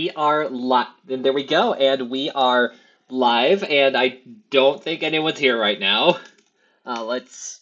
We are live. And there we go. And we are live. And I don't think anyone's here right now. Let's.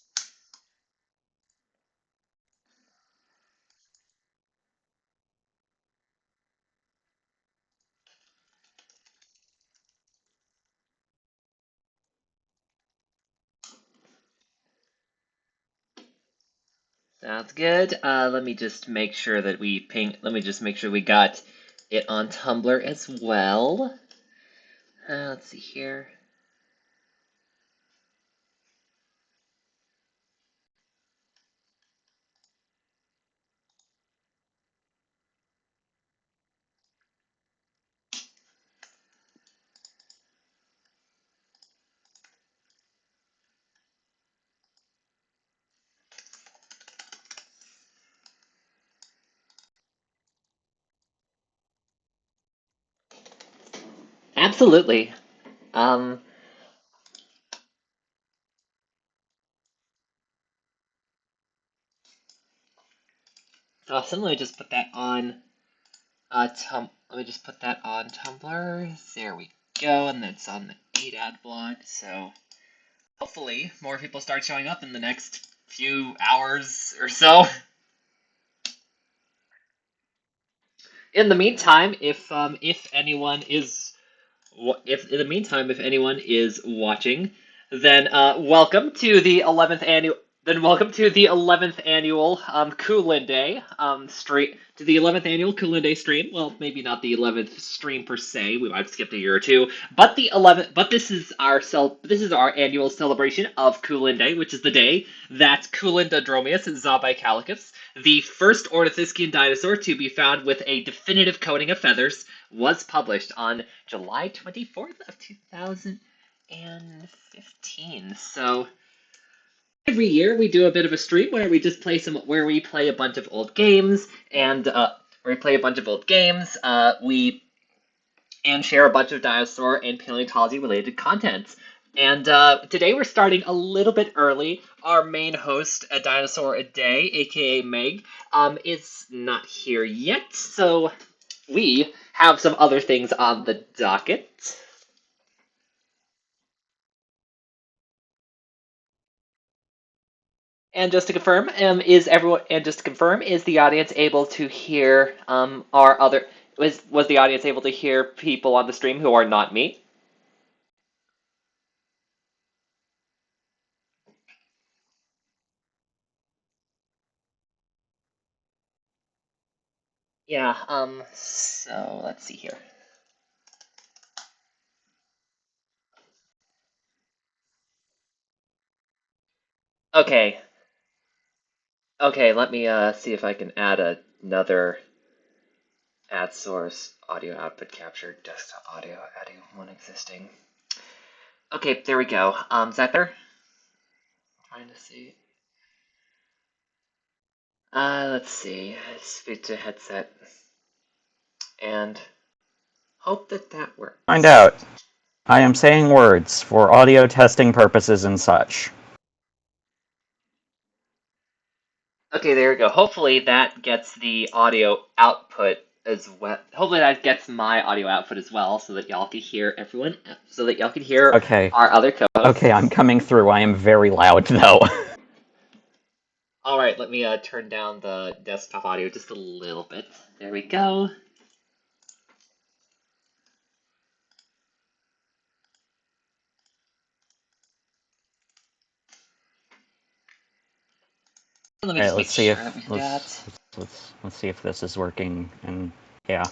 Sounds good. Let me just make sure that we ping. Let me just make sure we got it on Tumblr as well. Let's see here. Absolutely. Um. Awesome. Let me just put that on. Let me just put that on Tumblr. There we go. And that's on the 8ad blog. So. Hopefully, more people start showing up in the next few hours or so. In the meantime, if anyone is if anyone is watching, then welcome to the 11th annual Kulinday stream. Well, maybe not the 11th stream per se. We might have skipped a year or two, but the 11th. But this is our annual celebration of Kulinday, which is the day that Kulindadromius zabicalicus, the first ornithischian dinosaur to be found with a definitive coating of feathers, was published on July 24th of 2015. So every year we do a bit of a stream where we play a bunch of old games we share a bunch of dinosaur and paleontology related content. And today we're starting a little bit early. Our main host, A Dinosaur a Day, aka Meg, is not here yet, so we have some other things on the docket. And just to confirm, is the audience able to hear our other was the audience able to hear people on the stream who are not me? Yeah, so let's see here. Okay. Okay, let me see if I can add another add source audio output capture desktop audio, adding one existing. Okay, there we go. Is that better? Trying to see. Let's see. Speak to headset and hope that works. Find out. I am saying words for audio testing purposes and such. Okay, there we go. Hopefully that gets the audio output as well. Hopefully that gets my audio output as well, so that y'all can hear Okay. our other co-hosts. Okay, I'm coming through. I am very loud, though. All right, let me turn down the desktop audio just a little bit. There we go. Let me Alright, just make let's see sure if that we got. let's see if this is working, and yeah.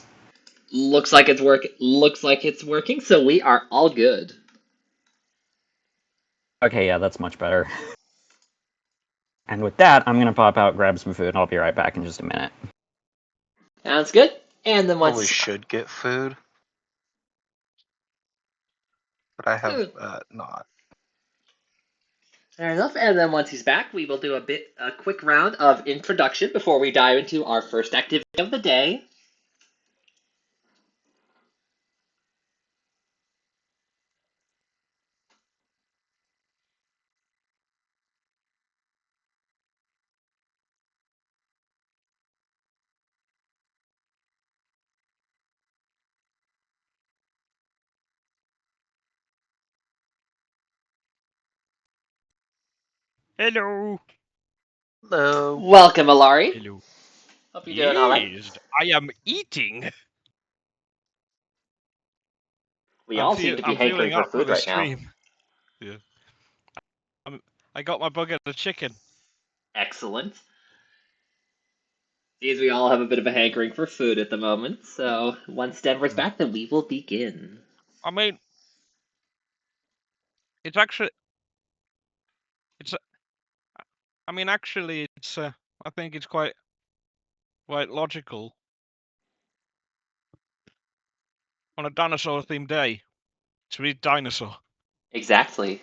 Looks like it's working. Looks like it's working. So we are all good. Okay, yeah, that's much better. And with that, I'm gonna pop out, grab some food, and I'll be right back in just a minute. Sounds good. And then Probably once should get food, but I have not. fair enough. And then once he's back, we will do a quick round of introduction before we dive into our first activity of the day. Hello. Hello. Welcome, Alari. Hello. Hope you're doing all right. Yes, I am eating. We all seem to be I'm hankering feeling for up for food the right now. stream. Yeah. I got my bucket of chicken. Excellent. Seems we all have a bit of a hankering for food at the moment, so once Denver's back, then we will begin. I mean, it's actually it's. I mean, actually, it's. I think it's quite logical on a dinosaur-themed day to eat dinosaur. Exactly.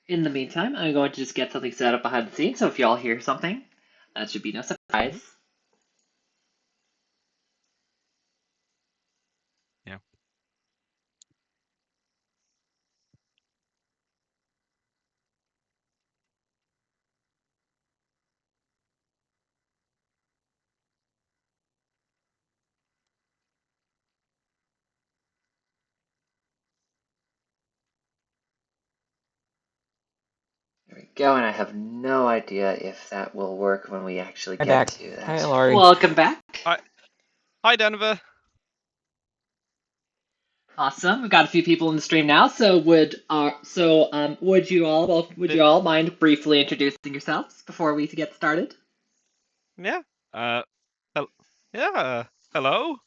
In the meantime, I'm going to just get something set up behind the scenes, so if y'all hear something, that should be no surprise. Yeah. There we go, and I have no idea if that will work when we actually Hi get back. to that. Hi, Laurie. Welcome back. Hi, Denver. Awesome. We've got a few people in the stream now. So would you all mind briefly introducing yourselves before we get started? Yeah. Yeah. Hello. Is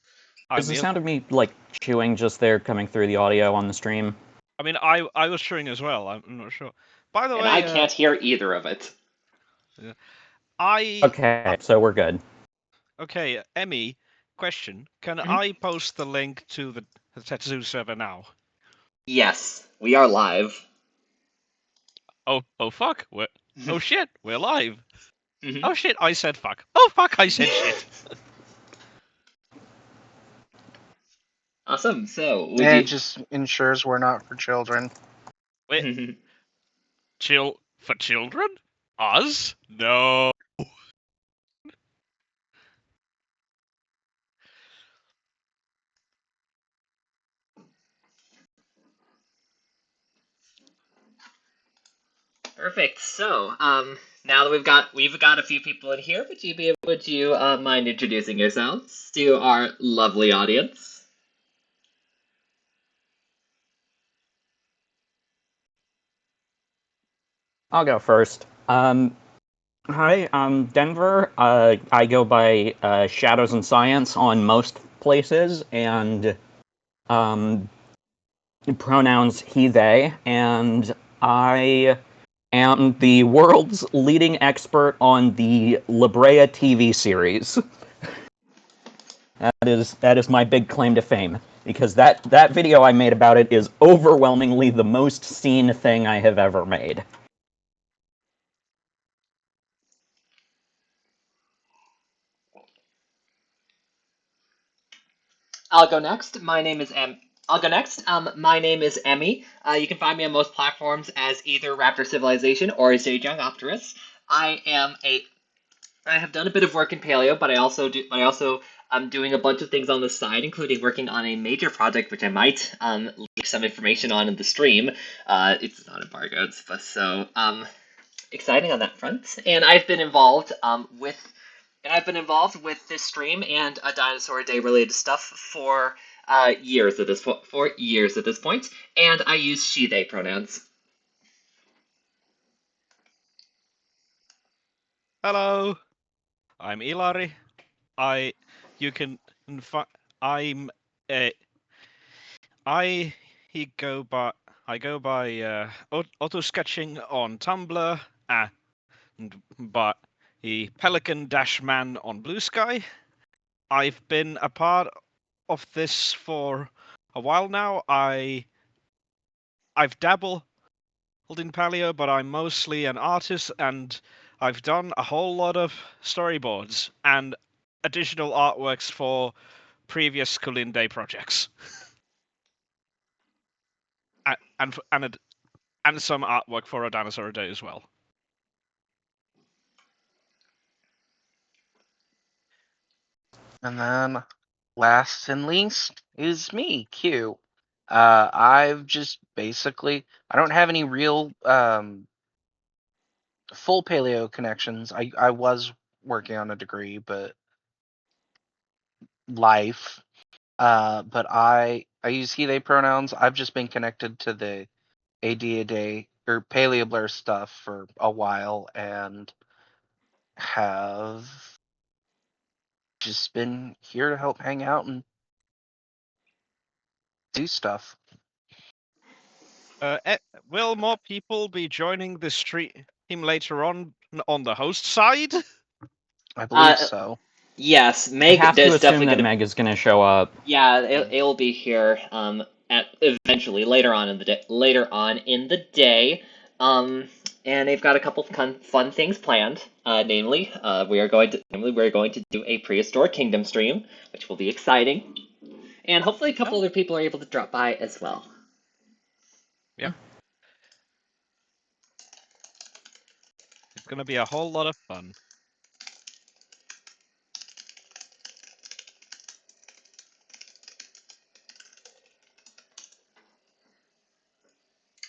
I'm the Neil. sound of me like chewing just there coming through the audio on the stream? I mean, I was chewing as well. I'm not sure. By the And way, I can't hear either of it. Okay, so we're good. Okay, Emmy, question. Can Mhm. I post the link to the Tetsu server now? Yes, we are live. Oh fuck. Oh shit, we're live. Mhm. Oh shit, I said fuck. Oh fuck, I said shit. Awesome. So, would It you? just ensures we're not for children. Wait, chill for children? Us? No. Perfect. So, now that we've got a few people in here, would you mind introducing yourselves to our lovely audience? I'll go first. Hi, I'm Denver. I go by Shadows and Science on most places, and pronouns he, they, and I am the world's leading expert on the La Brea TV series. That is my big claim to fame, because that video I made about it is overwhelmingly the most seen thing I have ever made. I'll go next. My name is Em. I'll go next. My name is Emmy. You can find me on most platforms as either Raptor Civilization or as Jade Young Opterus. I am a. I have done a bit of work in paleo, but I also am doing a bunch of things on the side, including working on a major project, which I might leak some information on in the stream. It's not embargoed, but so exciting on that front. And I've been involved with this stream and a Dinosaur Day related stuff for years at this point, and I use she/they pronouns. Hello. I'm Ilari. You can I'm uh, I he go by I go by auto sketching on Tumblr and but the Pelican Dash Man on Blue Sky. I've been a part of this for a while now. I've dabbled in paleo, but I'm mostly an artist, and I've done a whole lot of storyboards and additional artworks for previous Kulinday projects, and and some artwork for a Dinosaur Day as well. And then last and least is me, Q. I've just basically I don't have any real full paleo connections. I was working on a degree, but life. But I use he they pronouns. I've just been connected to the AD or Paleo Blur stuff for a while and have just been here to help hang out and do stuff. Will more people be joining the stream later on the host side? I believe Uh, so. yes, I Meg have to is assume definitely that gonna. Meg is going to show up. Yeah, it'll be here. At eventually later on in the day. Later on in the day. Um, and they've got a couple of fun things planned. Namely, we're going to do a prehistoric kingdom stream, which will be exciting. And hopefully, a couple Oh, other people are able to drop by as well. yep. It's gonna be a whole lot of fun.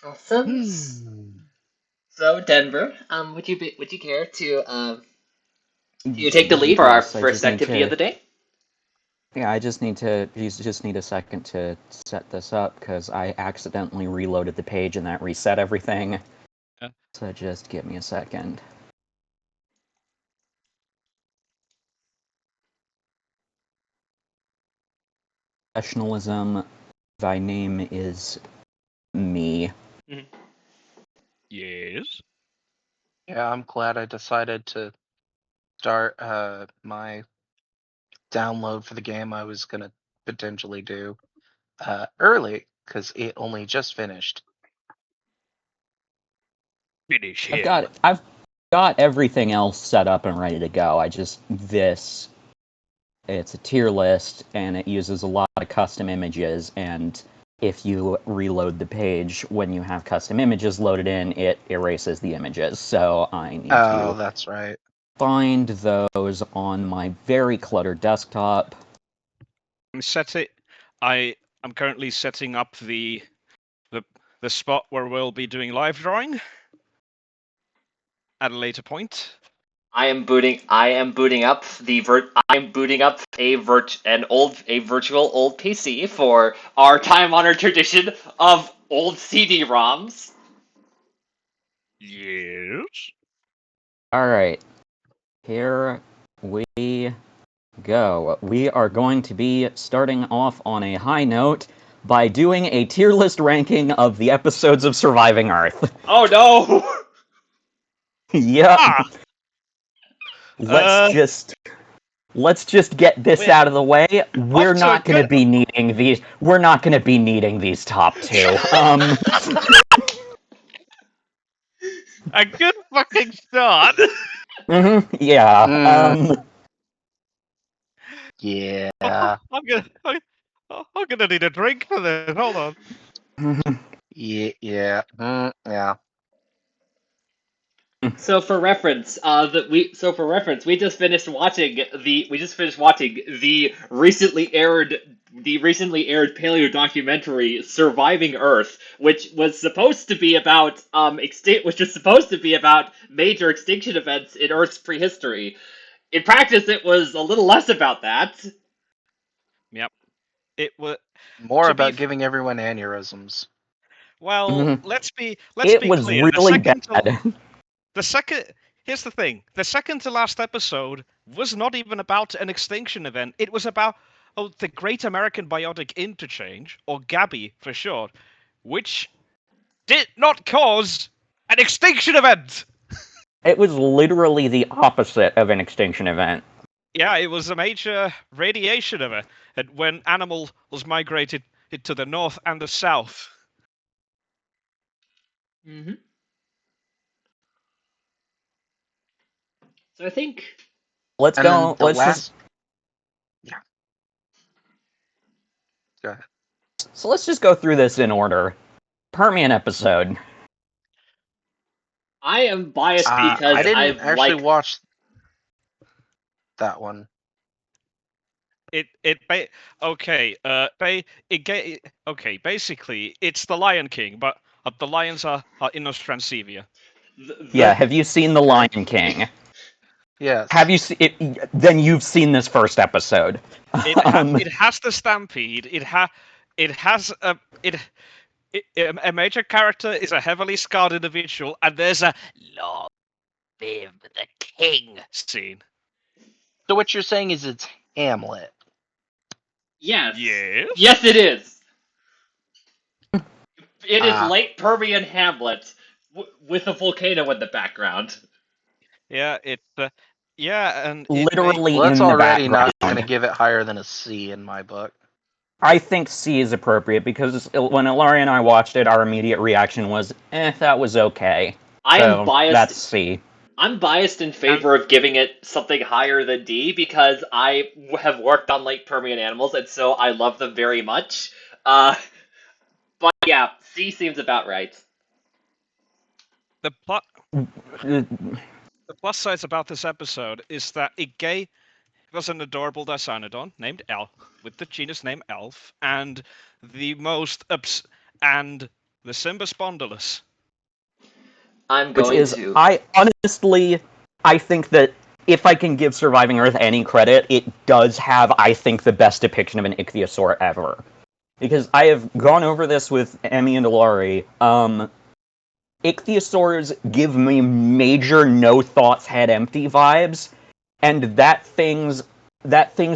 Awesome. So, Denver, would you care to do you take the lead for our Yes, I first just need activity of to. the day? Yeah, I just need to. You just need a second to set this up because I accidentally reloaded the page and that reset everything. Yeah. So just give me a second. Professionalism. Thy name is me. Yes. Yeah, I'm glad I decided to start my download for the game I was gonna potentially do early because it only just finished. Finish I've him. got everything else set up and ready to go. It's a tier list and it uses a lot of custom images, and if you reload the page when you have custom images loaded in, it erases the images. So I need Oh, to that's right. find those on my very cluttered desktop. I'm currently setting up the spot where we'll be doing live drawing at a later point. I am booting up I'm booting up a virtual old PC for our time-honored tradition of old CD-ROMs. Yes. Alright, here we go. We are going to be starting off on a high note by doing a tier list ranking of the episodes of Surviving Earth. Oh no! Yep. Ah. Let's just get this out of the way. Off We're to a not going to good. be needing these. We're not going to be needing these top two. A good fucking start. Yeah. Yeah. I'm gonna need a drink for this. Hold on. Yeah. So for reference, we just finished watching the recently aired paleo documentary Surviving Earth, which was supposed to be about which was supposed to be about major extinction events in Earth's prehistory. In practice, it was a little less about that. Yep. It was More to be about giving everyone aneurysms. well. Let's be It was clear. really bad. The second. Here's the thing. The second to last episode was not even about an extinction event. It was about the Great American Biotic Interchange, or GABI for short, which did not cause an extinction event. It was literally the opposite of an extinction event. Yeah, it was a major radiation event when animals migrated to the north and the south. Mm-hmm. So I think Let's And then go. the last. Yeah. Go ahead. Let's just go through this in order. Permian episode. I am biased I because didn't I've actually watch that one. Okay, basically it's the Lion King, but the lions are in Austransevia. Yeah, The, have you seen The Lion King? Yes. Have you seen it? Then you've seen this first episode. Um, It has the stampede. It has a major character is a heavily scarred individual, and there's a long live the king scene. So what you're saying is it's Hamlet. yes. Yes. Yes, it is. It is Ah. late Permian Hamlet with a volcano in the background. Yeah, yeah, and literally Well, that's in the already not background. going to give it higher than a C in my book. I think C is appropriate because when Ilari and I watched it, our immediate reaction was, that was okay. I am So biased. that's C. I'm biased in and favor of giving it something higher than D because I have worked on late Permian animals and so I love them very much. But yeah, C seems about right. the plot Uh, the plus sides about this episode is that it gave us an adorable Dicynodon named Elf with the genus name Elf, and the most and the Simba Spondylus. I'm Which going is, to. I honestly, I think that if I can give Surviving Earth any credit, it does have, I think, the best depiction of an ichthyosaur ever. Because I have gone over this with Emmy and Ilari. Ichthyosaurs give me major no thoughts head empty vibes, and that thing's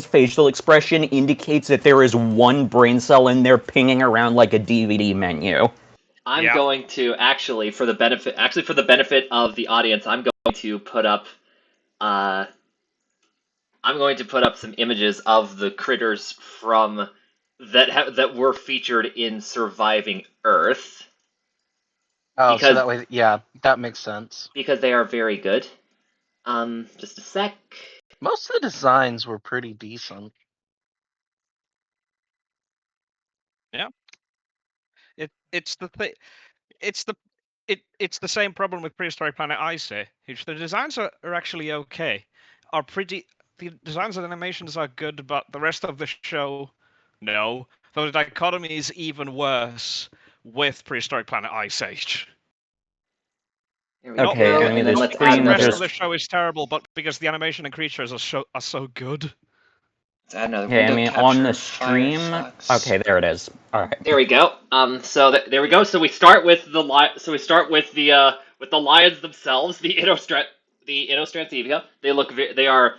facial expression indicates that there is one brain cell in there pinging around like a DVD menu. I'm Yeah. going to for the benefit of the audience, uh I'm going to put up some images of the critters from that were featured in Surviving Earth Oh, so because that way, yeah, that makes sense. they are very good. Just a sec. Most of the designs were pretty decent. Yeah, it's the thing. It's the it's the same problem with Prehistoric Planet Ice which the designs are actually okay. Are pretty The designs and animations are good, but the rest of the show, no. Though the dichotomy is even worse with Prehistoric Planet Ice Age. There we Not Okay, go, because, and Emmy, then the not let's because add the screen rest another. of just... the show is terrible, but because the animation and creatures are so good. Let's add another Okay, window Emmy, on the capture. stream... Firefox. Okay, there it is. Alright. There we go. There we go. So we start with the lions themselves, the Inostrancevia. They are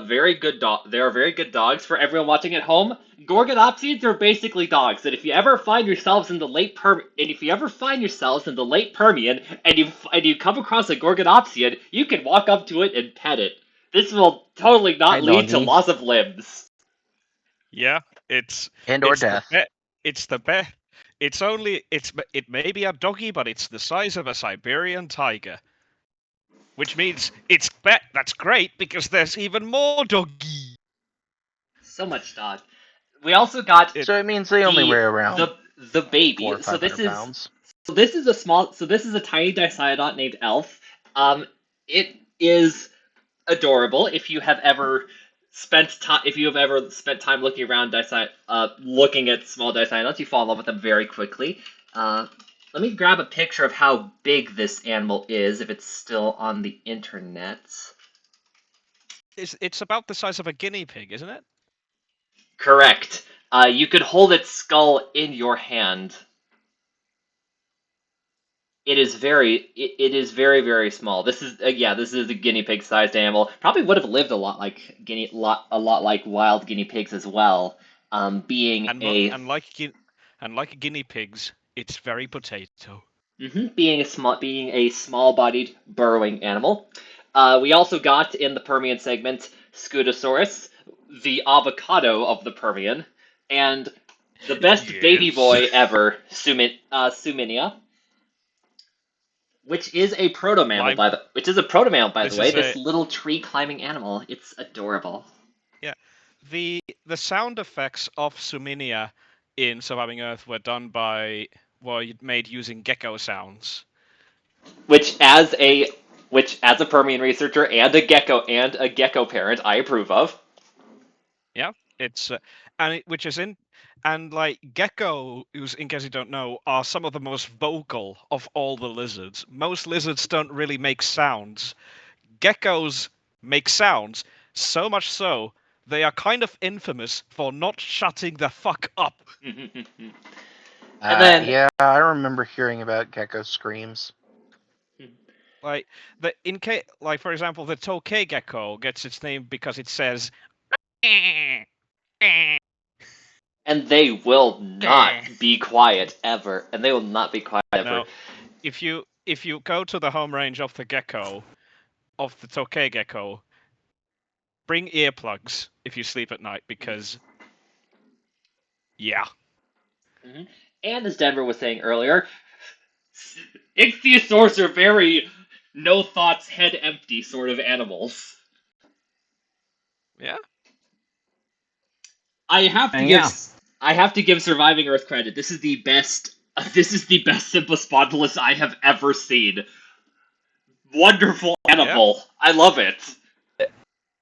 very good dog. They are very good dogs for everyone watching at home. Gorgonopsids are basically dogs. And if you ever find yourselves in the late Permian and you come across a Gorgonopsid, you can walk up to it and pet it. This will totally Hi, not lead to doggy. loss of limbs. Yeah, it's And or it's the death. best. It's the best. It may be a doggy, but it's the size of a Siberian tiger, which means that's great because there's even more doggy. So much dog. We also got It So it means they only weigh around the 400 or baby. 500 pounds. This is a tiny Dicynodont named Elf. It is adorable. If you have ever spent time looking around looking at small Dicynodonts, you fall in love with them very quickly. Let me grab a picture of how big this animal is, if it's still on the internet. it's about the size of a guinea pig, isn't it? Correct. You could hold its skull in your hand. It is very very small. This is a guinea pig sized animal. Probably would have lived a lot like wild guinea pigs as well. Being And a like guinea pigs, it's very potato. being a small bodied burrowing animal. We also got in the Permian segment Scutosaurus, the avocado of the Permian, and the best baby Yes. boy ever, Suminia. Which is a proto mammal Lime. by the This way. is This a little tree climbing animal. It's adorable. Yeah. The sound effects of Suminia in Surviving Earth were made using gecko sounds. Which as a Permian researcher and a gecko parent, I approve of. Yeah, it's which is in And like gecko, who's in case you don't know, are some of the most vocal of all the lizards. Most lizards don't really make sounds. Geckos make sounds, so much so they are kind of infamous for not shutting the fuck up. And then Yeah, I remember hearing about gecko screams. Like like for example, the tokay gecko gets its name because it says and they will not be quiet ever. And they will not be quiet ever. no. If you go to the home range of the gecko, of the tokay gecko, bring earplugs if you sleep at night because yeah. And as Denver was saying earlier, ichthyosaurs are very no thoughts, head empty sort of animals. Yeah. I have to And give yeah. I have to give Surviving Earth credit. This is the best Simplespondylus I have ever seen. Wonderful animal. I love it.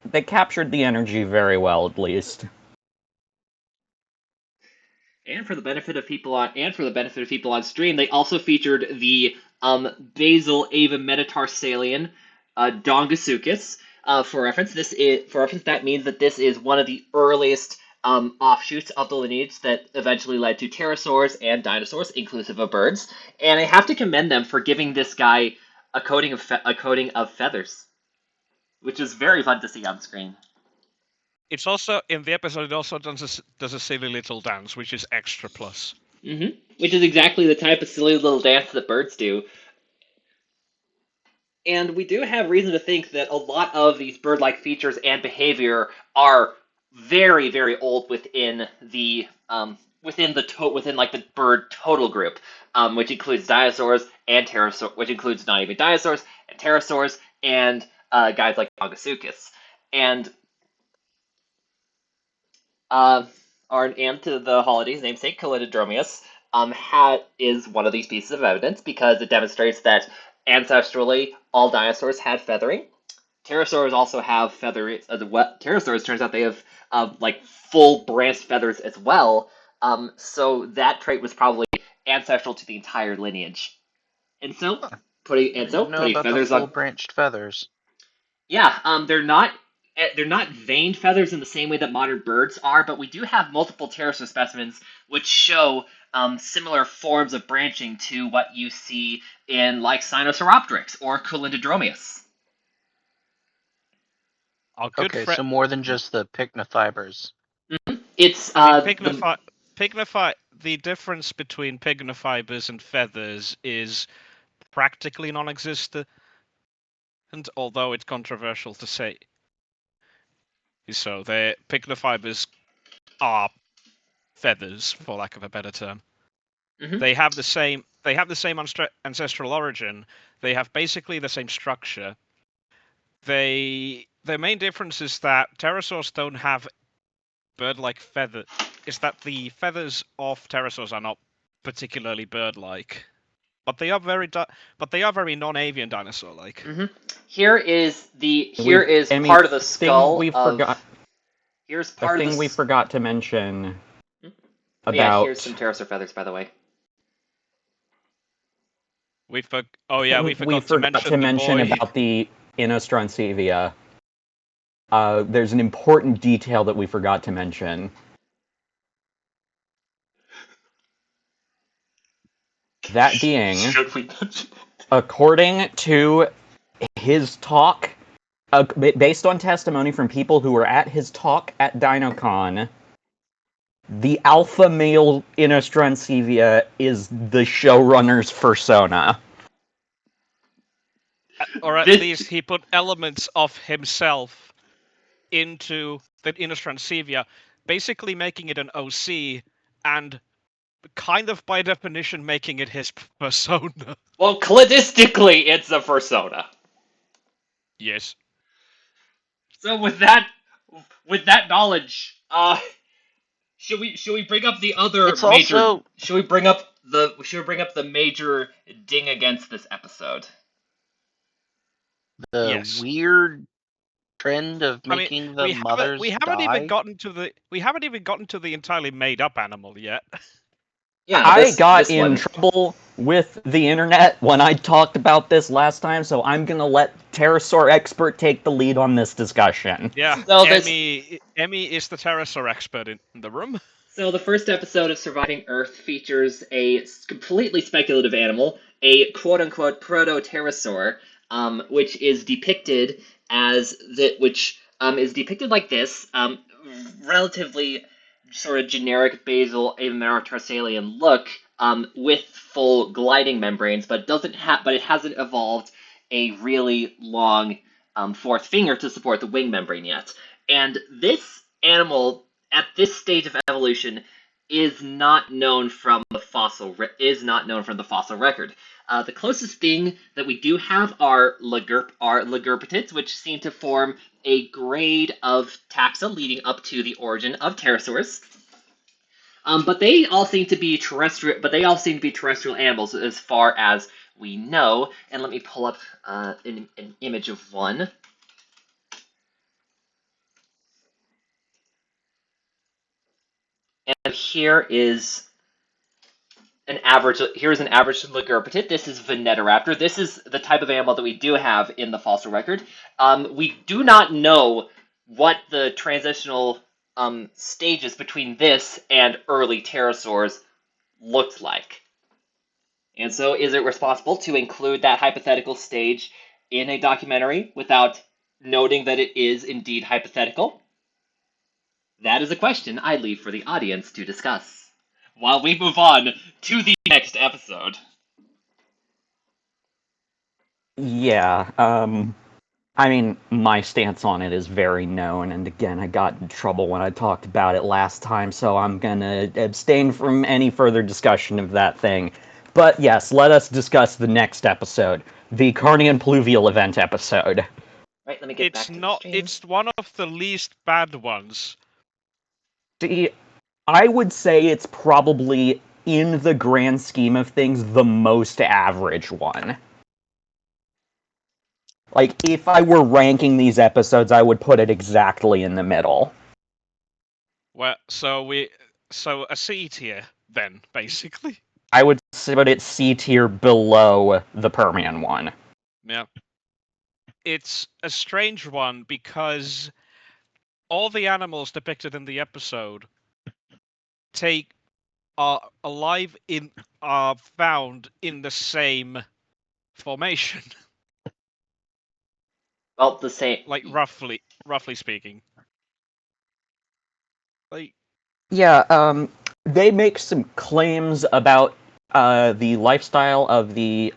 They captured the energy very well, at least. And for the benefit of people on stream, they also featured the basal ava metatarsalian Dongasuchus. For reference, that means that this is one of the earliest offshoots of the lineage that eventually led to pterosaurs and dinosaurs, inclusive of birds. And I have to commend them for giving this guy a coating of feathers, which is very fun to see on screen. It's also in the episode. It also does a silly little dance, which is extra plus. Which is exactly the type of silly little dance that birds do. And we do have reason to think that a lot of these bird-like features and behavior are very, very old within the within the bird total group, which includes dinosaurs and pterosaurs, which includes not even dinosaurs and pterosaurs and guys like Dongasuchus. And our aunt to the holidays, namesake Calidodromius, is one of these pieces of evidence because it demonstrates that ancestrally all dinosaurs had feathering. Pterosaurs also have feathers as well. Pterosaurs, turns out they have like full branched feathers as well. So that trait was probably ancestral to the entire lineage. And so putting Know about the feathers full on. branched feathers. Yeah, they're not veined feathers in the same way that modern birds are, but we do have multiple pterosaur specimens which show similar forms of branching to what you see in like Sinosauropteryx or Kulindodromius. Okay, so more than just the pycnofibers. It's I mean, the difference between pycnofibers and feathers is practically non-existent, although it's controversial to say. So the pycnofibers are feathers, for lack of a better term. They have the same ancestral origin. They have basically the same structure. The main difference is that pterosaurs don't have bird-like feather. Is that the feathers of pterosaurs are not particularly bird-like, but they are very non-avian dinosaur-like. Here is part of the skull of. Here's part the of thing we forgot to mention about. Yeah, here's some pterosaur feathers, by the way. We forgot to mention about the Inostrancevia. There's an important detail that we forgot to mention. That being, according to his talk, based on testimony from people who were at his talk at DinoCon, the alpha male Inostrancevia is the showrunner's persona. Or at least he put elements of himself into the Inostrancevia, basically making it an OC and kind of by definition making it his persona. Well, cladistically, it's a persona. Yes. So with that knowledge, should we bring up the other It's major? Also, should we bring up the major ding against this episode? the Yes. weird trend of I mean, making the mothers we haven't even die? gotten to the entirely made up animal yet. Yeah, I got this in one. trouble with the internet when I talked about this last time, so I'm gonna let Pterosaur Expert take the lead on this discussion. Yeah, So this Emmy is the pterosaur expert in the room. So the first episode of Surviving Earth features a completely speculative animal, a quote-unquote proto-pterosaur, which is depicted as which is depicted like this, relatively sort of generic basal avimarotarsalian look, with full gliding membranes, but it hasn't evolved a really long fourth finger to support the wing membrane yet. And this animal at this stage of evolution is not known from the fossil record. The closest thing that we do have are Lagurpetids, which seem to form a grade of taxa leading up to the origin of pterosaurs. But they all seem to be terrestrial. But they all seem to be terrestrial animals as far as we know. And let me pull up an image of one. And here's an average Lagurpetid. This is Venetoraptor. This is the type of animal that we do have in the fossil record. We do not know what the transitional stages between this and early pterosaurs looked like. And so is it responsible to include that hypothetical stage in a documentary without noting that it is indeed hypothetical? That is a question I leave for the audience to discuss while we move on to the next episode. Yeah, I mean, my stance on it is very known, and again, I got in trouble when I talked about it last time, so I'm gonna abstain from any further discussion of that thing. But yes, let us discuss the next episode, the Carnian Pluvial Event episode. Right, let me get back to the stream. It's one of the least bad ones. See, I would say it's probably, in the grand scheme of things, the most average one. Like, if I were ranking these episodes, I would put it exactly in the middle. Well, so a C tier then, basically. I would put it C tier below the Permian one. Yeah. It's a strange one because all the animals depicted in the episode are found in the same formation. Well, the same. Like roughly speaking. Like Yeah, they make some claims about the lifestyle of the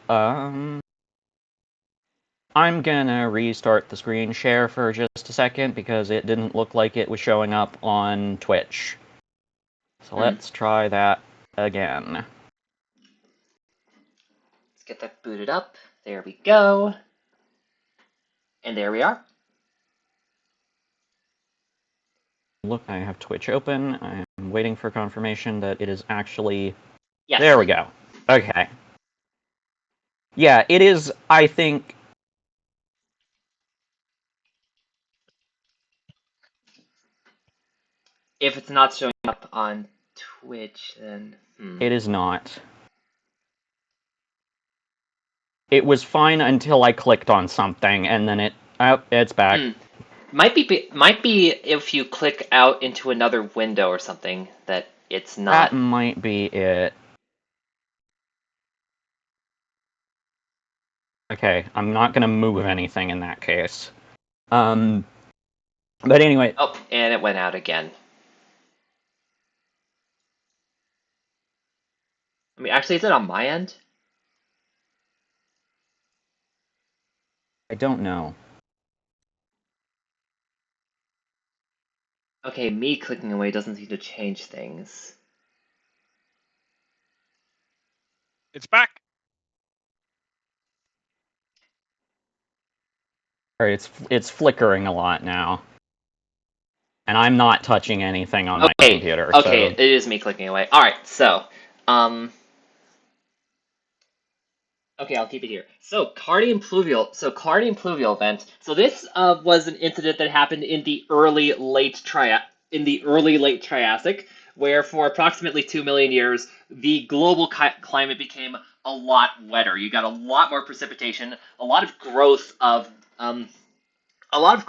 I'm gonna restart the screen share for just a second because it didn't look like it was showing up on Twitch. So let's try that again. Let's get that booted up. There we go. And there we are. Look, I have Twitch open. I'm waiting for confirmation that it is actually... Yes. There we go. Okay. Yeah, it is, I think... If it's not showing up on Twitch, then... It is not. It was fine until I clicked on something, and then it... Oh, it's back. Might be if you click out into another window or something that it's not. That might be it. Okay, I'm not gonna move anything in that case. But anyway... Oh, and it went out again. I mean, actually, is it on my end? I don't know. Okay, me clicking away doesn't seem to change things. it's back. Alright, it's flickering a lot now. And I'm not touching anything on my computer, Okay, so... it is me clicking away. Alright, so, Okay, I'll keep it here. So Cardian pluvial event. So this was an incident that happened in the early late Triassic, where for approximately 2 million years, the global climate became a lot wetter. You got a lot more precipitation, a lot of growth of a lot of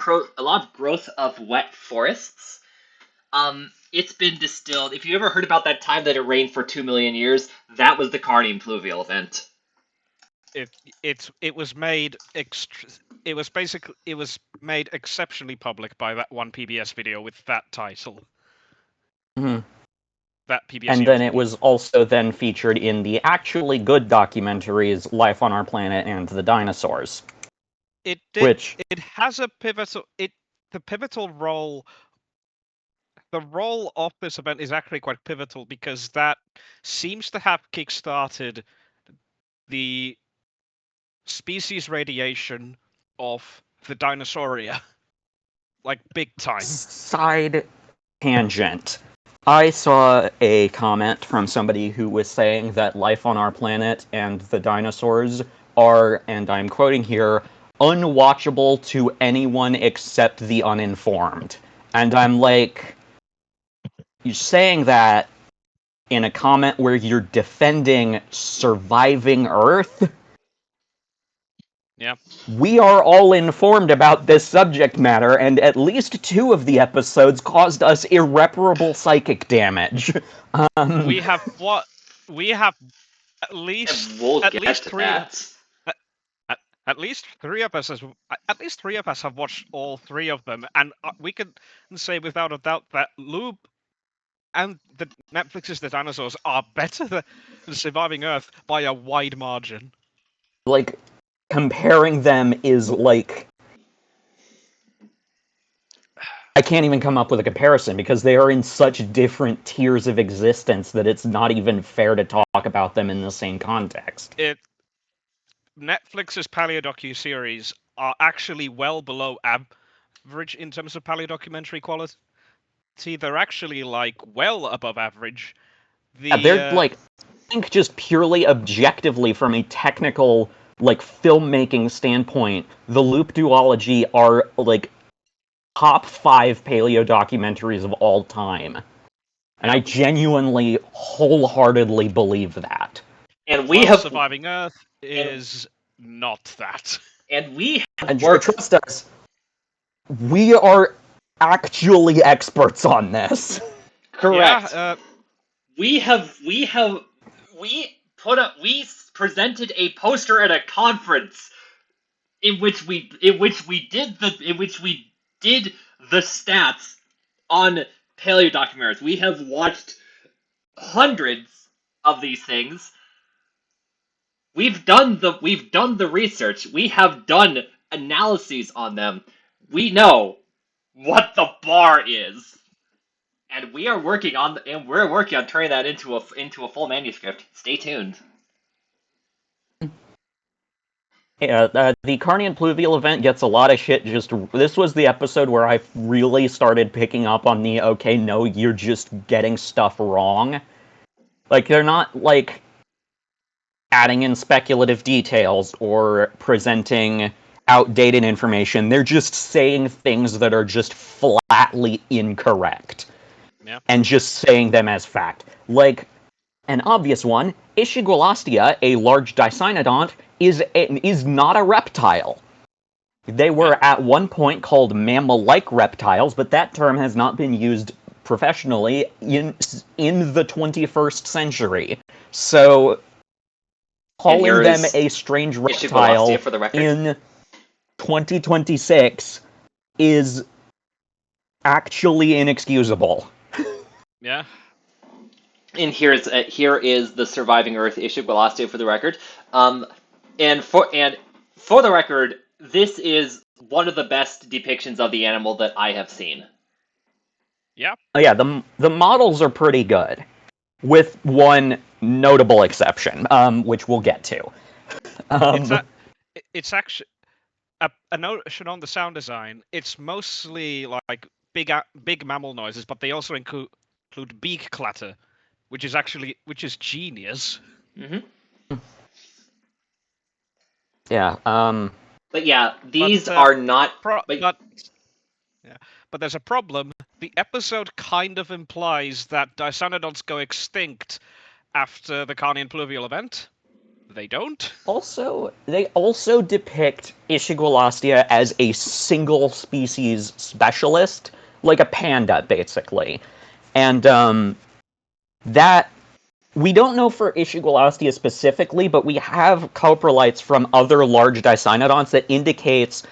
growth of wet forests. It's been distilled. If you ever heard about that time that it rained for 2 million years, that was the Cardian pluvial event. It was made it was made exceptionally public by that one PBS video with that title. Mhm. That PBS And then YouTube it was video. also then featured in the actually good documentaries Life on Our Planet and The Dinosaurs. It did. Which It has a pivotal. The pivotal role. The role of this event is actually quite pivotal because that seems to have kickstarted the species radiation of the Dinosauria, like big time. side tangent. I saw a comment from somebody who was saying that life on our planet and the dinosaurs are, and I'm quoting here, unwatchable to anyone except the uninformed. And I'm like, you're saying that in a comment where you're defending surviving Earth? Yeah. We are all informed about this subject matter, and at least 2 of the episodes caused us irreparable psychic damage. We have what? We have at And least we'll at get least to three. that. At least three of us have watched all three of them, and we can say without a doubt that Loop and the Netflix's The Dinosaurs are better than Surviving Earth by a wide margin. Like, comparing them is like... I can't even come up with a comparison because they are in such different tiers of existence that it's not even fair to talk about them in the same context. Netflix's paleo series are actually well below average in terms of paleo documentary quality. They're actually like well above average. Yeah, they're The like, I think just purely objectively from a technical, like, filmmaking standpoint, the Loop duology are like top 5 paleo documentaries of all time. And I yeah. genuinely, wholeheartedly believe that. And we While have Surviving Earth and is not that. and we have And worked. trust us, we are actually experts on this. Yeah, Correct. We presented a poster at a conference in which we did the stats on paleo documentaries. We have watched hundreds of these things. We've done the research. We have done analyses on them. We know what the bar is. And we're working on turning that into a full manuscript. Stay tuned. Yeah, the Carnian Pluvial event gets a lot of shit. This was the episode where I really started picking up on the, okay, no, you're just getting stuff wrong. Like, they're not, like, adding in speculative details or presenting outdated information. They're just saying things that are just flatly incorrect. yeah. And just saying them as fact. Like, an obvious one, Ishigualastia, a large dicynodont, is not a reptile. They were at one point called mammal-like reptiles, but that term has not been used professionally in the 21st century. So, And here calling them is a strange Ishigualastia reptile for the record. in 2026 is actually inexcusable. Yeah. And here is the surviving Earth Ishigualastia for the record. And for the record, this is one of the best depictions of the animal that I have seen. Yeah. Yeah, the models are pretty good, with one notable exception, which we'll get to. It's actually a notion on the sound design. It's mostly like big mammal noises, but they also include beak clatter, which is genius. Mm-hmm. Yeah. But yeah, these But, are not. but there's a problem. The episode kind of implies that Dinosaurs go extinct after the Carnian pluvial event. They don't. They also depict Ishigualastia as a single species specialist, like a panda, basically. And that we don't know for Ishigualastia specifically, but we have coprolites from other large Dicynodonts that indicates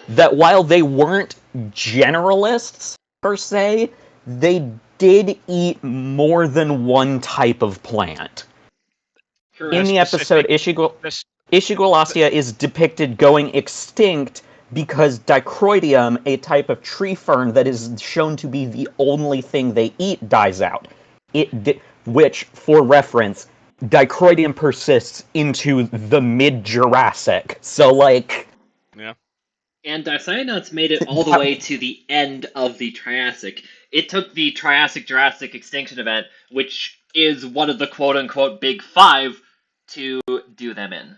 that while they weren't generalists per se, they did eat more than one type of plant. In the episode, Ishigualastia is depicted going extinct because Dicroidium, a type of tree fern that is shown to be the only thing they eat, dies out. Which, for reference, Dicroidium persists into the mid-Jurassic. So, like... Yeah. And Dicynodonts made it all the way to the end of the Triassic. It took the Triassic-Jurassic extinction event, which is one of the quote-unquote Big Five, to do them in.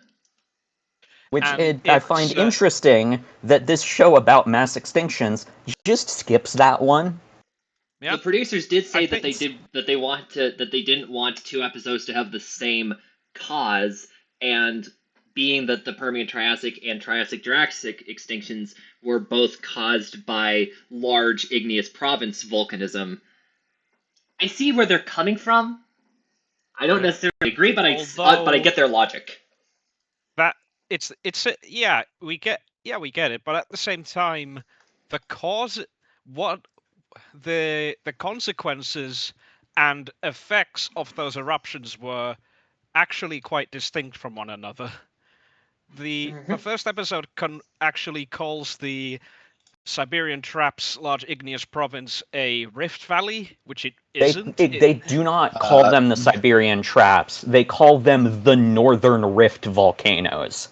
Which I find interesting that this show about mass extinctions just skips that one. Yeah. The producers did say that they didn't want 2 episodes to have the same cause, and being that the Permian Triassic and Triassic-Jurassic extinctions were both caused by large igneous province volcanism. I see where they're coming from. I don't necessarily agree, but I get their logic. That we get it, but at the same time, the consequences and effects of those eruptions were actually quite distinct from one another. The first episode actually calls the Siberian Traps large igneous province a rift valley, which it isn't. They do not call them the Siberian Traps. They call them the Northern Rift volcanoes,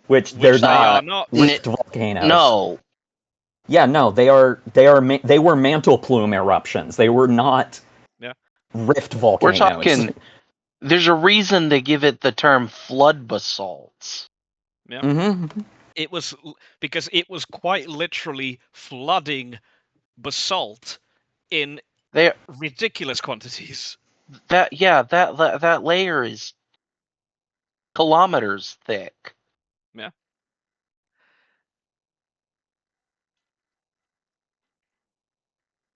which they're not rift volcanoes. No. Yeah, no, they were mantle plume eruptions. They were not rift volcanoes. We're talking. There's a reason they give it the term flood basalts. Yeah. It was because it was quite literally flooding basalt in ridiculous quantities. That layer is kilometers thick. Yeah.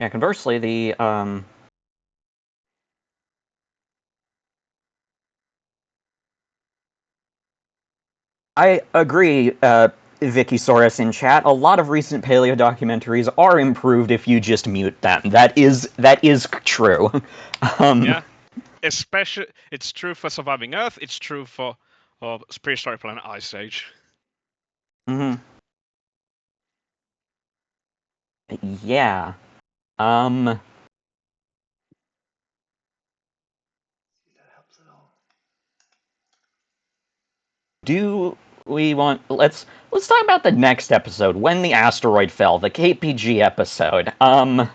Yeah, conversely, the I agree, Vicky Soros in chat. A lot of recent paleo documentaries are improved if you just mute them. That is true. Yeah, especially it's true for Surviving Earth. It's true for Prehistoric Planet Ice Age. Yeah. Do we want let's talk about the next episode, When the Asteroid Fell, the KPG episode. I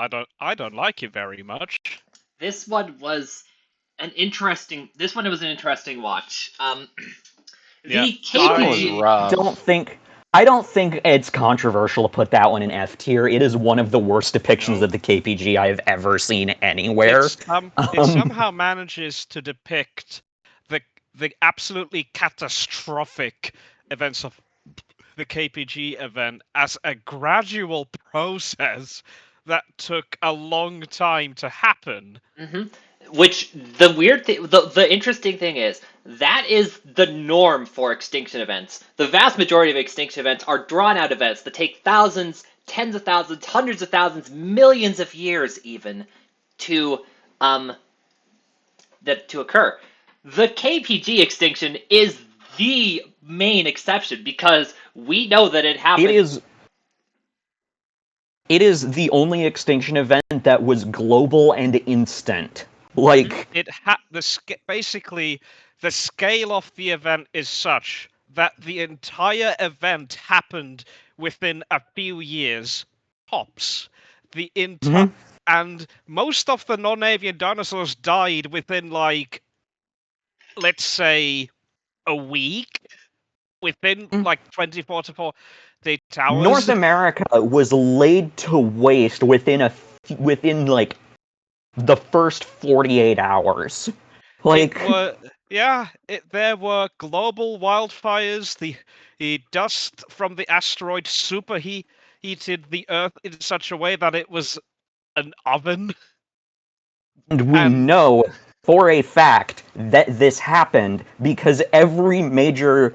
don't like it very much. This one was an interesting watch. The KPG I don't think it's controversial to put that one in F tier. It is one of the worst depictions of the KPG I have ever seen anywhere. It somehow manages to depict the absolutely catastrophic events of the KPG event as a gradual process that took a long time to happen. Which the interesting thing is, that is the norm for extinction events. The vast majority of extinction events are drawn out events that take thousands, tens of thousands, hundreds of thousands, millions of years even to occur. The KPG extinction is the main exception because we know that it happened. It is the only extinction event that was global and instant. Like basically the scale of the event is such that the entire event happened within a few years tops. And most of the non-avian dinosaurs died within, like, let's say, a week. within like 24 to 48 hours. North America was laid to waste within like the first 48 hours. Like, There were global wildfires. The dust from the asteroid superheated the Earth in such a way that it was an oven. and we And know for a fact that this happened because every major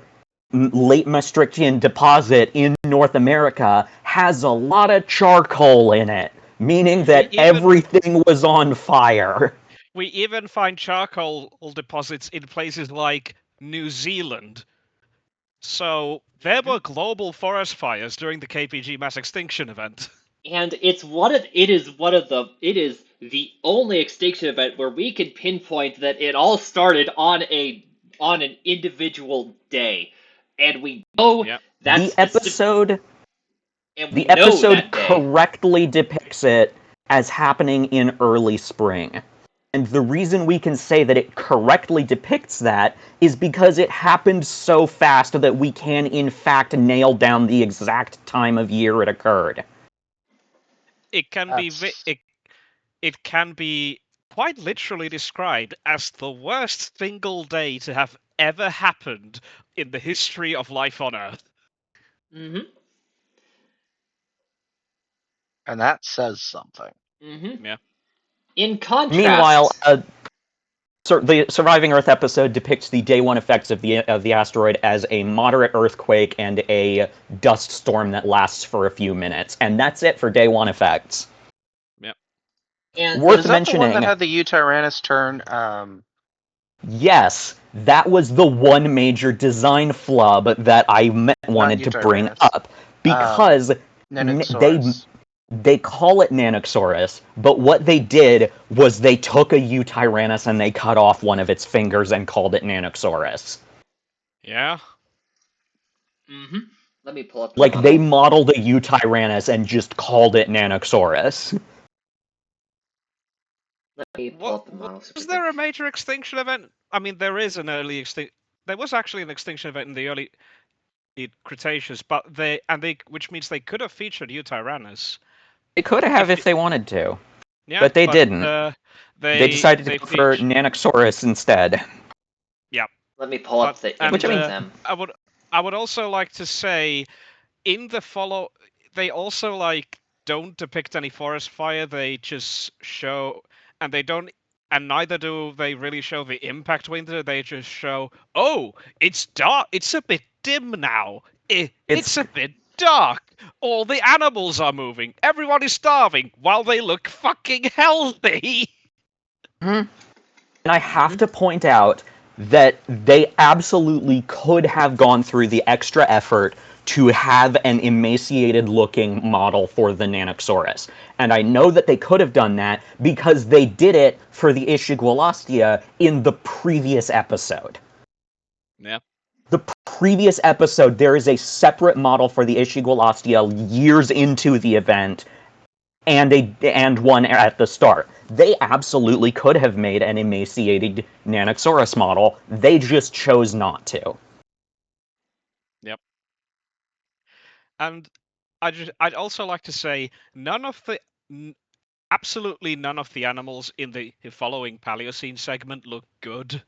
late Maastrichtian deposit in North America has a lot of charcoal in it, meaning that everything was on fire. we even find charcoal deposits in places like New Zealand. So there were global forest fires during the KPG mass extinction event. And it is the only extinction event where we can pinpoint that it all started on an individual day. And we know Yep. that's The episode and we the know episode that day. correctly depicts it as happening in early spring. And the reason we can say that it correctly depicts that is because it happened so fast that we can, in fact, nail down the exact time of year it occurred. It can it can be quite literally described as the worst single day to have ever happened in the history of life on Earth. Mm-hmm. And that says something. Mm-hmm. Yeah. In contrast, Meanwhile, the Surviving Earth episode depicts the day one effects of the asteroid as a moderate earthquake and a dust storm that lasts for a few minutes, and that's it for day one effects. Yep. and Worth Is that the one mentioning. that had the U-Tyrannus turn? Yes, that was the one major design flub that I wanted to bring U-Tyrannus. up because Nanosaurus. they call it Nanosaurus, but what they did was they took a Eutyrannus and they cut off one of its fingers and called it Nanosaurus. Yeah. Mm-hmm. Let me pull up the Like, model. they modeled a Eutyrannus and just called it Nanosaurus. Let me pull up the model. Was there a major extinction event? I mean, there is an early extinction. There was actually an extinction event in the early Cretaceous, but which means they could have featured Eutyrannus. They could have if they wanted to, Yeah, but they didn't. They decided to go for Nanosaurus instead. Yeah. Let me pull up the image of them. I would also like to say, in the follow, they also like don't depict any forest fire. They just show, and they don't, and neither do they really show the impact window. They just show, oh, it's dark. It's a bit dim now. It's a bit dark. All the animals are moving. Everyone is starving while they look fucking healthy. And I have to point out that they absolutely could have gone through the extra effort to have an emaciated-looking model for the Nanosaurus. And I know that they could have done that because they did it for the Ishigualastia in the previous episode. Yeah. The previous episode, there is a separate model for the Ishigualastia years into the event, and one at the start. They absolutely could have made an emaciated Nanosaurus model. They just chose not to. Yep. And I'd also like to say absolutely none of the animals in the following Paleocene segment look good.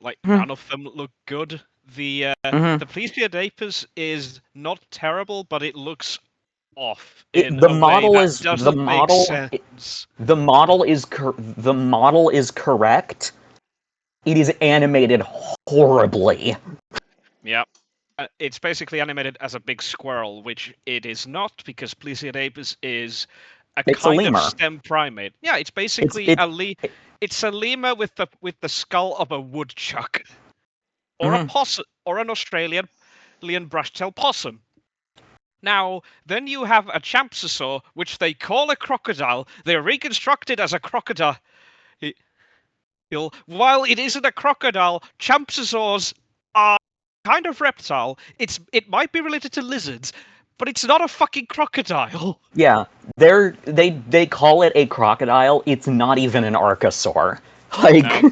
Like none of them look good. The Plesiodapus is not terrible, but it looks off in a way that doesn't make sense. The model is correct. It is animated horribly. Yeah. It's basically animated as a big squirrel, which it is not, because Plesiodapus is a kind of stem primate. Yeah, it's basically it's a lemur with the skull of a woodchuck, or a possum, or an Australian brush-tailed possum. Now, then you have a champsosaur, which they call a crocodile. They're reconstructed as a crocodile. While it isn't a crocodile, champsosaurs are kind of reptile. It might be related to lizards, but it's not a fucking crocodile. Yeah, they call it a crocodile. It's not even an archosaur. Like, no.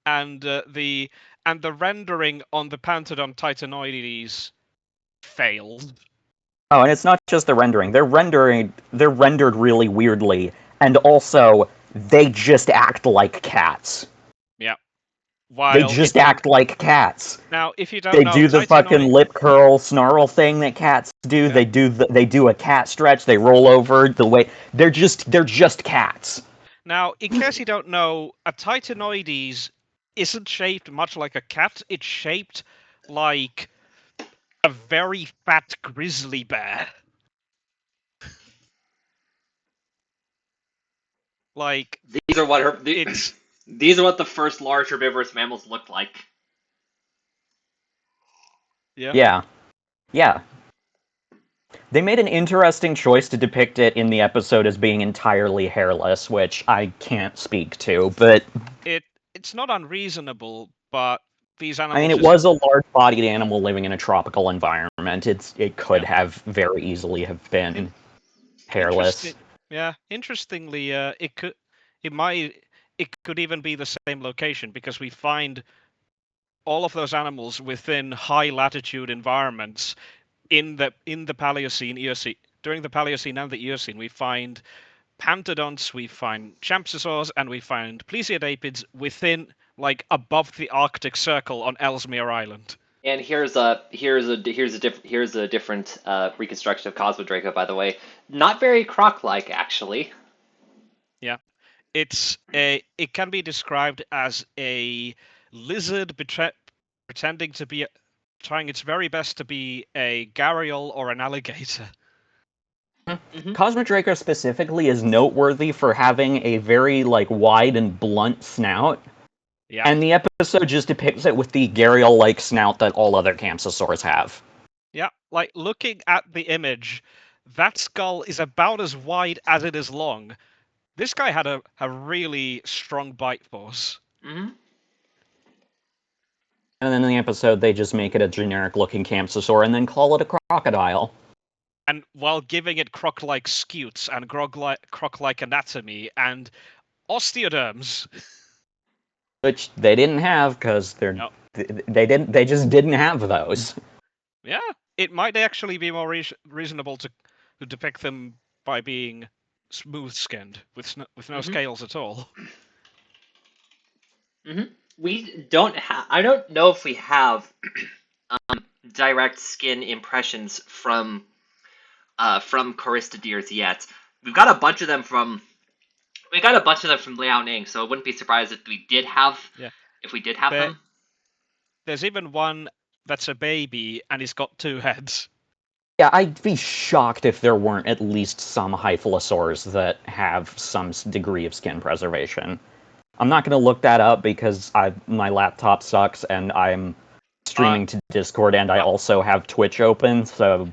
And and the rendering on the Pantodon Titanoides failed. Oh, and it's not just the rendering. They're rendered really weirdly, and also they just act like cats. Yeah. They just act like cats. Now, if you don't They know, do the fucking lip curl snarl thing that cats do. Yeah. They do a cat stretch. They roll over the way. They're just cats. Now, in case you don't know, a Titanoides isn't shaped much like a cat. It's shaped like a very fat grizzly bear. Like, These are what it's these are what the first large herbivorous mammals looked like. Yeah. They made an interesting choice to depict it in the episode as being entirely hairless, which I can't speak to, but it's not unreasonable, but these I animals mean, it just was a large-bodied animal living in a tropical environment. It could have very easily have been hairless. Interestingly, it could even be the same location because we find all of those animals within high latitude environments in the Paleocene, Eocene. During the Paleocene and the Eocene, we find pantodonts, we find champsosaurs, and we find plesiodapids within, like, above the Arctic Circle on Ellesmere Island. And here's a different reconstruction of Cosmodraco, by the way. Not very croc-like, actually. Yeah, it can be described as a lizard pretending to be trying its very best to be a gharial or an alligator. Cosmodraco specifically is noteworthy for having a very wide and blunt snout. Yeah. And the episode just depicts it with the gharial-like snout that all other campsosaurs have. Yeah, like looking at the image, that skull is about as wide as it is long. This guy had a really strong bite force. Mm-hmm. And then in the episode, they just make it a generic-looking campsosaur and then call it a crocodile. And while giving it croc-like scutes and croc-like anatomy and osteoderms, Which they didn't have because they just didn't have those. Yeah, it might actually be more reasonable to depict them by being smooth-skinned with no scales at all. We don't have. I don't know if we have direct skin impressions from choristideers yet. We've got a bunch of them from Liao Ning, so I wouldn't be surprised if we did have them. There's even one that's a baby and he's got two heads. Yeah, I'd be shocked if there weren't at least some hyphalosaurs that have some degree of skin preservation. I'm not going to look that up because my laptop sucks and I'm streaming to Discord and I also have Twitch open, so...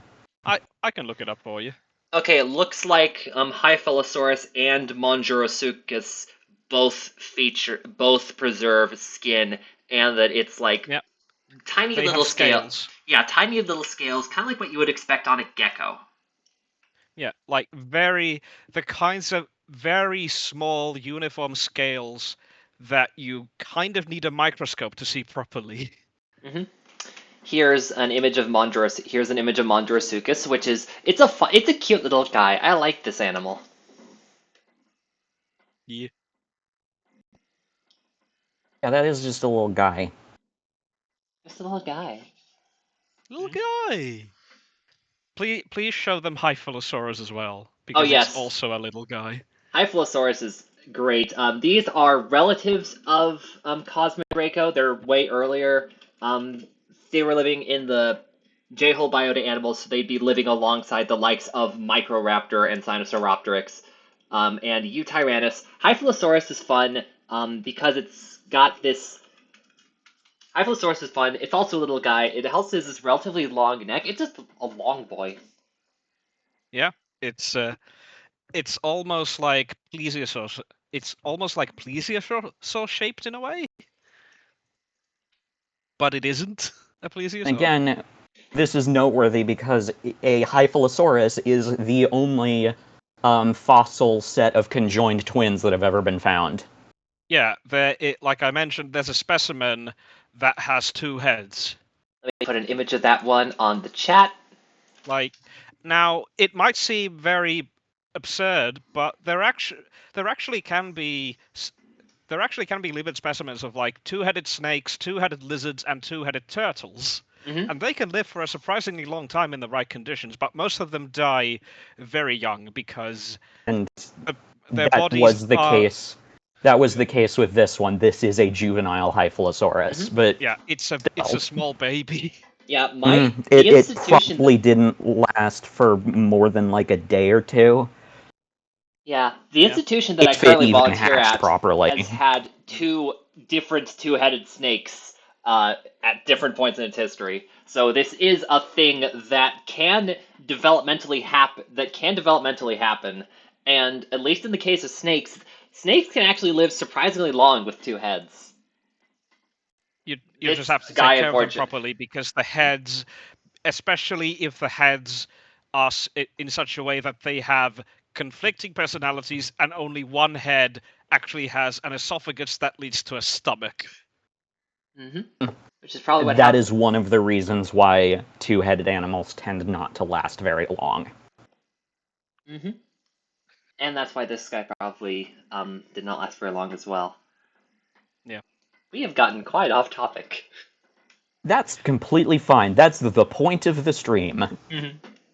I can look it up for you. Okay, it looks like Hyphalosaurus and Monjurosuchus both preserve skin, and that it's tiny they little have scales. Yeah, tiny little scales, kind of like what you would expect on a gecko. Yeah, like the kinds of very small uniform scales that you kind of need a microscope to see properly. Mm-hmm. Here's an image of Monjurosuchus, which is it's a cute little guy. I like this animal. Yeah. Yeah, that is just a little guy. Just a little guy. Little guy. Please show them Hyphalosaurus as well, because yes. it's also a little guy. Hyphalosaurus is great. These are relatives of Cosmodraco. They're way earlier. They were living in the J-hole biota animals, so they'd be living alongside the likes of Microraptor and Sinosauropteryx. And Eutyrannus. Hyphalosaurus is fun because it's got this... Hyphalosaurus is fun. It's also a little guy. It also has this relatively long neck. It's just a long boy. Yeah, it's almost like plesiosaur. It's almost like plesiosaur shaped in a way, but it isn't a plesiosaur. Again, this is noteworthy because a Hyphalosaurus is the only fossil set of conjoined twins that have ever been found. Yeah, like I mentioned, there's a specimen that has two heads. Let me put an image of that one on the chat. Like, now it might seem very absurd, but there actually can be living specimens of like two-headed snakes, two-headed lizards, and two-headed turtles. Mm-hmm. And they can live for a surprisingly long time in the right conditions, but most of them die very young because And their that bodies was the are. case. That was the case with this one. This is a juvenile Hyphalosaurus, Mhm. but Yeah, it's a small baby. Yeah, the it institution. probably didn't last for more than like a day or two. Yeah, the Yeah. institution that I If it currently even volunteer hatched at properly. has had two different two-headed snakes at different points in its history. So this is a thing that can developmentally happen. And at least in the case of snakes, snakes can actually live surprisingly long with two heads. You This just have to guy, take care of them unfortunately. properly because the heads, especially if the heads are in such a way that they have conflicting personalities and only one head actually has an esophagus that leads to a stomach. Which is probably what That happened. is one of the reasons why two-headed animals tend not to last very long. And that's why this guy probably did not last very long as well. Yeah. We have gotten quite off topic. That's completely fine. That's the point of the stream.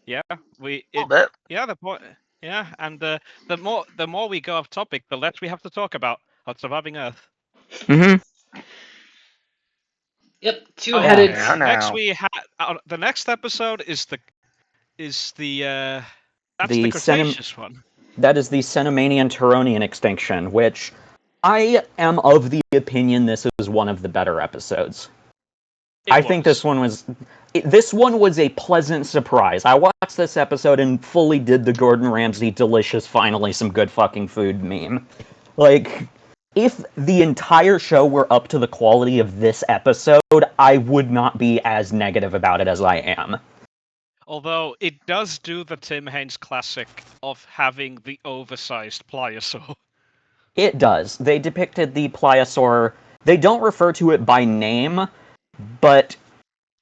Yeah, A little bit. yeah, the point. Yeah, and the more we go off topic, the less we have to talk about on surviving Earth. Yep, two-headed. Yeah, Next now. we have the next episode is the that's the The Cretaceous one. That is the Cenomanian Turonian extinction, which I am of the opinion this is one of the better episodes. I think this one was a pleasant surprise. I watched this episode and fully did the Gordon Ramsay delicious finally some good fucking food meme. Like, if the entire show were up to the quality of this episode, I would not be as negative about it as I am. Although it does do the Tim Haynes classic of having the oversized pliosaur. It does. They depicted the pliosaur. They don't refer to it by name, but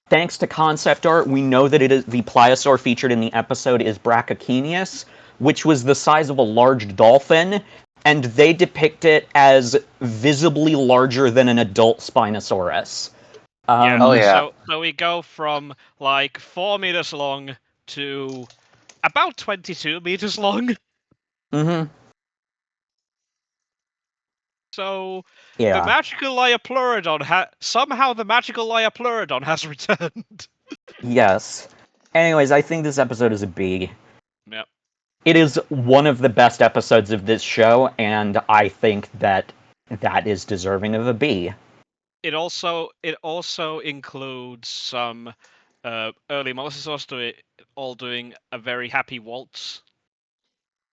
thanks to concept art, we know that it is the pliosaur featured in the episode is Brachiochenius, which was the size of a large dolphin, and they depict it as visibly larger than an adult Spinosaurus. Oh, yeah. So we go from like 4 meters long to about 22 meters long. Mm-hmm. So Yeah. the magical Liopleurodon somehow the magical Liopleurodon has returned. Yes. Anyways, I think this episode is a B. Yep. It is one of the best episodes of this show, and I think that is deserving of a B. It also includes some early mosasaurs doing a very happy waltz,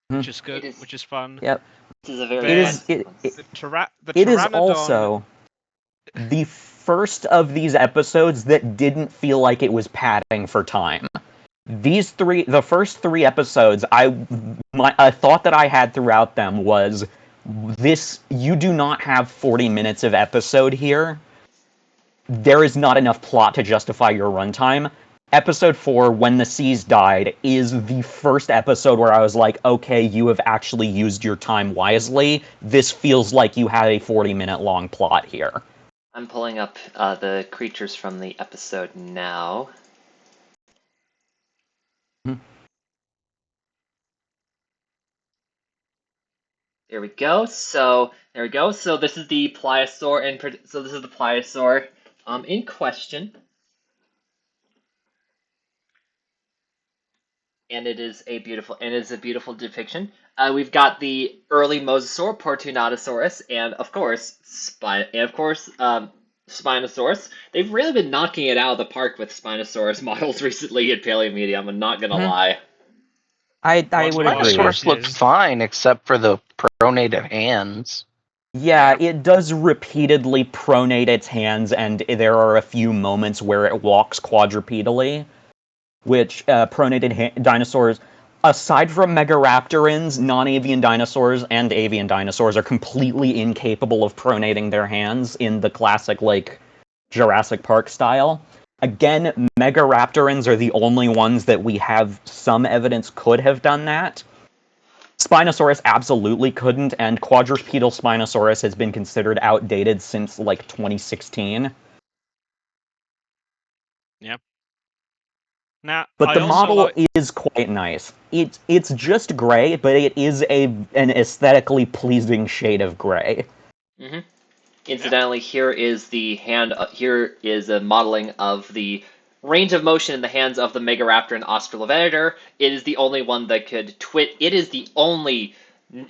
which is good, which is fun. Yep. This is a very It is. fun The It is Pteranodon. also the first of these episodes that didn't feel like it was padding for time. The first three episodes, a thought that I had throughout them was, you do not have 40 minutes of episode here. There is not enough plot to justify your runtime. Episode 4, When the Seas Died, is the first episode where I was like, okay, you have actually used your time wisely. This feels like you had a 40-minute long plot here. I'm pulling up the creatures from the episode now. There we go. So this is the pliosaur, in question, and it is a beautiful depiction. We've got the early mosasaur, Portunatosaurus, and of course Spinosaurus. They've really been knocking it out of the park with Spinosaurus models recently in Paleomedium. I'm not gonna lie. I would agree. Spinosaurus looked fine, except for the pronated hands. Yeah, it does repeatedly pronate its hands, and there are a few moments where it walks quadrupedally, which pronated dinosaurs, aside from Megaraptorans, non-avian dinosaurs and avian dinosaurs are completely incapable of pronating their hands in the classic, like, Jurassic Park style. Again, Megaraptorans are the only ones that we have some evidence could have done that. Spinosaurus absolutely couldn't, and quadrupedal Spinosaurus has been considered outdated since, like, 2016. Yeah. Now, But I the also model like. is quite nice. It's just gray, but it is an aesthetically pleasing shade of gray. Mm-hmm. Incidentally, here is the hand. Here is a modeling of the range of motion in the hands of the Megaraptor and Australovenator. It is the only one that could twit. It is the only.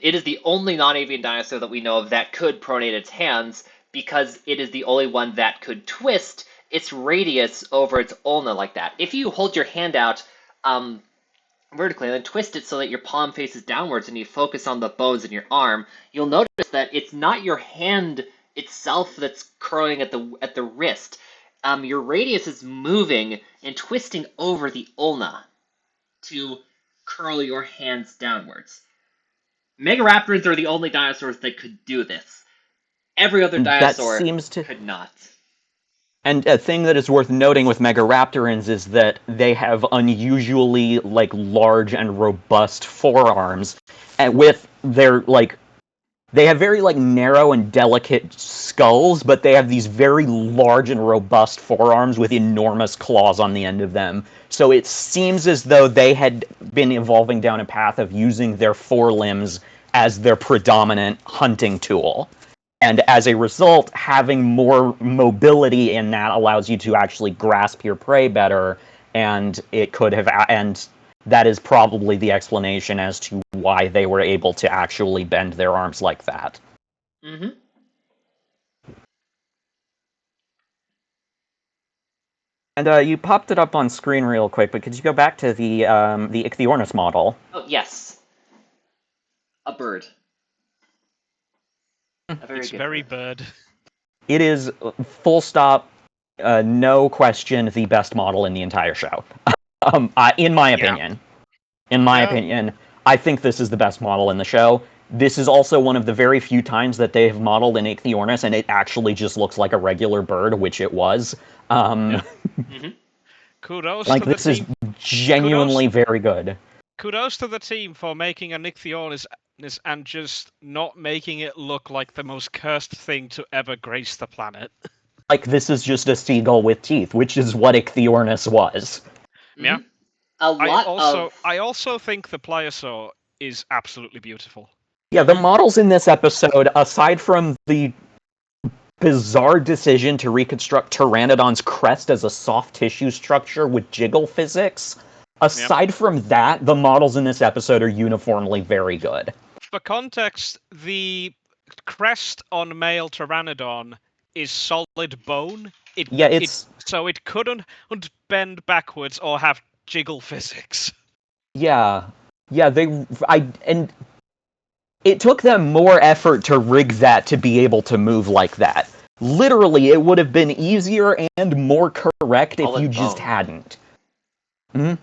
It is the only non-avian dinosaur that we know of that could pronate its hands because it is the only one that could twist its radius over its ulna like that. If you hold your hand out, vertically and then twist it so that your palm faces downwards and you focus on the bones in your arm, you'll notice that it's not your hand itself that's curling at the wrist. Your radius is moving and twisting over the ulna to curl your hands downwards. Megaraptors are the only dinosaurs that could do this. Every other That dinosaur seems to could not. And a thing that is worth noting with Megaraptorans is that they have unusually, like, large and robust forearms, and with their, like, they have very, like, narrow and delicate skulls, but they have these very large and robust forearms with enormous claws on the end of them. So it seems as though they had been evolving down a path of using their forelimbs as their predominant hunting tool. And as a result, having more mobility in that allows you to actually grasp your prey better, and that is probably the explanation as to why they were able to actually bend their arms like that. Mm-hmm. And you popped it up on screen real quick, but could you go back to the Ichthyornis model? Oh, yes. A bird. A very It's good very bird. bird. It is, full stop, no question, the best model in the entire show. In my opinion. In my Yeah. opinion, I think this is the best model in the show. This is also one of the very few times that they have modeled an Ichthyornis, and it actually just looks like a regular bird, which it was. Yeah. Mm-hmm. Kudos Like, to the this is team. genuinely very good. Kudos to the team for making a Ichthyornis and just not making it look like the most cursed thing to ever grace the planet. Like, this is just a seagull with teeth, which is what Ichthyornis was. Yeah. Mm-hmm. A lot of I also think the pliosaur is absolutely beautiful. Yeah, the Mhm. models in this episode, aside from the bizarre decision to reconstruct Pteranodon's crest as a soft tissue structure with jiggle physics, aside from that, the models in this episode are uniformly very good. For context, the crest on male Pteranodon is solid bone. Yeah, it's So it couldn't bend backwards or have jiggle physics. yeah, and it took them more effort to rig that to be able to move like that. Literally, it would have been easier and more correct if you solid just bone. hadn't. Hmm?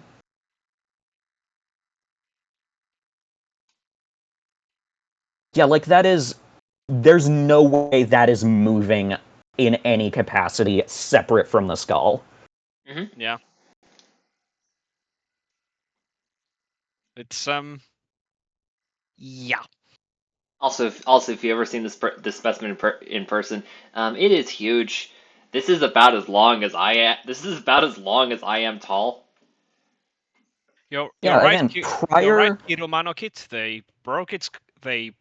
Yeah, like that is. There's no way that is moving in any capacity separate from the skull. Mm-hmm. Yeah. It's yeah. Also, if you ever seen this specimen in person, it is huge. This is about as long as I am. This is about as long as I am tall. You're Yeah, right. again, You're right, prior. Kiromanokit. They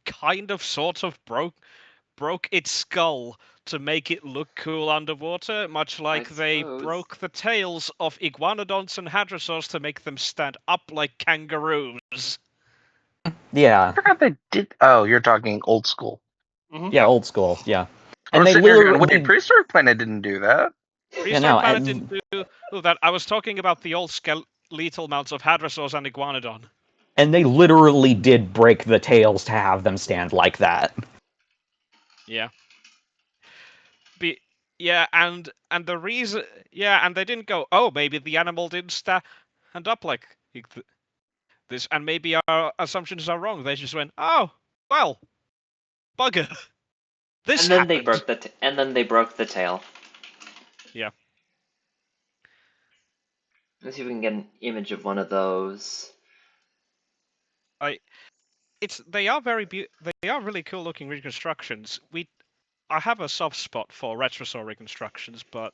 kind of sort of broke its skull to make it look cool underwater, much I like they suppose. broke the tails of iguanodonts and hadrosaurs to make them stand up like kangaroos. Yeah, I forgot they did. Oh, you're talking old school. Mm-hmm. yeah, old school, yeah. I And was they sitting here going, wait, literally. Prehistoric Planet didn't do that. Yeah, Prehistoric no, Planet didn't do that. I was talking about the old skeletal mounts of hadrosaurs and iguanodon. and they literally did break the tails to have them stand like that. Yeah. Be, yeah, and the reason, yeah, and they didn't go, oh, maybe the animal didn't stand up like this, and maybe our assumptions are wrong. They just went, oh, well, bugger, this And then happened. and then they broke the tail. Yeah. Let's see if we can get an image of one of those. They are they are really cool looking reconstructions. I have a soft spot for retrosaur reconstructions, but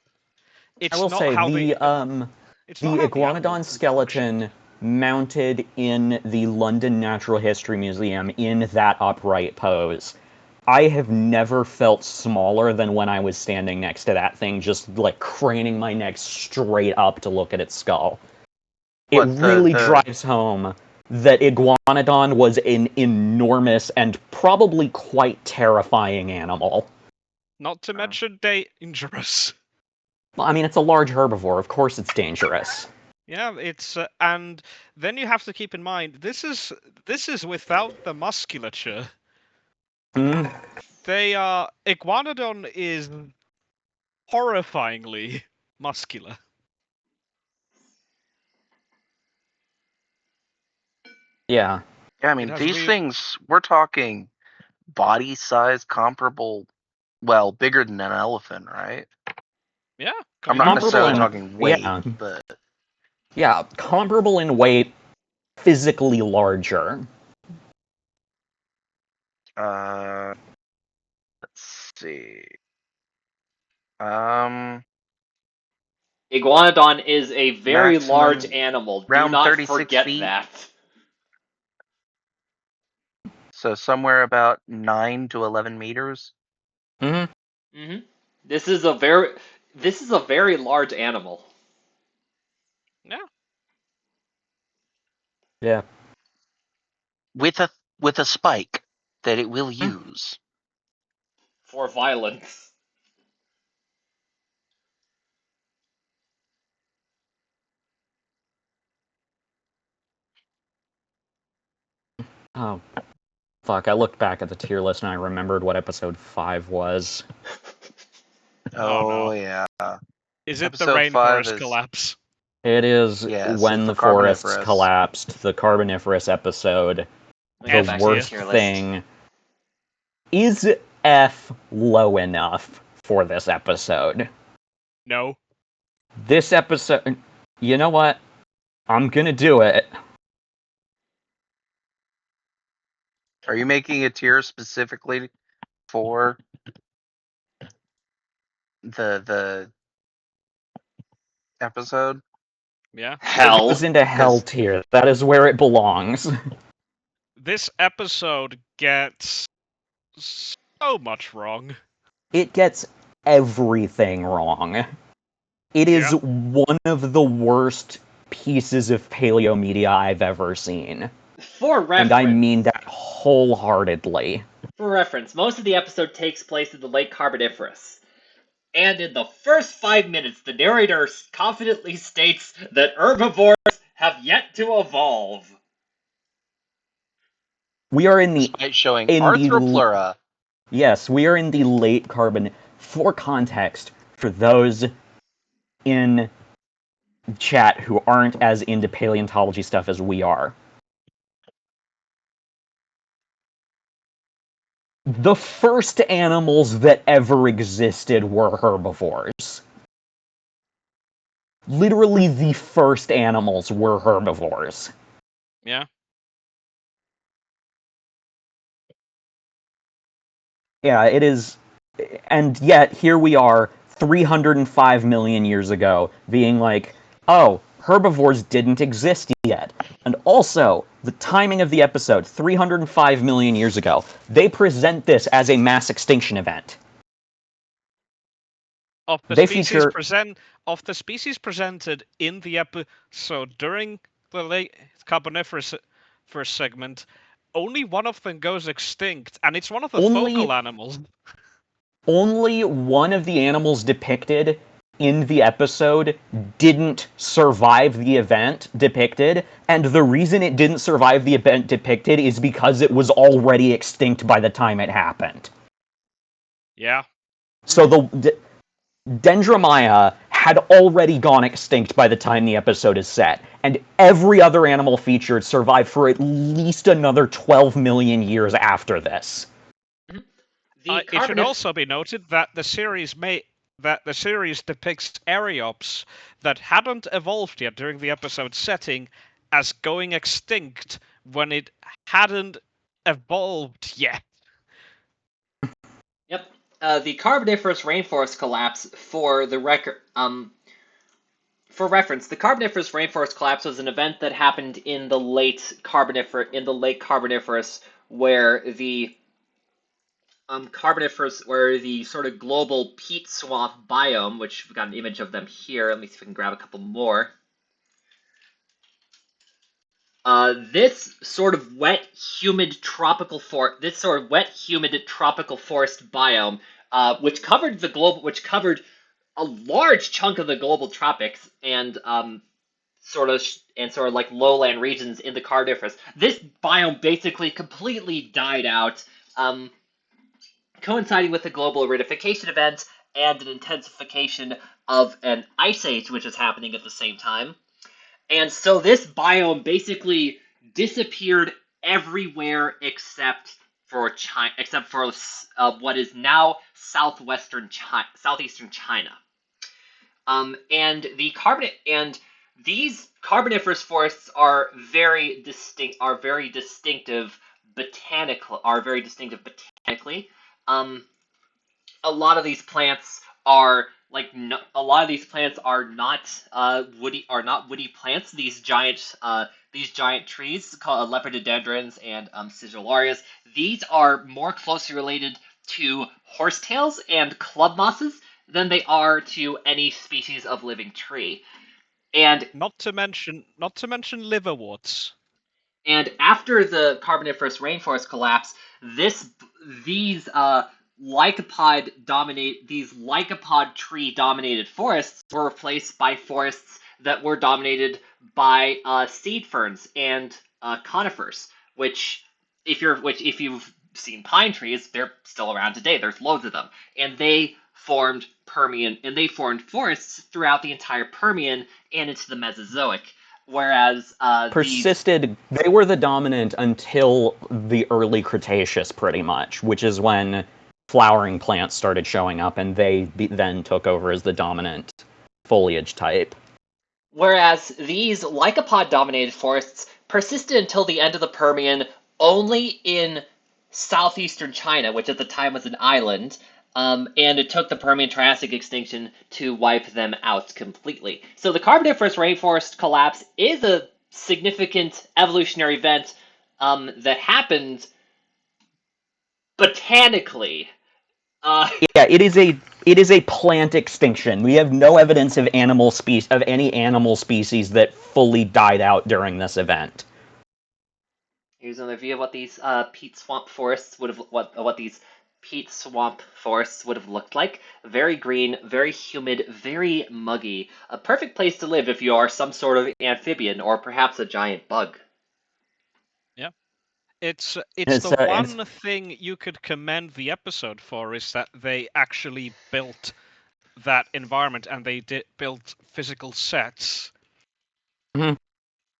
I it's will not say how the animals iguanodon function. skeleton mounted in the London Natural History Museum in that upright pose. I have never felt smaller than when I was standing next to that thing, just like craning my neck straight up to look at its skull. It What really drives home that iguanodon was an enormous and probably quite terrifying animal. Not to mention dangerous. Well, I mean, it's a large herbivore. Of course it's dangerous. Yeah, it's and then you have to keep in mind this is without the musculature. Mm, Iguanodon is horrifyingly muscular. yeah. Yeah, I It mean has these real things. We're talking body size comparable, well, bigger than an elephant, right? yeah, I'm kind not of. Comparable necessarily in, talking weight, yeah. but Yeah, comparable in weight, physically larger. let's see. Um, Iguanodon is a very large maximum animal. Do around not 36 forget feet, that. so somewhere about 9 to 11 meters. Hmm. hmm This is a very large animal. Yeah. Yeah. with a with a spike that it will use. For violence. Oh, fuck. I looked back at the tier list and I remembered what episode 5 was. Oh Oh no. yeah. Is it the Episode 5 rainforest is, collapse? It is yes, it's when the the forests Carboniferous. collapsed, the Carboniferous episode. Let me The get F back to the tier. worst tier list. thing. Is F low enough for this episode? No. This episode. You know what? I'm gonna do it. Are you making a tier specifically for the episode? Yeah. It Hell. goes into hell Because tier. That is where it belongs. This episode gets so much wrong. It gets everything wrong. It Yeah. is one of the worst pieces of paleo media I've ever seen. For And I reference, mean that wholeheartedly. most of the episode takes place in the late Carboniferous. And in the first 5 minutes, the narrator confidently states that herbivores have yet to evolve. We are in the despite showing in the Arthropleura, yes, we are in the late carbon. For context, for those in chat who aren't as into paleontology stuff as we are, the first animals that ever existed were herbivores. Literally, the first animals were herbivores. Yeah. Yeah, it is. And yet, here we are, 305 million years ago, being like, oh, herbivores didn't exist yet. And also, the timing of the episode, 305 million years ago, they present this as a mass extinction event. Of the They species feature presented in the episode during the late Carboniferous first segment, only one of them goes extinct, and it's one of the only focal animals. only one of the animals depicted in the episode didn't survive the event depicted, and the reason it didn't survive the event depicted is because it was already extinct by the time it happened. Yeah. So the Dendromia had already gone extinct by the time the episode is set, and every other animal featured survived for at least another 12 million years after this. The It should Carboniferous. also be noted that that the series depicts Ariops that hadn't evolved yet during the episode's setting as going extinct when it hadn't evolved yet. Yep. The Carboniferous rainforest collapse, for the record, for reference, the Carboniferous rainforest collapse was an event that happened in the late Carboniferous, where the Carboniferous, where the sort of global peat swamp biome, which we've got an image of them here. Let me see if we can grab a couple more. This sort of wet, humid tropical forest biome, which covered a large chunk of the global tropics and sort of like lowland regions in the Carboniferous. This biome basically completely died out, coinciding with the global aridification event and an intensification of an ice age, which is happening at the same time. And so this biome basically disappeared everywhere except for China, what is now southeastern China. And these Carboniferous forests are very distinctive botanically. A lot of these plants are not woody plants. These giant trees called lepidodendrons and sigillarias. These are more closely related to horsetails and club mosses than they are to any species of living tree. And Not to mention liverworts. And after the Carboniferous rainforest collapse, these lycopod tree dominated forests were replaced by forests that were dominated by seed ferns and conifers, which if you've seen pine trees, they're still around today. There's loads of them, and they formed forests throughout the entire Permian and into the Mesozoic. Whereas they were the dominant until the early Cretaceous, pretty much, which is when flowering plants started showing up, and they then took over as the dominant foliage type. Whereas these lycopod-dominated forests persisted until the end of the Permian only in southeastern China, which at the time was an island, and it took the Permian-Triassic extinction to wipe them out completely. So the Carboniferous rainforest collapse is a significant evolutionary event that happened botanically. Yeah, it is a plant extinction. We have no evidence of any animal species that fully died out during this event. Here's another view of what these peat swamp forests would have looked like. Very green, very humid, very muggy. A perfect place to live if you are some sort of amphibian or perhaps a giant bug. Yeah. It's the one thing you could commend the episode for, is that they actually built that environment and they built physical sets. Mm-hmm.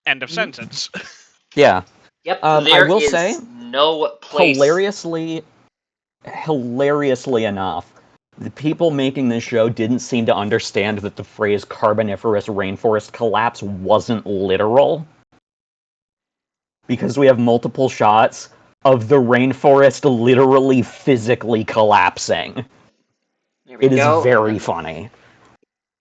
End of sentence. Yeah. Yep. I will say, no place. Hilariously enough, the people making this show didn't seem to understand that the phrase Carboniferous rainforest collapse wasn't literal. Because we have multiple shots of the rainforest literally physically collapsing. It is very funny.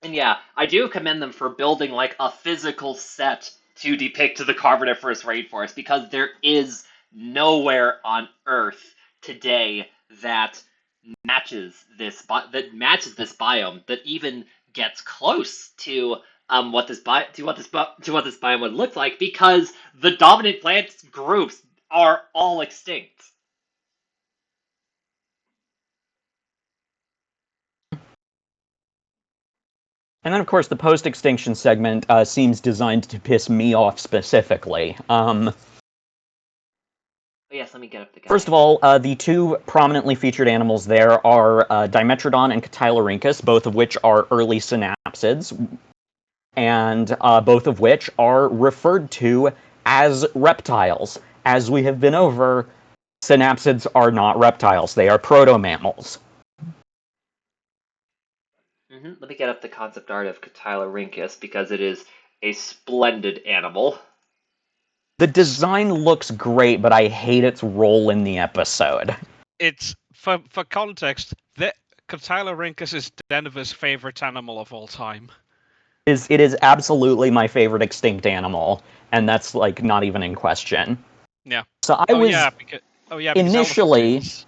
And yeah, I do commend them for building like a physical set to depict the Carboniferous rainforest, because there is nowhere on Earth today that matches this biome, that even gets close to what this biome would look like, because the dominant plant groups are all extinct. And then, of course, the post-extinction segment seems designed to piss me off specifically. Yes, let me get up the guy. First of all, the two prominently featured animals there are Dimetrodon and Catylorhynchus, both of which are early synapsids, and both of which are referred to as reptiles. As we have been over, synapsids are not reptiles. They are proto-mammals. Let me get up the concept art of Catylorhynchus because it is a splendid animal. The design looks great, but I hate its role in the episode. It's for context. The Catylorhynchus is Denver's favorite animal of all time. It is absolutely my favorite extinct animal, and that's like not even in question. Yeah. So I was Because elephants initially is.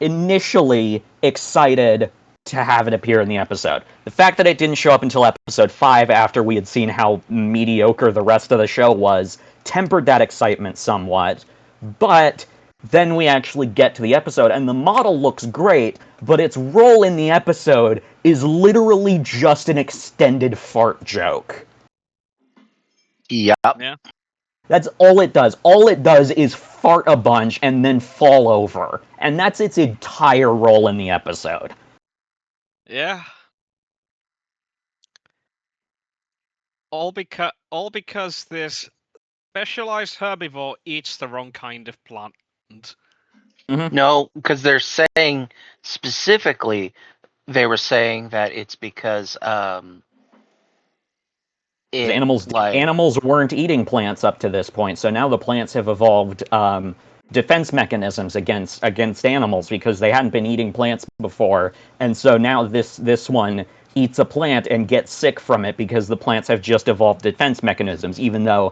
initially excited to have it appear in the episode. The fact that it didn't show up until episode 5 after we had seen how mediocre the rest of the show was tempered that excitement somewhat. But then we actually get to the episode, and the model looks great, but its role in the episode is literally just an extended fart joke. Yep. Yeah. That's all it does. All it does is fart a bunch and then fall over. And that's its entire role in the episode. Yeah. All because this specialized herbivore eats the wrong kind of plant. No, because they're saying specifically, they were saying that it's because Animals weren't eating plants up to this point, so now the plants have evolved defense mechanisms against animals because they hadn't been eating plants before, and so now this one eats a plant and gets sick from it because the plants have just evolved defense mechanisms, even though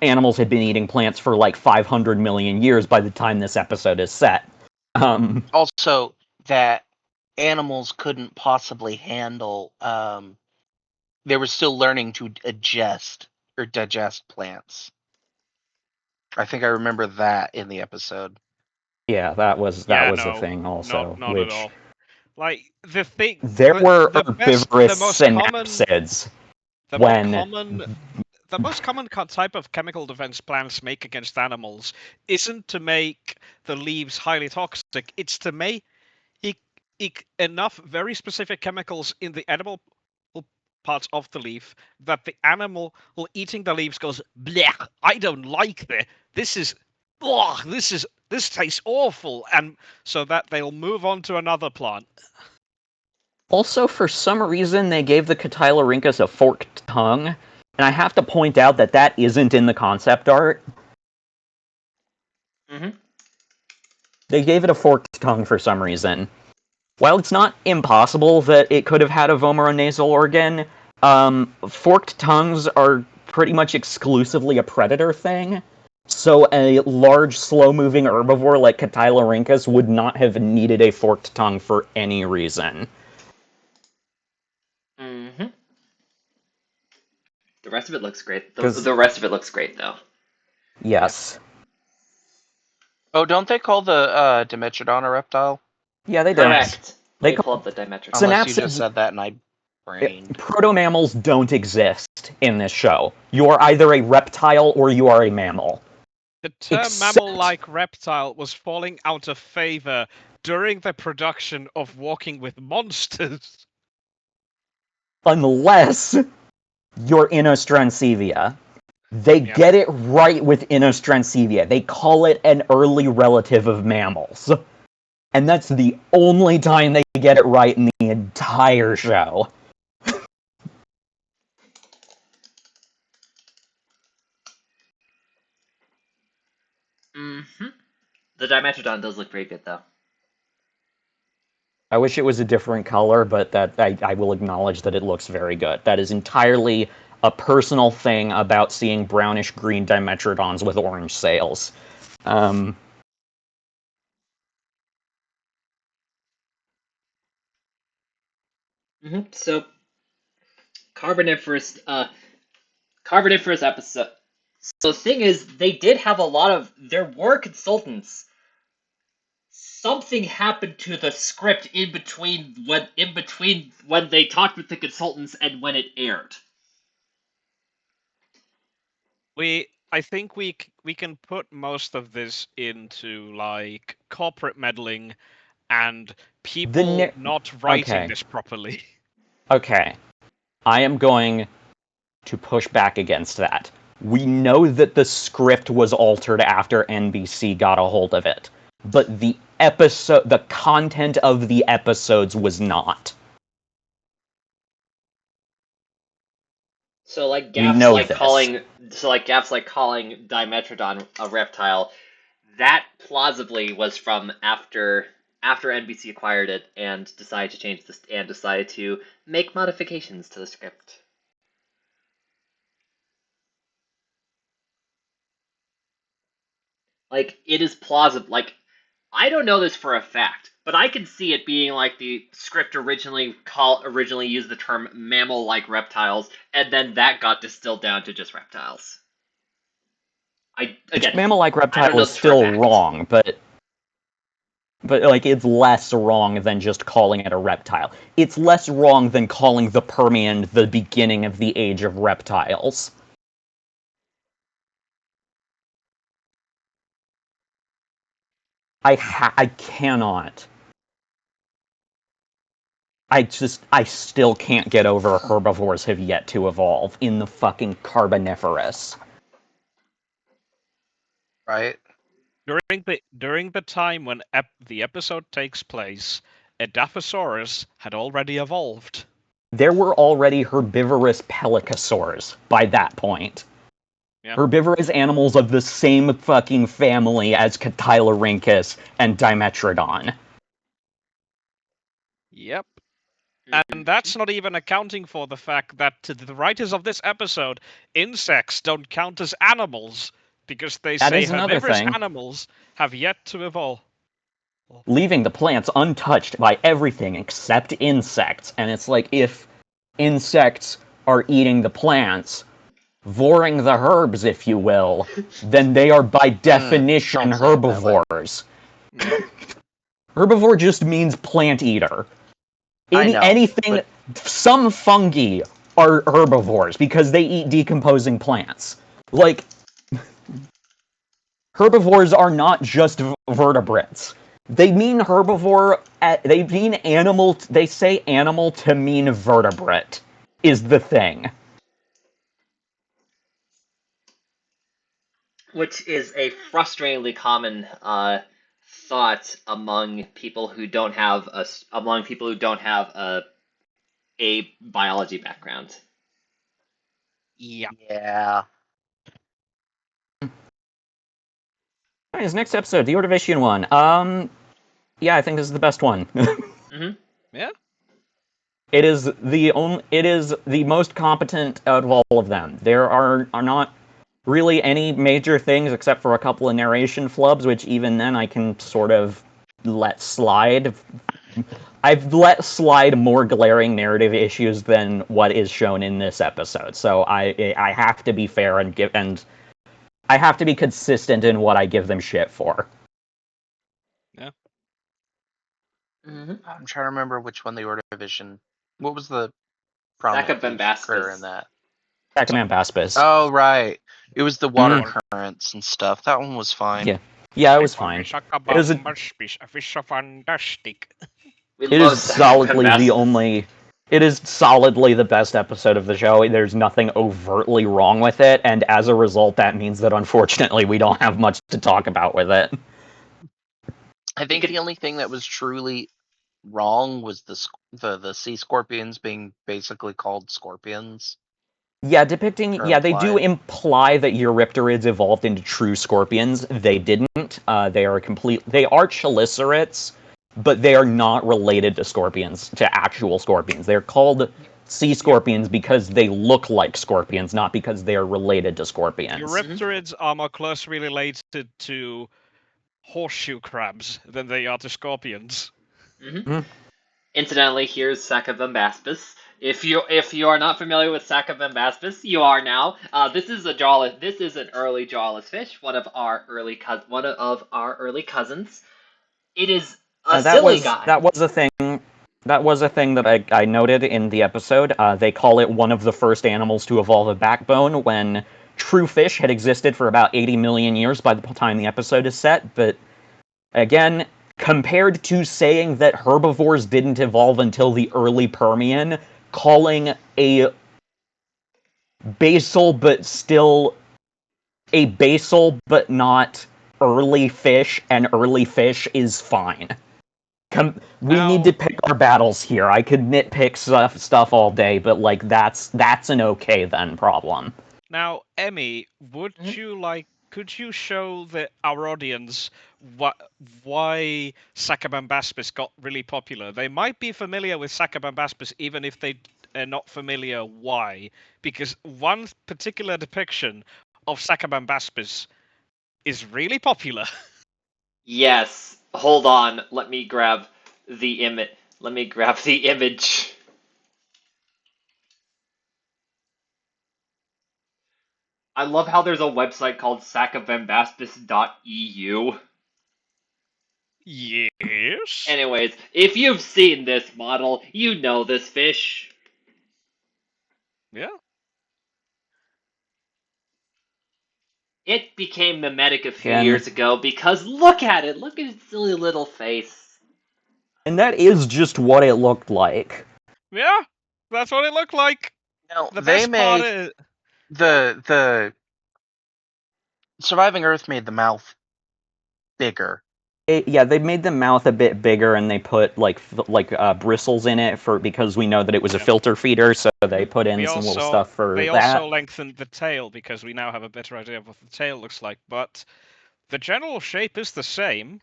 animals had been eating plants for like 500 million years by the time this episode is set. Also that animals couldn't possibly handle. They were still learning to digest plants. I think I remember that in the episode. Yeah, that was a thing also. Not which at all. Like the thing, there were the herbivorous most common, synapsids the most common type of chemical defense plants make against animals isn't to make the leaves highly toxic. It's to make enough very specific chemicals in the edible parts of the leaf that the animal eating the leaves goes, blech, I don't like this. This tastes awful, and so that they'll move on to another plant. Also, for some reason, they gave the Catylorhynchus a forked tongue, and I have to point out that that isn't in the concept art. Mm-hmm. They gave it a forked tongue for some reason. While it's not impossible that it could have had a vomeronasal organ, forked tongues are pretty much exclusively a predator thing. So a large, slow-moving herbivore like Catylorhynchus would not have needed a forked tongue for any reason. Mm-hmm. The rest of it looks great. The rest of it looks great, though. Yes. Oh, don't they call the Dimetrodon a reptile? Yeah, they do. Correct. They Let me pull up the Dimetrodon. Unless you just said that and I brained. Proto-mammals don't exist in this show. You are either a reptile or you are a mammal. The term mammal-like reptile was falling out of favor during the production of Walking with Monsters. Unless you're Inostrancevia. They get it right with Inostrancevia. They call it an early relative of mammals. And that's the only time they get it right in the entire show. Mm-hmm. The Dimetrodon does look very good, though. I wish it was a different color, but that I will acknowledge that it looks very good. That is entirely a personal thing about seeing brownish-green Dimetrodons with orange sails. So, Carboniferous episode. So the thing is, they did have a lot of. There were consultants. Something happened to the script in between when they talked with the consultants and when it aired. I think we can put most of this into like corporate meddling and people not writing this properly. Okay. I am going to push back against that. We know that the script was altered after NBC got a hold of it, but the content of the episodes was not. So like We Gaff's know like this. calling Dimetrodon a reptile. That plausibly was from after NBC acquired it and decided to change this and decided to make modifications to the script. Like it is plausible. Like I don't know this for a fact, but I can see it being like the script originally used the term mammal-like reptiles, and then that got distilled down to just reptiles. Which mammal-like I don't reptile know is this for a still fact. wrong, but like it's less wrong than just calling it a reptile. It's less wrong than calling the Permian the beginning of the age of reptiles. I cannot. I still can't get over herbivores have yet to evolve in the fucking Carboniferous. Right? During the time when the episode takes place, Edaphosaurus had already evolved. There were already herbivorous pelycosaurs by that point. Yeah. Herbivorous animals of the same fucking family as Catylorhynchus and Dimetrodon. Yep. Mm-hmm. And that's not even accounting for the fact that to the writers of this episode, insects don't count as animals because they That say is another herbivorous thing. animals have yet to evolve. Leaving the plants untouched by everything except insects. And it's like, if insects are eating the plants, voring the herbs, if you will, then they are by definition don't say it that way. herbivores. Herbivore just means plant eater. I know, Anything, some fungi are herbivores because they eat decomposing plants. Like, herbivores are not just vertebrates. They mean herbivore. They mean animal. They say animal to mean vertebrate is the thing. Which is a frustratingly common thought among people who don't have a biology background. Yeah. Yeah. Alright, this next episode, the Ordovician one. Yeah, I think this is the best one. Mm-hmm. Yeah. It is the most competent out of all of them. There are not really any major things except for a couple of narration flubs, which even then I can sort of let slide. I've let slide more glaring narrative issues than what is shown in this episode, so I have to be fair and I have to be consistent in what I give them shit for. Yeah. Mm-hmm. I'm trying to remember which one the Ordovision. What was the prominent feature in that? Saccamabaspis. Oh, right. It was the water Mhm. currents and stuff. That one was fine. Yeah, it was fine. It is fantastic. We It love is solidly the Saccamabaspis. only. It is solidly the best episode of the show. There's nothing overtly wrong with it, and as a result, that means that unfortunately we don't have much to talk about with it. I think the only thing that was truly wrong was the sea scorpions being basically called scorpions. Yeah, depicting. Or Yeah, they do implied. imply that Eurypterids evolved into true scorpions. They didn't. They are complete. They are chelicerates, but they are not related to scorpions, to actual scorpions. They're called sea scorpions because they look like scorpions, not because they are related to scorpions. Eurypterids are more closely related to horseshoe crabs than they are to scorpions. Mm-hmm. Mhm. Incidentally, here's Saccamabaspis. If you are not familiar with Saccamabaspis, you are now. This is an early jawless fish, one of our early cousins. It is a silly guy. That was a thing. That was a thing that I noted in the episode. They call it one of the first animals to evolve a backbone when true fish had existed for about 80 million years by the time the episode is set. But again, compared to saying that herbivores didn't evolve until the early Permian, calling a basal but still a basal but not early fish an early fish is fine. We need to pick our battles here. I could nitpick stuff all day, but like that's an okay then problem. Now, Emmy, could you show our audience why Sakabambaspis got really popular? They might be familiar with Sakabambaspis even if they are not familiar why. Because one particular depiction of Sakabambaspis is really popular. Yes. Hold on. Let me grab the image. Let me grab the image. I love how there's a website called sakabambaspis.eu. Yes. Anyways, if you've seen this model, you know this fish. Yeah. It became mimetic a few Again. years ago because look at it! Look at its silly little face. And that is just what it looked like. Yeah. That's what it looked like. Now, The they best part made is the Surviving Earth made the mouth bigger. They made the mouth a bit bigger, and they put like bristles in it because we know that it was a filter feeder, so they put in some little stuff for they that. also lengthened the tail because we now have a better idea of what the tail looks like. But the general shape is the same.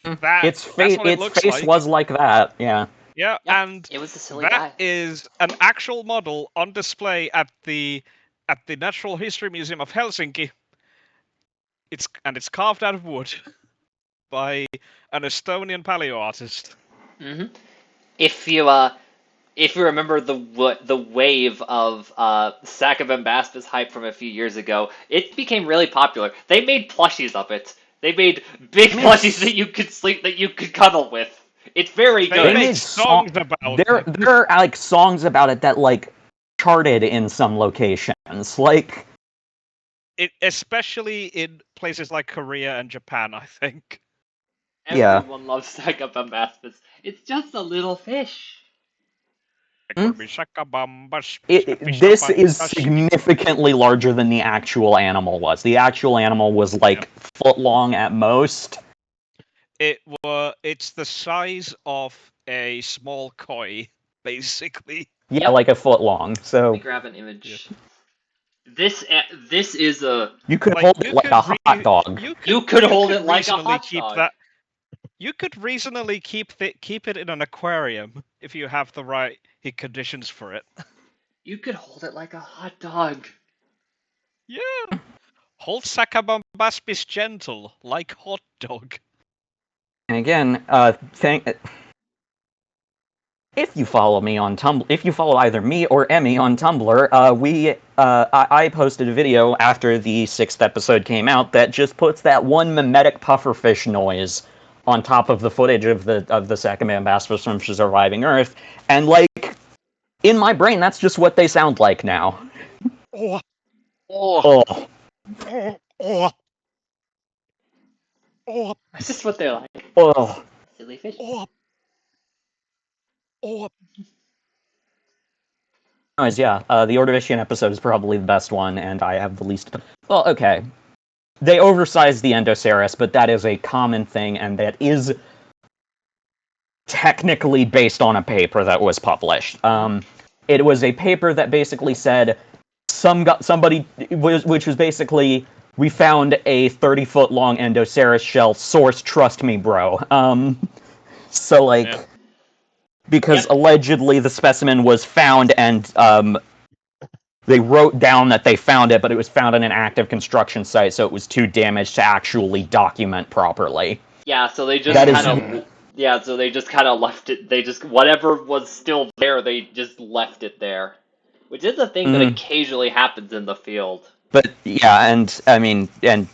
Its That's what it its looks face like. was like that, yeah. Yeah, Yep, and it was a silly that guy. is an actual model on display at the Natural History Museum of Helsinki. It's carved out of wood by an Estonian paleo artist. Mm-hmm. If you remember the wave of Sakabambaspis hype from a few years ago, it became really popular. They made plushies of it. They made big plushies that you could cuddle with. It's very They good. made songs about there it. there are like songs about it that like charted in some locations. Like Especially in places like Korea and Japan, I think. Everyone loves Sakabambaspis. It's just a little fish. This is significantly larger than the actual animal was. The actual animal was like foot long at most. It's the size of a small koi, basically. Yeah, Yep. like a foot long. So Let me grab an image. This is a. You could hold it like a hot dog. You could hold it like a hot dog. You could reasonably keep it in an aquarium if you have the right conditions for it. You could hold it like a hot dog. Yeah. Hold Sakabambaspis gentle, like hot dog. And again, if you follow me on Tumblr, if you follow either me or Emmy on Tumblr, I posted a video after the 6th episode came out that just puts that one mimetic pufferfish noise on top of the footage of the Sakabambaspis from Surviving Earth, and like in my brain, that's just what they sound like now. Oh. Oh. Oh. That's just what they're like. Oh. Silly fish. Oh. Yeah, the Ordovician episode is probably the best one, and I have the least. Well, okay. They oversized the Endoceras, but that is a common thing, and that is technically based on a paper that was published. It was a paper that basically said somebody, which was basically, we found a 30-foot long Endoceras shell. Source, trust me, bro. So like. Yeah. Because allegedly the specimen was found and they wrote down that they found it, but it was found on an active construction site, so it was too damaged to actually document properly. Yeah, so they just kind of left it. They just whatever was still there, they just left it there, which is a thing that occasionally happens in the field. But yeah, and I mean, and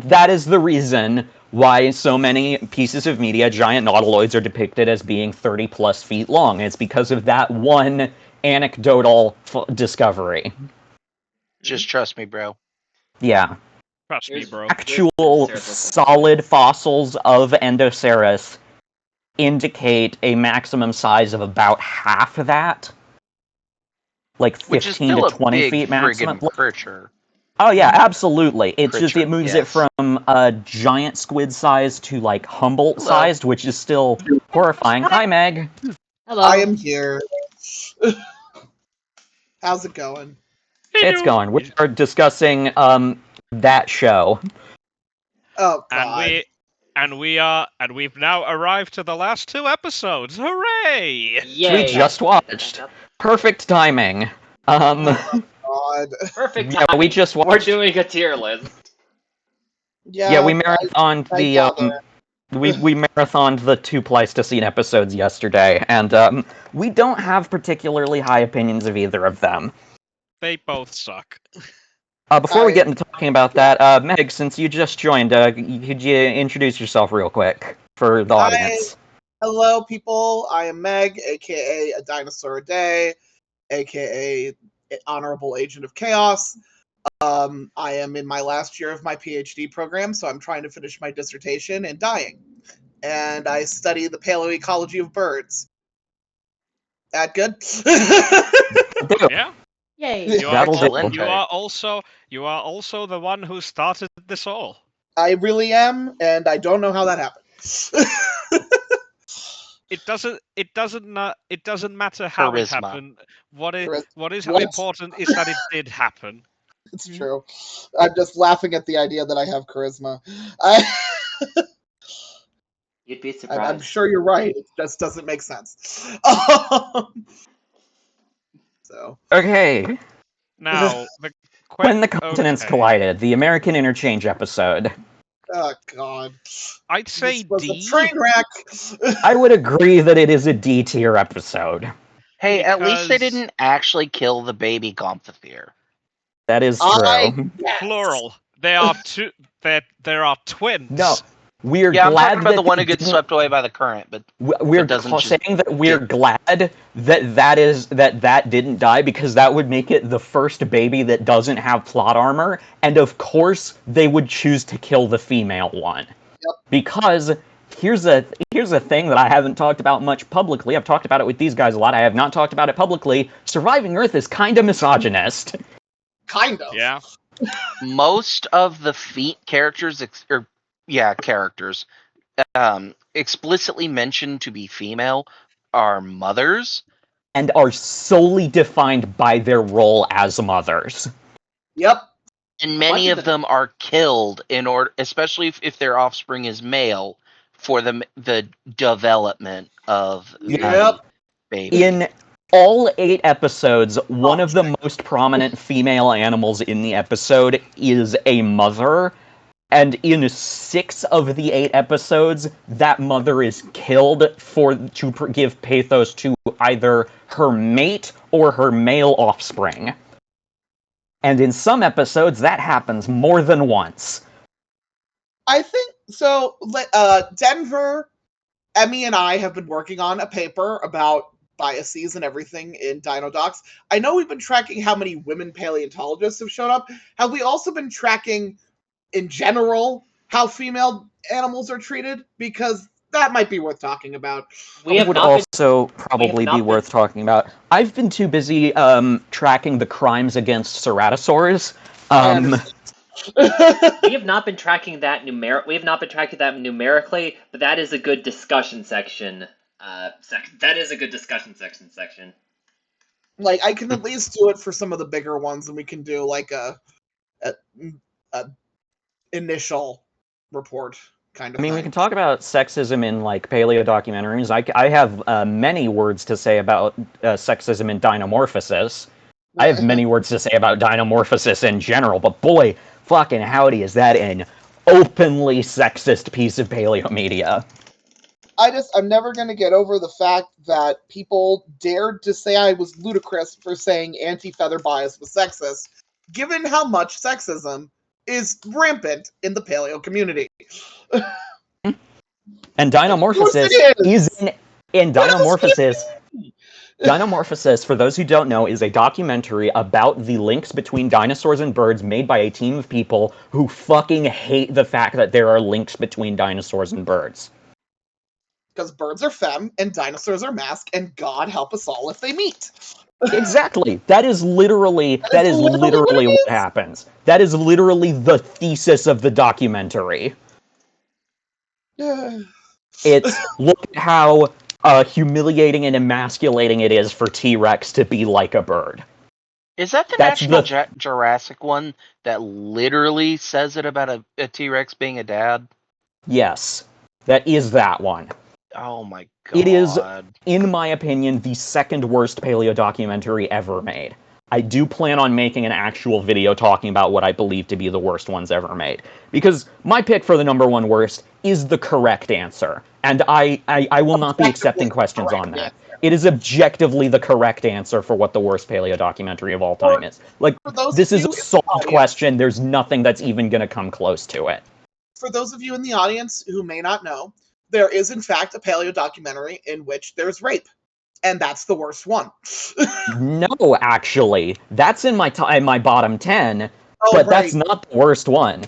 that is the reason why so many pieces of media, giant nautiloids, are depicted as being 30+ feet long. It's because of that one anecdotal discovery. Just trust me, bro. Yeah. Trust me, bro. Actual solid fossils of Endoceras indicate a maximum size of about half of that. Like 15 to 20 feet maximum. Creature. Oh yeah, absolutely. It's just Creature, it moves it yes. from giant squid size to like Humboldt Hello. sized, which is still horrifying. Hi, Meg. Hello. I am here. How's it going? It's Hello. going. We are discussing that show. Oh And God. we've now arrived to the last 2 episodes. Hooray! Which Yay. we just watched. Perfect timing. Oh God. Perfect Yeah, timing. we just We're watched. doing a tier list. Yeah, we I marathoned the gather. we marathoned the 2 Pleistocene episodes yesterday, and we don't have particularly high opinions of either of them. They both suck. Before we I- get into talking about that, Meg, since you just joined, could you introduce yourself real quick for the audience? Hello, people. I am Meg, aka a dinosaur a day, aka honorable agent of chaos. I am in my last year of my PhD program, so I'm trying to finish my dissertation and dying. And I study the paleoecology of birds. That good? Yeah. Yay. You are, That'll do. Excellent. you are also the one who started this all. I really am, and I don't know how that happened. It doesn't matter how it Charisma. happened. What is What? important is that it did happen. It's true. I'm just laughing at the idea that I have charisma. I, You'd be I'm surprised. sure you're right. It just doesn't make sense. So Okay, Now, when the continents okay. collided, the American interchange episode. oh God, I'd say this was a D train wreck. I would agree that it is a D tier episode. Hey, at least they because didn't actually kill the baby Gomphothir. That is I true. guess. plural. They are two. There are twins. No, we're Yeah, I'm glad talking about that the one they who gets didn't- swept away by the current, but We're doesn't just saying that we're get- glad that didn't die, because that would make it the first baby that doesn't have plot armor, and of course they would choose to kill the female one. Yep. Because here's a thing that I haven't talked about much publicly. I've talked about it with these guys a lot. I have not talked about it publicly. Surviving Earth is kind of misogynist. Kind of. Yeah. most of the characters, characters, explicitly mentioned to be female are mothers. And are solely defined by their role as mothers. Yep. And bunch many of of them are killed in order, especially if their offspring is male, for the development of the Yep. baby. In all 8 episodes, one of the shit. most prominent female animals in the episode is a mother, and in 6 of the 8 episodes, that mother is killed to give pathos to either her mate or her male offspring. And in some episodes, that happens more than once. I think so. Denver, Emmy, and I have been working on a paper about biases and everything in Dino Docs. I know we've been tracking how many women paleontologists have shown up. Have we also been tracking, in general, how female animals are treated? Because that might be worth talking about. We have would not been. also probably not be been- worth talking about. I've been too busy tracking the crimes against ceratosaurs. I understand. We have not been tracking that We have not been tracking that numerically, but that is a good discussion section. That is a good discussion section. Like, I can at least do it for some of the bigger ones, and we can do like a initial report kind of I mean, we thing. can talk about sexism in like paleo documentaries. I have many words to say about sexism in Dinomorphosis. I have many words to say about Dinomorphosis in general, but boy, fucking howdy, is that an openly sexist piece of paleo media. I'm never going to get over the fact that people dared to say I was ludicrous for saying anti-feather bias was sexist, given how much sexism is rampant in the paleo community. And Dinomorphosis is in Dinomorphosis. Dinomorphosis, for those who don't know, is a documentary about the links between dinosaurs and birds made by a team of people who fucking hate the fact that there are links between dinosaurs and birds. Because birds are femme and dinosaurs are masc, and God help us all if they meet. Exactly. That is literally That's literally what it what is. happens. That is literally the thesis of the documentary. It's look at how humiliating and emasculating it is for T-Rex to be like a bird. Is that the That's National the Jurassic one that literally says it about a T-Rex being a dad? yes. That is that one. Oh my It is, god. in my opinion, the second worst paleo documentary ever made. I do plan on making an actual video talking about what I believe to be the worst ones ever made. Because my pick for the number one worst is the correct answer. And I will not be accepting Objectively questions correct, on yeah. that. It is objectively the correct answer for what the worst paleo documentary of all time is. Like, For those this of is you a in the solved audience, question. There's nothing that's even going to come close to it. for those of you in the audience who may not know, there is in fact a paleo documentary in which there's rape, and that's the worst one. No, actually, that's in my bottom 10, Oh, but that's right, not the worst one.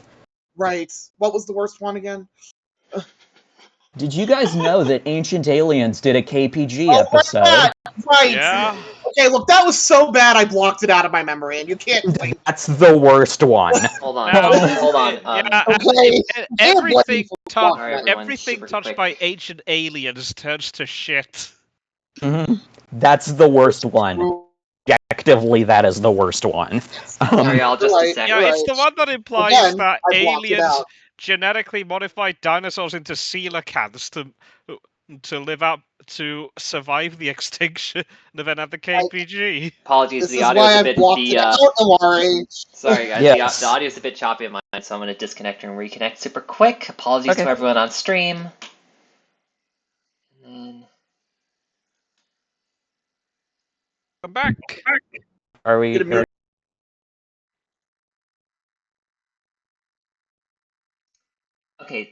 right. What was the worst one again? Did you guys know that Ancient Aliens did a KPG Oh, right, episode? that. Right. Yeah. Okay, look, that was so bad I blocked it out of my memory, and you can't blame. That's the worst one. Hold on. Now, Hold on. yeah, Okay, and you can't blame me everything for touched, blocking Alright, that. everyone, everything super touched quick. by ancient aliens turns to shit. Mhm. That's the worst one. Objectively, that is the worst one. Sorry, y'all, You're just a right, sec. Yeah, you're it's right. the one that implies Again, that I blocked it aliens out. genetically modified dinosaurs into coelacanths to live out to survive the extinction event at the KPG. Apologies, This the is audio is why a I've bit blocked it out, Amari. sorry guys, the Yes. audio is a bit choppy on mine, so I'm gonna disconnect and reconnect super quick. Apologies Okay. to everyone on stream. And then I'm back. Are we? Get a minute. okay,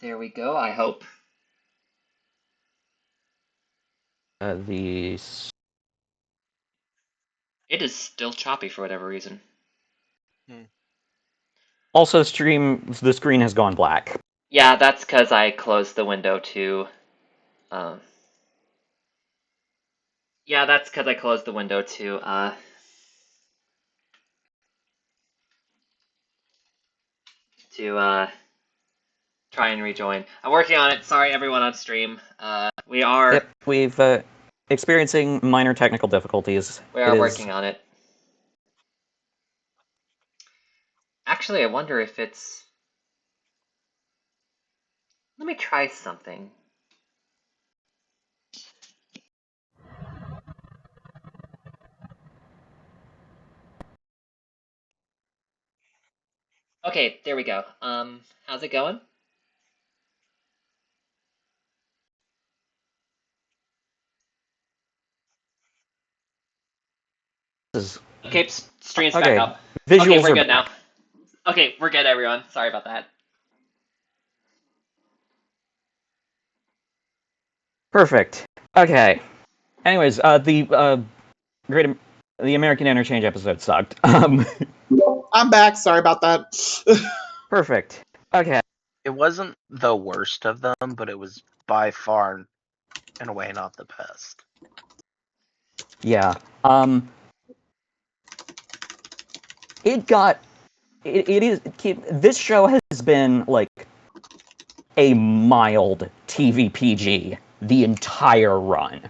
there we go, I hope. The It is still choppy for whatever reason. also the screen has gone black. Yeah, that's because I closed the window to um yeah, that's because I closed the window to try and rejoin. I'm working on it. Sorry, everyone on stream. We are Yep, we've experiencing minor technical difficulties. we It are is working on it. Actually, I wonder if it's. Let me try something. Okay, there we go. How's it going? Okay, stream's back okay. up. Okay, Visuals we're are good back. now. Okay, we're good, everyone. Sorry about that. Perfect. Okay. Anyways, great the American Interchange episode sucked. I'm back. Sorry about that. Perfect. Okay. It wasn't the worst of them, but it was by far, in a way, not the best. Yeah. It got it is this show has been like a mild TVPG the entire run.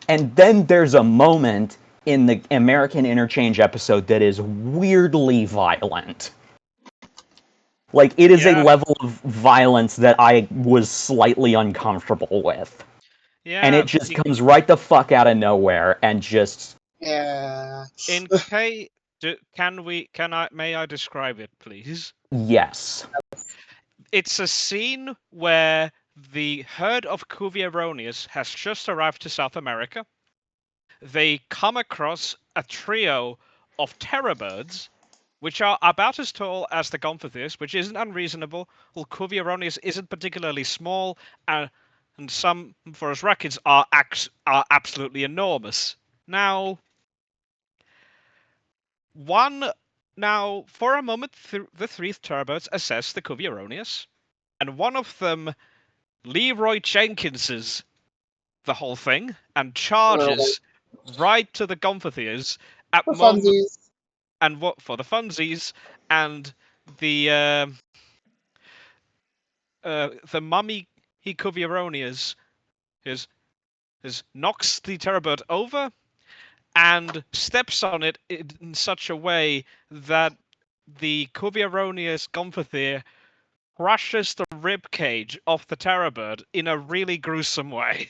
And then there's a moment in the American Interchange episode that is weirdly violent. Like, it is a Yeah. level of violence that I was slightly uncomfortable with. And Yeah. it just comes right the fuck out of nowhere and just. Yeah. In case, may I describe it, please? Yes. It's a scene where the herd of Cuvier has just arrived to South America. They come across a trio of terror birds, which are about as tall as the Gomphotheus, which isn't unreasonable. Well, Cuvier isn't particularly small, and some, for us records, are absolutely enormous. Now, for a moment, the three turbos assess the Cuvier, and one of them, Leroy Jenkinses the whole thing and Literally. charges ride to the Gomphotheres at For moment funsies. and what for the funsies and the mummy Hikuviaronias is knocks the Terrorbird over and steps on it in such a way that the Cuviaronius Gomphothere crushes the rib cage of the Terrorbird in a really gruesome way.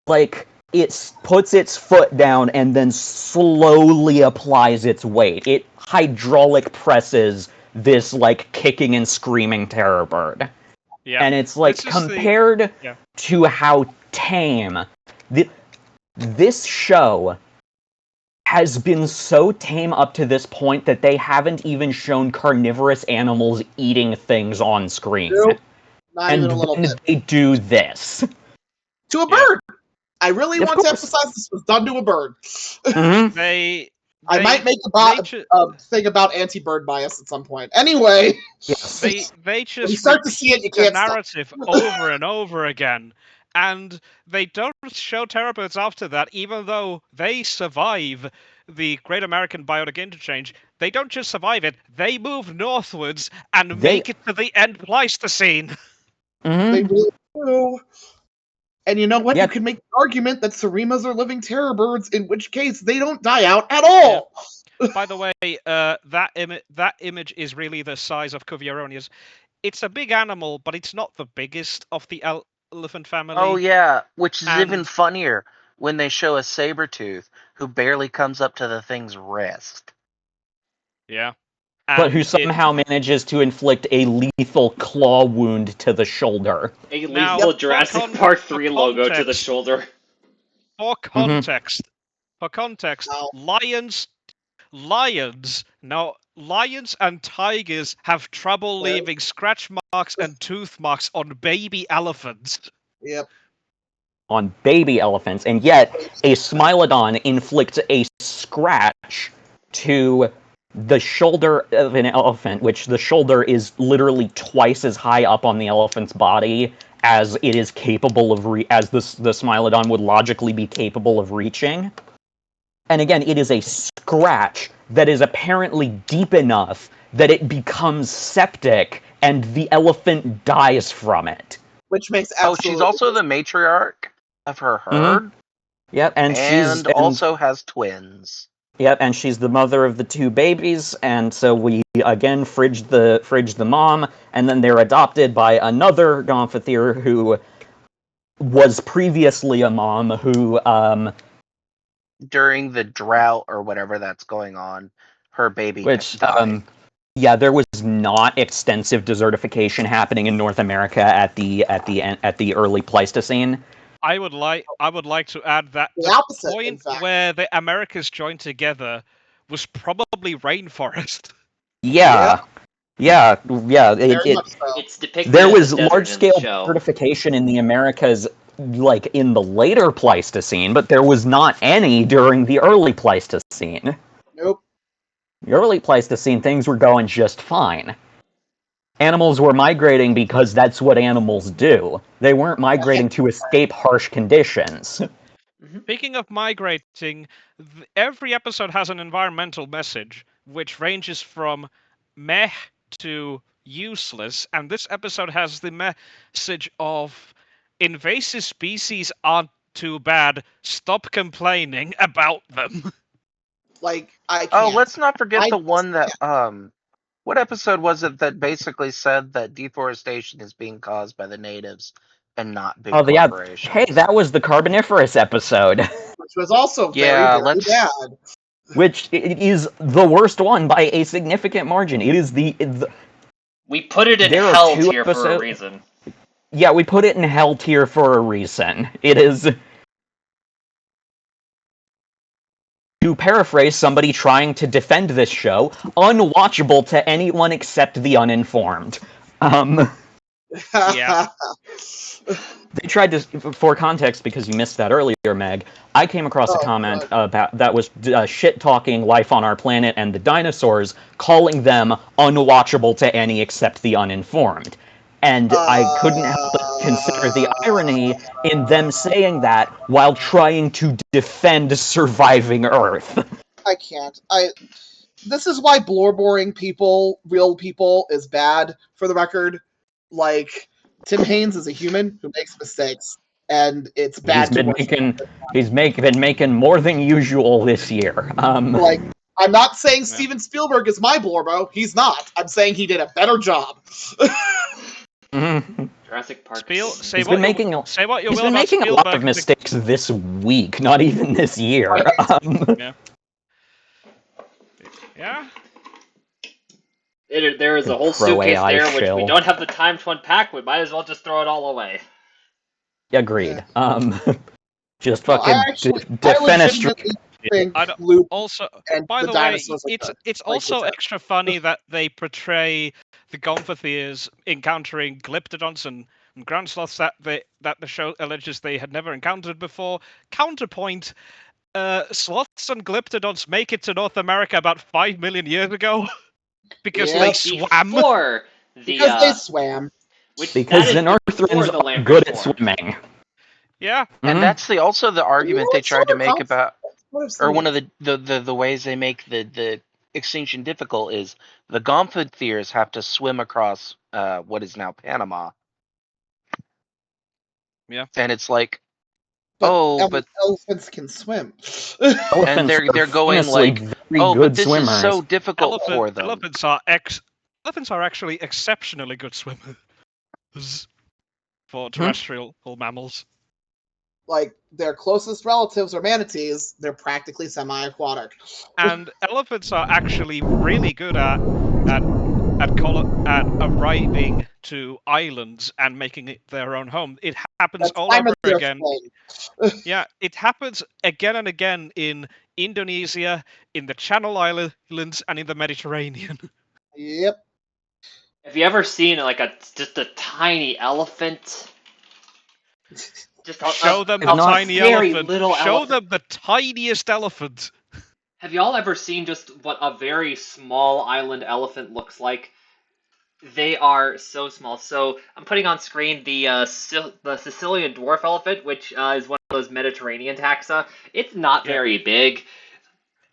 Like, it puts its foot down and then slowly applies its weight. It hydraulic presses this, like, kicking and screaming Terrorbird. Yeah, And it's like, this is compared to how tame this show has been so tame up to this point that they haven't even shown carnivorous animals eating things on screen. Nope. Not And even a little then bit. they do this. To a bird! I really Of want to course. emphasize this was done to a bird. Mhm. I might make a thing about anti-bird bias at some point. Anyway, Yes. They just when you start to see it, you the can't stop. narrative over and over again, and they don't show Terrorbirds after that, even though they survive the Great American Biotic Interchange. They don't just survive it; they move northwards and make it to the end Pleistocene. They really do. And you know what? Yeah. You can make the argument that Surimas are living terror birds, in which case they don't die out at all. By the way, that image is really the size of Cuviaronius. It's a big animal, but it's not the biggest of the elephant family. Oh yeah, which is even And- funnier when they show a saber-tooth who barely comes up to the thing's wrist. Yeah. But who somehow manages to inflict a lethal claw wound to the shoulder. A Now, lethal for Jurassic Park 3 logo to the context- shoulder. For context, lions and tigers have trouble leaving scratch marks and tooth marks on baby elephants. Yep. On baby elephants, and yet a Smilodon inflicts a scratch to the shoulder of an elephant, which the shoulder is literally twice as high up on the elephant's body as it is capable of as the Smilodon would logically be capable of reaching. And again, it is a scratch that is apparently deep enough that it becomes septic and the elephant dies from it. Which makes she's also the matriarch of her herd. Yep, and she's also has twins. Yep, and she's the mother of the two babies, and so we again fridge the mom, and then they're adopted by another Gomphothere who was previously a mom who during the drought or whatever that's going on, her baby died. Yeah, there was not extensive desertification happening in North America at the early Pleistocene. I would like to add that the opposite, point where the Americas joined together was probably rainforest. Yeah. It's depicted there as was a desert large-scale in the show. desertification in the Americas, like in the later Pleistocene, but there was not any during the early Pleistocene. Nope. The early Pleistocene, things were going just fine. Animals were migrating because that's what animals do. They weren't migrating to escape harsh conditions. Speaking of migrating, every episode has an environmental message, which ranges from meh to useless, and this episode has the message of invasive species aren't too bad, stop complaining about them. Like, I can't. Oh, let's not forget the one that, what episode was it that basically said that deforestation is being caused by the natives and not big corporations? Hey, that was the Carboniferous episode. Which was also very bad. Which is the worst one by a significant margin. It is we put it in hell tier for a reason. Yeah, we put it in hell tier for a reason. It is... To paraphrase somebody trying to defend this show, unwatchable to anyone except the uninformed. Yeah. They tried to, for context, because you missed that earlier, Meg, I came across a comment about that was shit-talking life on our planet and the dinosaurs, calling them unwatchable to any except the uninformed. And I couldn't help but consider the irony in them saying that while trying to defend surviving Earth. I can't. This is why blorboring people, real people, is bad, for the record. Like, Tim Haynes is a human who makes mistakes, and it's bad to worship him. Been making more than usual this year. Like, I'm not saying Yeah. Steven Spielberg is my blorbo. He's not. I'm saying he did a better job. Jurassic Park. Say He's what been making you he's will been about making a lot of Spielberg. mistakes this week, not even this year. Yeah. Yeah. There is a whole Pro suitcase AI there, which we shill. don't have the time to unpack. We might as well just throw it all away. Agreed. Just No, fucking I defenestrate. legitimately think I don't- Luke Also, and by the the way, dinosaurs are it's good. it's Like, also legit. extra funny that they portray the Gomphotheres encountering Glyptodonts and ground sloths that the show alleges they had never encountered before. Counterpoint: sloths and Glyptodonts make it to North America about 5 million years ago because Yep. they Like swam. before Because they the swam. which Because that is before Xenarthrans the are land good at reformed. swimming. Yeah, And that's also the argument they What tried to sort of make about, or one of concept? the ways they make the extinction difficult is the Gomphotheres have to swim across what is now Panama. Yeah. And it's like, But but elephants can swim. and Elephants they're are going famously like, very oh, but good this is so swimmers. difficult for them. Elephants are actually exceptionally good swimmers for terrestrial mammals. Like, their closest relatives are manatees. They're practically semi-aquatic. And elephants are actually really good at arriving to islands and making it their own home. It happens That's all kind over of their again. thing. Yeah, it happens again and again in Indonesia, in the Channel Islands, and in the Mediterranean. Yep. Have you ever seen like just a tiny elephant? Just Show them I've the not- tiny very elephant. little Show elephant. them the tiniest elephant. Have y'all ever seen just what a very small island elephant looks like? They are so small. So I'm putting on screen the Sicilian dwarf elephant, which is one of those Mediterranean taxa. It's not Yeah. very big.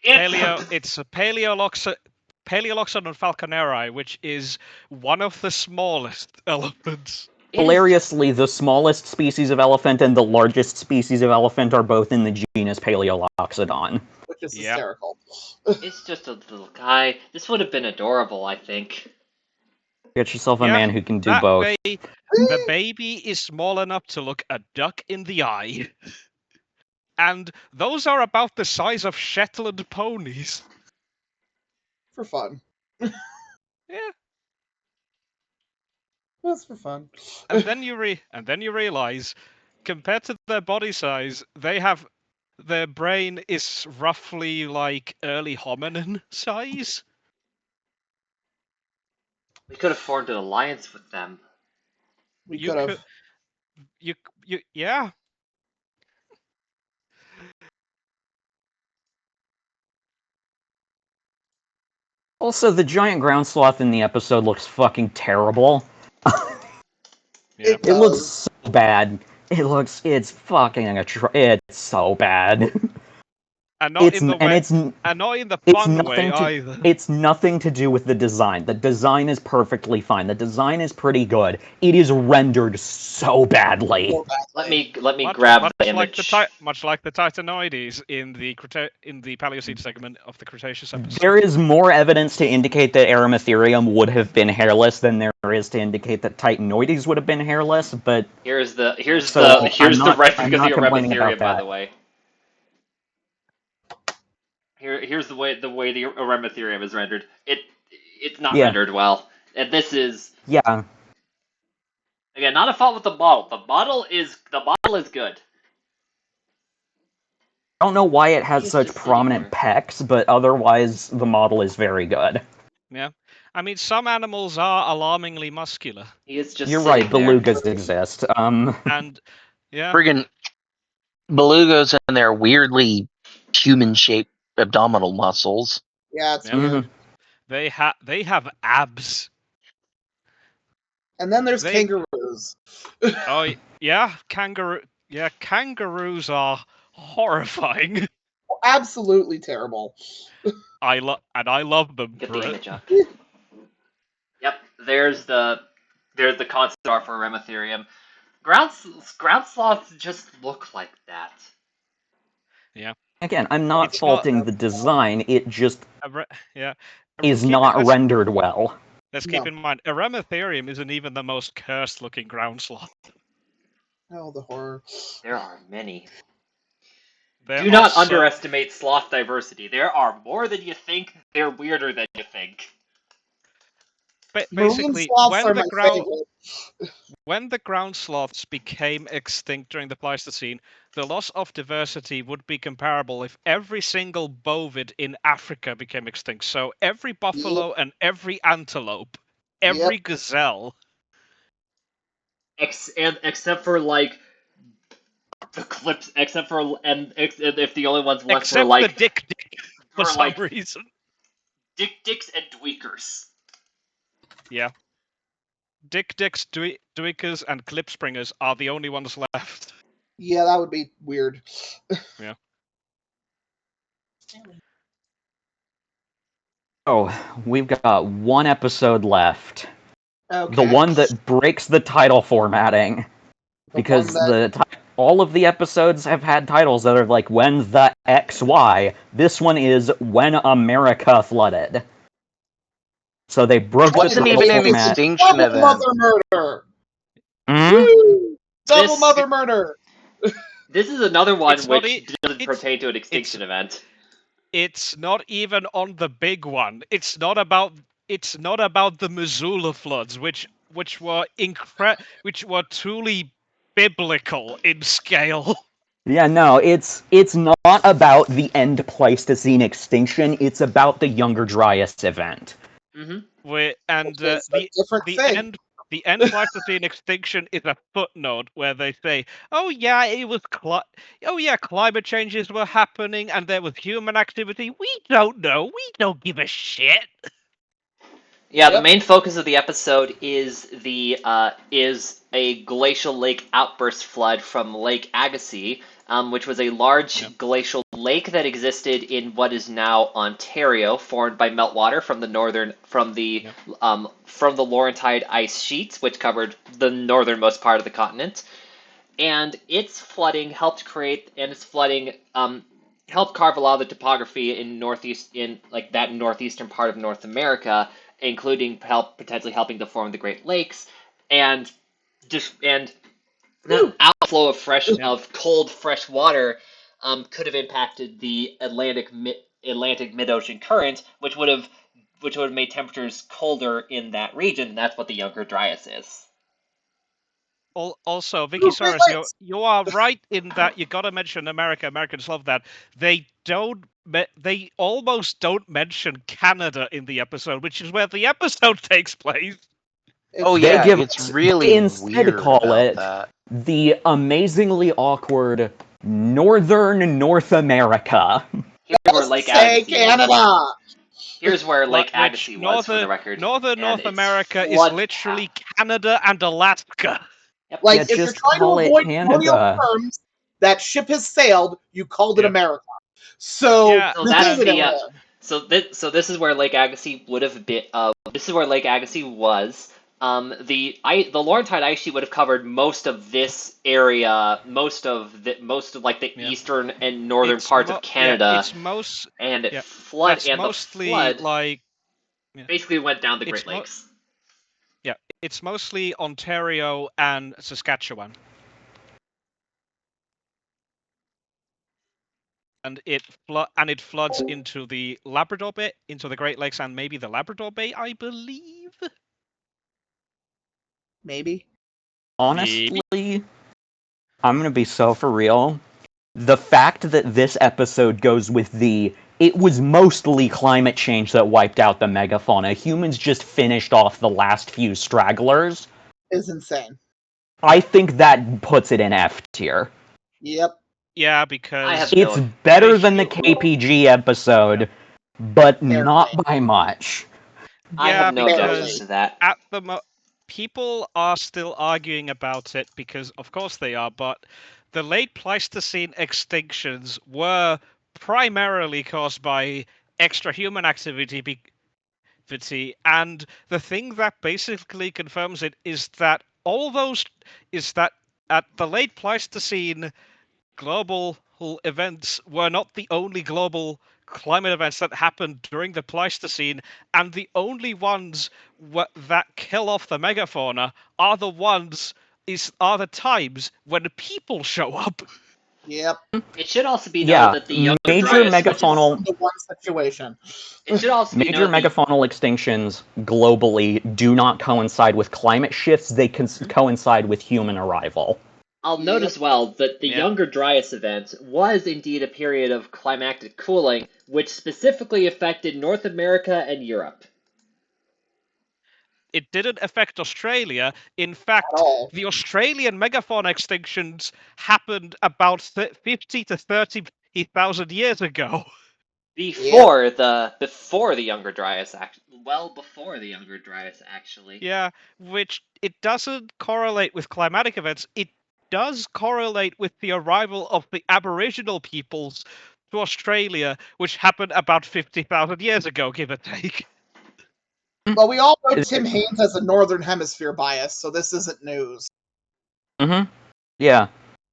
It's a Paleoloxodon falconeri, which is one of the smallest elephants. Hilariously, the smallest species of elephant and the largest species of elephant are both in the genus Paleoloxodon. Which is Yep. hysterical. It's just a little guy. This would have been adorable, I think. Get yourself a Yeah, man who can do that both. The baby is small enough to look a duck in the eye. And those are about the size of Shetland ponies. For fun. Yeah. That's for fun. And then you realize, compared to their body size, their brain is roughly like early hominin size. We could have formed an alliance with them. We You could have. yeah. Also, the giant ground sloth in the episode looks fucking terrible. Yeah. It looks so bad. It's fucking it's so bad. And not in the way, it's and not in the it's fun nothing way to either. it's nothing to do with the design. The design is perfectly fine. The design is pretty good. It is rendered so badly. Let me Much grab the like image. much like the Titanoides in the Paleocene segment of the Cretaceous episode. There is more evidence to indicate that Aramotherium would have been hairless than there is to indicate that Titanoides would have been hairless, but Here's the I'm rendering of the not complaining about Aramotherium, by that. the way. Here's the way the Aramotherium is rendered. It's not Yeah. rendered well. And this is Yeah. again not a fault with the model. The model is good. I don't know why it has He's such just sitting prominent pecs, but otherwise the model is very good. Yeah. I mean, some animals are alarmingly muscular. He is just You're sitting right, there. belugas exist. And yeah, Friggin' belugas and their weirdly human-shaped abdominal muscles. Yeah, it's Yeah. weird. they have abs. And then there's They- kangaroos. Oh yeah, kangaroos are horrifying. Absolutely terrible. I love them Get for the it. image up. Yep, there's the concept art for Rematherium. Ground sloths just look like that. Again, I'm not It's not- faulting the design, it just Yeah. is not rendered well. Let's No. keep in mind, Erematherium isn't even the most cursed-looking ground sloth. Oh, the horror. There are many. There Do are not so- underestimate sloth diversity. There are more than you think. They're weirder than you think. Marine Basically, sloths are my favorite. when the ground sloths became extinct during the Pleistocene, the loss of diversity would be comparable if every single bovid in Africa became extinct. So every buffalo and every antelope, every gazelle. Except for like the clips, except for and if the only ones left Except were the like dick for some like reason. dicks and dweekers. Yeah. Dicks, Dweekers, and Clipspringers are the only ones left. Yeah, that would be weird. Yeah. Oh, we've got one episode left. Okay. The one that breaks the title formatting. Because all of the episodes have had titles that are like, when the XY. This one is When America Flooded. So they broke Wasn't the even title an format. extinction Double event. mother murder. Mm? Woo! Double This- mother murder. This is another one It's not which doesn't pertain to an extinction event. It's not even on the big one. It's not about the Missoula floods, which were which were truly biblical in scale. Yeah, no, it's not about the end Pleistocene extinction. It's about the Younger Dryas event. And Which is a different thing. the end Pleistocene extinction is a footnote where they say, "Oh yeah, climate changes were happening and there was human activity. We don't know. We don't give a shit." Yeah, the Yep. main focus of the episode is is a glacial lake outburst flood from Lake Agassiz, which was a large glacial lake that existed in what is now Ontario, formed by meltwater from the Laurentide ice sheets, which covered the northernmost part of the continent. And its flooding helped helped carve a lot of the topography in that northeastern part of North America, including potentially helping to form the Great Lakes, and the outflow of cold fresh water could have impacted the Atlantic mid-ocean current, which would have made temperatures colder in that region. And that's what the Younger Dryas is. Also, Vicky Soros, you are right in that you got to mention America. Americans love that. They almost don't mention Canada in the episode, which is where the episode takes place. Oh They yeah, it's really they instead weird call about it that. the amazingly awkward Northern North America. Here's where Lake Say Agassiz is. Canada. Here's where Lake Which Agassiz was, for the record. Northern And North it's America is flood literally path. Canada and Alaska. Yep. Like, Yeah, if you're just trying to call it avoid colonial Canada. terms, that ship has sailed. You called it Yeah. America. So Yeah, So that's leave it the at that. so this is where Lake Agassiz would have been. This is where Lake Agassiz was. The Laurentide ice sheet would have covered most of this area, most of like the eastern and northern parts of Canada, it's most and yeah. flood That's and the mostly flood like basically went down the it's Great Lakes. it's mostly Ontario and Saskatchewan. And it floods into the Labrador Bay, into the Great Lakes, and maybe the Labrador Bay, I believe. Maybe. Honestly, I'm gonna be so for real. The fact that this episode goes with it was mostly climate change that wiped out the megafauna. Humans just finished off the last few stragglers. Is insane. I think that puts it in F tier. Yep. Yeah, because It's better than the KPG episode, but not by much. I have no because objection to that. people are still arguing about it because, of course, they are. But the late Pleistocene extinctions were primarily caused by extra-human activity. And the thing that basically confirms it is that at the late Pleistocene, global events were not the only global climate events that happened during the Pleistocene, and the only ones that kill off the megafauna are the times when people show up. Yep. It should also be noted Yeah, that the Younger major Dryas, which is megafaunal The one situation. it should also be major noted the megafaunal extinctions globally do not coincide with climate shifts. They coincide with human arrival. I'll note Yep. as well that the Yeah. Younger Dryas event was indeed a period of climactic cooling, which specifically affected North America and Europe. It didn't affect Australia. In At fact, all. the Australian megafauna extinctions happened about 50 to 30,000 years ago. Before the Younger Dryas, well before the Younger Dryas, actually. Yeah, which it doesn't correlate with climatic events. It does correlate with the arrival of the Aboriginal peoples to Australia, which happened about 50,000 years ago, give or take. Well, we all know Tim Haynes has a Northern Hemisphere bias, so this isn't news. Mm-hmm. Yeah.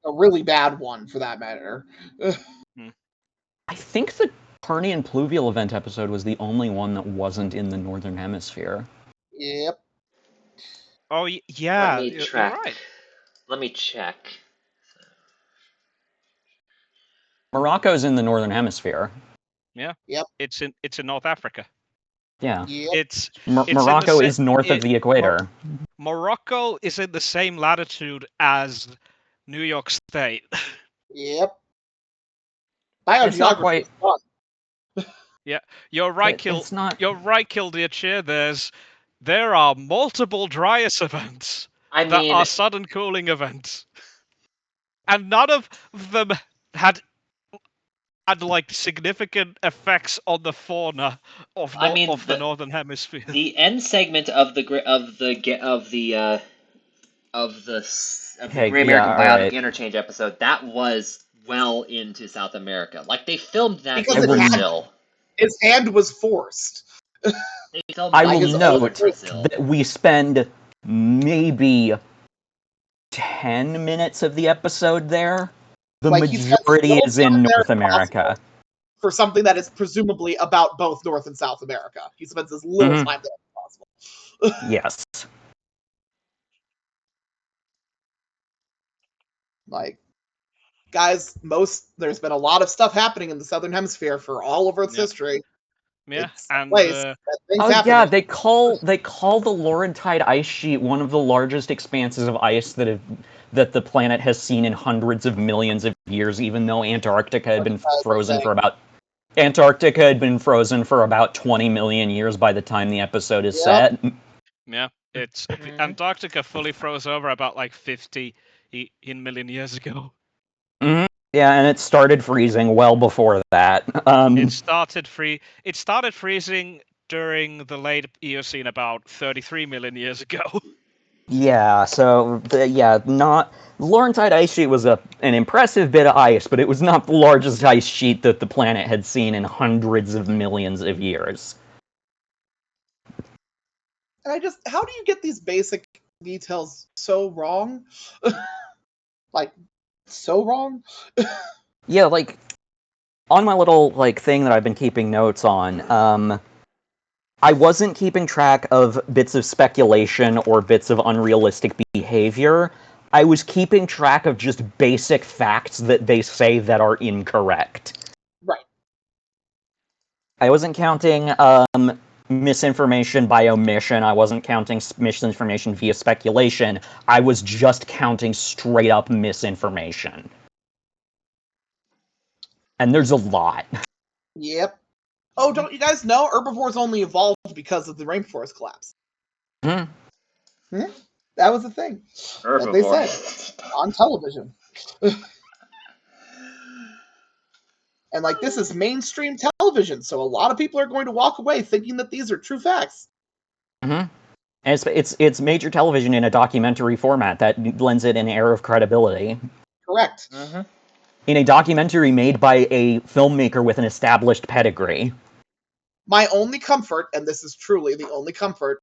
A really bad one, for that matter. I think the Permian pluvial event episode was the only one that wasn't in the Northern Hemisphere. Yep. Oh, Let yeah, me you're track. right. Let me check. Morocco's in the Northern Hemisphere. Yeah. Yep. It's in North Africa. Yeah. Yep. It's Morocco is north of the equator. Morocco is in the same latitude as New York State. Yep. It's not Biogeography quite. is fun. Yeah, you're right, It's not. You're right, Kildare. There are multiple Dryas events I that mean, are sudden cooling events, and none of them had like significant effects on the fauna of I mean the northern hemisphere. the end segment of the Okay. Great Yeah. American All Biotic right. Interchange episode, that was well into South America. Like they filmed that Because in it had Brazil. his hand was forced. They filmed I that By will his in own northern note Brazil. that we spend maybe 10 minutes of the episode there. The Like he spends as majority little is time in there North as possible America. for something that is presumably about both North and South America. He spends as little Mhm. time there as possible. Yes. Like, guys, there's been a lot of stuff happening in the Southern Hemisphere for all of Earth's Yeah, history. yeah, It's a and place that things Oh happen yeah, in. they call the Laurentide ice sheet one of the largest expanses of ice that the planet has seen in hundreds of millions of years, even though Antarctica had been frozen for about 20 million years by the time the episode is Yep. set. yeah. It's Mhm. Antarctica fully froze over about like 50 million years ago. Mhm. Yeah, and it started freezing well before that. It started freezing during the late Eocene about 33 million years ago. Yeah, so not Laurentide ice sheet was an impressive bit of ice, but it was not the largest ice sheet that the planet had seen in hundreds of millions of years. And how do you get these basic details so wrong? Like, so wrong? Yeah, like on my little thing that I've been keeping notes on, I wasn't keeping track of bits of speculation or bits of unrealistic behavior. I was keeping track of just basic facts that they say that are incorrect. Right. I wasn't counting misinformation by omission. I wasn't counting misinformation via speculation. I was just counting straight up misinformation. And there's a lot. Yep. Oh, don't you guys know herbivores only evolved because of the rainforest collapse? Hmm. That was the thing that they Herbivore. said on television. And like, this is mainstream television, so a lot of people are going to walk away thinking that these are true facts. Hmm. And it's major television in a documentary format that lends it an air of credibility. Correct. Mm-hmm. In a documentary made by a filmmaker with an established pedigree. My only comfort, and this is truly the only comfort,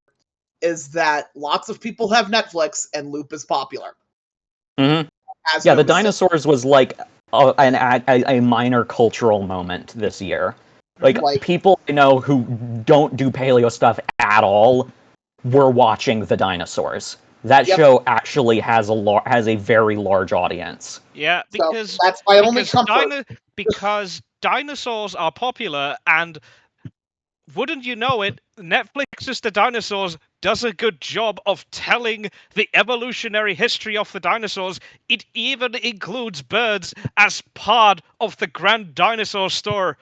is that lots of people have Netflix and Loop is popular. Mm-hmm. As Yeah, the Nova said. Dinosaurs was like a minor cultural moment this year. Like, people I know who don't do paleo stuff at all were watching the Dinosaurs. That Yep. show actually has a very large audience. Yeah, So because that's my only comfort. because dinosaurs are popular, and wouldn't you know it, Netflix's The Dinosaurs does a good job of telling the evolutionary history of the dinosaurs. It even includes birds as part of the grand dinosaur story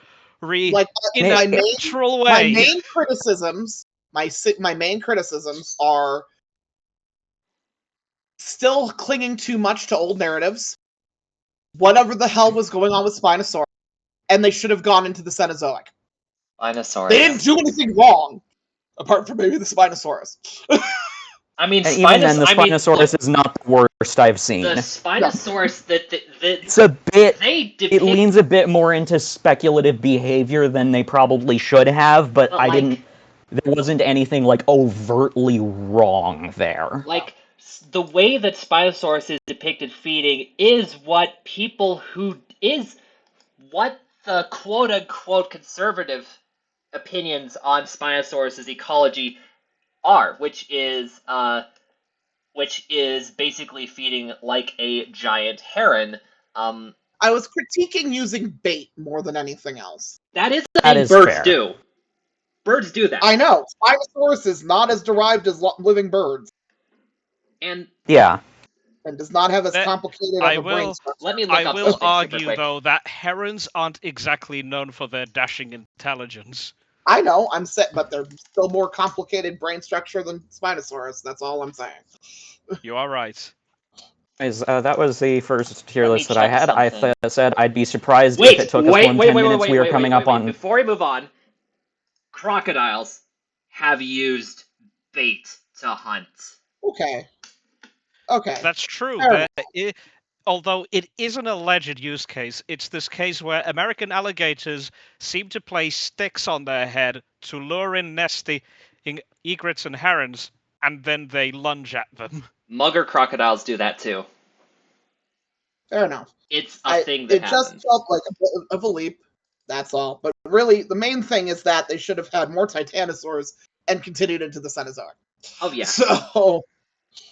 Like in a natural way. My main criticisms are still clinging too much to old narratives. Whatever the hell was going on with Spinosaurus, and they should have gone into the Cenozoic. Spinosaurus. They didn't do anything wrong, apart from maybe the Spinosaurus. I mean, And even then, the Spinosaurus is not the worst I've seen. The Spinosaurus it's a bit. It leans a bit more into speculative behavior than they probably should have, but I didn't. There wasn't anything like overtly wrong there. Like, the way that Spinosaurus is depicted feeding is what the quote-unquote conservative opinions on Spinosaurus's ecology are, which is basically feeding like a giant heron. I was critiquing using bait more than anything else. That is the thing birds do. Birds do that. I know. Spinosaurus is not as derived as living birds. And yeah. And does not have as complicated of a brain structure. Let me look up I will argue, though, that herons aren't exactly known for their dashing intelligence. I know, I'm set, but they're still more complicated brain structure than Spinosaurus. That's all I'm saying. You are right. That was the first tier list that I had. Something. I said I'd be surprised if it took us 10 minutes. We were coming up on. Before we move on, crocodiles have used bait to hunt. Okay. That's true. Although it is an alleged use case, it's this case where American alligators seem to place sticks on their head to lure in nesting egrets and herons, and then they lunge at them. Mugger crocodiles do that too. Fair enough. It's a thing that happens. It just felt like a bit of a leap. That's all. But really, the main thing is that they should have had more Titanosaurs and continued into the Cenozoic. Oh yeah. So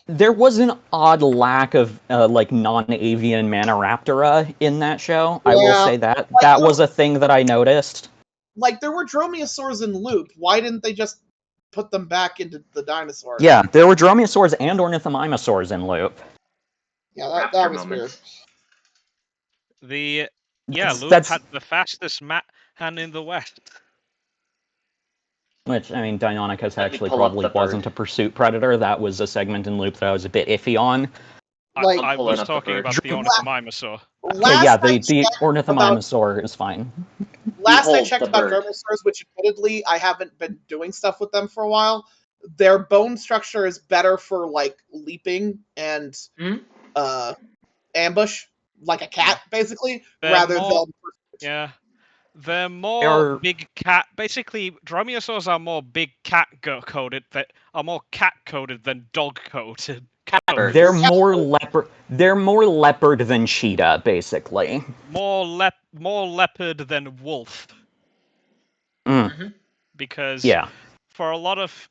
there was an odd lack of non-avian Maniraptora in that show. Yeah, I will say that. That was a thing that I noticed. Like, there were Dromaeosaurs in Loop. Why didn't they just put them back into the dinosaurs? Yeah, there were Dromaeosaurs and Ornithomimosaurs in Loop. Yeah, that was weird. Loop had the fastest man in the West. Which, I mean, Deinonychus actually probably wasn't a pursuit predator. That was a segment in Loop that I was a bit iffy on. I was talking about the Ornithomimosaur. The Ornithomimosaur is fine. Last I checked about Dromaeosaurs, which admittedly I haven't been doing stuff with them for a while, their bone structure is better for, like, leaping and ambush, like a cat, basically, rather than... Yeah. They're more big cat. Basically, Dromaeosaurs are more big cat coded. That are more cat coded than dog coded. They're more leopard. They're more leopard than cheetah, basically. More leopard than wolf. Because for a lot of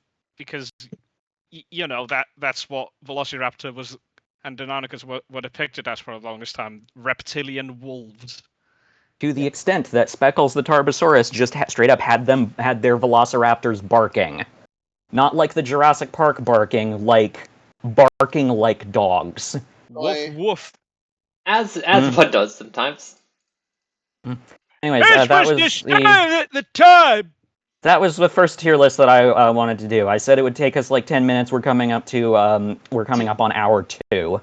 that's what Velociraptor was and Deinonychus were depicted as for the longest time, reptilian wolves. To the extent that Speckles the Tarbosaurus just straight up had their velociraptors barking. Not like the Jurassic Park barking like dogs. Woof woof. As one does sometimes. Anyways, that was the time. That was the first tier list that I wanted to do. I said it would take us like 10 minutes. We're coming up on hour 2.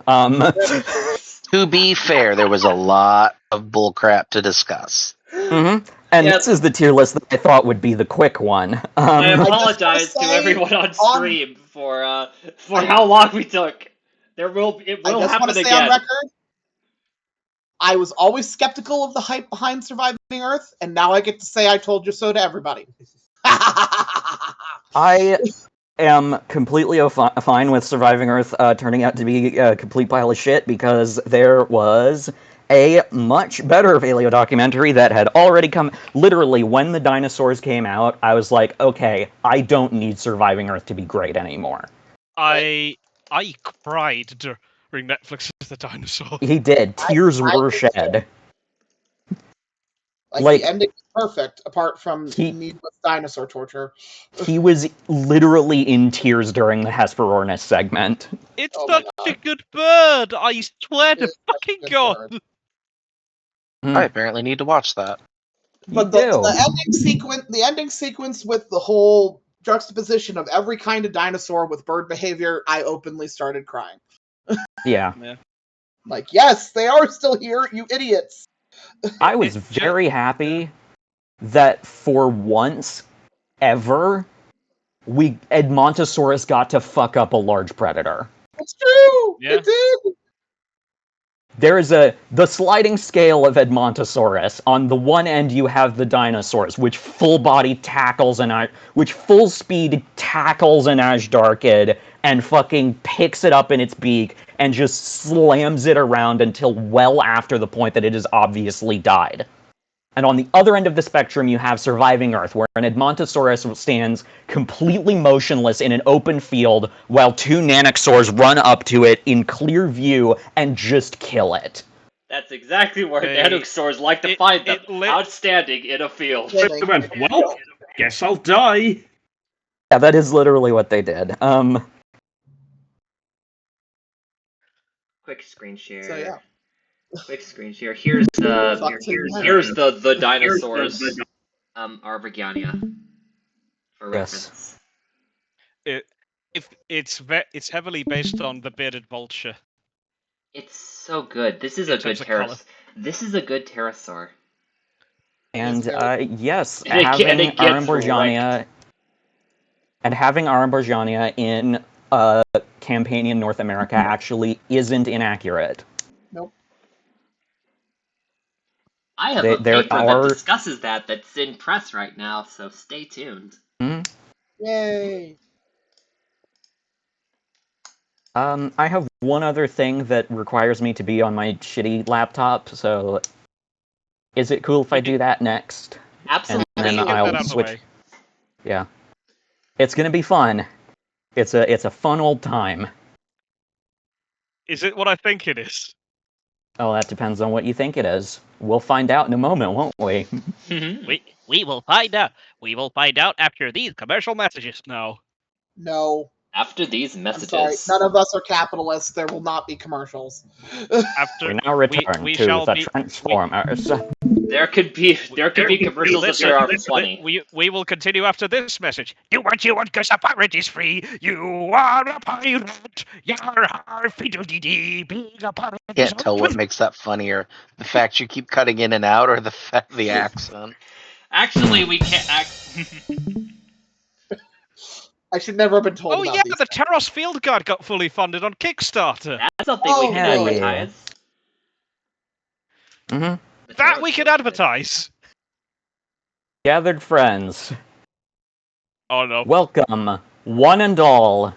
To be fair, there was a lot of bullcrap to discuss. And Yeah. this is the tier list that I thought would be the quick one. I just apologize to wanna say, everyone on on- stream for how long we took. It I will just want happen to say on again. record, I was always skeptical of the hype behind Surviving Earth, and now I get to say I told you so to everybody. I am completely fine with Surviving Earth turning out to be a complete pile of shit because there was a much better paleo documentary that had already come. Literally, when the dinosaurs came out, I was like, okay, I don't need Surviving Earth to be great anymore. I cried during Netflix's The Dinosaur. He did. Tears were shed. The ending is perfect, apart from he- needless dinosaur torture. He was literally in tears during the Hesperornis segment. It's Oh my such a God. good bird. I swear to It is such a fucking good God. bird. I apparently need to watch that. But You do. the ending sequence with the whole juxtaposition of every kind of dinosaur with bird behavior, I openly started crying. Yeah. Like, yes, they are still here, you idiots. I was very happy that for once ever, Edmontosaurus got to fuck up a large predator. It's true. Yeah. It did. There is the sliding scale of Edmontosaurus. On the one end, you have the dinosaurs, which full speed tackles an Ashdarkid and fucking picks it up in its beak and just slams it around until well after the point that it has obviously died. And on the other end of the spectrum, you have Surviving Earth, where an Edmontosaurus stands completely motionless in an open field while two Nanoxors run up to it in clear view and just kill it. That's exactly where They- Nanoxors like to find them. Outstanding in a field. Yeah, They went, well, guess I'll die. Yeah, that is literally what they did. Quick screen share. So yeah. Quick screen share. Here's the dinosaurs. Arvigania. For Yes. It's heavily based on the bearded vulture. It's so good. This is In a good terms of colour. This is a good pterosaur. And yes, And it having gets Aramborgiania in Campanian North America actually isn't inaccurate. Nope. I have a paper that discusses that's in press right now, so stay tuned. Yay. I have one other thing that requires me to be on my shitty laptop, so is it cool if I do that next? Absolutely. And then Get that I'll out of the switch. way. Yeah. It's gonna be fun. It's a fun old time. Is it what I think it is? Oh, that depends on what you think it is. We'll find out in a moment, won't we? We will find out. We will find out after these commercial messages. No. No. After these I'm messages. sorry. None of us are capitalists. There will not be commercials. After We now return we to shall the be- Transformers. There could be commercials if there are plenty. We will continue after this message. Do what you want because the pirate is free. You are a pirate. Yar har fiddle dee dee. Being a pirate. Can't tell what makes that funnier: the fact you keep cutting in and out, or the accent. Actually, we can't I should never have been told Oh about yeah, these the things. Terros Field Guard got fully funded on Kickstarter. That's something we can hell yeah. advertise. Mm-hmm. The That Terros we can Field. advertise. Gathered friends, Oh no. welcome, one and all,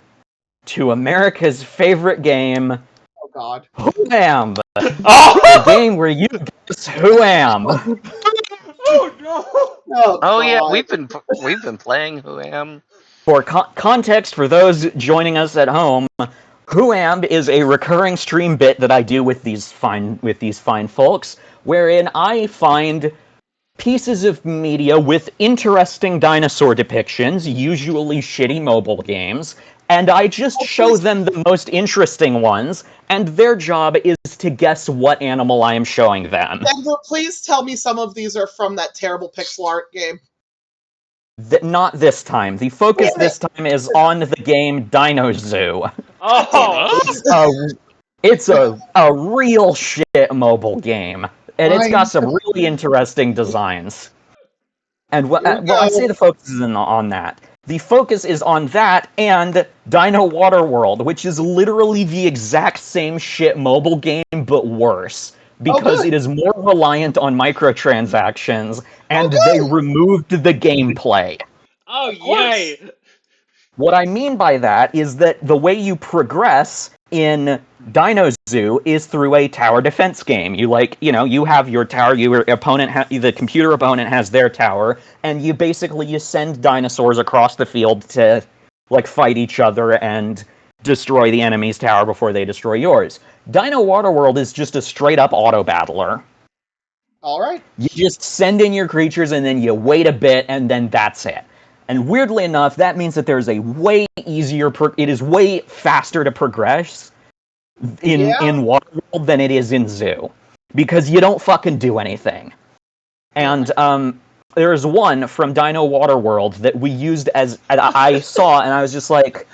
to America's favorite game, Oh God. Who Am? The Oh! game where you guess who am. Oh no! Oh yeah, God. we've been playing Who Am. For context, for those joining us at home, Who Am is a recurring stream bit that I do with these fine folks, wherein I find pieces of media with interesting dinosaur depictions, usually shitty mobile games, and I just show them the most interesting ones, and their job is to guess what animal I am showing them. Denver, please tell me some of these are from that terrible pixel art game. Not this time. The focus this time is on the game Dino Zoo. Oh! It's a real shit mobile game, and it's got some really interesting designs. And Here we well, I'd go. say the focus is on that. The focus is on that and Dino Water World, which is literally the exact same shit mobile game, but worse. Because good. it is more reliant on microtransactions, and they good. removed the gameplay. Oh, Of course. yay! What I mean by that is that the way you progress in Dino Zoo is through a tower defense game. You have your tower, your opponent, the computer opponent has their tower, and you send dinosaurs across the field to fight each other and destroy the enemy's tower before they destroy yours. Dino Waterworld is just a straight up auto battler. All right. You just send in your creatures and then you wait a bit and then that's it. And weirdly enough, that means that there's a way easier, it is way faster to progress in Waterworld than it is in Zoo. Because you don't fucking do anything. And there's one from Dino Waterworld that we used I saw and I was just like,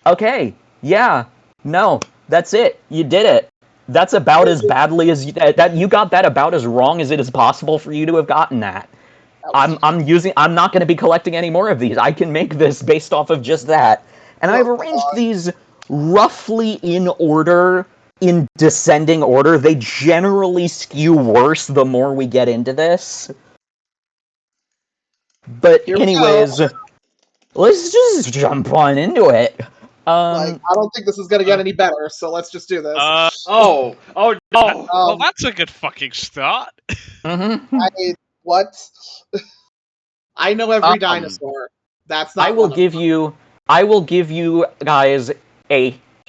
okay, yeah, no, that's it. You did it. That's about as badly as you got that about as wrong as it is possible for you to have gotten that. I'm not going to be collecting any more of these. I can make this based off of just that. And I've arranged these roughly in order, in descending order. They generally skew worse the more we get into this. But anyways, let's just jump on into it. I don't think this is gonna get any better, so let's just do this. Oh no! Well, that's a good fucking start. What? I know every dinosaur. That's not. I will give you guys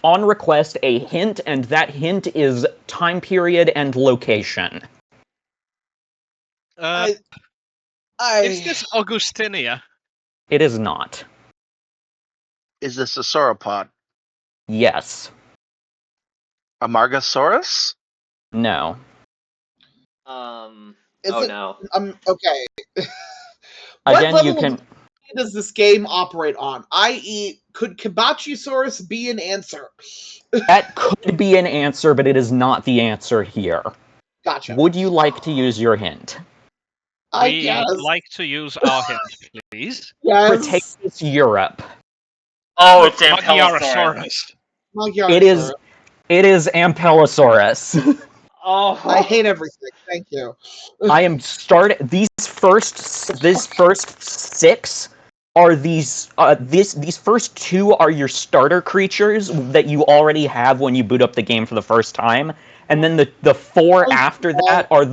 on request a hint, and that hint is time period and location. Is this Augustinia? It is not. Is this a sauropod? Yes. A Margosaurus? No. No. Okay. Again, you can. Does this game operate on? I.e., could Kibachisaurus be an answer? That could be an answer, but it is not the answer here. Gotcha. Would you like to use your hint? I We guess. like to use our hint, please. Yes. Cretaceous Europe. Oh, it's Ankylosaurus. It is Ampelosaurus. Oh, I hate everything. Thank you. I am these first six are these first two are your starter creatures that you already have when you boot up the game for the first time, and then the four after that are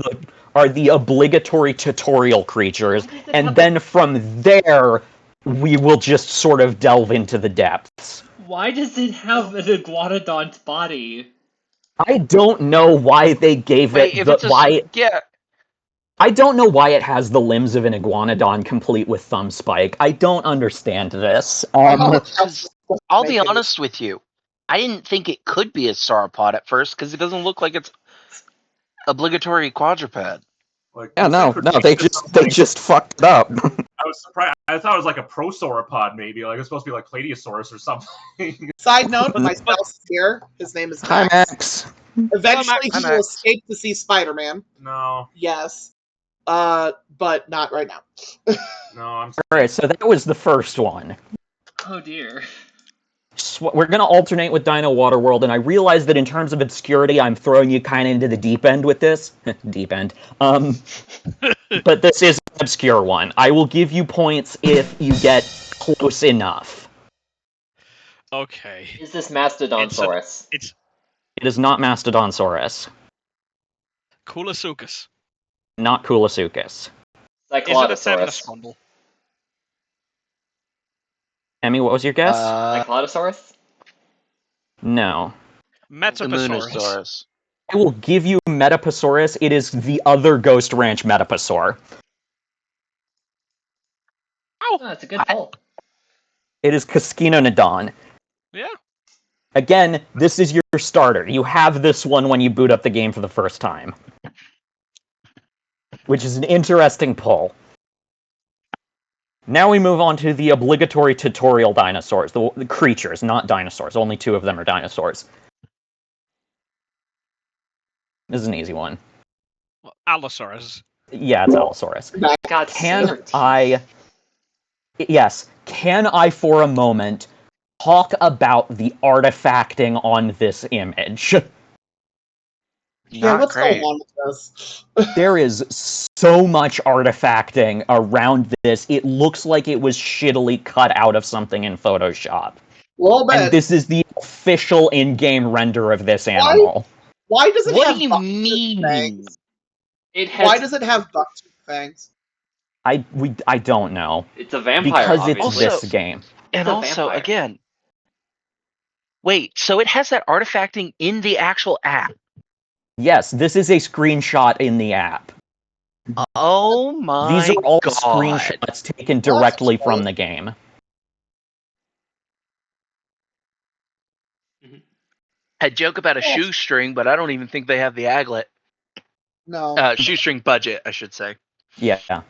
the obligatory tutorial creatures, and then from there we will just sort of delve into the depths. why does it have an iguanodon's body? I don't know why they gave I don't know why it has the limbs of an iguanodon complete with thumb spike. I don't understand this. I'll be honest with you. I didn't think it could be a sauropod at first because it doesn't look like it's obligatory quadruped. They just fucked it up. I was surprised. I thought it was like a prosauropod, maybe. Like it's supposed to be like Cladiosaurus or something. Side note: my spouse is here. His name is Hi, Max. Max. Eventually, he will escape to see Spider-Man. No. Yes. But not right now. No, I'm sorry. Alright, so that was the first one. Oh dear. We're going to alternate with Dino Waterworld, and I realize that in terms of obscurity, I'm throwing you kind of into the deep end with this. Deep end. But this is an obscure one. I will give you points if you get close enough. Okay. Is this Mastodonsaurus? It is not Mastodonsaurus. Coolosuchus. Not Coolosuchus. Cyclodosaurus. Emmy, what was your guess? Cyclodosaurus? No. Metaposaurus. I will give you Metaposaurus. It is the other Ghost Ranch Metaposaur. Oh, that's a good pull. It is Casquinonodon. Yeah. Again, this is your starter. You have this one when you boot up the game for the first time. Which is an interesting pull. Now we move on to the obligatory tutorial dinosaurs. The creatures, not dinosaurs. Only two of them are dinosaurs. This is an easy one. Allosaurus. Yeah, it's Allosaurus. God, Can I for a moment talk about the artifacting on this image? Yeah, Not what's going great. on with this? There is so much artifacting around this. It looks like it was shittily cut out of something in Photoshop. A little bit. And this is the official in-game render of this Why? animal. Why does it What have do you buck-toothed mean? fangs? It Why has. does it have buck-toothed fangs? I don't know. It's a vampire, Because it's obviously. this game. And a also, vampire. again, wait, so it has that artifacting in the actual app. Yes, this is a screenshot in the app. Oh my These are all god. screenshots taken directly from the game. I joke about a shoestring, but I don't even think they have the aglet. No. Shoestring budget, I should say. Yeah. Okay.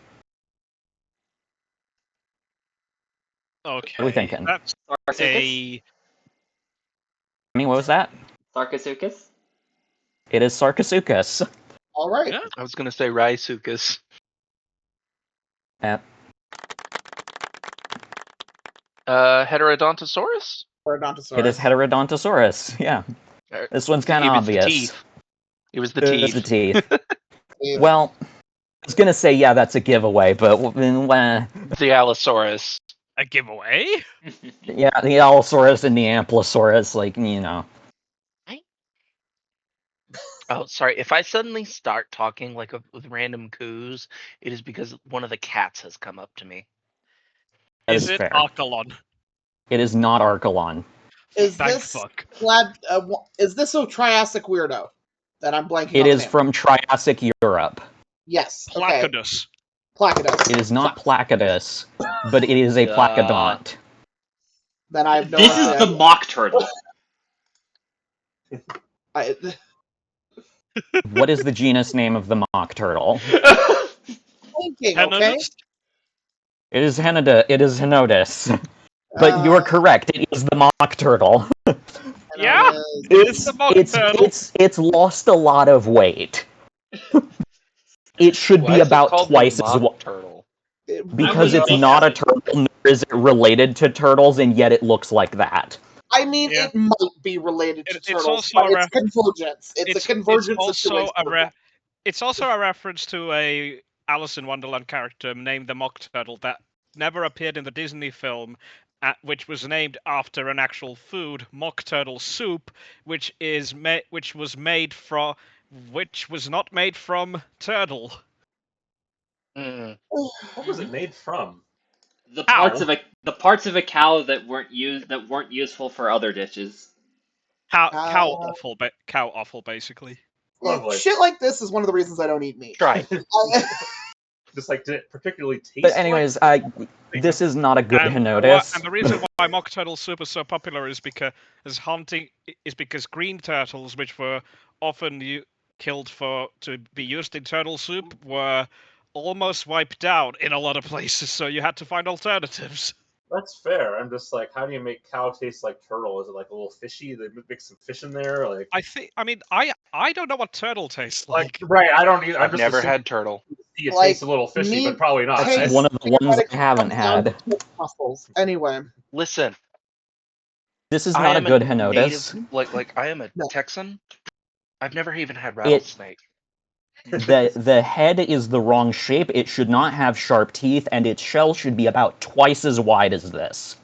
What are we thinking? That's Sarcosuchus? I mean, what was that? Sarcosuchus? It is Sarcosuchus. All right. Yeah. I was gonna say Raizukas. Uh, Heterodontosaurus? Parodontosaurus. It is Heterodontosaurus. Yeah. This one's kind of obvious. It was the It's teeth. the teeth. Well, I was gonna say, yeah, that's a giveaway, but The Allosaurus. a giveaway. yeah, the Allosaurus and the Amplosaurus, like, you know. Oh, sorry. If I suddenly start talking like with random coos, it is because one of the cats has come up to me. That Is is it fair. Archelon? It is not Archelon. Is Thank this fuck. is this a Triassic weirdo that I'm blanking It on? is from Triassic Europe. Yes. Okay. Placodus. Placodus. It is not Placodus, but it is a Placodont. Then I have no This is idea. the mock turtle. What is the genus name of the mock turtle? Thinking, okay? Henodus? It is Henodus. But you're correct. It is the mock turtle. Yeah. It's the mock turtle. it's lost a lot of weight. It should Why be is it about called the twice as mock wide. turtle. Because I it's would not a make turtle, nor is it related to turtles, and yet it looks like that. I mean, Yeah. it might be related to It's turtles, also but a it's convergence. It's a convergence of two ways. It's also a reference to a Alice in Wonderland character named the Mock Turtle that never appeared in the Disney film, which was named after an actual food, mock turtle soup, which was not made from turtle. Mm. What was it made from? The Cow. parts of a cow that weren't useful for other dishes. Cow offal, basically. Lovely. Shit like this is one of the reasons I don't eat meat. Try. Just like, did it particularly taste? But anyways, this is not a good And Henotus. the reason why mock turtle soup is so popular is because green turtles, which were often killed to be used in turtle soup, were almost wiped out in a lot of places. So you had to find alternatives. That's fair. I'm just like, how do you make cow taste like turtle? Is it like a little fishy? They mix some fish in there, like. I don't know what turtle tastes like. Right, I don't either. I've never had turtle. It Like, tastes a little fishy, meat but probably not. tastes- That's one of the ones I haven't Comes down had. to muscles. Anyway, Listen, This is I not a am good a Henotus. native, like I am a No. Texan. I've never even had rattlesnake. The head is the wrong shape. It should not have sharp teeth, and its shell should be about twice as wide as this.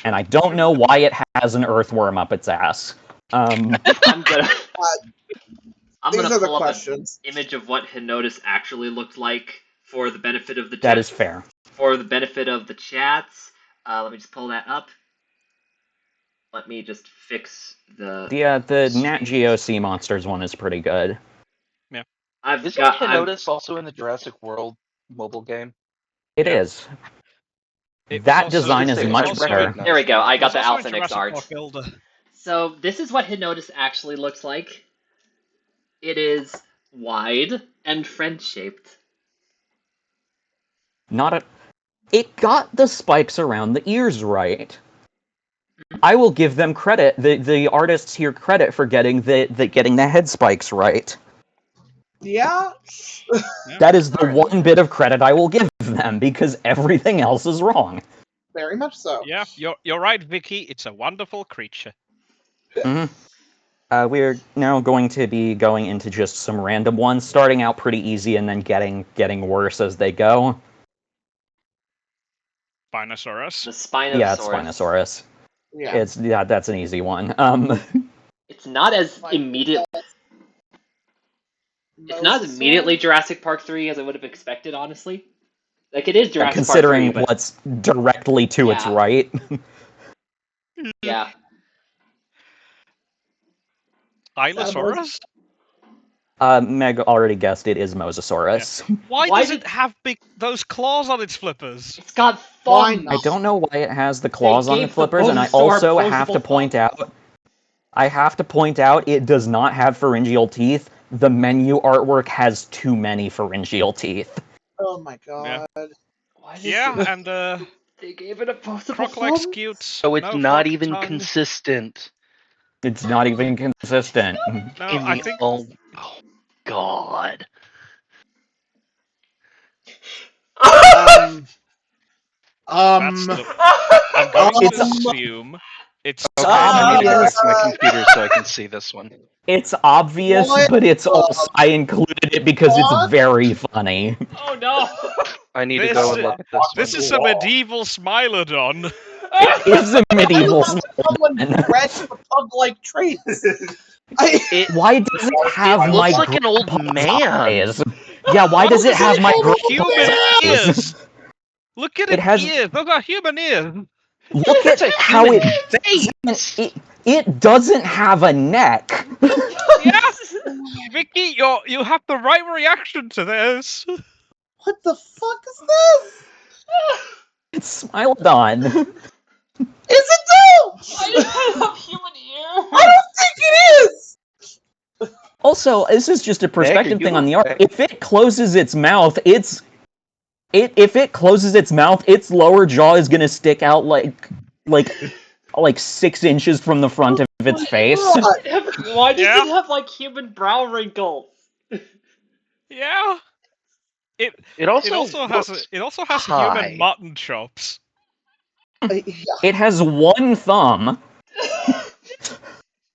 And I don't know why it has an earthworm up its ass. I'm gonna these are the pull up questions. an image of what Henotus actually looked like for the benefit of the chat. That is fair. For the benefit of the chats. Let me just pull that up. Let me just fix the. The Nat Geo Sea Monsters one is pretty good. Isn't Henotus also in the Jurassic World mobile game? It Yeah. is. That design is much also better. There we go. I got It was the also in Alphenix Jurassic art. Park Builder. So this is what Henotus actually looks like. It is wide and friend-shaped. It got the spikes around the ears right. I will give them credit. The artists here credit for getting the head spikes right. Yeah. That is the Alright. one bit of credit I will give them, because everything else is wrong. Very much so. Yeah, you're right, Vicky. It's a wonderful creature. Hmm. We're now going to be going into just some random ones, starting out pretty easy and then getting worse as they go. Spinosaurus. The Spinosaurus. Yeah, it's Spinosaurus. Yeah. That's an easy one. It's not as Like, immediate. It's not as Mosasaurus? immediately Jurassic Park 3 as I would have expected, honestly. Like, it is Jurassic Park 3, considering but what's directly to its Yeah. right. yeah. Tylosaurus? Meg already guessed it is Mosasaurus. Why Why does did- it have those claws on its flippers? It's got Why thumbs. not? I don't know why it has the claws on the gave the flippers, and I Mosasaur also have opposable to point thumbs. out it does not have pharyngeal teeth. The menu artwork has too many pharyngeal teeth. Oh my god. Why did Yeah, and they gave it opposable croc-like thumbs? scutes. So it's no not forked even tongue. consistent. It's not even consistent. No, In I the think oh god. Um. that's the. I'm going It's- to assume it's Okay, I need to go back obvious. to my computer so I can see this one. It's obvious, What but it's the also I included it because it's fuck? very funny. Oh no! I need to This go is- and look at this This one. is a medieval Smilodon. It is a medieval Someone Smilodon. bred with pug-like traits. It Why does it have it my looks like an old grandpa's man. eyes? Yeah, why does it have my human grandpa's eyes? ears? Look at It its has- ears. Those are human ears. Look at That's a how human it, face. it doesn't have a neck. Yeah, Vicky, you have the right reaction to this. What the fuck is this? It's Smilodon. Is it though? I just have human ear. I don't think it is. Also, this is just a perspective you thing on the art. okay? If it closes its mouth, if it closes its mouth, its lower jaw is gonna stick out like 6 inches from the front of its face. God. Why does Yeah. it have like human brow wrinkles? Yeah. It It also also has looks human high. mutton chops. Yeah. It has one thumb.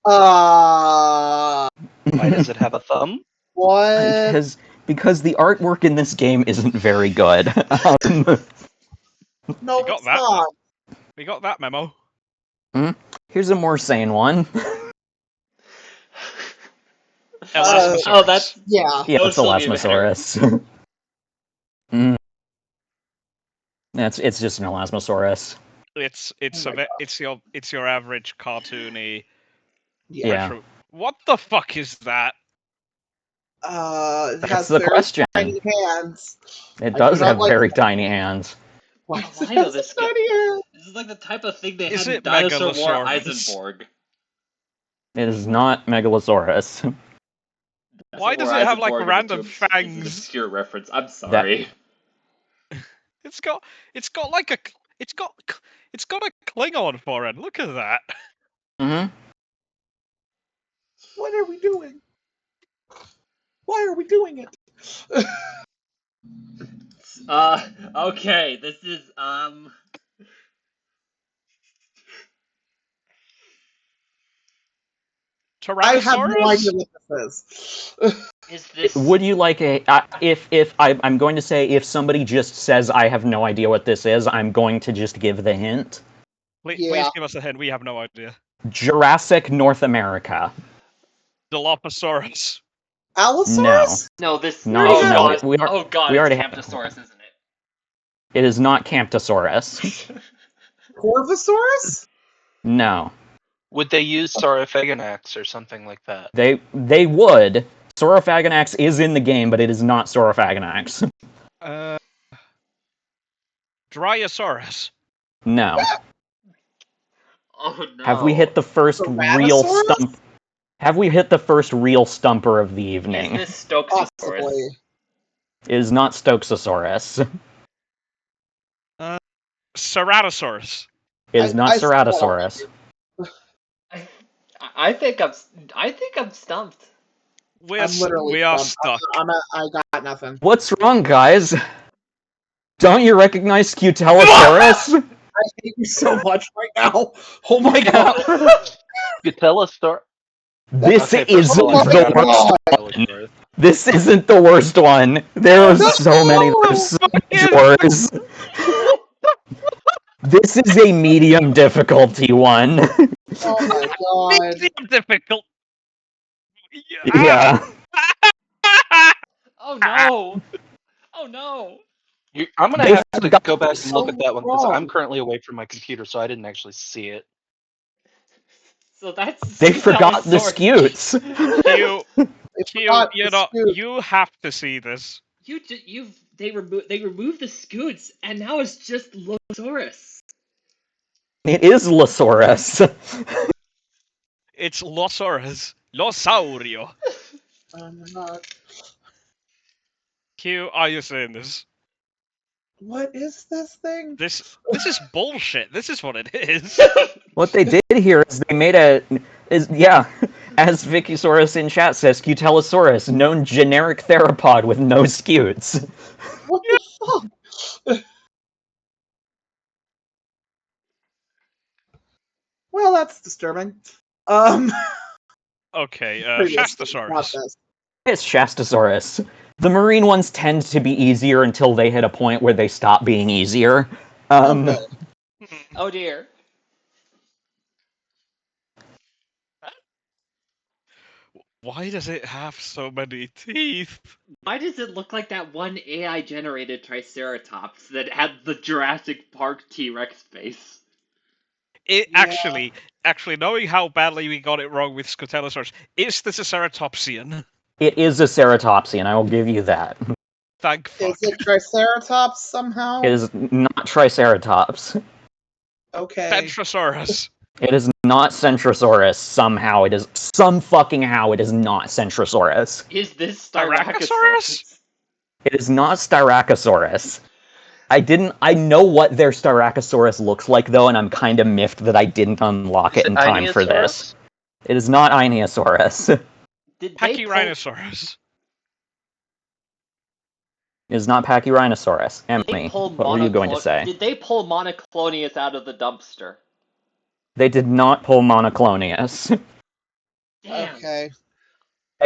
Uh. Why does it have a thumb? What? Because the artwork in this game isn't very good. No, got it's that. not. We got that memo. Here's a more sane one. Elasmosaurus. Oh, that's Yeah. Yeah, Those it's still be Elasmosaurus. It's just an Elasmosaurus. It's Oh my it's your average cartoony. Yeah. retro- What the fuck is that? It That's has the very question. tiny hands. It I does do not have like very that. tiny hands. Why Oh, does it I know have this such tiny hands? This is like the type of thing they Is had in it Dinosaur War Megalosaurus? Eisenborg. It is not Megalosaurus. Why Dinosaur does it have, like, Eisenborg is a random This is an fangs? obscure reference. I'm sorry. It's got like a it's got a Klingon forehead. Look at that. Mm-hmm. What are we doing? Why are we doing it? Okay, this is I have no Tyrannosaurus? idea what this is. is this Would you like a? I'm going to say if somebody just says I have no idea what this is, I'm going to just give the hint. Please Yeah. give us a hint. We have no idea. Jurassic North America. Dilophosaurus. Allosaurus? no this No, oh no, god we are- oh god we it's already Camptosaurus, isn't It is not Camptosaurus. it? Corvosaurus? No, Would they use Saurophaganax or something like that? they would. Saurophaganax is in the game, but it is not Saurophaganax. Dryosaurus. No. Oh no. Have we hit the first real Tyrannosaurus? stump? Have we hit the first real stumper of the evening? Is this Stokesaurus? Possibly. It is not Stokesaurus. Ceratosaurus. It is not I still don't Ceratosaurus. I think I'm stumped. I'm literally we are stumped. stuck. I got nothing. What's wrong, guys? Don't you recognize Cutelosaurus? I hate you so much right now. Oh my god. You tell a story. This Okay, first of isn't all, I Oh my the forgot about worst God. one. Tyler. This isn't the worst one. There are No! so many that are so much worse. This is a medium difficulty one. Oh my god. Medium difficult. Yeah. Oh no! Oh no! I'm gonna They have to forgot go back and look So at that one because I'm wrong. currently away from my computer, so I didn't actually see it. So that's they forgot the Scutellosaurus. scutes. Q, They Q, forgot the scoop. you have to see this. They removed the scoots, and now it's just Losaurus. It is Losaurus. It's Losaurus. Losaurio. Oh my god. Q, are you seeing this? What is this thing? This is bullshit. This is what it is. What they did here is they made as Vickysaurus in chat says, Cutelosaurus, known generic theropod with no scutes. What the fuck? Well, that's disturbing. Okay, Previously, not Shastasaurus. this. It's Shastasaurus. The marine ones tend to be easier until they hit a point where they stop being easier. Okay. Oh dear. Why does it have so many teeth? Why does it look like that one AI generated Triceratops that had the Jurassic Park T-Rex face? It Yeah. actually, knowing how badly we got it wrong with Scutellosaurus, is this a ceratopsian? It is a ceratopsian, I will give you that. Thank fuck. Is it Triceratops somehow? It is not Triceratops. Okay. Centrosaurus. It is not Centrosaurus. Somehow it is. Some fucking how it is not Centrosaurus. Is this Styracosaurus? Styracosaurus? It is not Styracosaurus. I know what their Styracosaurus looks like though, and I'm kind of miffed that I didn't unlock it in time for this. It is not Ionosaurus. Did they pull, Pachyrhinosaurus. It is not Pachyrhinosaurus. did they Emily, pull what were you going to say? Did they pull Monoclonius out of the dumpster? They did not pull Monoclonius. Damn. Okay.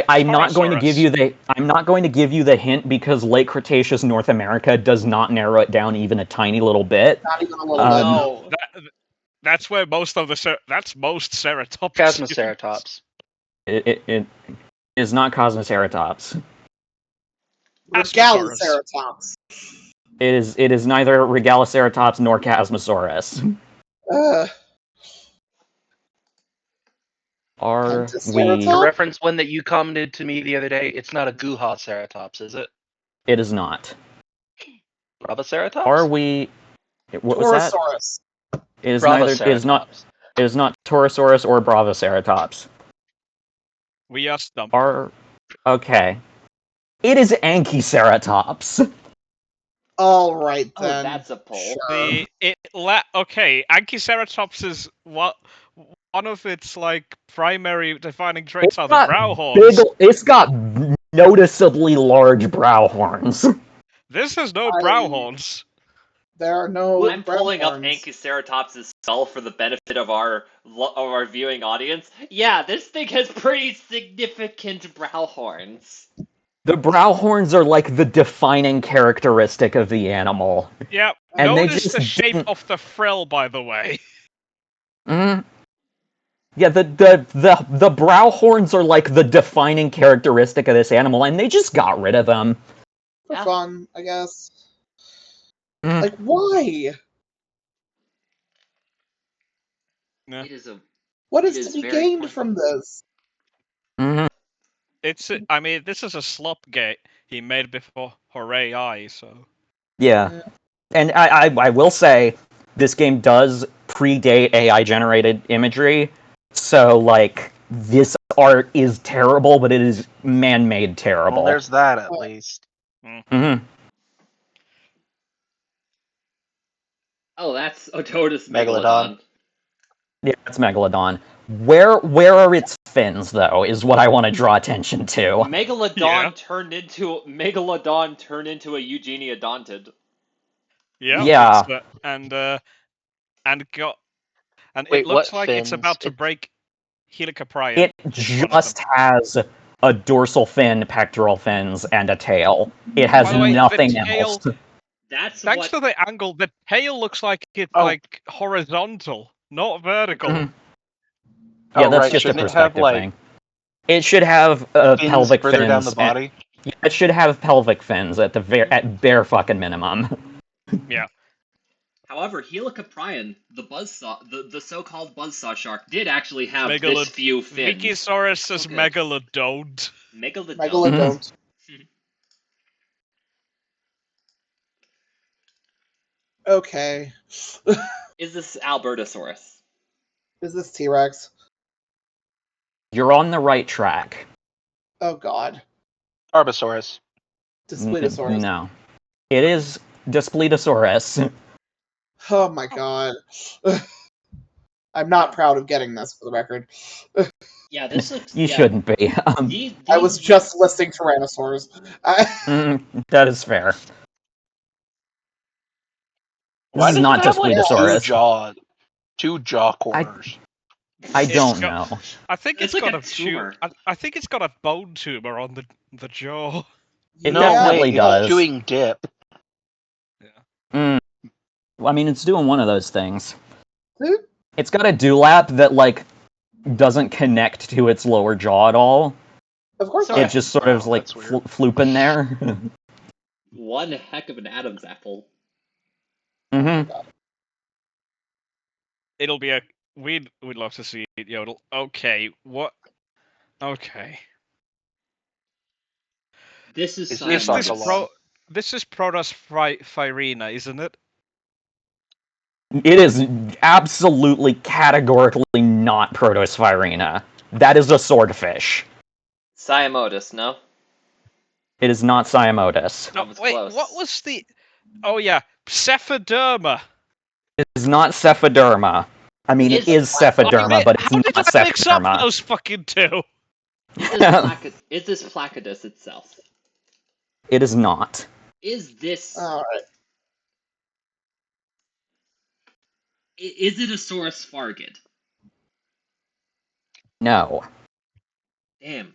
I'm not going to Torosaurus. give you the. I'm not going to give you the hint because Late Cretaceous North America does not narrow it down even a tiny little bit. Not even a little Um, bit. No. That's where most of the that's most ceratopsians. Chasmoceratops. It is not Cosmoceratops. Asmosaurus. Regaliceratops. It is neither Regaliceratops nor Chasmosaurus. Are we? Pentaceratops? To reference one that you commented to me the other day, it's not a Guhaceratops, is it? It is not. Bravoceratops? Are we? What was that? Torosaurus. It is neither. It is not. Bravoceratops. It is not Torosaurus or Bravoceratops. We are stumped. Are okay. It is Anchiceratops. All right Oh, then. that's a pull. Sure. Okay, Anchiceratops is what one of its like primary defining traits are the brow horns. It's got noticeably large brow horns. This has no I- brow horns. There are no. I'm pulling up horns. Anchiceratops' skull for the benefit of our viewing audience. Yeah, this thing has pretty significant brow horns. The brow horns are like the defining characteristic of the animal. Yep. And they Notice just the shape didn't- of the frill, by the way. Mm. Yeah, the brow horns are like the defining characteristic of this animal, and they just got rid of them. For Yeah. fun, I guess. Mm. Like, why? Yeah. It is a. What It is is to be very gained pointy. from this? Mhm. I mean, this is a slop gate he made before Hooray I, so. Yeah. And I will say, this game does predate AI-generated imagery, so, like, this art is terrible, but it is man-made terrible. Well, there's that at least. Mhm. Oh, that's Ototus Megalodon. Megalodon. Yeah, it's Megalodon. Where are its fins, though, is what I want to draw attention to. Megalodon Yeah. turned into a Eugeniadontid. Yeah. It's, and it Wait, looks what like it's fins? about to It- break Helicoprion. It Just one of just them. has a dorsal fin, pectoral fins, and a tail. It has By the way, the nothing tail- else. That's Thanks what. to the angle, the tail looks like it's Oh. like horizontal, not vertical. Mhm. Yeah, Oh, that's right. just a Shouldn't it have, perspective like, thing. It should have fins pelvic further down fins. the body? Yeah, it should have pelvic fins at at bare fucking minimum. Yeah. However, Helicoprion, the so-called buzzsaw shark, did actually have Megalod- this few fins. Vikisaurus says Okay. megalodon. Megalodon. Megalodon. Okay. Is this Albertosaurus? Is this T-Rex? You're on the right track. Oh god. Arbosaurus. Displetosaurus. No. It is Displetosaurus. Oh my god. I'm not proud of getting this, for the record. Yeah, this looks. You yeah, shouldn't be. I was just listing Tyrannosaurs. That is fair. Why This is does not it have, like, Displetosaurus. two jaw corners? I It's don't got- know. I think It's it's like got a a tumor. I think it's got a bone tumor on the jaw. It No, definitely wait, does. it's chewing dip. I mean, it's doing one of those things. Hmm? It's got a dewlap that, like, doesn't connect to its lower jaw at all. Of course Sorry. It just sort of, Wow, like, that's weird. flooping there. One heck of an Adam's apple. Mm-hmm. It'll be a we'd love to see it yodel. Okay, what? Okay. This is Is Is this this Cyanotus. this is Protos Firina, isn't it? It is absolutely categorically not Protospirina. That is a swordfish. Cyanotus, no? It is not Siamodus. I No, was wait, close. what was the? Oh yeah, Cephiderma. It is not Cephiderma. I mean, it is Cephiderma, but it's How not did I mix up Cephiderma. those fucking two? Is this Placadus itself? It is not. Is this... Alright. Is it a Saurus Fargid? No. Damn.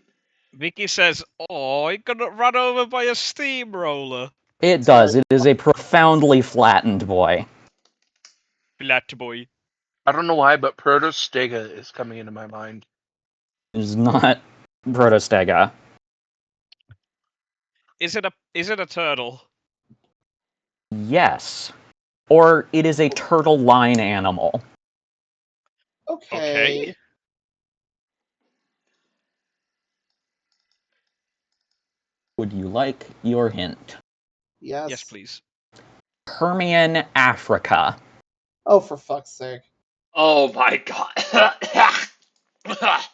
Vicky says, "Oh, he got run over by a steamroller." It does. It is a profoundly flattened boy. Flat boy. I don't know why, but Protostega is coming into my mind. It is not Protostega. Is it a turtle? Yes. Or it is a turtle line animal. Okay. Would you like your hint? Yes. Yes, please. Permian Africa. Oh, for fuck's sake. Oh my god. Permit.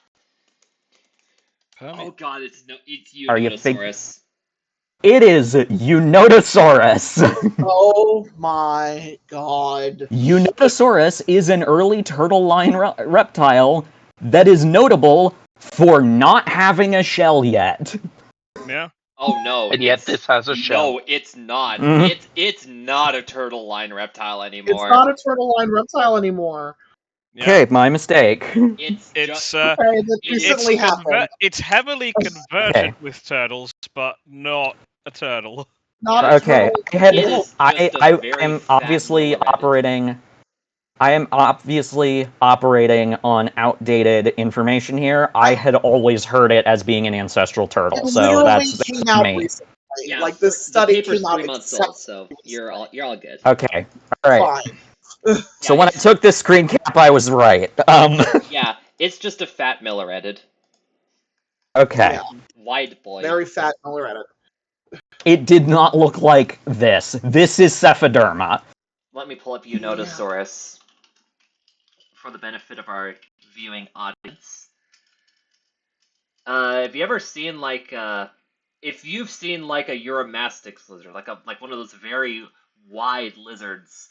Oh god, it's Are you think- Uniosaurus. It is Eunotosaurus. Oh my god. Eunotosaurus is an early turtle line reptile that is notable for not having a shell yet. Yeah. Oh no. And yet this has a shell. No, it's not. Mhm. It's not a turtle line reptile It's anymore. not a turtle line reptile anymore. Yeah. Okay, my mistake. It's It's Okay, that It's recently happened. It's heavily converted Okay. with turtles, but not a turtle. Not a Okay, turtle. I am obviously operating. I am obviously operating on outdated information here. I had always heard it as being an ancestral turtle, It so literally that's came out me. recently. Yeah, Like this the study paper's came out 3 months old, so exceptionally you're all good. Okay, all right. fine. So when I took this screen cap, I was right. Yeah, it's just a fat Miller-headed. Okay. Yeah, Wide boy. very fat Miller at it. It did not look like this. This is Cephiderma. Let me pull up Eunotosaurus for the benefit of our viewing audience. Have you ever seen if you've seen like a Eurymastix lizard, like one of those very wide lizards,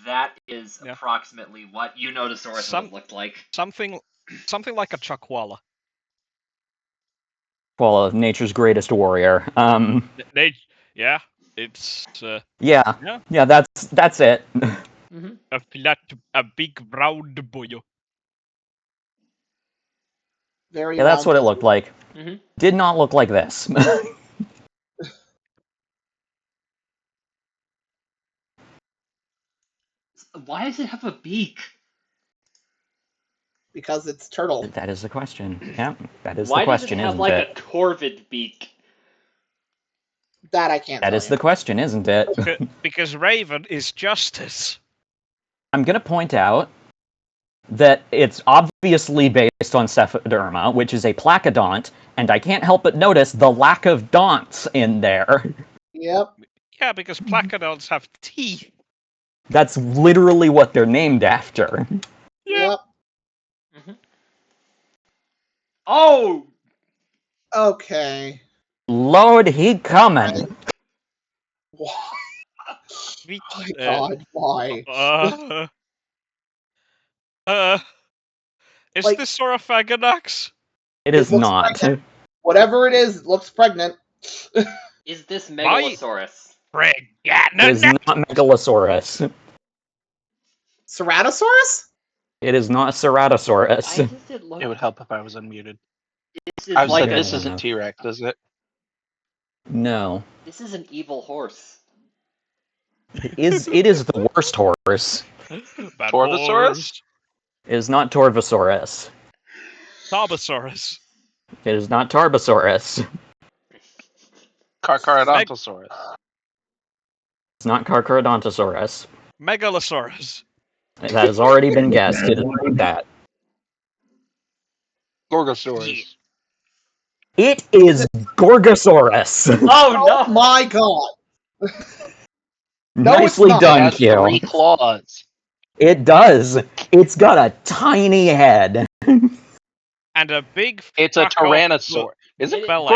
that is Yeah. approximately what Eunotosaurus would have looked like. Something Something like a chakwala. Well, nature's greatest warrior. Yeah, it's Yeah, Yeah. yeah, that's it. Mm-hmm. a big round boy. Very Yeah, that's round. what it looked like. Mm-hmm. Did not look like this. Why does it have a beak? Because it's turtle. That is the question. Yeah, that is the Why does it question, have isn't like it? a corvid beak? That I can't That tell is you. the question, isn't it? Because Raven is justice. I'm gonna point out that it's obviously based on Cephiderma, which is a placodont, and I can't help but notice the lack of donts in there. Yep. Yeah, because placodonts have teeth. That's literally what they're named after. Yep. Mm-hmm. Oh! Okay. Lord, he coming. Why? We- My God, why? uh, uh, is Like- this Saurophaganax? It is looks not. Whatever it is, it looks pregnant. Is this Why? Megalosaurus? It is not Megalosaurus. Ceratosaurus? It is not Why Ceratosaurus. does it look? It would help if I was unmuted. This is I've like said a. this Okay. isn't T-Rex, is it? No. This is an evil horse. It is the worst horse. Bad Torvosaurus? horse. It is not Torvosaurus. Tarbosaurus. It is not Tarbosaurus. Carcharodontosaurus. It's not Carcharodontosaurus. Megalosaurus. That has already been guessed. It is not that. Gorgosaurus. It is Gorgosaurus. Oh no! My God. No, it's Nicely not. It done, has 3 Q. claws. It does. It's got a tiny head. And a big It's a fuck off tyrannosaur. Is it? belly.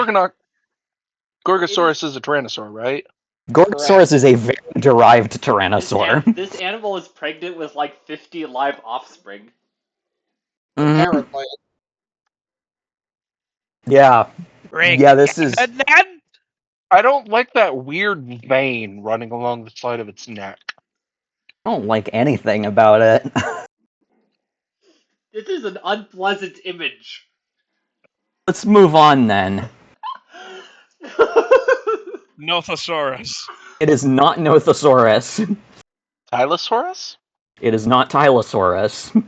Gorgosaurus is a tyrannosaur, right? Gorgosaurus is a very derived This, tyrannosaur. this animal is pregnant with like 50 live offspring. Mhm. Apparently. Yeah. Yeah, this is. And then I don't like that weird vein running along the side of its neck. I don't like anything about it. This is an unpleasant image. Let's move on then. Nothosaurus. It is not Nothosaurus. Tylosaurus? It is not Tylosaurus.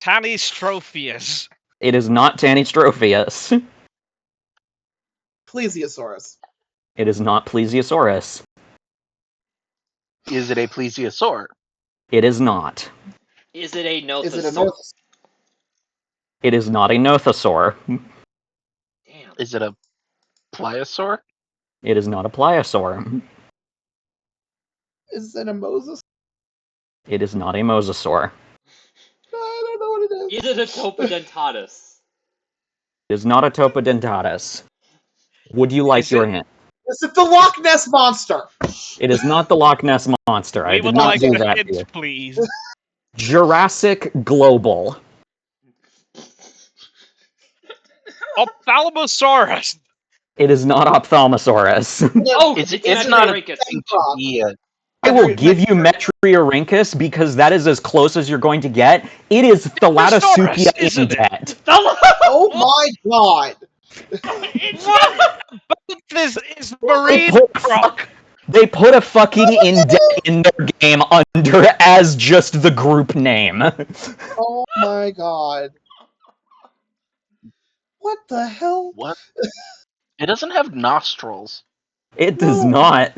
Tanystrophius. It is not Tanystrophius. Plesiosaurus. It is not Plesiosaurus. Is it a plesiosaur? It is not. Is it a Is it a nothosaur? North? It is not a Nothosaur. Damn. Is it a pliosaur? It is not a Pliosaur. Is it a Moses? It is not a Mosasaur. I don't know what it is. Is it a topodentatus? It is not a Topodentatus. Would you like Is your it- hint? Is it the Loch Ness Monster? It is not the Loch Ness Monster. I We did would not like do the that hint, here. please. Jurassic Global. Ophthalmosaurus. It is not Ophthalmosaurus. Oh, It's not a Metriorhynchus. thing to be a I will give you Metriorhynchus because that is as close as you're going to get. It is Thalatosupia isn't it? indet. Oh my God. What? But this is They marine put, croc. they put a fucking indet in their game under as just the group name. Oh my God. What the hell? what? It doesn't have nostrils. It does No. not.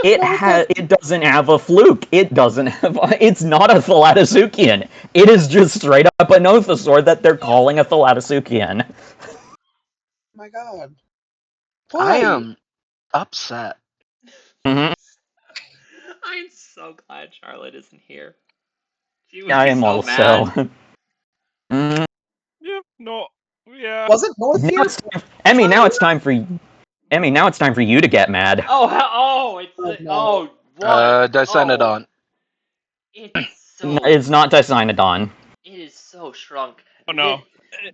It doesn't have a fluke. It doesn't have. It's not a Thalatasuchian. It is just straight up a Nothosaur that they're calling a Thalatasuchian. My God. I Why? am upset. Mhm. I'm so glad Charlotte isn't here. She would I be am so also. mad. Mhm. Yeah, no. Yeah. Was it North Now here? it's time, Emmy. Now it's time for Emmy. Now it's time for you to get mad. Oh, it's Oh, no. what? Dicynodon. It's so It's not Dicynodon. It is so shrunk. Oh no.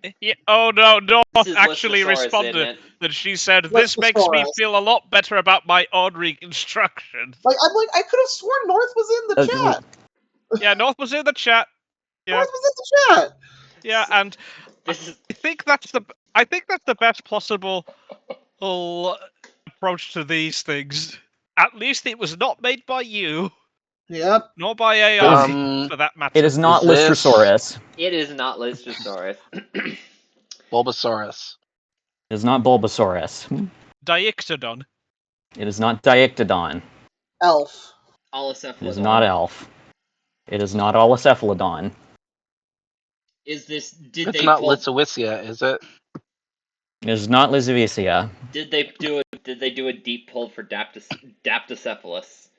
Thi- Yeah, oh no, North This is actually Listrosaurus, isn't responded it? that she said, "This makes me Listrosaurus. feel a lot better about my own reconstruction." Like, I could have sworn North was in the chat. Yeah, North was in the chat. Yeah, North was in the chat. yeah, and This is I think that's the best possible approach to these things. At least it was not made by you, Yep. nor by AI, Um, for that matter. It is not Is this- Lystrosaurus. it is not Listrosaurus. Bulbasaurus. It is not Bulbasaurus. Diictodon. It is not Diictodon. Elf. It is not Elf. It is not Olicephalodon. Is this? Did It's they not pull? Lithuania, is it? It is not Lizavicia. Did they do a? Did they do a deep pull for Daptocephalus?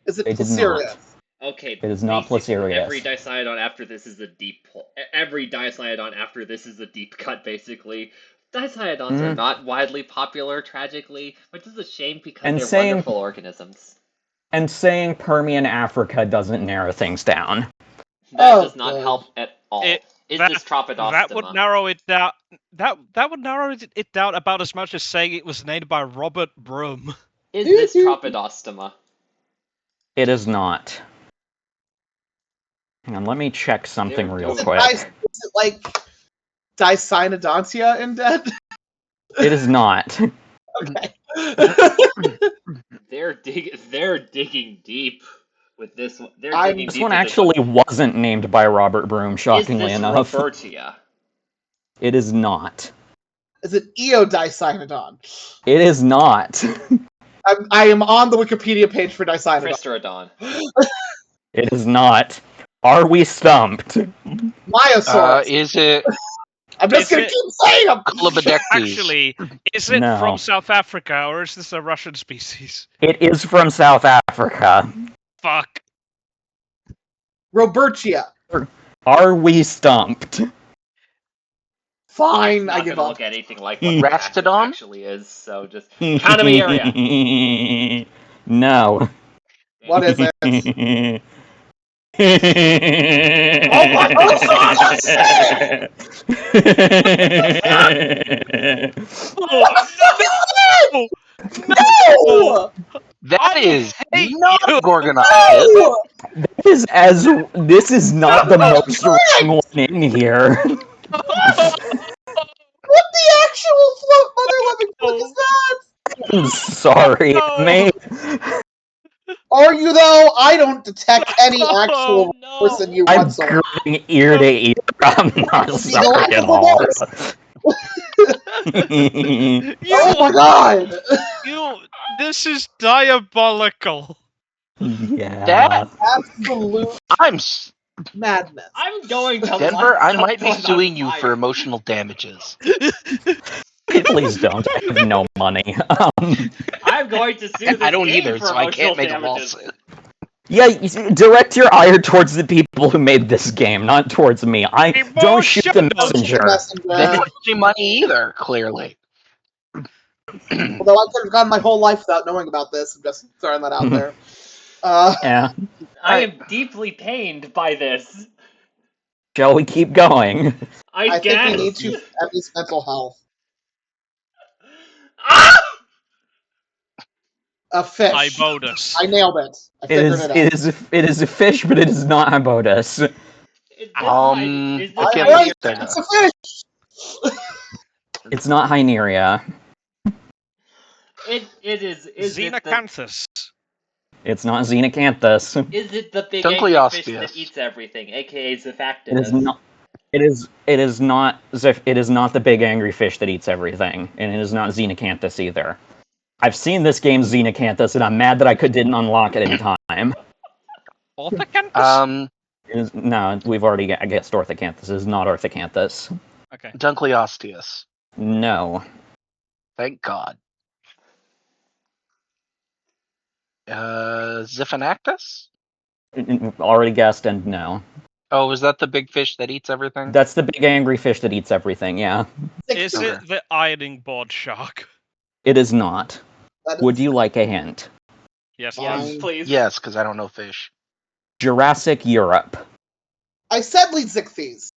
Is it They did Placerius? not. Okay, It is not basically, Placerius. every Dicynodon after this is a deep pull. Every Dicynodon after this is a deep cut, basically. Dicynodons are not widely popular, tragically, which is a shame because And they're saying- wonderful organisms. And saying Permian Africa doesn't narrow things down. That Oh, does not God. help at all. Is That- this Tropidostoma? That would narrow it down. That would narrow it down about as much as saying it was named by Robert Broom. Is this Tropidostoma? It is not. Hang on, let me check something They're real doing- quick. Is it like Dicynodontia in Dead? It is not. Okay. They're digging deep with this one. They're I'm- digging This deep one with actually wasn't named by Robert Broom, shockingly Is this enough. Robertia? It is not. Is it Eodicynodon? It is not. I am on the Wikipedia page for Dicynodon. Cristerodon. It is not. Are we stumped? Myosaurus. Is it I'm just is gonna it- keep saying them. Colobodectes? Actually, is it No. from South Africa or is this a Russian species? It is from South Africa. Fuck. Robertia. Are we stumped? Fine, Not I give gonna up. look at anything like what the Rastodon? actually is, so just count me area. No. What is it? Oh my Oh, No! That is hate not you. Gorgonite. No! This is not the most wrong one in here. What the actual float mother loving book is that? I'm sorry. No. May Are you though? I don't detect any actual No. force in you I'm whatsoever. grinning ear to ear. I'm not The sorry at actual all. voice. You, Oh my god! this is diabolical. Yeah. That- Absolute I'm s- madness. I'm going to Denver. light I might be someone on suing you fire. for emotional damages. Please don't. I have no money. I'm going to sue this I don't game either, for so I emotional can't make damages. a lawsuit. Yeah, you see, direct your ire towards the people who made this game, not towards me. I don't shoot the Emotional. messenger. They don't give me money either. Clearly. Although I could have gone my whole life without knowing about this. I'm just throwing that out there. Yeah. I am deeply pained by this. Shall we keep going? I think guess. we need to at least mental health. Ah! A fish. Ibodus. I nailed it. I It figured is. it out. It is a fish, but it is not Hibodus. Is this I my, can't Alright, understand it's a fish. It's not Hyneria. it is it the, Xenocanthus. It's not Xenocanthus. is it the big Dunkly angry fish Osteus. that eats everything, aka It Zephactinus? is not. It is not. It is not the big angry fish that eats everything, and it is not Xenocanthus either. I've seen this game Xenocanthus, and I'm mad that I didn't unlock it in time. Orthocanthus? No, we've already guessed Orthocanthus. It is not Orthocanthus. Okay. Dunkly Osteus. No. Thank God. Ziphinactus? Already guessed, and no. Oh, is that the big fish that eats everything? That's the big angry fish that eats everything, yeah. Is Okay. it the ironing board shark? It is not. That is Would you like a hint? Yes, Fine. Yes, please. Yes, because I don't know fish. Jurassic Europe. I said Leedzichthes.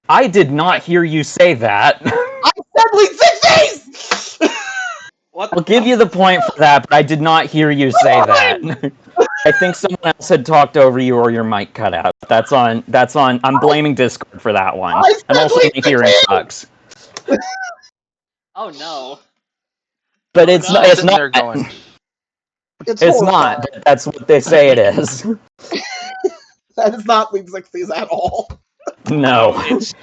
I did not hear you say that. I said Leedzichthes! What? I'll give you the point for that, but I did not hear you say that. I think someone else had talked over you or your mic cut out. That's on. I'm blaming Discord for that one. I And said also my hearing Leedzichthes! sucks. Oh no. But Oh, it's no. not. I'm It's sitting not. there going, It's It's horrifying. not. But that's what they say it is. That is not Leedzichthes at all. No. That's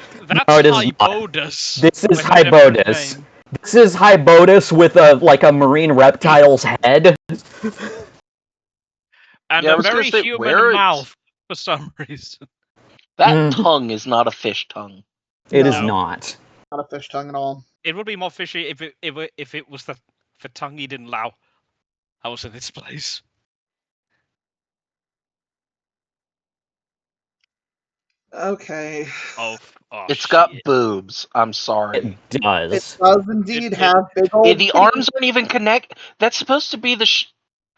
No, it is not. Hybodus. This is with a different Hybodus. name. This is Hybodus with a marine reptile's head. And Yeah, I a was gonna very say, human where is- mouth for some reason. that Mm. tongue is not a fish tongue. It is No. not. Not a fish tongue at all. It would be more fishy if it was the tongue he didn't allow. I was in its place. Okay. Oh, It's got shit. boobs. I'm sorry. It It does. does indeed It- have big old The titties. arms aren't even connect. That's supposed to be the.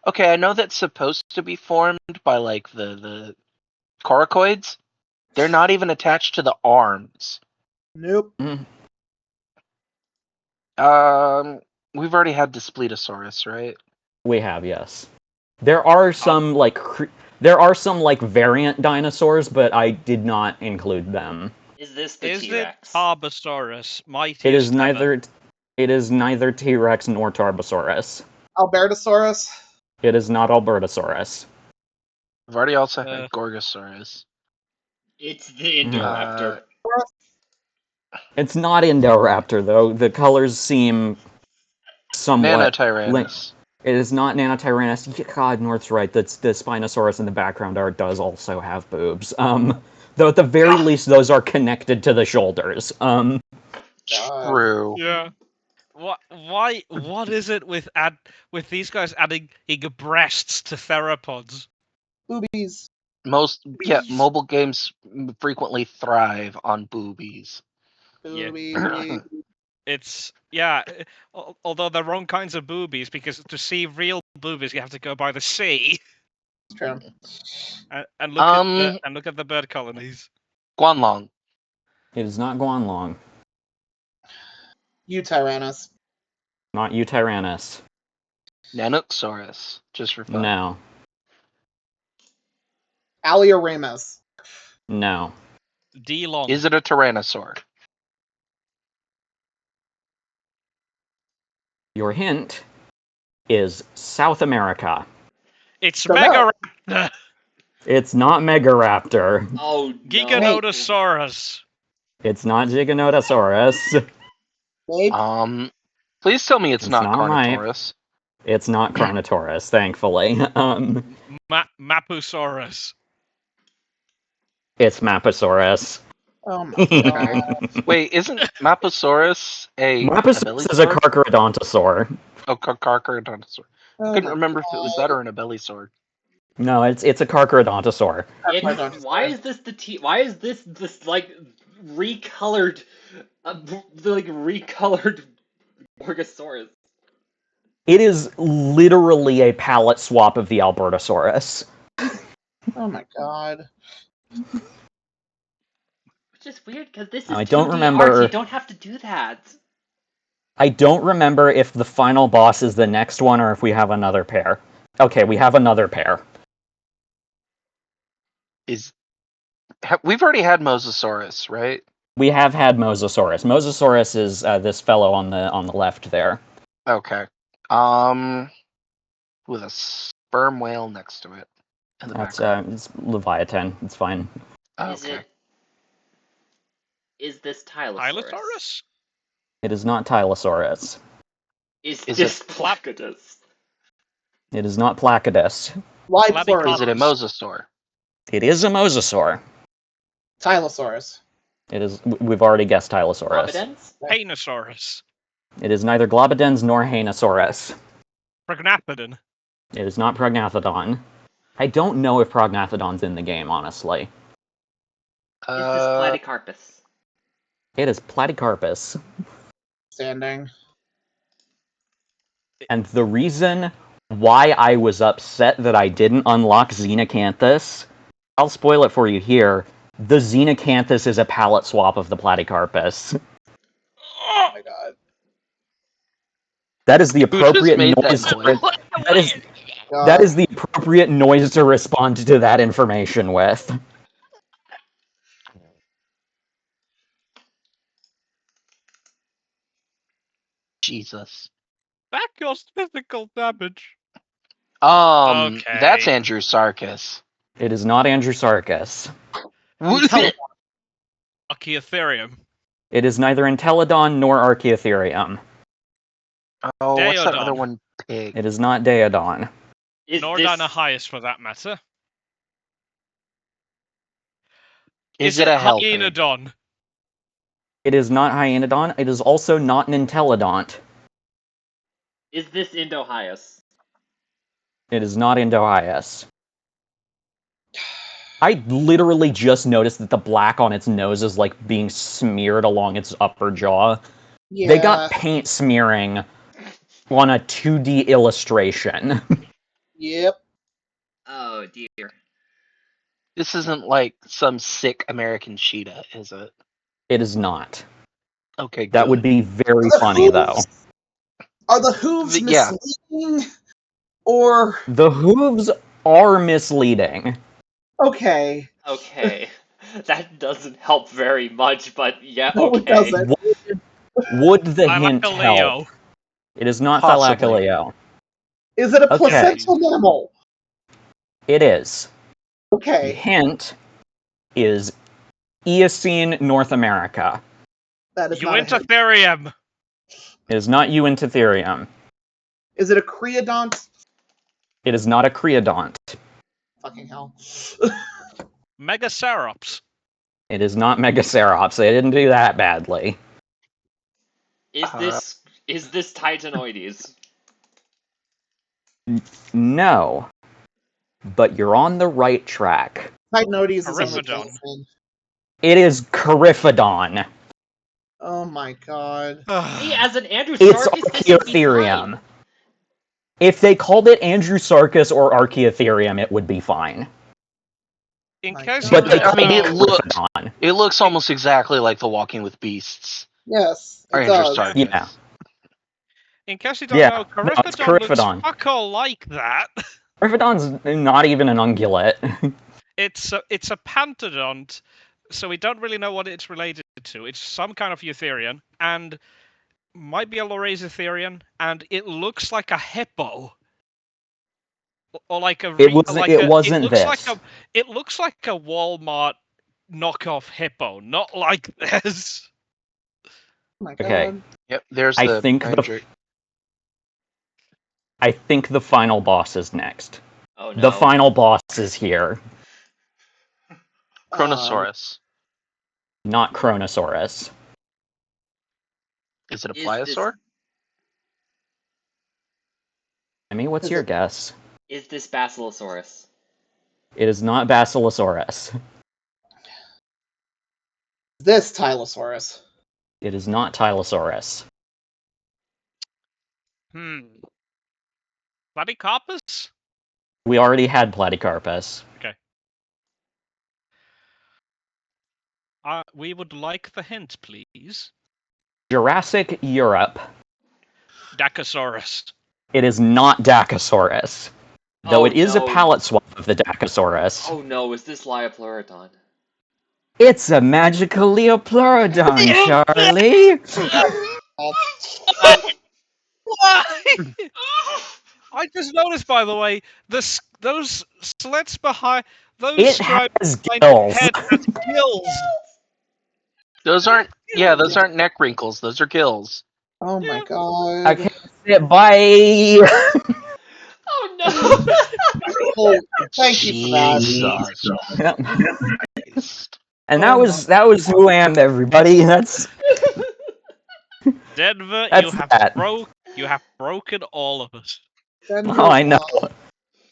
Okay, I know that's supposed to be formed by like the coracoids. They're not even attached to the arms. Nope. Mm. We've already had Displetosaurus, right? We have, yes. There are some variant dinosaurs, but I did not include them. Is this the Is it T-Rex? Tarbosaurus? Mightiest It is ever. neither. It is neither T-Rex nor Tarbosaurus. Albertosaurus. It is not Albertosaurus. I've already also Uh, had Gorgosaurus. It's the Indoraptor. It's not Indoraptor though. The colors seem somewhat. Nanotyrannus. It is not Nanotyrannus. Yeah, God, North's right. That's the Spinosaurus in the background art does also have boobs. Though at the very least those are connected to the shoulders. God. True. yeah. Why? What is it with these guys adding breasts to theropods? Boobies. Boobies. Mobile games frequently thrive on boobies. Yeah. Boobies. It's although they're wrong kinds of boobies because to see real boobies you have to go by the sea It's true. and look at the bird colonies. Guanlong. It is not Guanlong. Eutyrannus. Not Eutyrannus. Nanoxaurus. Just for fun. No. Alioramus. No. D-long. Is it a Tyrannosaur? Your hint is South America. It's Don't know. Megaraptor. It's not Megaraptor. Oh no. Giganotosaurus. It's not Giganotosaurus. Babe. Please tell me it's not not mine. Carnotaurus. It's not Carnotaurus, thankfully. Mapusaurus. It's Maposaurus. Oh my god. Wait, isn't Maposaurus a Maposaurus is a Abelisaur? Carcharodontosaur. Oh, Carcharodontosaur. Oh Couldn't my remember if it was God. that or an Abelisaur. No, it's a Carcharodontosaur. Why is this the T? Why is this like recolored, recolored Gorgosaurus? It is literally a palette swap of the Albertosaurus. Oh my god. Which is weird because this is I don't 2D remember- art. You don't have to do that. I don't remember if the final boss is the next one or if we have another pair. Okay, we have another pair. We've already had Mosasaurus, right? We have had Mosasaurus. Mosasaurus is this fellow on the left there. Okay. With a sperm whale next to it. In the That's background. it's Leviathan. It's fine. Okay. Is this Tylosaurus? Tylosaurus? It is not Tylosaurus. Is Is this Placodus? It is not Placodus. Livepleuris. Is it a Mosasaur? It is a Mosasaur. Tylosaurus. It is. We've already guessed Tylosaurus. Providence? Panosaurus. It is neither Globidens nor Hanosaurus. Prognathodon. It is not Prognathodon. I don't know if Prognathodon's in the game, honestly. Is this Platycarpus? It is Platycarpus. Standing. And the reason why I was upset that I didn't unlock Xenacanthus, I'll spoil it for you here. The Xenacanthus is a palette swap of the Platycarpus. Oh my god. That is the Who just appropriate made that noise. noise? That is the appropriate noise to respond to that information with. Jesus. That caused physical damage. That's Okay. Andrew Sarkis. It is not Andrewsarchus. Intelligent. Archaeotherium. It is neither Entelodon nor Archaeotherium. Oh, what's that Deodon. other one? Pig. It is not Deodon. Is Nor this Dinohyas for that matter. Is it a hell pig? Hyenodon? It is not Hyenodon. It is also not an Entelodont. is this Indohyus? It is not Indohyus. I literally just noticed that the black on its nose is like being smeared along its upper jaw. Yeah. They got paint smearing on a 2D illustration. Yep. Oh dear. This isn't like some sick American cheetah, is it? It is not. Okay, That would good. be very The funny, though. hooves- Are the hooves Yeah. misleading? Or The hooves are misleading. okay. Okay. That doesn't help very much, but yeah, No, it okay. doesn't. Would the hint help? Leo. It is not Possibly. Thylacoleo. Is it a Okay. placental mammal? It is. The Okay. hint is Eocene North America. That is not a hint. Uintatherium. It is not Uintatherium. Is it a creodont? It is not a creodont. Fucking hell. Megacerops. It is not Megacerops. They didn't do that badly. Is this Titanoides? No. But you're on the right track. Titanoides is only Periphodon. placing. It is Coryphodon. Oh my god. See, as an Andrew It's Sarkis, this would be Archaeotherium. fine. If they called it Andrewsarchus or Archaeotherium, it would be fine. In My case God. But they I mean, called it it looked- Coryphodon. It looks almost exactly like the Walking with Beasts. Yes, Or it Andrew does. Sarkis. Yeah. In case you don't Yeah, know, no, it's Coryphodon looks Coryphodon. fuck all like that. Coryphodon's not even an ungulate. It's a pantodont, so we don't really know what it's related to. It's some kind of eutherian, and might be a Lorazetherian, and it looks like a hippo. Or like a It wasn't this. It looks like a Walmart knockoff hippo, not like this. Oh my Okay. god. Yep, there's I the think Andrew. the final boss is next. Oh no. The final boss is here. Chronosaurus. Not Kronosaurus. Is it a Is pliosaur? I mean, what's Is your it- guess? Is this Basilosaurus? It is not Basilosaurus. This Tylosaurus. It is not Tylosaurus. Platycarpus? We already had Platycarpus. We would like the hint, please. Jurassic Europe. Dacosaurus. It is not Dacosaurus. Though Oh, it is no. a palette swap of the Dacosaurus. Oh no, is this Liopleurodon? It's a magical Leopleurodon, Charlie! Why? I just noticed, by the way, those slits behind those It stripes has behind the gills. head has gills. Those aren't neck wrinkles. Those are gills. Oh my Yeah. god. Okay, that's it. Bye! Oh no! Oh, thank you for that. Jesus. And that was who I am, everybody. That's Denver, That's that. you have broken all of us. Denver's oh, I know. wild.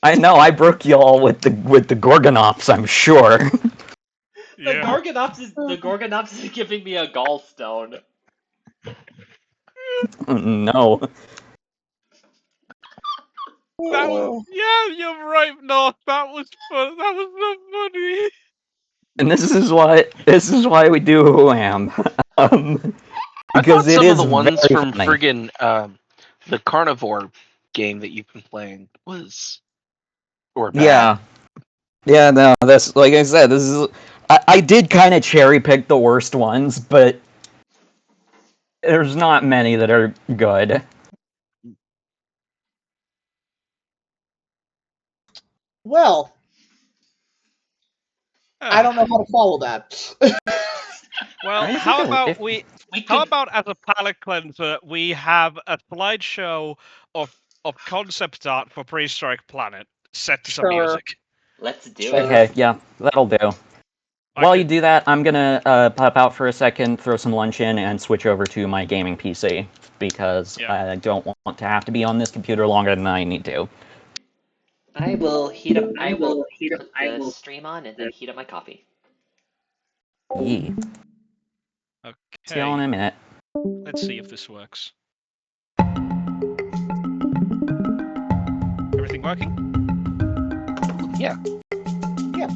I know. I broke you all with the Gorgonops, I'm sure. The Yeah. Gorgonops is giving me a gallstone. No. Oh. Yeah, you're right. No, that was so funny. And this is why we do Who Am. um, I thought because it some of is the ones very from funny. friggin' the carnivore game that you've been playing were bad. Yeah, no, that's like I said, this is I did kind of cherry pick the worst ones, but there's not many that are good. Well, I don't know Ah, how to follow that. well, Trying to think how of about if we? We How could. about as a palate cleanser, we have a slideshow of concept art for Prehistoric Planet set to some Sure, music. Let's do it. sure. okay, yeah, that'll do. I While you could. do that, I'm gonna pop out for a second, throw some lunch in, and switch over to my gaming PC because Yeah. I don't want to have to be on this computer longer than I need to. I will heat up. I will put the stream on and then heat up my coffee. Yee. See you all in Okay. a minute. Let's see if this works. Everything working? Yeah. Yeah.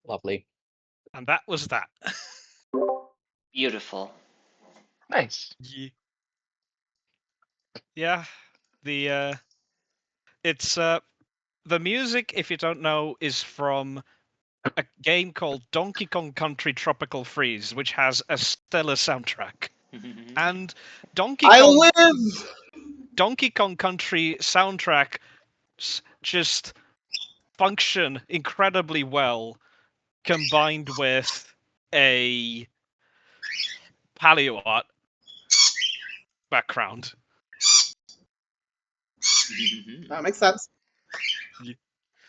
Lovely. And that was that. Beautiful. Nice. Yeah. The it's the music, if you don't know, is from a game called Donkey Kong Country Tropical Freeze, which has a stellar soundtrack. And Donkey I Kong live. Donkey Kong Country soundtrack just function incredibly well combined with a paleo art background. That makes sense. Yeah.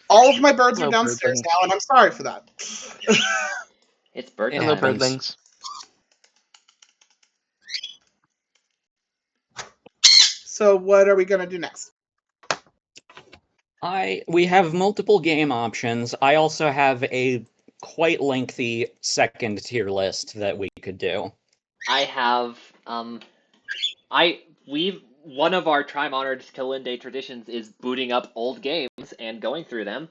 All of my birds are Hello, downstairs birdlings. now, and I'm sorry for that. It's bird It Hello, time. happens. birdlings. So what are we gonna do next? We have multiple game options. I also have a quite lengthy second tier list that we could do. I have one of our time-honored Kulinday traditions is booting up old games and going through them.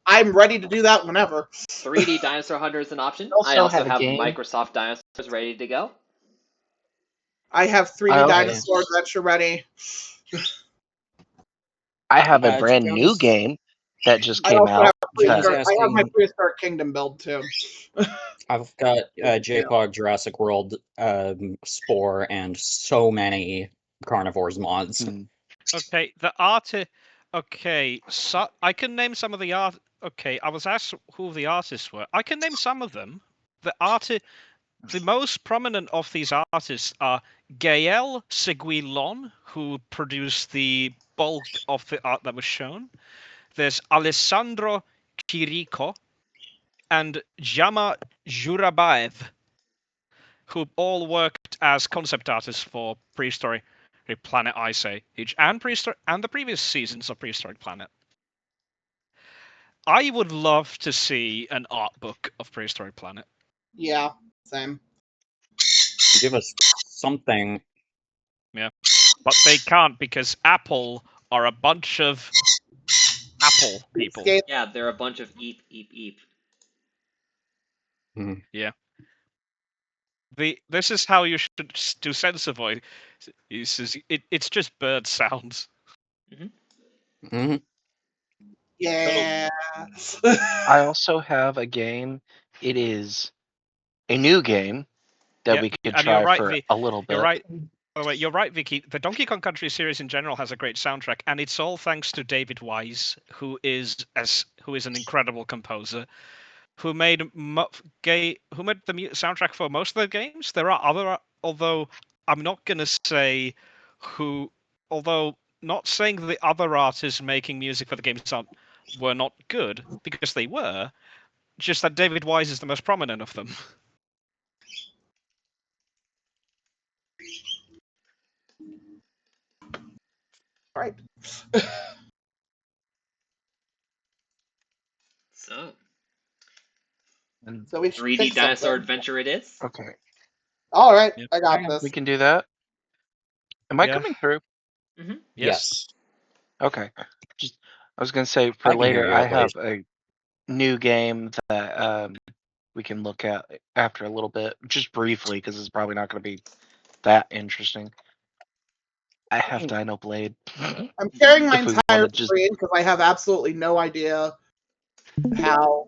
I'm ready to do that whenever. 3D Dinosaur Hunter is an option. I I also also have a have game. Microsoft Dinosaurs ready to go. I have 3D I- Dinosaur Adventure ready. I have a To brand be new honest, game that just I came also have out. John's That, I have my asking. Prehistoric Kingdom build too. I've got JPOG Jurassic World Spore and so many Carnivores mods. Okay, the artist. Okay, so I can name some of the art. Okay, I was asked who the artists were. I can name some of them. The most prominent of these artists are Gael Seguilon, who produced the bulk of the art that was shown. There's Alessandro Chirico and Jama Jurabaev, who all worked as concept artists for Prehistoric Planet Ice Age and the previous seasons of Prehistoric Planet. I would love to see an art book of Prehistoric Planet. Yeah, same. Give us something. But they can't because Apple are a bunch of Apple people. Escape. Yeah, they're a bunch of eep, eep, eep. This is how you should do sensor voice. It's just bird sounds. Hmm. Yeah. I also have a game. It is a new game that Yeah, we could and you're try right, for a little bit. You're right. By the way, you're right, Vicky. The Donkey Kong Country series in general has a great soundtrack, and it's all thanks to David Wise, who is an incredible composer, who made the soundtrack for most of the games. There are other, although I'm not gonna say who, although not saying the other artists making music for the games were not good, because they were. Just that David Wise is the most prominent of them. Right. So, So we should 3D pick Dinosaur something. Adventure it is. Okay, All right, Yep. I got Yeah. this. we can do that. Am I Yeah. coming through? Yes. Okay. Just, I was gonna say I for can hear later. you I at have least. a new game that we can look at after a little bit, just briefly, because it's probably not going to be that interesting. I have Dino Blade. I'm sharing my If we entire want to just, screen because I have absolutely no idea how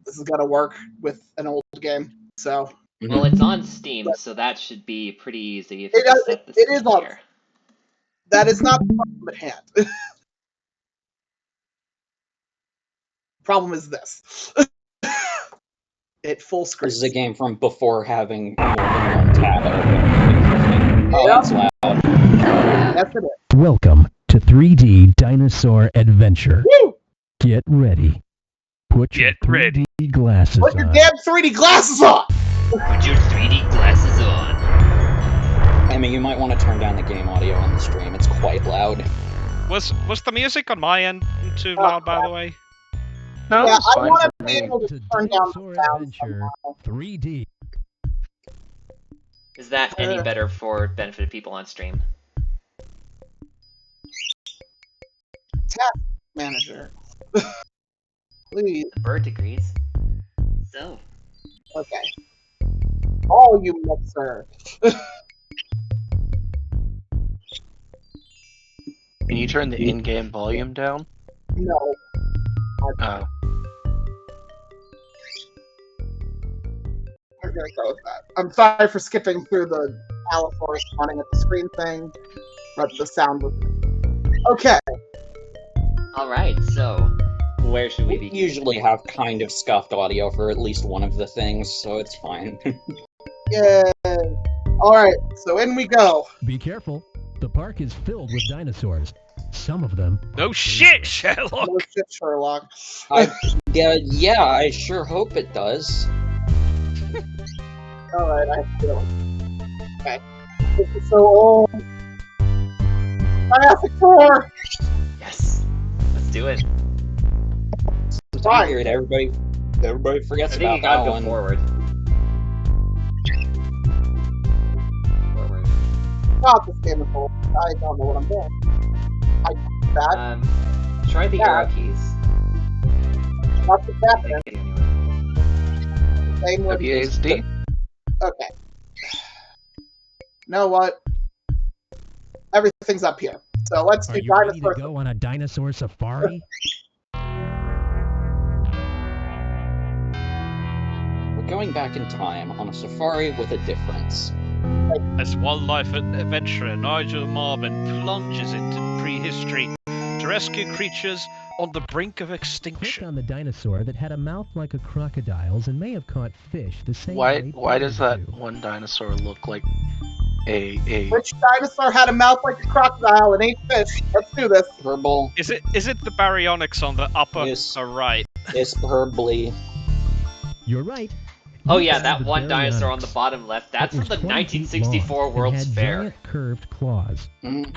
this is gonna work with an old game. So Well, it's on Steam, so that should be pretty easy if It you does- set the it is screen on- share. that is not the problem at hand. Problem is this. It full screen. This is a game from before having more than one tab open. Oh, Yep. that's loud. Yes, it is. Welcome to 3D Dinosaur Adventure. Woo! Get ready. Put your Get ready. 3D glasses Put your on. damn 3D glasses on. Put your 3D glasses on. Emmy, you might want to turn down the game audio on the stream. It's quite loud. Was the music on my end too loud, by the way? no, Yeah, it's I fine want for to be me. able to To turn down the Dinosaur sound Adventure somehow. 3D. Is that any better for benefit of people on stream? Task manager. Please. The bird agrees. So, Okay. Oh, you mixer. Can you turn the in-game volume down? No. Oh. We're gonna go with that. I'm sorry for skipping through the Allosaurus spawning at the screen thing, but the sound was. Okay. alright, so where should we We begin? usually have kind of scuffed audio for at least one of the things, so it's fine. Yay. Alright, so in we go. Be careful. The park is filled with dinosaurs. Some of them. No shit, Sherlock! No shit, Sherlock. Yeah, I sure hope it does. Alright, I have to. Okay. This is so old. Jurassic 4! Yes, let's do it. It's time period, everybody I forgets think you about gotta that go one. forward. Forward. God, this game is old. I don't know what I'm doing. I did that. Try the Yeah. arrow keys. What's the happening? Thank you. Same with. WASD? Okay. You know what? Everything's up here. So let's Are do you ready to dinosaur. go on a dinosaur safari? We're going back in time on a safari with a difference. As wildlife adventurer Nigel Marvin plunges into prehistory to rescue creatures on the brink of Click extinction. on the dinosaur that had a mouth like a crocodile's and may have caught fish the same Why way why does that bears do. one dinosaur look like a Which dinosaur had a mouth like a crocodile and ate fish? Let's do this. Herbal Is it the baryonyx on the upper Yes. or right? is herbally. You're right. Oh You yeah, found that the one dinosaur on the baryonyx. bottom left. That's It from was the 20 feet 1964 long World's and had Fair. giant curved claws. Mm,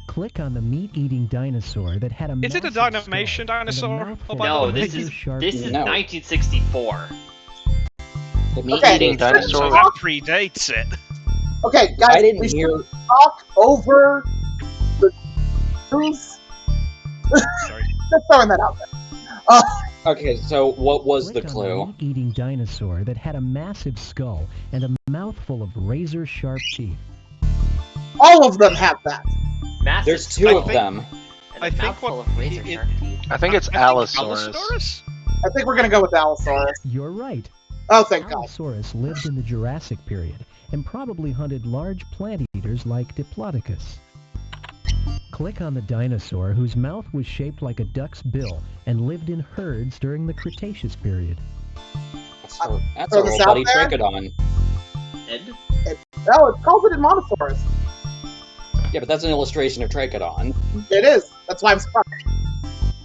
Click on the meat-eating dinosaur that had a Is it a massive Dynamation skull and a dinosaur? mouthful Oh, by the No, of way. this is razor-sharp this is teeth. No. 1964. the meat Okay. eating Dinosaur. So dinosaur. that predates it. Okay, guys, I didn't we hear. should talk over the truth. Sorry. Just throwing that out there. Okay, so what was the Click on clue? meat-eating dinosaur that had a massive skull and a mouthful of razor-sharp teeth. All of them have that. Massive There's two skull of them. and I a think mouthful what of razor it- sharp teeth. I think it's I think Allosaurus. Allosaurus? I think we're gonna go with Allosaurus. You're right. Oh, thank God. Allosaurus lived in the Jurassic period and probably hunted large plant eaters like Diplodocus. Click on the dinosaur whose mouth was shaped like a duck's bill and lived in herds during the Cretaceous period. That's throw our this old out buddy there. Trichodon. Ed? No, it calls it a monosaurus. Yeah, but that's an illustration of Trichodon. It is. That's why I'm surprised.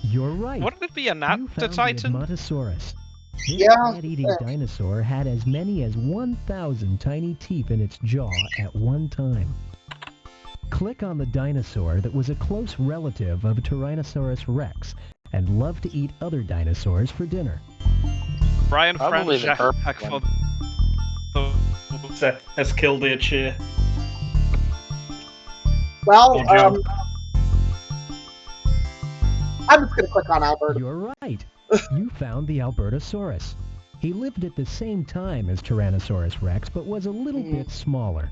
You're right. Wouldn't it be a You found the Titan? Edmontosaurus. This Yeah, plant-eating yeah. dinosaur had as many as 1,000 tiny teeth in its jaw at one time. Click on the dinosaur that was a close relative of Tyrannosaurus rex and loved to eat other dinosaurs for dinner. Brian Probably the Franz purple one. Has killed their chair. Well, Oh, Joe. I'm just gonna click on Albert. You're right. You found the Albertosaurus. He lived at the same time as Tyrannosaurus rex, but was a little bit smaller.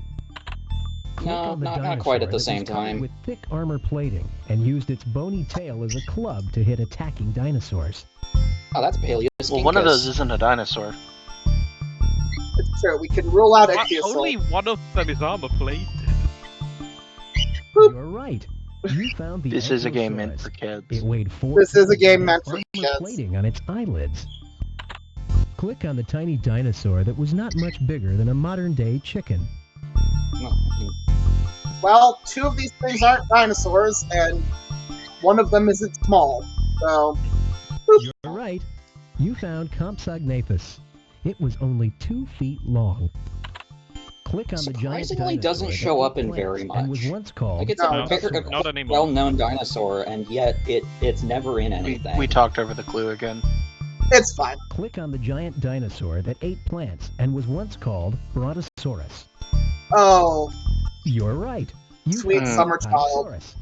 Click No, on the not quite at dinosaur the that same was covered time. with thick armor plating and used its bony tail as a club to hit attacking dinosaurs. Oh, that's Paleoskinkus. Well, one of those isn't a dinosaur. It's true. We can rule out Well, Ichthyosaur. only one of them is armor plated. You're right. You found the This is a game meant Ankylosaurus. for kids. It weighed 4 This is a pounds game and meant had for armor kids. plating on its eyelids. Click on the tiny dinosaur that was not much bigger than a modern-day chicken. Well, two of these things aren't dinosaurs, and one of them isn't small. So, You're right. You found Compsognathus. It was only 2 feet long. Click on the giant Surprisingly doesn't dinosaur show that up in ate very plants and was much. once called Like it's No, a bigger, not anymore. well-known dinosaur, and yet it's never in anything. We talked over the clue again. it's fine. Click on the giant dinosaur that ate plants and was once called Brontosaurus. Oh, You're right. You Sweet found summer the child. Tylosaurus.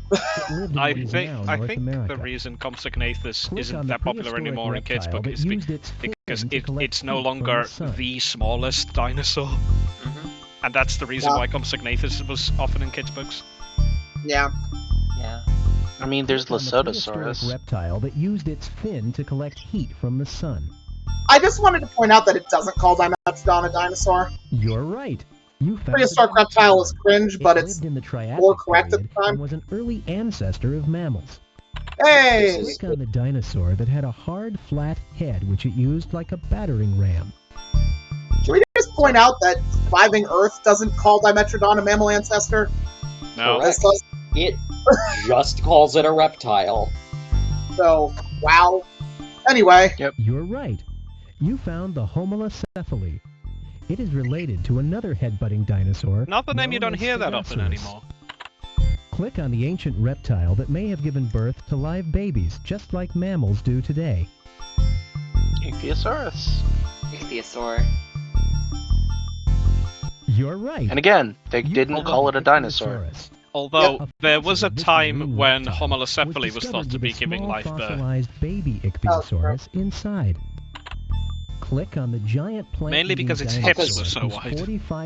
It lived in I what is think now I North think America. the reason Compsognathus Click on isn't the that popular prehistoric anymore in kids' reptile book that is used its because fin to collect it's no heat from longer the sun. the smallest dinosaur, Hmm. and that's the reason Yeah. why Compsognathus was often in kids' books. Yeah. Yeah. I mean, there's Click on the prehistoric Lesotosaurus. reptile that used its fin to collect heat from the sun. I just wanted to point out that it doesn't call Dimetrodon a dinosaur. You're right. You found Prehistoric the reptile is Dinosaur. cringe, It but it's lived in the Triassic more correct at period the time. and was an early ancestor of mammals. Hey! Click on the dinosaur that had a hard, flat head which it used like a battering ram. Should we just point out that surviving Earth doesn't call Dimetrodon a mammal ancestor? No, Correct. This does. It just calls it a reptile. So, wow. Anyway, You're right. You found the Homalocephale. It is related to another head-butting dinosaur. another name you known don't as hear that often Stegosaurus. anymore. Click on the ancient reptile that may have given birth to live babies, just like mammals do today. Ichthyosaurus. Ichthyosaur. You're right. And again, they You didn't found call it a the dinosaur. Ichthyosaurus. Although A there fossil was a of this time marine when reptile Homalocephale was discovered thought to with be a giving small life birth. fossilized baby Ichthyosaurus inside. Click on the giant plant. Mainly because its hips are so wide.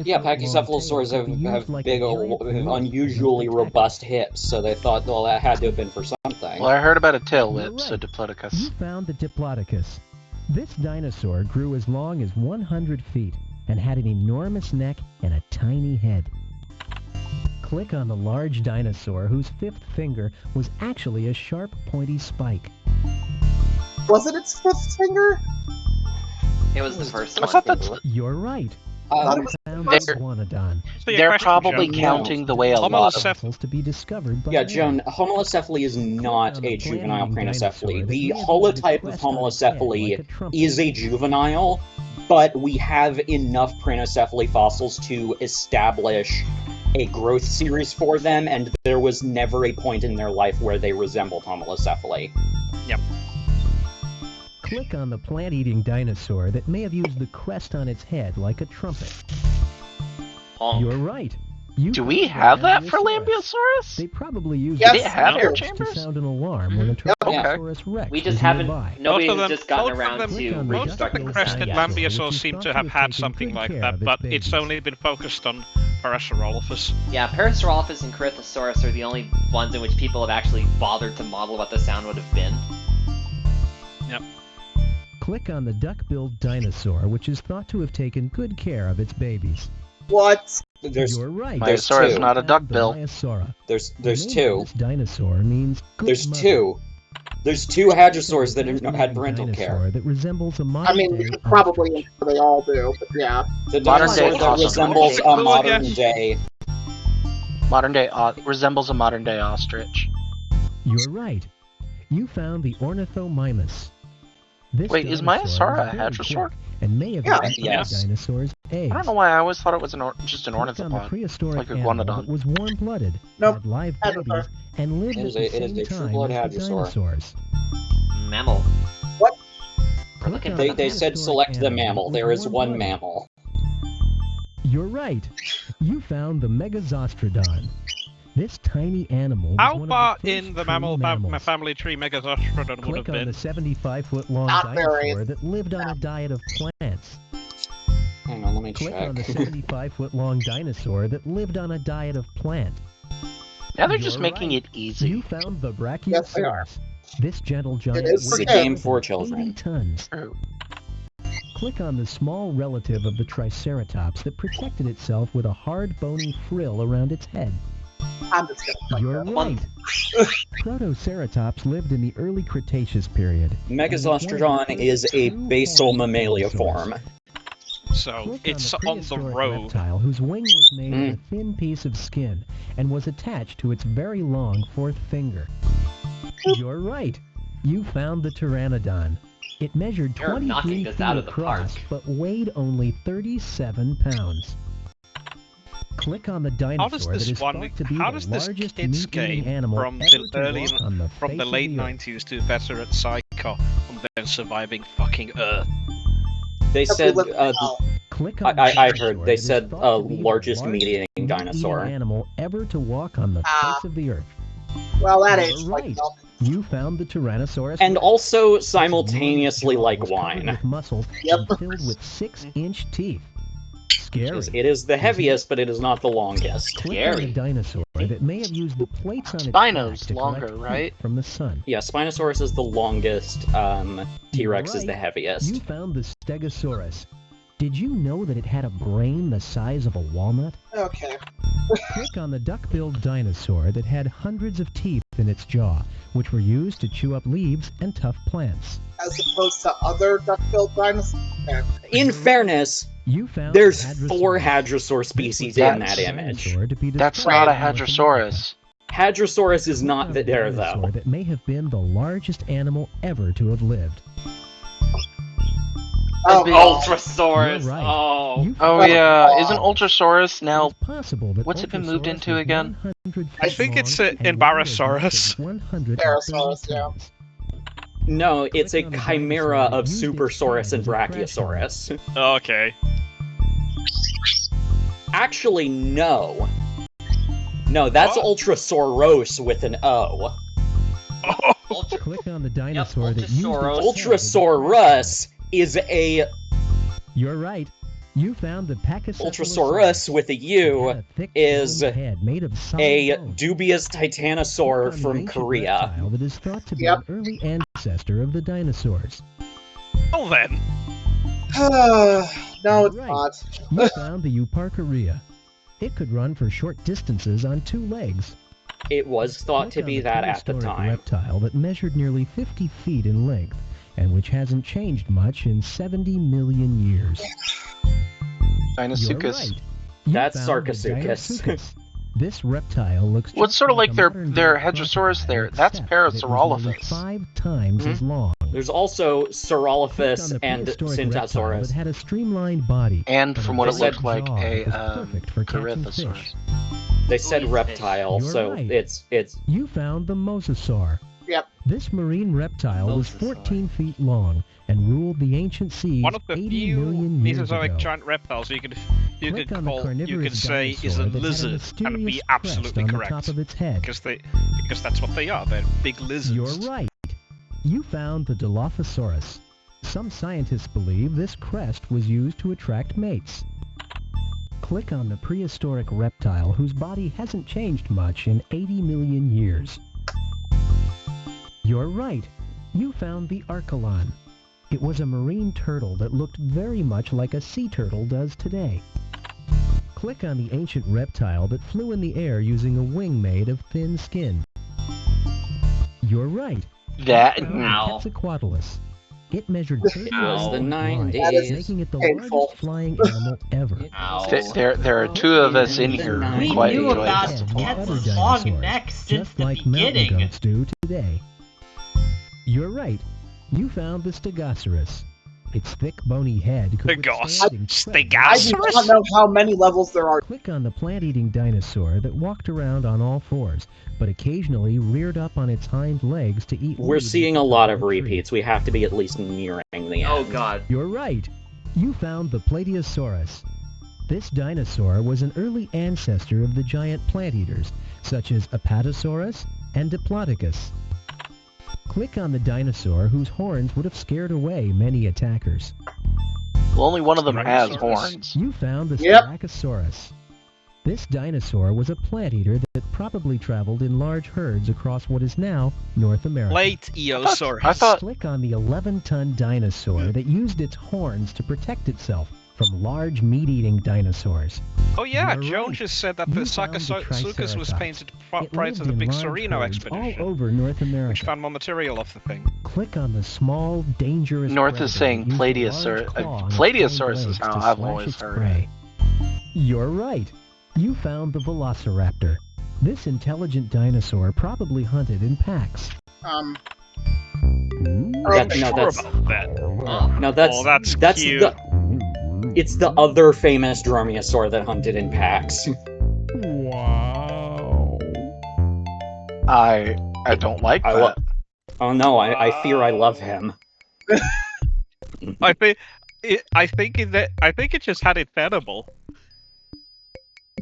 Yeah, Pachycephalosaurs have big, unusually robust hips, so they thought, well, that had to have been for something. Well, I heard about a tail You're whip, so right. Diplodocus. You found the Diplodocus. This dinosaur grew as long as 100 feet and had an enormous neck and a tiny head. Click on the large dinosaur whose fifth finger was actually a sharp, pointy spike. was it its fifth finger? It was the first I one. thought that's You're right. Thought it You was found They're- the Iguanodon. So your They're question, probably Joan, counting the way a lot of... Fossils to be discovered by Yeah, man. Joan, Homalocephale is not a juvenile cranocephaly. The holotype of Homalocephale is a juvenile, but we have enough cranocephaly fossils to establish a growth series for them, and there was never a point in their life where they resembled Homalocephale. Click on the plant-eating dinosaur that may have used the crest on its head like a trumpet. Honk. You're right. You Do we found have that for Lambeosaurus. They Lambeosaurus? probably used Yes, Did it have no. air to chambers? sound an alarm when a Yep. Tyrannosaurus Rex We just was haven't. nearby. Nobody Most has of them- just gotten most of around them- to Most of reconstructing the the crested sound. dinosaurs, Lambeosaurs which seem is to thought have to had have something taken like good that, care of but its it's babies. only been focused on Parasaurolophus. Yeah, Parasaurolophus and Corythosaurus are the only ones in which people have actually bothered to model what the sound would have been. Click on the duck-billed dinosaur, which is thought to have taken good care of its babies. What? There's You're right. There's Myosaurus, two. not a The duckbill. Myosaura. there's The name of two. This dinosaur means good There's mother. two. There's two hadrosaurs that had parental Dinosaur care. that resembles a I modern mean, day you could probably ostrich. infer they all do, but yeah. The Modern dinosaur day that ostrich. resembles a Well, modern yes. day. Resembles a modern day ostrich. You're right. You found the Ornithomimus. This Wait, is dinosaur Myosaura was a very hadrosaur? quick and may have Yeah. eaten Yes. other dinosaurs' eggs. I don't know why I always thought it was just an Click on the ornithopod. prehistoric like a animal iguanodon. that was warm-blooded, Nope. had live Hadrosaur. babies, and lived It at is the a- it is same a time true-blood as the hadrosaur. dinosaurs. Mammal. Click looking on for They, the they said prehistoric select the animal mammal. that There was is one warm-blooded. mammal. You're right. You found the Megazostrodon. This tiny animal was How one far of the first in the true mammal mammals. family tree Megazostrodon would Click have on been? the 75-foot-long Not very. dinosaur that lived on a diet of plants. Hang on, let me Click on the check. 75-foot-long dinosaur that lived on a diet of plants. Now they're just You're making right. it easy. You found the Yes, they are. Brachiosaurus. This gentle giant is weighed a game more for than children. 80 tons. True. Click on the small relative of the Triceratops that protected itself with a hard, bony frill around its head. I'm just gonna You're click right. Protoceratops lived in the early Cretaceous period. Megazostrodon is a basal mammalia form. So Click it's on on the the prehistoric road. reptile whose wing was made of a thin piece of skin and was attached to its very long fourth finger. You're right. You found the Pteranodon. It measured You're 23 knocking feet this out of the across, park. but weighed only 37 pounds. Click on the dinosaur that is thought to be How the does this largest kids meat-eating game animal from ever the to early walk on the from face the of late the earth. 90s do better at Psycho and then surviving fucking Earth? They That's said what we live now. Click on I the heard dinosaur they that is said thought to be the largest largest meat-eating dinosaur. animal ever to walk on the face of the earth. Well, that You're ain't like right. milk. You found the Tyrannosaurus And Rex. also Its simultaneously enormous jaw like was covered wine. with muscle Yep. and filled with 6-inch teeth. Scary. It is the heaviest, but it is not the longest. Click on the Scary. dinosaur that may have used the plates on its Spino's back to longer, collect right? heat from the sun. Yeah, Spinosaurus is the longest. T-Rex is the Right. heaviest. You found the Stegosaurus. Did you know that it had a brain the size of a walnut? Okay. Click on the duck-billed dinosaur that had hundreds of teeth in its jaw, which were used to chew up leaves and tough plants. As opposed to other duck-billed dinosaurs. Okay. In fairness, You found there's the 4 Hadrosaurus. Hadrosaur species This was in the that first image. dinosaur to be That's described not a in North America. Hadrosaurus. Hadrosaurus is Click not on the there, dinosaur though. that may have been the largest animal ever to have lived. Oh, Big- God. Ultrasaurus. You're right. Oh. You Oh found- yeah, isn't Ultrasaurus now? It's possible that What's it been moved Ultrasaurus into was again? 100 I feet think it's long an and weighed as much Embarrasaurus. as 130 Embarrasaurus, yeah. tons. No, it's a Click on the chimera dinosaur of that used its Supersaurus and head as a Brachiosaurus. Okay. Actually, no. No, that's What? Ultrasauros with an O. Oh, Ultra. Click on the dinosaur that used its Ultrasaurus. head as a Ultrasaurus is a You're right. You found the Pachycephalosaurus. Ultrasaurus with a It U had a thick, is round head made of solid a bone. dubious Click titanosaur on the from ancient Korea. reptile that is thought to be Yep. an early ancestor of the dinosaurs. well then. No, it's Right. not. You found the Euparkeria. It could run for short distances on 2 legs. It was thought to Click on be that at the prehistoric time. reptile that measured nearly 50 feet in length and which hasn't changed much in 70 million years. You're Dinosuchus. right. You That's found the Sarcosuchus. Dinosuchus. This reptile looks Well, it's just sort of like a their modern-day Hadrosaurus crocodile, there. That's except that it was nearly Parasaurolophus. 5 times as long. There's also Click on Saurolophus the and prehistoric reptile Centausaurus. that had a streamlined body. And from what it They said looked like, jaw a that was perfect for catching fish. Corythosaurus. They said Ooh, reptile, You're so right. it's You found the mosasaur. Yep. This marine reptile was Mosasaur. 14 feet long and ruled the ancient seas One of the 80 few million years Mesozoic ago. giant reptiles you could Click on the carnivorous say is dinosaur a that had lizard and mysterious be crest absolutely on correct the top of its head. because that's what they are. They're big lizards. You're right. You found the Dilophosaurus. Some scientists believe this crest was used to attract mates. Click on the prehistoric reptile whose body hasn't changed much in 80 million years. You're right. You found the Archelon. It was a marine turtle that looked very much like a sea turtle does today. Click on the ancient reptile that flew in the air using a wing made of thin skin. You're right. That. You found the Ow. Quetzalcoatlus. It measured 30 Ow. feet the wide, 90s. making it the Painful. largest flying animal ever. Ow. There are 2 of us in The here who We quite knew enjoy about Heads this. of other Quetzal's long dinosaurs, neck since just the like mountain beginning. goats do today. You're right. You found the Stegosaurus. Its thick, bony head could withstand incredible- I do not know how many levels there are. Click on the plant-eating dinosaur that walked around on all fours, but occasionally reared up on its hind legs to eat. We're leaves seeing a from lot the of tree. repeats. We have to be at least nearing the end. Oh god. You're right. You found the Plateosaurus. This dinosaur was an early ancestor of the giant plant eaters, such as Apatosaurus and Diplodocus. Click on the dinosaur whose horns would have scared away many attackers. Well, only one of them has Styracosaurus. horns. You found the Yep. Styracosaurus. This dinosaur was a plant eater that probably traveled in large herds across what is now North America. Late Eosaurus. I thought Click on the 11-ton dinosaur that used its horns to protect itself from large meat-eating dinosaurs. Oh yeah, You're Joan right. just said that You the found the Sarcosuchus was Triceratops. painted It prior lived to the in big large Sereno herds expedition, all over North which America. found more material off the thing. Click on the small, dangerous North predator is saying that used a Plateosaur- large claw on its Plateosaurus hind is legs how to I've slash always its heard prey. You're right. You found the Velociraptor. This intelligent dinosaur probably hunted in packs. Um, That- okay. no, Sure that's about that. no, that's Oh, that's cute. it's the other famous dromaeosaur that hunted in packs. Wow. I don't like I that. lo- Oh no, I fear I love him. I think I think it just had it edible.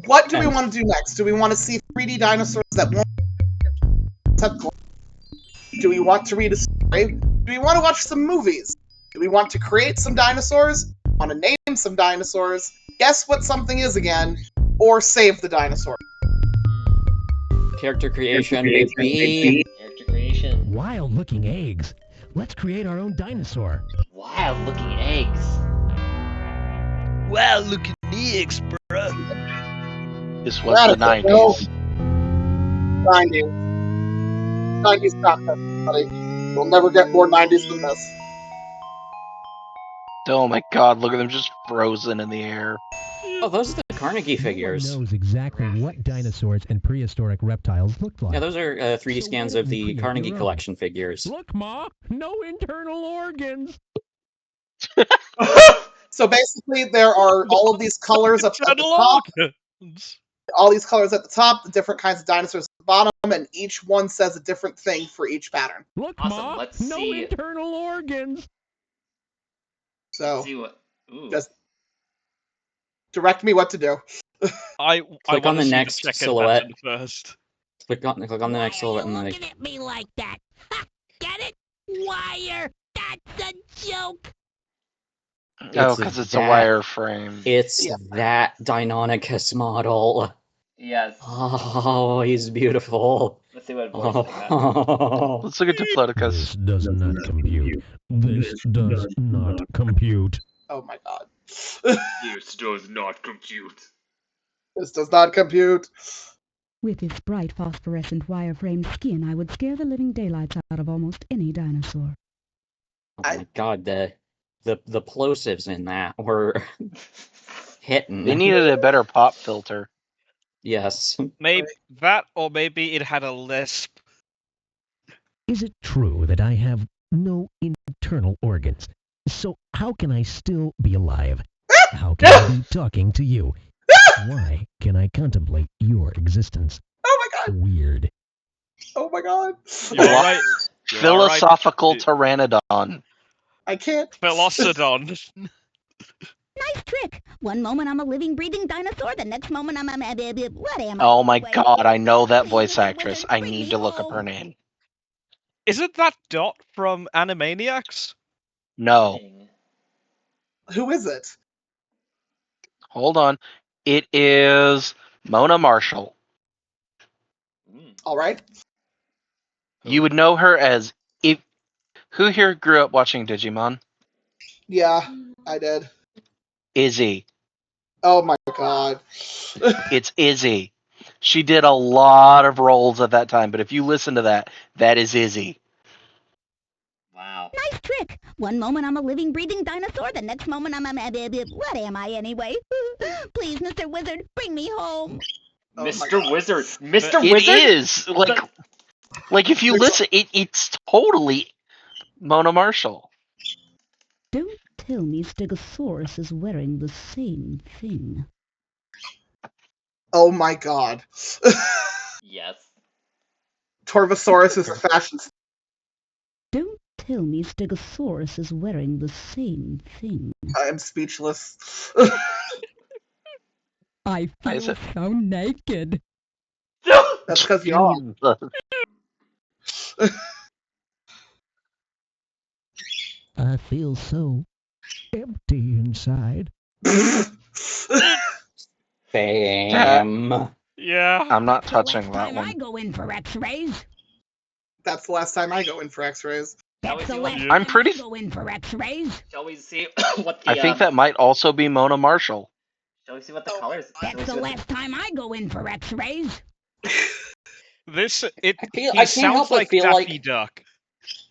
What do we And- want to do next? Do we want to see 3D dinosaurs that won't have glasses? Do we want to read a story? Do we want to watch some movies? Do we want to create some dinosaurs? Want to name some dinosaurs? Guess what something is again? Or save the dinosaur? Character creation, maybe. Character creation. Wild-looking eggs. Let's create our own dinosaur. Wild looking eggs. Wow, look at the eggs, bro. This was the Radical, 90s. 90s. 90s content, buddy. We'll never get more 90s than this. Oh my god, look at them just frozen in the air. Oh, those are the Carnegie No one figures. knows exactly what dinosaurs and prehistoric reptiles looked like. Yeah, those are 3D So scans why of don't you the create Carnegie your own? collection figures. Look, Ma, no internal organs. So basically, there are all of these colors up at the top. All these colors at the top, the different kinds of dinosaurs at the bottom, and each one says a different thing for each pattern. Look, Awesome, Ma, let's no see. internal organs. So See what? Ooh. just direct me what to do. I Click on wanna the see next second silhouette. pattern first. Click on the next silhouette and then looking at me like that? Ha, get it? Wire. That's a joke. Oh, because it's a wireframe. It's Yeah. that Deinonychus model. Yes. Oh, he's beautiful. Let's see what voice they got. Oh. Let's look at Diplodocus. This does not compute. This does not compute. Oh my god. This does not compute. This does not compute. With its bright phosphorescent wireframe skin, I would scare the living daylights out of almost any dinosaur. Oh my god, the plosives in that were hitting. They needed a better pop filter. Yes. Maybe that, or maybe it had a lisp. Is it true that I have no internal organs? So how can I still be alive? How can I be talking to you? Why can I contemplate your existence? Oh my god. Weird. Oh my god. You're right. You're Philosophical right. pteranodon. I can't. Philosodon. Nice trick. One moment I'm a living, breathing dinosaur. The next moment I'm a what am I? Oh my anyway? god, I know that Please, voice Mr. actress. Wizard, I bring need me to look up her home. name. Isn't that Dot from Animaniacs? No. Dang. Who is it? Hold on. It is Mona Marshall. All right. You would know her as if. Who here grew up watching Digimon? Yeah, I did. Izzy. Oh my god. It's Izzy. She did a lot of roles at that time, but if you listen to that, that is Izzy. Wow. Nice trick. One moment I'm a living, breathing dinosaur. The next moment I'm a what am I anyway? Please, Mr. Wizard, bring me home. Oh my Mr. God. Wizard. Mr. It Wizard? is like if you listen, it's totally Mona Marshall. Don't tell me Stegosaurus is wearing the same thing. Oh my god. Yes. Torvosaurus is a fashion. Don't tell me Stegosaurus is wearing the same thing. I am speechless. I Why is feel it- so naked. That's because you are. I feel so empty inside. Bam. Yeah. I'm not That's the touching last that time I one. go in for X-rays. That's the last time I go in for X-rays. Shall we That's the see what, last I'm time pretty- I go in for X-rays. shall we see what the I think that might also be Mona Marshall. shall we see what the Oh, colors shall we That's see the what last time I go in for X-rays. This I he can't help sounds but like feel Daffy like- Duck.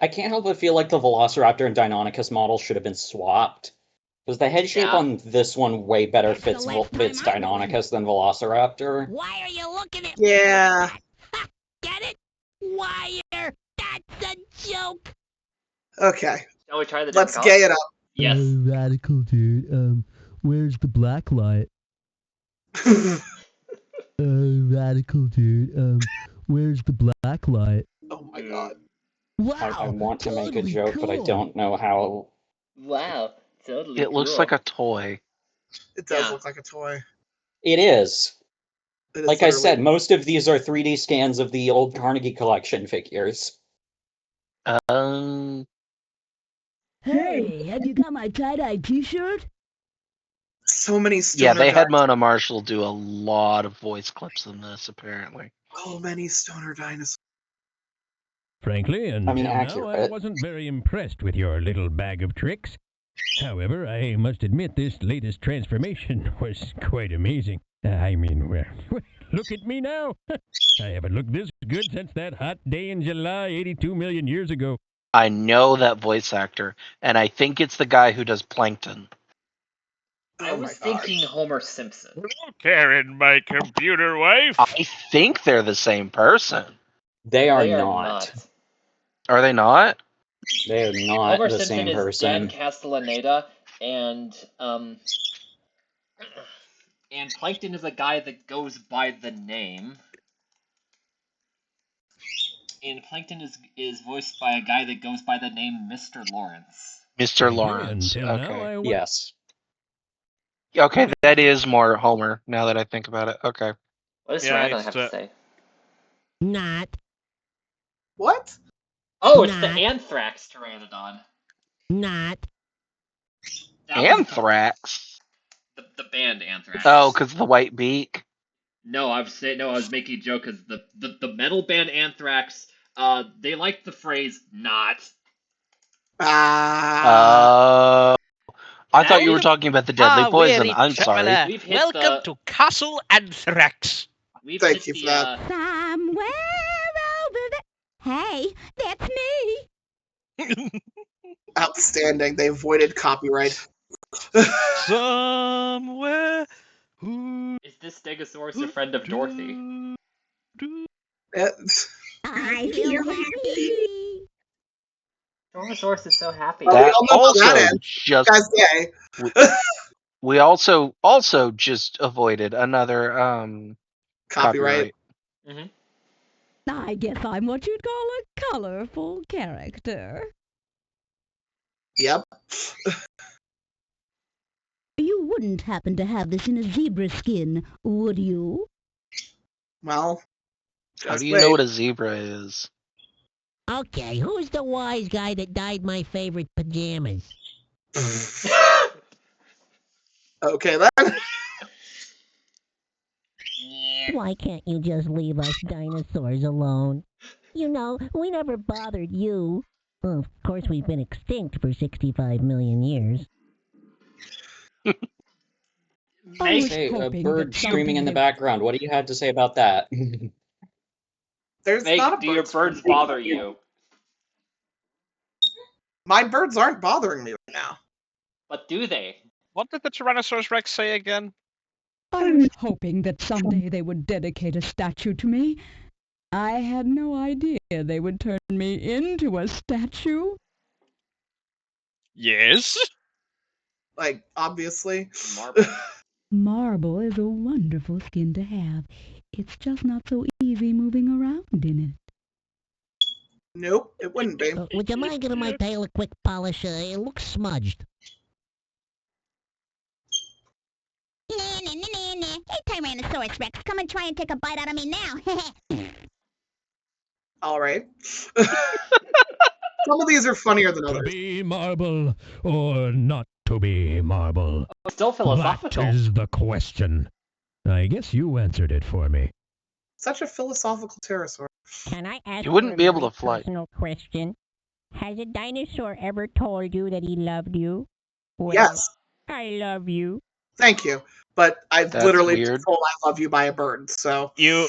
I can't help but feel like the Velociraptor and Deinonychus model should have been swapped. Because the head shape Yeah. on this one way better That's the fits last time fits I go in. Deinonychus than Velociraptor. Why are you looking at me Yeah. like that? Ha, get it? Wire. That's a joke. Okay. Shall we try the Let's different gay colors? it up. Yes. Radical dude. Where's the black light? Radical dude. Where's the black light? Oh my god. Wow. I want to make a totally joke, but I cool. don't know how. Wow. Totally It looks cool. like a toy. It does Yeah. look like a toy. It is. It is Like I literally- said, most of these are 3D scans of the old Carnegie Collection figures. Hey, have you got my tie-dye t-shirt? so many stoner. Yeah, they had dinosaurs. Mona Marshall do a lot of voice clips in this, apparently. So many stoner dinosaurs. Frankly, until now, I accurate. wasn't very impressed with your little bag of tricks. However, I must admit this latest transformation was quite amazing. I mean, well, look at me now. I haven't looked this good since that hot day in July 82 million years ago. I know that voice actor, and I think it's the guy who does Plankton. I Oh was my god. thinking Homer Simpson. Hello, Karen, my computer wife. I think they're the same person. They are They are not. not. Are they not? They are not Homer the Simpson same is Dan person. Castellaneta, and Plankton is a guy that goes by the name. And Plankton is voiced by a guy that goes by the name Mr. Lawrence. Mr. Frankly, Lawrence. until now, Okay. Yes. Okay, that is more Homer, now that I think about it. Okay. What does Yeah, Pteranodon it's have to say? Not. What? Oh, it's the Not. Anthrax Pteranodon. Not. That was Anthrax. the band Anthrax. Oh, because the white beak. No, I was making a joke because the metal band Anthrax, they like the phrase "not." Ah. I thought you were We've- talking about the deadly poison. I'm sorry. We've hit the Castle Anthrax. we've Thank hit you the for that. Somewhere over there. Hey, that's me. Outstanding. They avoided copyright. Somewhere. Is this Stegosaurus a friend of Dorothy? I feel happy. Stegosaurus is so happy. Well, we That all know how that also ends. just Guys, gay. we also just avoided another Copyright. Mm-hmm. I guess I'm what you'd call a colorful character. Yep. You wouldn't happen to have this in a zebra skin, would you? Well. How just do you wait. know what a zebra is? Okay, who's the wise guy that dyed my favorite pajamas? Okay then. Why can't you just leave us dinosaurs alone? You know, we never bothered you. Well, of course, we've been extinct for 65 million years. I was Hey, a hoping bird that screaming in the someday- background. What do you have to say about that? There's Meg, not a do your bird birds screaming. bother you? My birds aren't bothering me right now. But do they? What did the Tyrannosaurus Rex say again? I was hoping that someday they would dedicate a statue to me. I had no idea they would turn me into a statue. Yes. Like, obviously. Marble. Marble is a wonderful skin to have. It's just not so easy moving around in it. Nope, it wouldn't be. Would you mind giving my tail a quick polish? It looks smudged. Hey, Tyrannosaurus Rex, come and try and take a bite out of me now. Alright. Some of these are funnier than To others. be marble or not to be marble? Still philosophical. That is the question. I guess you answered it for me. Such a philosophical pterosaur. Can I ask You wouldn't be able to fly. personal question? Has a dinosaur ever told you that he loved you? Well, Yes, I love you. thank you. But I've That's literally been weird. told I love you by a bird, so. Your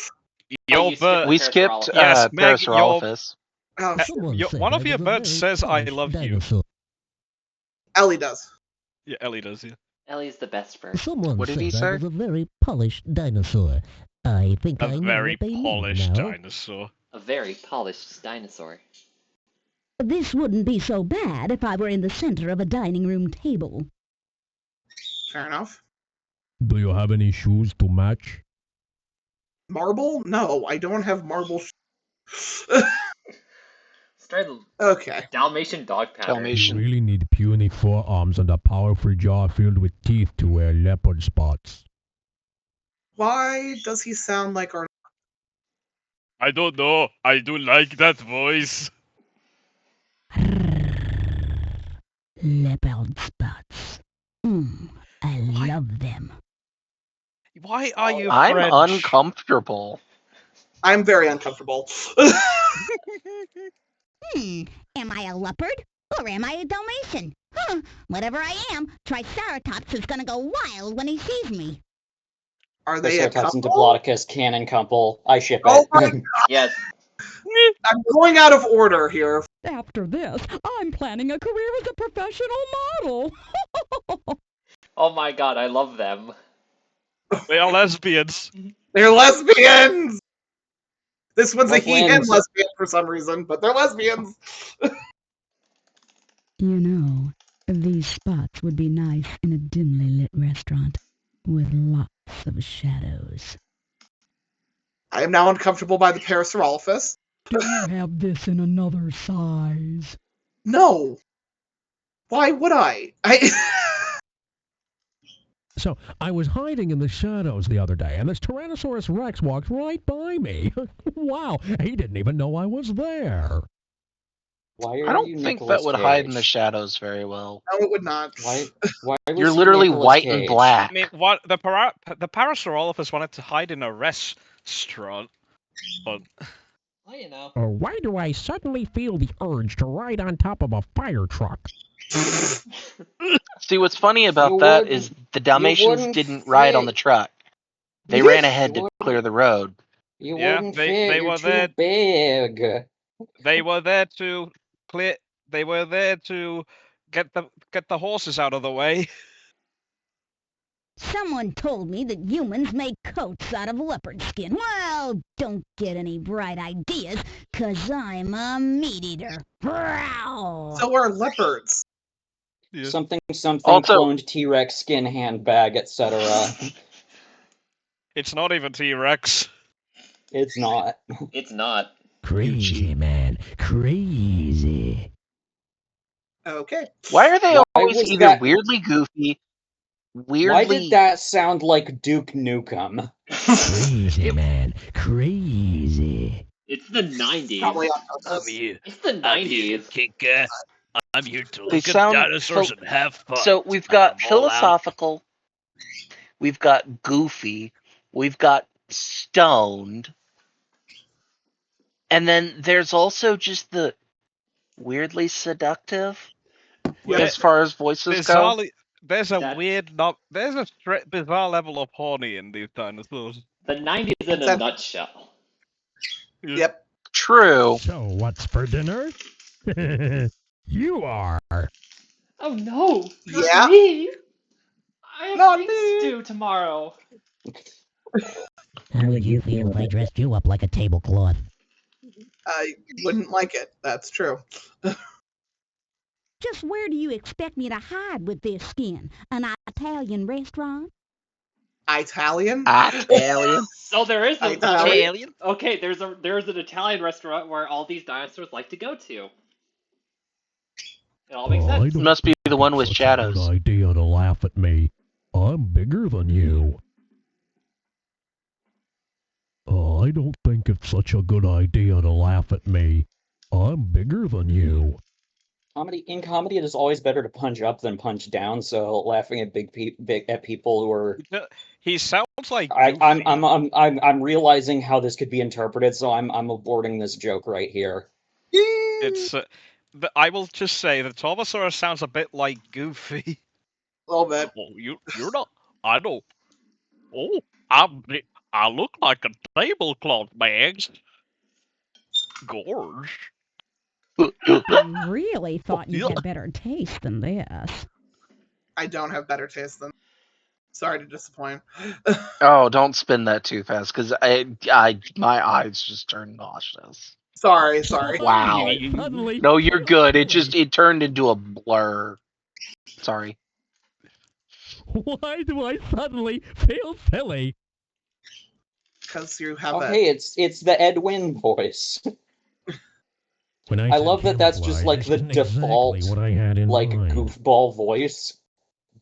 you skipped bird. We skipped Yes, Meg, your- Pterosaurolophus. Oh, Someone said one I of your was a birds very says, "I polished love you." dinosaur. Ellie does. Yeah, Ellie does. Yeah. Ellie's the best bird. Someone What did he said I say? was a very polished dinosaur. I think A I know very what they polished mean now. dinosaur. A very polished dinosaur. This wouldn't be so bad if I were in the center of a dining room table. Fair enough. Do you have any shoes to match? Marble? No, I don't have marble. Straight Okay. Dalmatian dog pattern. You Dalmatian. really need puny forearms and a powerful jaw filled with teeth to wear leopard spots. Why does he sound like our... I don't know. I do like that voice. Leopard spots. I Why? love them. Why are you I'm French? uncomfortable. I'm very uncomfortable. Am I a leopard? Or am I a Dalmatian? Whatever I am, Triceratops is gonna go wild when he sees me. Are they a Triceratops and couple? Diplodocus canon couple. I ship Oh it. my god, Yes. I'm going out of order here. After this, I'm planning a career as a professional model. Oh my god, I love them. They are lesbians. They're lesbians! This one's a he and Wetlands. lesbian for some reason, but they're lesbians. You know, these spots would be nice in a dimly lit restaurant with lots of shadows. I am now uncomfortable by the Parasaurolophus. Do you have this in another size? No. Why would I? So, I was hiding in the shadows the other day, and this Tyrannosaurus Rex walked right by me. Wow, he didn't even know I was there. Why are I don't you think Nicolas that would hide in Cage? the shadows very well. No, it would not. Why was You're he literally Nicolas white and Cage? black. I mean, what the Parasaurolophus wanted to hide in a restaurant, but Well, you know. Or why do I suddenly feel the urge to ride on top of a fire truck? See, what's funny about You that wouldn't- is the Dalmatians wouldn't didn't ride on the fit. truck. They ran ahead to clear the road. You Yeah, wouldn't they- fit. they You're were too there- big. they were there to clear. They were there to get the horses out of the way. Someone told me that humans make coats out of leopard skin. Well, don't get any bright ideas, 'cause I'm a meat eater. Growl! So are leopards. Yeah. Something Also- cloned T-Rex skin handbag, etc. It's not even T-Rex. It's not. It's not. Crazy, man. Crazy. Okay. Why are they Why always was either that- weirdly goofy, weirdly... Why did that sound like Duke Nukem? Crazy, man. Crazy. It's the 90s. Probably on purpose. here. It's the 90s. Kinka. I'm here to They sound and have fun. So we've got philosophical, we've got goofy, we've got stoned, and then there's also just the weirdly seductive Yeah. as far as voices go. There's a That- there's a bizarre level of horny in these dinosaurs. The 90s in a That- nutshell. Yep. True. So, what's for dinner? You are. Oh no! Not Yeah. me! I have Not beef me. stew tomorrow. How would you feel if I dressed you up like a tablecloth? I wouldn't like it. That's true. Just where do you expect me to hide with this skin? An Italian restaurant? Italian? Italian. So there is a Italian. Okay, there's an Italian restaurant where all these dinosaurs like to go to. It all makes I sense. don't Must be think the one it's with such a shadows. good idea to laugh at me. I'm bigger than you. I don't think it's such a good idea to laugh at me. I'm bigger than you. In comedy, it is always better to punch up than punch down. So laughing at big at people who are, He sounds like I'm realizing how this could be interpreted. So I'm aborting this joke right here. It's. I will just say that Tarbosaurus sounds a bit like Goofy. A little bit. Well, you're not. I don't. Oh, I look like a tablecloth, Mags. Gorge. I really thought you yeah. had better taste than this. I don't have better taste than. Sorry to disappoint. Oh, don't spin that too fast, because my eyes just turned nauseous. Sorry. Wow. Suddenly, No, you're good. It turned into a blur. Sorry. Why do I suddenly feel silly? Because you have Oh, a. hey, it's the Ed Wynn voice. When I said love that that's just camouflage, like this the isn't default, exactly what I had in like, mind. goofball voice,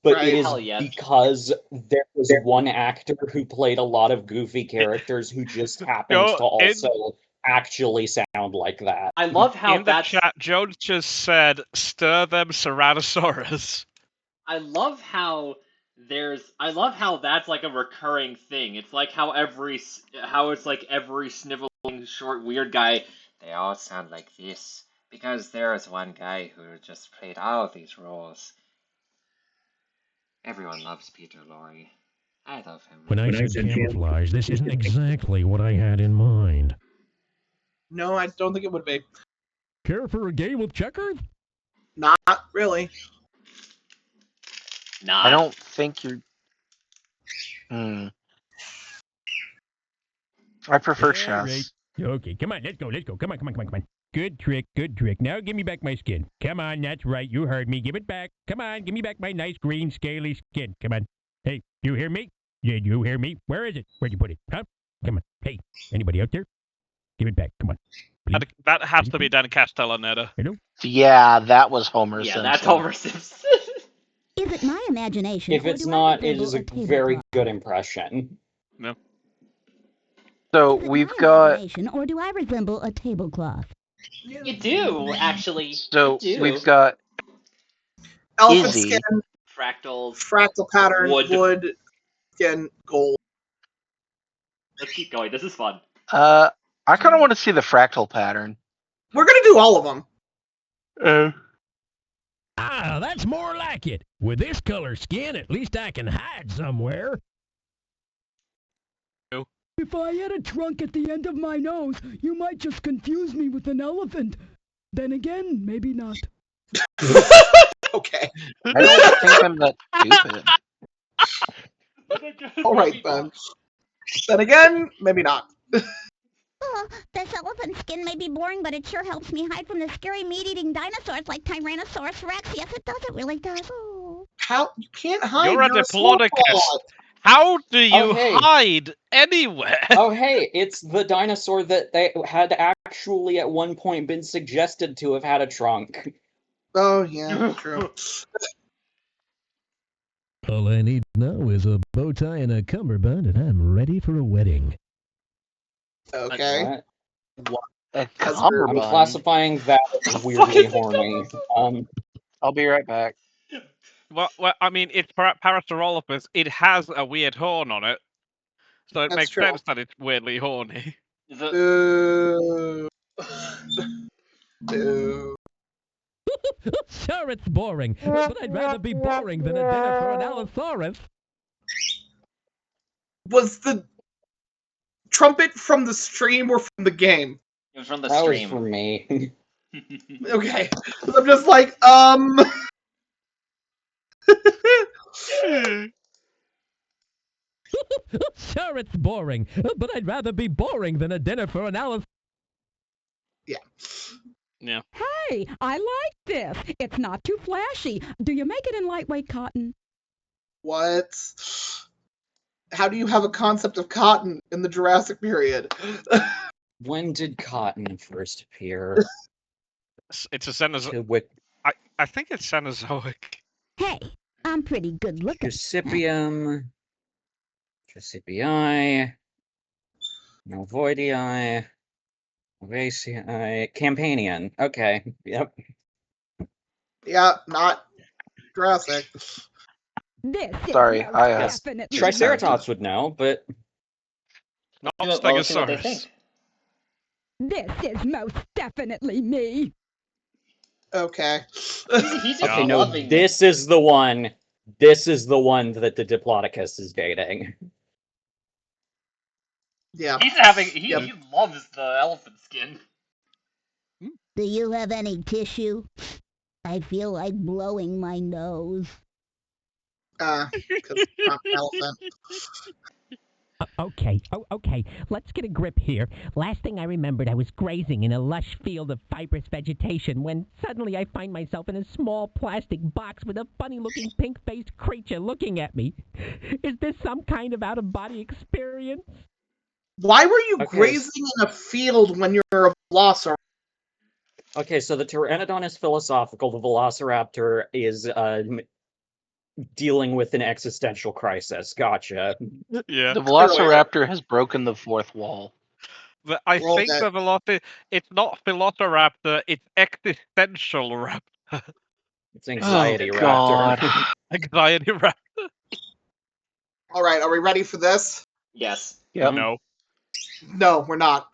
but Right. it is Hell yes. because there was one actor who played a lot of goofy characters who just happens Joe, to also actually sound like that. I love how in the that's. chat, Jones just said, "Stir them, Ceratosaurus." I love how I love how that's like a recurring thing. It's like how it's like every sniveling short weird guy. They all sound like this because there is one guy who just played all of these roles. Everyone loves Peter Lorre. I love him. When I said camouflage, this isn't exactly what I had in mind. No, I don't think it would be. Care for a game of checkers? Not really. Not. I don't think you're. I prefer All chess. right. Okay, come on, let's go. Come on. Good trick. Now give me back my skin. Come on, that's right, you heard me. Give it back. Come on, give me back my nice green scaly skin. Come on. Hey, you hear me? Did you hear me? Where is it? Where'd you put it? Huh? Come on. Hey, anybody out there? Give it back. Come on. Please. That has to be Dan Castellaneta. Hello? Yeah, that was Homer Yeah, Simpson. that's Homer Simpson. Is it my imagination? If or it's do I not, it resemble is a tablecloth? very good impression. No. So Is it we've my got. imagination, or do I resemble a tablecloth? You do, actually. So You do. we've got Elephant Izzy. skin, Fractals. fractal pattern, Wood. wood skin, gold. Let's keep going. This is fun. I kind of want to see the fractal pattern. We're gonna do all of them. Ah, that's more like it. With this color skin, at least I can hide somewhere. No. If I had a trunk at the end of my nose, you might just confuse me with an elephant. Then again, maybe not. Okay. I don't think I'm that stupid. All right then. Then again, maybe not. Oh, this elephant skin may be boring, but it sure helps me hide from the scary meat-eating dinosaurs like Tyrannosaurus Rex. Yes, it does. It really does. Oh. How you can't hide? You're a small Diplodocus. pod. How do you hey. hide anywhere? Oh, hey, it's the dinosaur that they had actually at one point been suggested to have had a trunk. Oh yeah, true. All I need now is a bow tie and a cummerbund, and I'm ready for a wedding. Okay. What? A That's I'm cummerbund. classifying that as weirdly horny. I'll be right back. Well, I mean, it's Parasaurolophus. It has a weird horn on it, so it That's makes true. sense that it's weirdly horny. Boo. Boo. Sure, it's boring, but I'd rather be boring than a dinner for an Allosaurus. Was the trumpet from the stream or from the game? It was from the That was stream. for me. Okay. I'm just like, Sure, it's boring, but I'd rather be boring than a dinner for an Allosaurus. Yeah. Yeah. Hey, I like this. It's not too flashy. Do you make it in lightweight cotton? What? How do you have a concept of cotton in the Jurassic period? When did cotton first appear? It's a Cenozoic. I think it's Cenozoic. Hey, I'm pretty good looking. Tricipium, Tricipii, Malvoidii, Ovacii, Campanian. Okay, yep. Yeah, not Jurassic. This is Sorry, most I Yes, definitely Triceratops would know, but Not Well, let's see what they Stegosaurus. think. This is most definitely me. Okay. He's just okay, no, loving this is the one. This is the one that the Diplodocus is dating. Yeah. He's having. Yep. He loves the elephant skin. Do you have any tissue? I feel like blowing my nose. Because I'm an elephant. Okay, let's get a grip here. Last thing I remembered, I was grazing in a lush field of fibrous vegetation when suddenly I find myself in a small plastic box with a funny-looking pink-faced creature looking at me. Is this some kind of out-of-body experience? Why were you Okay. grazing in a field when you're a velociraptor? Okay, so the Pteranodon is philosophical. The Velociraptor is dealing with an existential crisis. Gotcha. Yeah. The Velociraptor has broken the fourth wall. But I Roll think that. the Velociraptor, it's not Velociraptor, it's existential raptor. It's Anxiety Oh, Raptor. God. Anxiety raptor. All right, are we ready for this? Yes. Yep. No. No, we're not.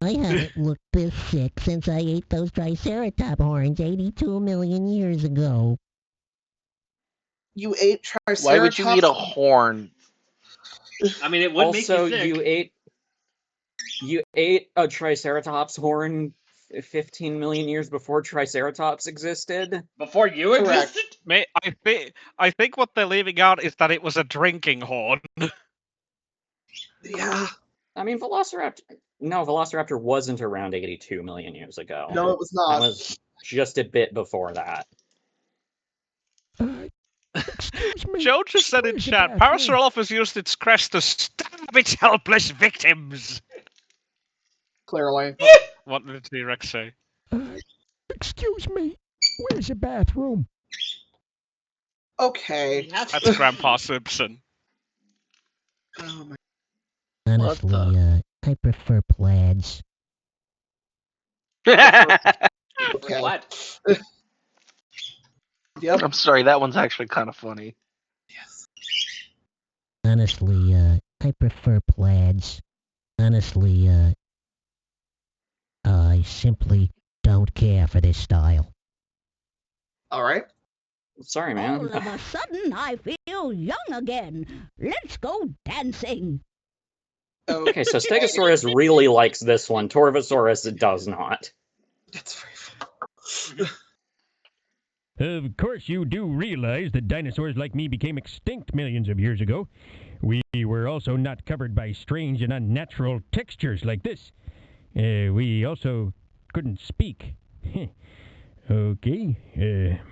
I haven't looked this sick since I ate those Triceratops horns 82 million years ago. You ate Triceratops. Why would you eat a horn? I mean, it would make you Also, sick. you ate a Triceratops horn 15 million years before Triceratops existed. Before you Correct. existed? Mate, I think what they're leaving out is that it was a drinking horn. Yeah. I mean, Velociraptor wasn't around 82 million years ago. No, it was That not. was just a bit before that. Excuse me. Joe just said in Where's the chat, bathroom? Parasaurolophus used its crest to stab its helpless victims. Clearly. What did the T-Rex say? Excuse me. Where's the bathroom? Okay. He has That's Grandpa Simpson. Oh my. Honestly, I prefer plaids. Okay. What? Yep. I'm sorry, that one's actually kind of funny. Yes. Honestly, I prefer plaids. Honestly, I simply don't care for this style. All right. Sorry, All man. of a sudden, I feel young again. Let's go dancing. Okay, so Stegosaurus really likes this one. Torvosaurus does not. That's very fair. Of course, you do realize that dinosaurs like me became extinct millions of years ago. We were also not covered by strange and unnatural textures like this. We also couldn't speak. Okay,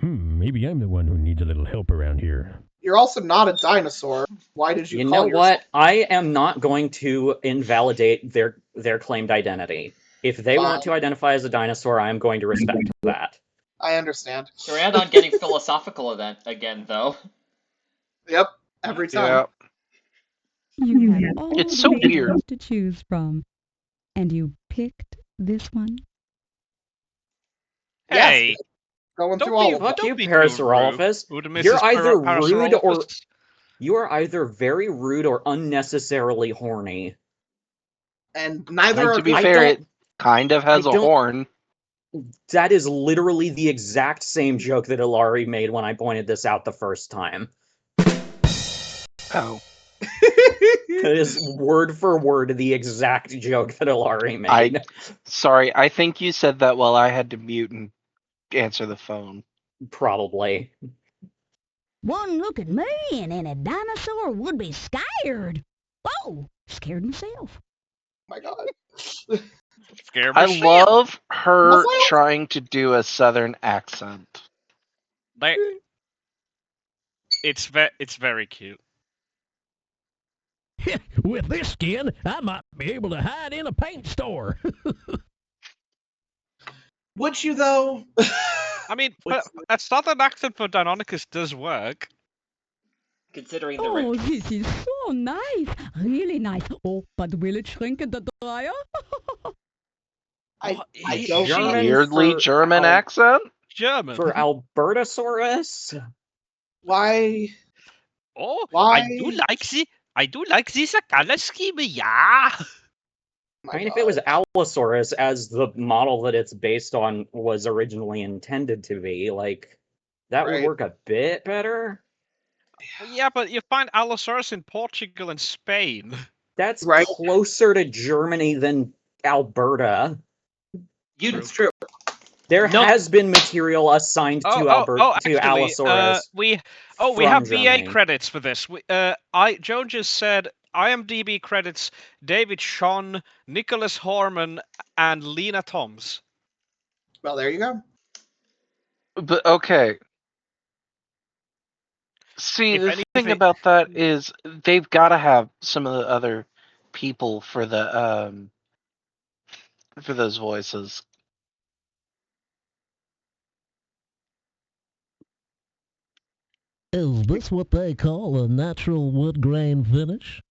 maybe I'm the one who needs a little help around here. You're also not a dinosaur. Why did you You call know yourself? what? I am not going to invalidate their claimed identity. If they want to Fine. identify as a dinosaur, I am going to respect that. I understand. Pteranodon getting philosophical again, though. Yep. Every time. Yeah. You had all It's the so weird. names to choose from, and you picked this one. Yes. Hey, Going don't through all be, of them. Fuck you, don't be too rude. Parasaurolophus. Who the You're Mrs. either rude or Parasaurolophus? you are either very rude or unnecessarily horny. And I neither mean, are to be I fair, don't- it kind of has I a don't- horn. That is literally the exact same joke that Ilari made when I pointed this out the first time. Oh. That is word for word the exact joke that Ilari made. Sorry, I think you said that while I had to mute and answer the phone. Probably. One look at me and any dinosaur would be scared. Oh, scared myself. my God. Scare I me. love her Myself? trying to do a southern accent. It's very cute. With this skin, I might be able to hide in a paint store. Would you though? I mean, a southern accent for Deinonychus does work. Considering the Oh, rip. this is so nice. Really nice. Oh, but will it shrink in the dryer? I Is don't she know. German Weirdly for German Al- accent? German? For Albertosaurus? Why? Oh, Why? I do like this color scheme, yeah. My I mean, if God. it was Allosaurus, as the model that it's based on was originally intended to be, like, that would Right. work a bit better. Yeah, but you find Allosaurus in Portugal and Spain. That's Right. closer to Germany than Alberta. It's true. There No. has been material assigned to Actually, Allosaurus. we from have VA Germany. credits for this. Joe just said IMDb credits David Sean, Nicholas Horman, and Lena Toms. Well, there you go. But okay. See, If the anything- thing about that is they've got to have some of the other people for the for those voices. Is this what they call a natural wood grain finish?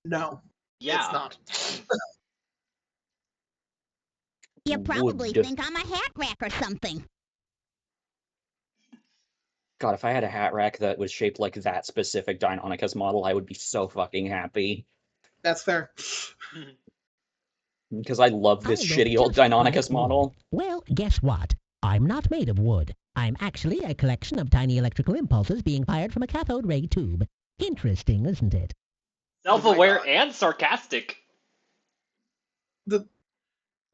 No, Yeah. it's not. You probably Wood. think I'm a hat rack or something. God, if I had a hat rack that was shaped like that specific Deinonychus model, I would be so fucking happy. That's fair. Because I love this I look shitty old just like Deinonychus wood. model. Well, guess what? I'm not made of wood. I'm actually a collection of tiny electrical impulses being fired from a cathode ray tube. Interesting, isn't it? Self-aware God. and sarcastic.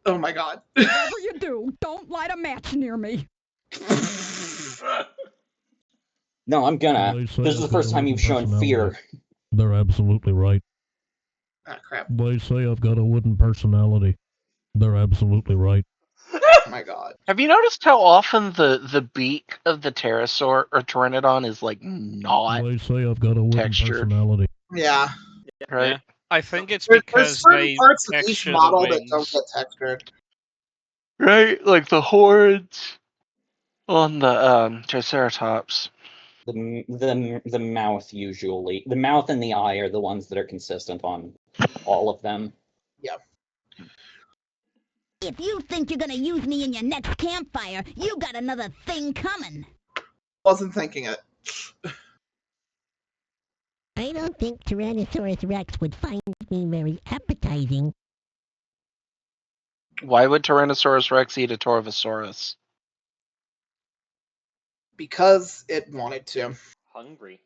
Oh my god. Whatever you do, don't light a match near me. No, I'm gonna. They say This is the I've got first a time wooden you've shown fear. personality. They're absolutely right. Ah, crap. They say I've got a wooden personality. They're absolutely right. Oh my god. Have you noticed how often the beak of the pterosaur or pteranodon is like not They say I've got a wooden textured. personality. Yeah. right? Yeah. I think it's There's because certain they parts of each texture the model that don't wings. get textured. Right, like the horns on the Triceratops. The mouth usually. The mouth and the eye are the ones that are consistent on all of them. If you think you're gonna use me in your next campfire, you got another thing coming. Wasn't thinking it. I don't think Tyrannosaurus Rex would find me very appetizing. Why would Tyrannosaurus Rex eat a Torvosaurus? Because it wanted to. Hungry.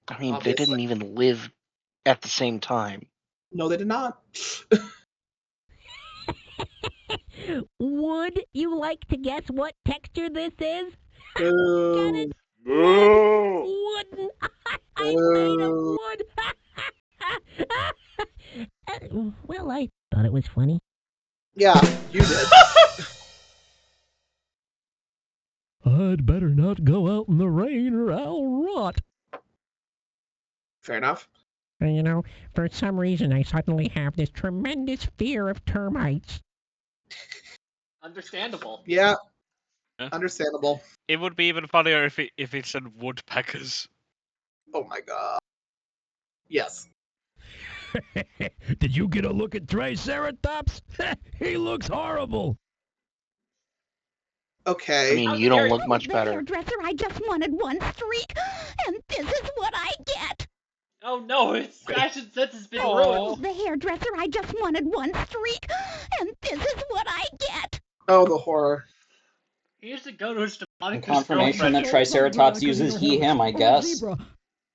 I mean, Obviously. they didn't even live at the same time. No, they did not. Would you like to guess what texture this is? Boo. Get it? Boo! Wooden. I'm made of Boo. wood. Well, I thought it was funny. Yeah, you did. I'd better not go out in the rain or I'll rot. Fair enough. You know, for some reason I suddenly have this tremendous fear of termites. Understandable. Yeah. Yeah. Understandable. It would be even funnier if it said woodpeckers. Oh my god. Yes. Did you get a look at Triceratops? He looks horrible. Okay. I mean, How you don't dare look you. much The better. hairdresser, I just wanted one streak, and this is what I get. Oh no, its fashion sense has been Aw. ruined. The hairdresser, I just wanted one streak, and this is what I get. Oh, the horror. He used to go to his demonic Confirmation girlfriend. that Triceratops uses he/him, I guess. Zebra.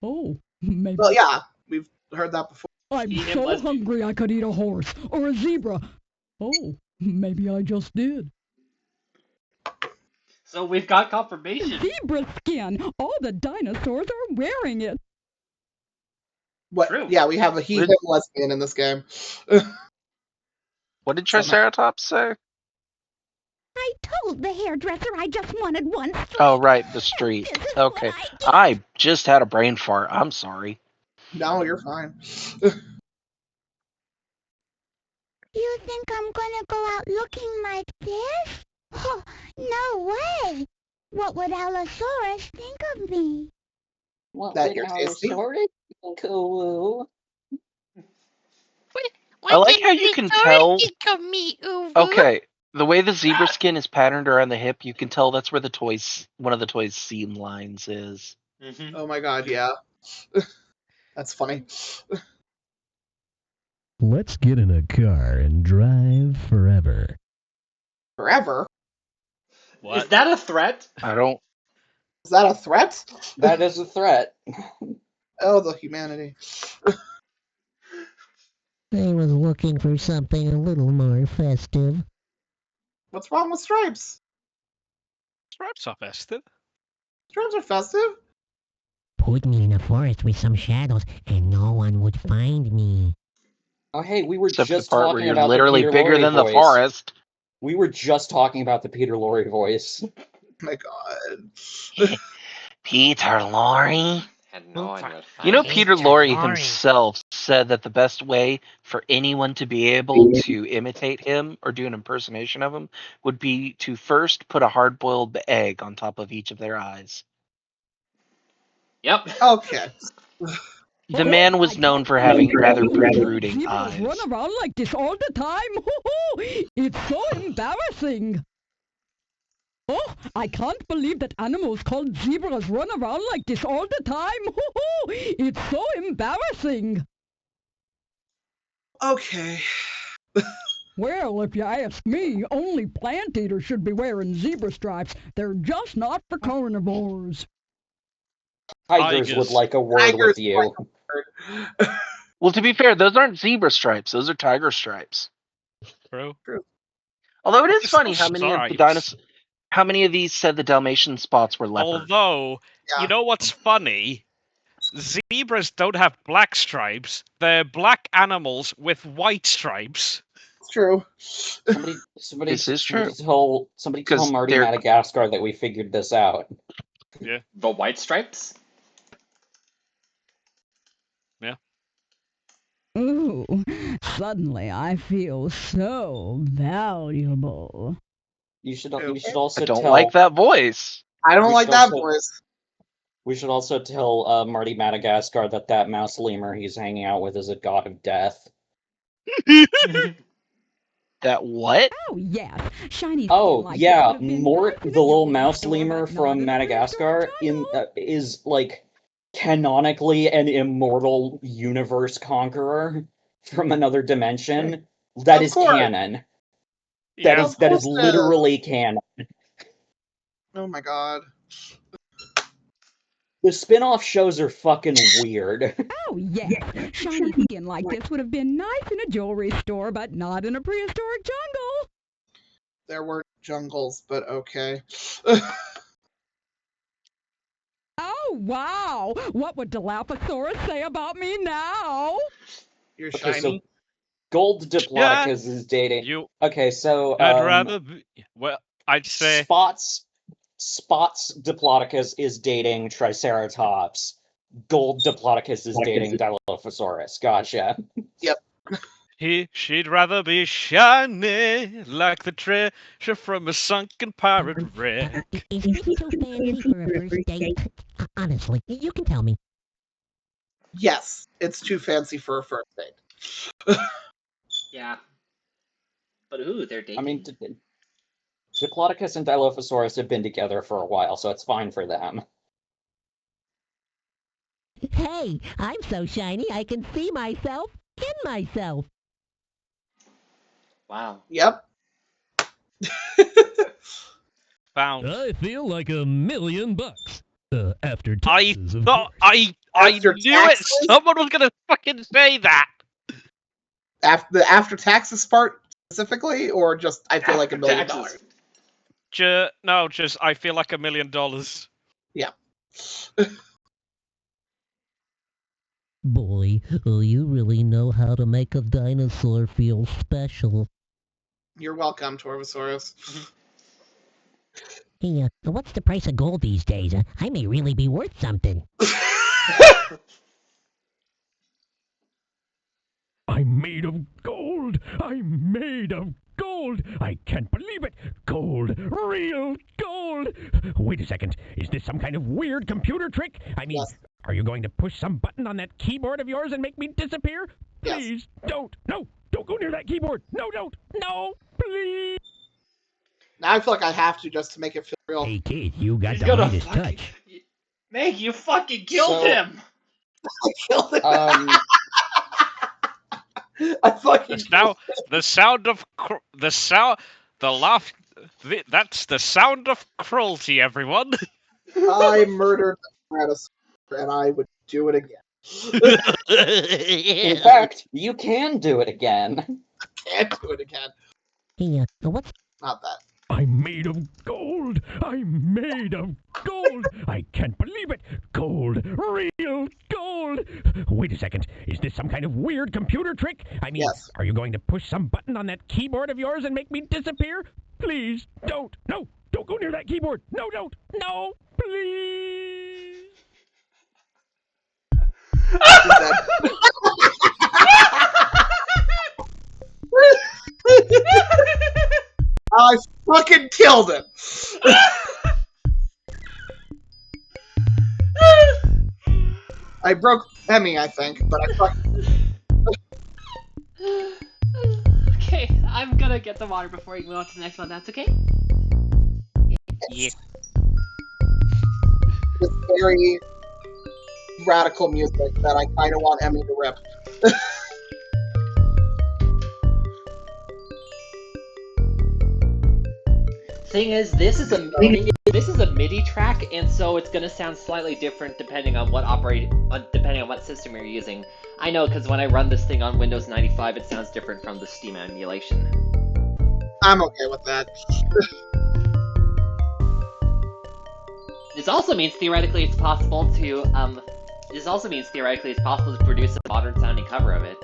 Oh, maybe. Well, yeah. We've heard that before. I'm He, him, so lesbian. hungry I could eat a horse or a zebra. Oh, maybe I just did. So we've got confirmation. Zebra skin. All the dinosaurs are wearing it. What? True. Yeah, we have a he What him did- lesbian in this game. What did Somehow. Triceratops say? I told the hairdresser I just wanted one streak. Oh, right, the streak. This is Okay. what I get. I just had a brain fart. I'm sorry. No, you're fine. You think I'm gonna go out looking like this? Oh, no way. What would Allosaurus think of me? That you're tasty. Cool. I like how you can tell. Okay, the way the zebra skin is patterned around the hip, you can tell that's where the toys, one of the toys' seam lines is. Mm-hmm. Oh my god, yeah. That's funny. Let's get in a car and drive forever. Forever? What? Is that a threat? I don't. Is that a threat? That is a threat. Oh, the humanity. I was looking for something a little more festive. What's wrong with stripes? Stripes are festive. Stripes are festive. Put me in a forest with some shadows and no one would find me. Oh, hey, we were Except for the just part where talking you're about literally the Peter bigger Lorre than voice. the forest. We were just talking about the Peter Lorre voice. Oh my god. Peter Lorre. Had no idea. You know, Peter Peter Lorre Lorre. himself said that the best way for anyone to be able to imitate him or do an impersonation of him would be to first put a hard-boiled egg on top of each of their eyes. Yep. Okay. The man was known for having rather protruding Zebras eyes. run around like this all the time. It's so embarrassing. Oh, I can't believe that animals called zebras run around like this all the time. It's so embarrassing. Okay. Well, if you ask me, only plant eaters should be wearing zebra stripes. They're just not for carnivores. Tigers would Tigers. like a word Tigers with you. Well, to be fair, those aren't zebra stripes; those are tiger stripes. True. Although it is It's funny not how many of the stripes. how many of these said the Dalmatian spots were leopard. Although, Yeah. you know what's funny? Zebras don't have black stripes. They're black animals with white stripes. It's true. Somebody This is true. tell 'Cause Marty they're- Madagascar that we figured this out. The white stripes? Ooh, suddenly I feel so valuable. You should Okay. also I don't tell like that voice. I don't We like should that also- voice. we should also tell Marty Madagascar that mouse lemur he's hanging out with is a god of death. That what? Oh, yes. Shiny Oh like yeah, that would have been Mort, nice in the a little jewelry mouse store, lemur but not from in a Madagascar, prehistoric is like canonically an immortal universe conqueror from another dimension. That Of is course. canon. Yeah. Of That is course it is. literally canon. Oh my god. The spin-off shows are fucking weird. Oh, yes. Shiny skin like this would have been nice in a jewelry store, but not in a prehistoric jungle. There were jungles, but okay. Oh, wow. What would Dilophosaurus say about me now? You're Okay, shiny. so Gold Diplodocus is dating. You. Okay, so I'd rather. Well, I'd say. Spots Diplodocus is dating Triceratops. Gold Diplodocus is dating Dilophosaurus. Gotcha. She'd rather be shiny like the treasure from a sunken pirate wreck. Is this too fancy for a first date? Honestly, you can tell me. Yes, it's too fancy for a first date. Yeah. But ooh, they're dating. I mean, Diplodocus and Dilophosaurus have been together for a while, so it's fine for them. Hey, I'm so shiny I can see myself in myself. Wow. Yep. Found. I feel like $1,000,000. After I taxes, of thought course. I After knew taxes? it. Someone was gonna fucking say that. After the after taxes part specifically, or just I feel like $1 million. Taxes. No, just I feel like $1 million. Boy, you really know how to make a dinosaur feel special. You're welcome, Torvosaurus. Hey, what's the price of gold these days? I may really be worth something. I'm made of gold. I'm made of gold. I can't believe it. Gold. Real gold. Wait a second. Is this some kind of weird computer trick? I mean, Yes. are you going to push some button on that keyboard of yours and make me disappear? Yes. Please, don't. No, don't go near that keyboard. No, don't. No, please. Now I feel like I have to just to make it feel real. Hey, kid, you got He's the gonna latest fucking- touch. Meg, you fucking killed So- him! Kill it. Uh, I fucking The sound of the laugh. That's the sound of cruelty, everyone. I murdered the Tyrannosaurus, and I would do it again. In fact, you can do it again. Can't do it again. Hey, what's Not that. I'm made of gold. I'm made of gold. I can't believe it. Gold. Real gold. Wait a second. Is this some kind of weird computer trick? I mean, Yes. are you going to push some button on that keyboard of yours and make me disappear? Please, don't. No, don't go near that keyboard. No, don't. No, please. I fucking killed him. I broke Emmy, I think, but I fucked. Okay, I'm gonna get the water before we move on to the next one. That's okay. Yeah. This very radical music that I kind of want Emmy to rip. Thing is, this is a MIDI track, and so it's gonna sound slightly different depending on what system you're using. I know, because when I run this thing on Windows 95, it sounds different from the Steam emulation. I'm okay with that. This also means theoretically it's possible to produce a modern sounding cover of it.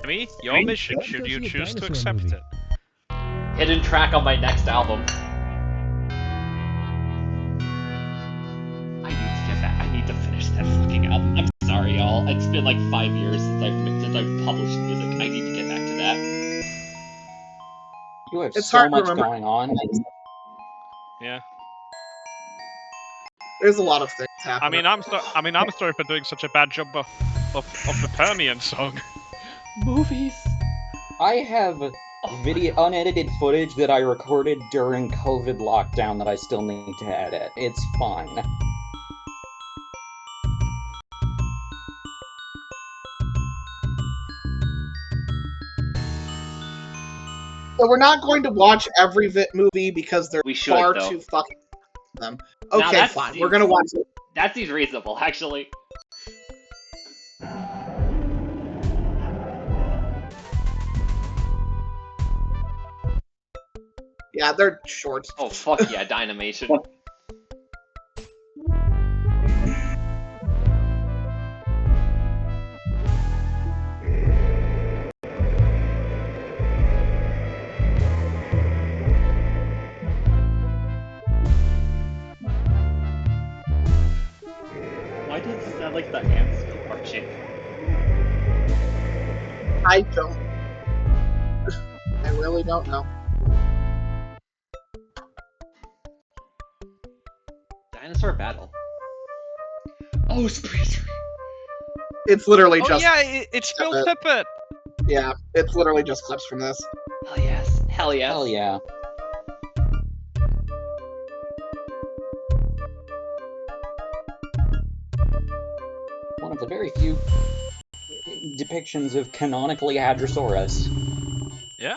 Emmy, your mission, should you choose to accept it. Hidden track on my next album. I need to finish that fucking album. I'm sorry, y'all. It's been like 5 years since I've published music. I need to get back to that. You have It's so hard to much remember. going on. Yeah. There's a lot of things happening. I'm sorry for doing such a bad job of the Permian song. Movies. I have unedited footage that I recorded during COVID lockdown that I still need to edit. It's fine. So we're not going to watch every movie because they're far though. too fucking them. Okay, fine. We're gonna watch it. That seems reasonable, actually. Yeah, they're short. Oh fuck yeah, Dynamation. Why does it sound like the ants marching? I don't. I really don't know. Dinosaur battle. Oh, Spreezer. It's literally Oh just. yeah, it's Phil Tippett. Yeah, it's literally just clips from this. Hell yes. Hell yes. Hell yeah. One of the very few depictions of canonically Hadrosaurus. Yeah.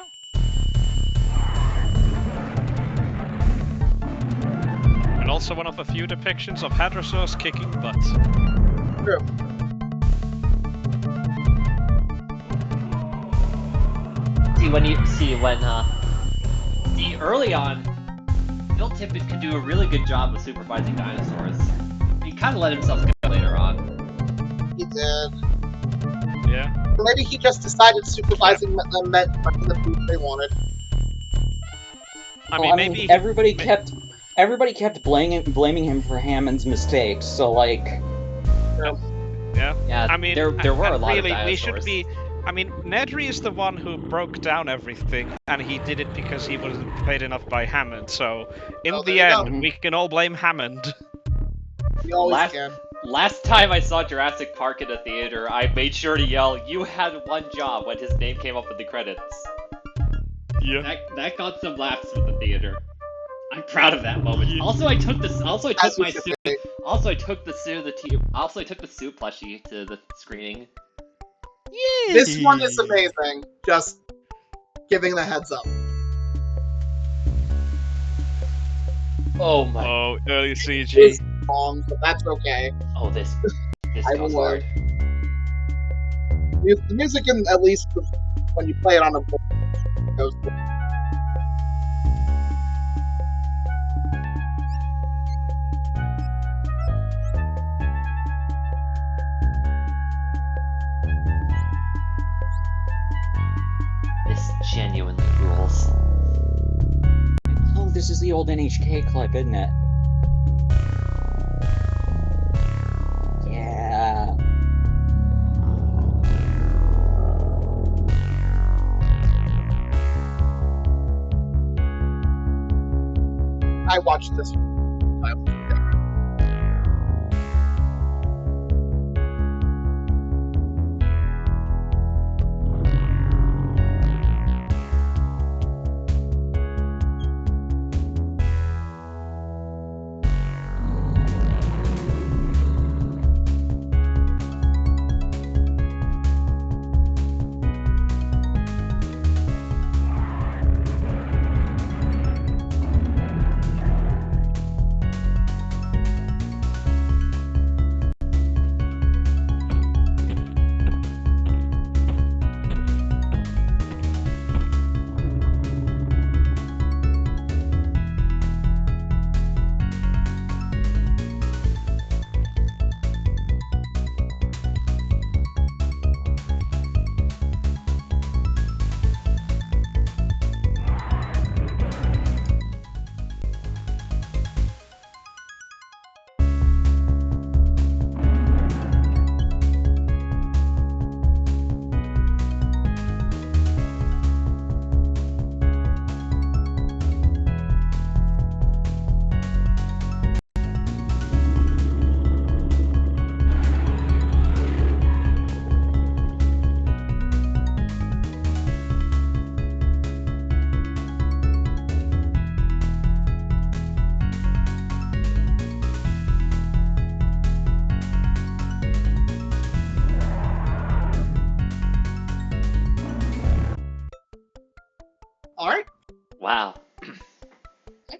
And also one of the few depictions of Hadrosaurus kicking butt. True. Early on, Phil Tippett could do a really good job of supervising dinosaurs. He kind of let himself go later on. He did. Yeah. Maybe he just decided supervising them meant the food they wanted. Maybe everybody kept blaming him for Hammond's mistakes. So like. Yeah. Yeah. There were a lot of really, dinosaurs. we should be. Nedry is the one who broke down everything, and he did it because he wasn't paid enough by Hammond. So, in the end, we can all blame Hammond. We always can. Last time I saw Jurassic Park in a theater, I made sure to yell, "You had one job," when his name came up in the credits. Yeah. That got some laughs with the theater. I'm proud of that moment. Yeah. Also, I took the suit plushie to the screening. Yay! This one is amazing. Just giving the heads up. Oh my. Oh, early CG. It's wrong, but that's okay. Oh, this I goes will hard. The music, at least when you play it on a board, goes. This genuinely rules. Oh, this is the old NHK clip, isn't it? Yeah. I watched this.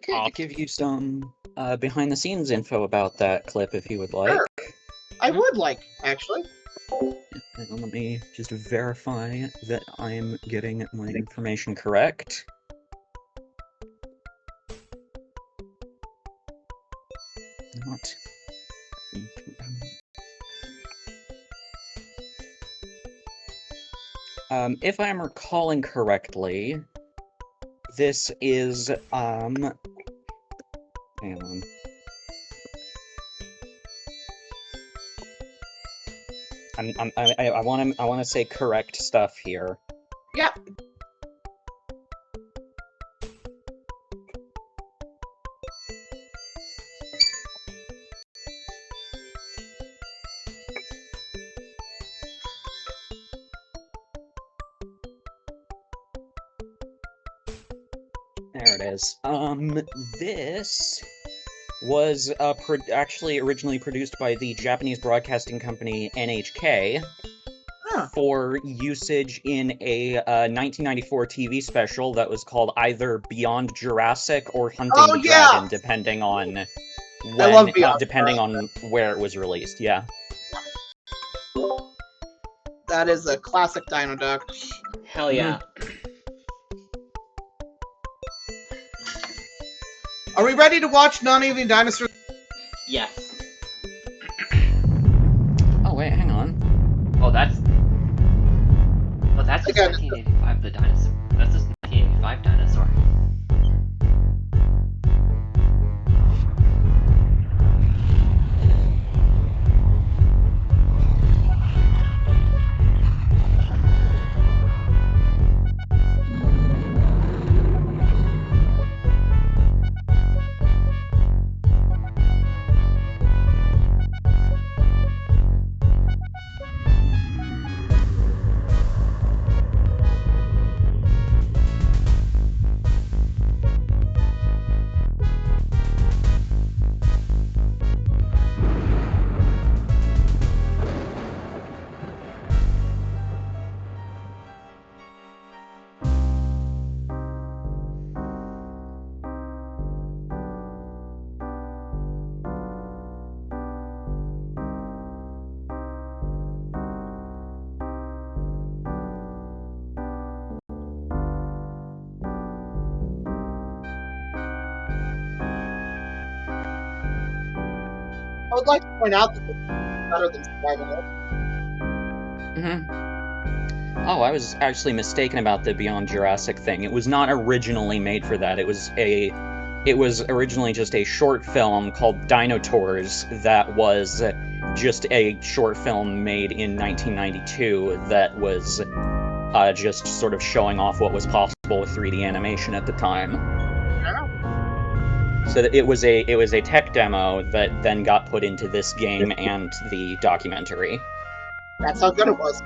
could give you some behind-the-scenes info about that clip if you would like. Sure. I would like, actually. Hang on, let me just verify that I'm getting my information correct. Not. If I'm recalling correctly, this is, hang on. I want to say correct stuff here. Yeah. There it is. This was actually originally produced by the Japanese broadcasting company NHK for usage in a 1994 TV special that was called either Beyond Jurassic or Hunting the Dragon, depending on when, depending on where it was released. Yeah. That is a classic Dino Duck. Hell yeah. Are we ready to watch Non-Eating Dinosaurs? Yes. Oh wait, hang on. Oh, that's just 1985. The dinosaur. That's just 1985 dinosaur. I would like to point out that this is better than surviving it. Oh, I was actually mistaken about the Beyond Jurassic thing. It was not originally made for that. It was originally just a short film called Dino Tours that was just a short film made in 1992 that was just sort of showing off what was possible with 3D animation at the time. So it was a tech demo that then got put into this game and the documentary. That's how good it was.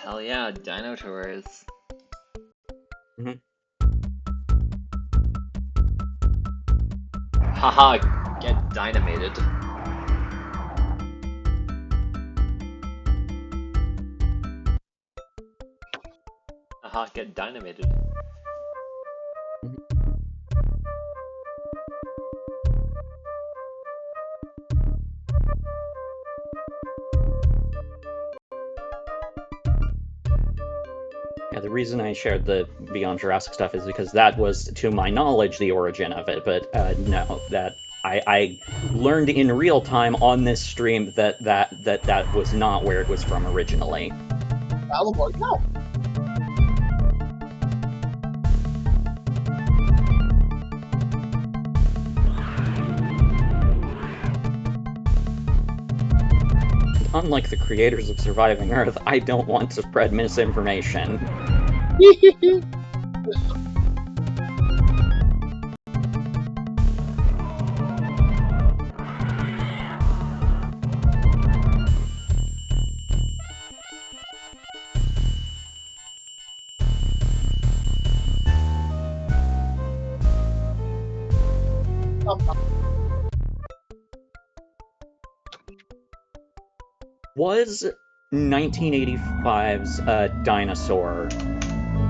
Hell yeah, Dino Tours. Haha, get dynamated. Haha, get dynamated. Yeah, the reason I shared the Beyond Jurassic stuff is because that was, to my knowledge, the origin of it. But no, that I learned in real time on this stream that was not where it was from originally. Alabor, no. Unlike the creators of Surviving Earth, I don't want to spread misinformation. Was 1985's Dinosaur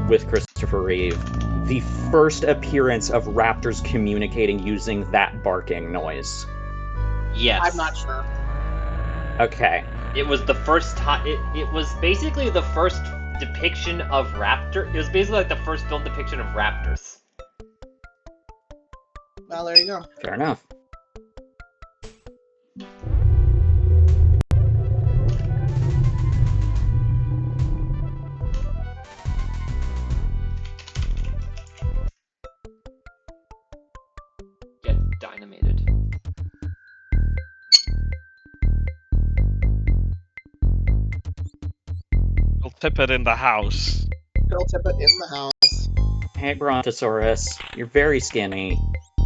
with Chris Christopher Reeve, the first appearance of raptors communicating using that barking noise? Yes. I'm not sure. Okay. It was the first time. It was basically the first depiction of raptor. It was basically like the first film depiction of raptors. Well, there you go. Fair enough. Get dynamated. We'll tip it in the house. Bill Tippett in the house. Hey, Brontosaurus, you're very skinny,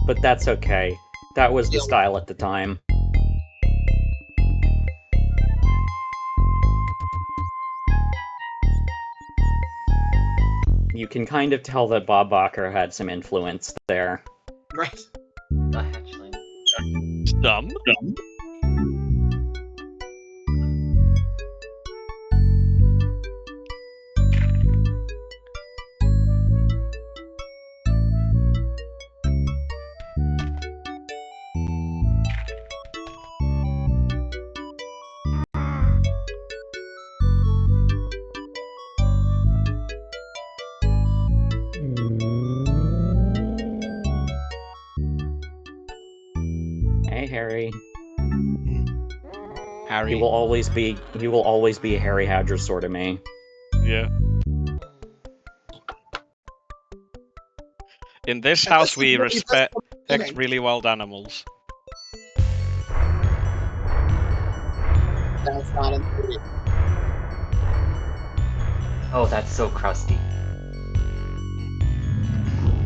but that's okay. That was the style at the time. You can kind of tell that Bob Barker had some influence there. Right. The hatchling. Dumb. Hey, Harry. Harry. He will always be a Harry Hadrosaur to me. Yeah. In this house, we respect really wild animals. That's not in the movie. Oh, that's so crusty.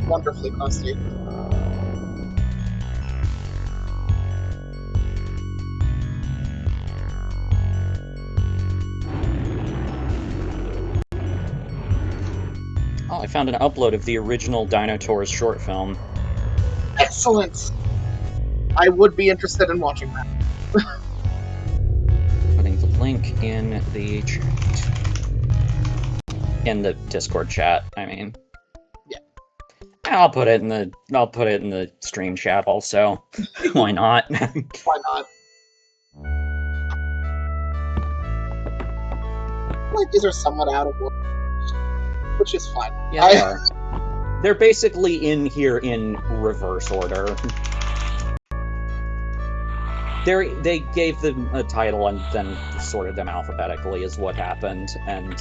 Wonderfully crusty. Oh, I found an upload of the original Dinosaurs short film. Excellent! I would be interested in watching that. Putting the link in the chat. In the Discord chat, I mean. Yeah. I'll put it in the stream chat also. Why not? Why not? Like, these are somewhat out of order, which is fine. Yeah, they are. They're basically in here in reverse order. They gave them a title and then sorted them alphabetically is what happened, and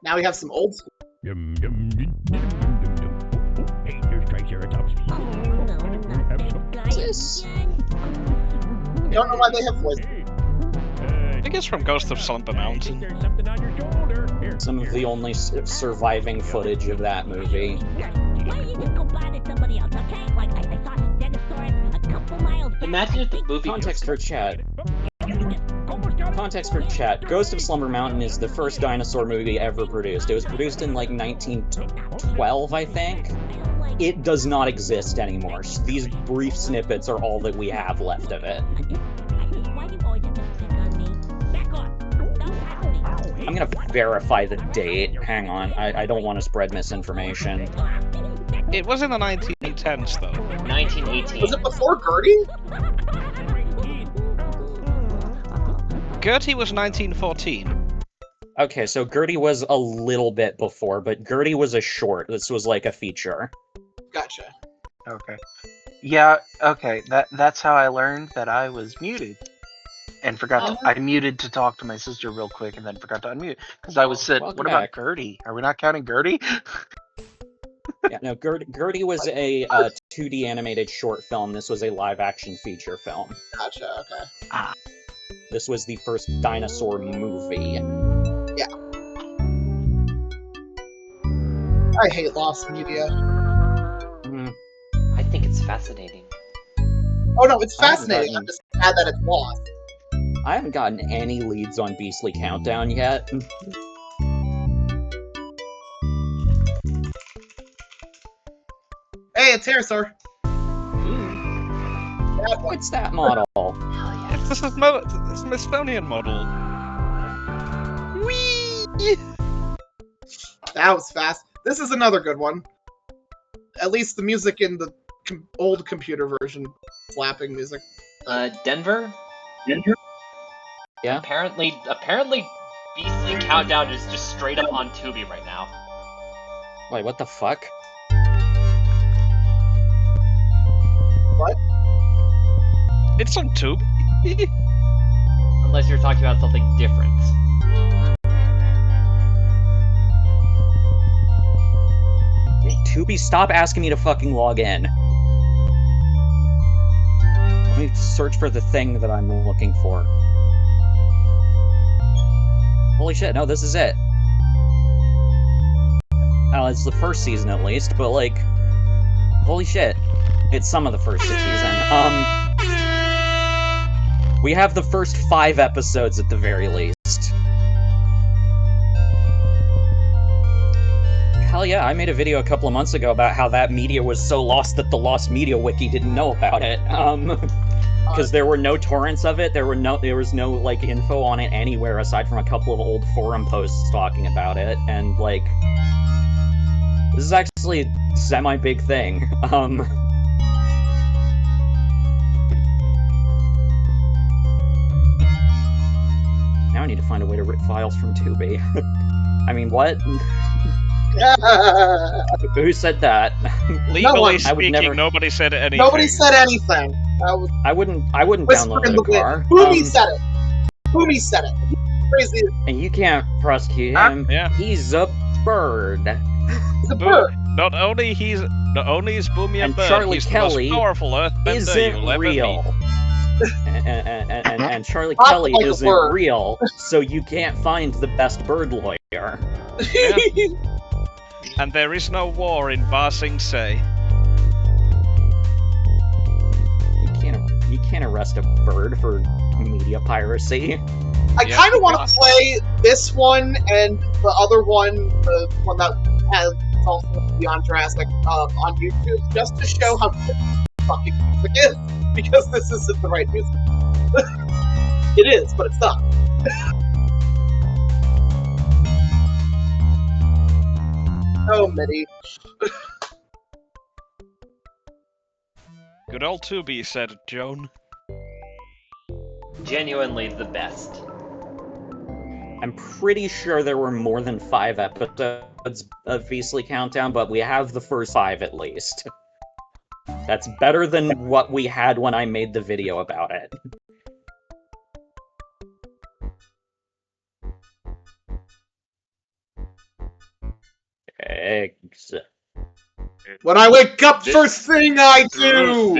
now we have some old school. Hey, there's Triceratops. Don't know why they have voices. I think it's from Ghost of Slumber Mountain. There's something on your shoulder. Here, some of the only surviving footage of that movie. Why don't you just go bother somebody else, okay? Like, I saw some dinosaurs a couple miles back. Imagine if the movie. Context for chat. Context for chat. Ghost of Slumber Mountain is the first dinosaur movie ever produced. It was produced in like 1912, I think. It does not exist anymore. These brief snippets are all that we have left of it. Why do you always have to pick on me? Back off! Don't touch me! I'm gonna verify the date. Hang on. I don't want to spread misinformation. It was in the 1910s, though. 1918. Was it before Gertie? Gertie was 1914. Okay, so Gertie was a little bit before, but Gertie was a short. This was like a feature. Gotcha. Okay. Yeah, okay. That's how I learned that I was muted. And forgot to, I muted to talk to my sister real quick and then forgot to unmute. Because I was said, Welcome what about back. Gertie? Are we not counting Gertie? Yeah, no, Gertie was a 2D animated short film. This was a live-action feature film. Gotcha, okay. This was the first dinosaur movie. Yeah. I hate lost media. I think it's fascinating. Oh no, it's fascinating. I'm just sad that it's lost. I haven't gotten any leads on Beastly Countdown yet. Hey, it's Pterosaur. What's that model? It's the Smithsonian model. Whee! That was fast. This is another good one. At least the music in the old computer version, slapping music. Denver? Yeah? Apparently, Beastly Countdown is just straight up on Tubi right now. Wait, what the fuck? What? It's on Tubi. Unless you're talking about something different. Tubi, stop asking me to fucking log in. Let me search for the thing that I'm looking for. Holy shit, no, this is it. Oh, it's the first season at least, but like... Holy shit. It's some of the first season. We have the first 5 episodes at the very least. Hell yeah, I made a video a couple of months ago about how that media was so lost that the Lost Media Wiki didn't know about it. Because there were no torrents of it, there was no, like, info on it anywhere aside from a couple of old forum posts talking about it, and, like... This is actually a semi-big thing. Now I need to find a way to rip files from Tubi. I mean, what? Who said that? Legally I would speaking, never- nobody said anything. Nobody said anything. That was I wouldn't whisper download in it the in a car. wind. Boomy said it. Boomy said it. Crazy. And you can't prosecute him. Yeah. He's a bird. It's a bird. Not only is Boomy a And bird, Charlie he's Kelly the most powerful earthbender Isn't you'll ever real. meet. And Charlie Not Kelly like a isn't bird. real, so you can't find the best bird lawyer. Yeah. And there is no war in Ba Sing Se. You can't arrest a bird for media piracy. I Yeah. kind of want to play this one and the other one, the one that has also Beyond Jurassic, on YouTube, just to show how good fucking music is. Because this isn't the right music. It is, but it's not. Oh, Mitty. Good old Tubi said, Joan. Genuinely the best. I'm pretty sure there were more than 5 episodes of Beastly Countdown, but we have the first 5 at least. That's better than what we had when I made the video about it. Eggs. When I wake up, first thing I do!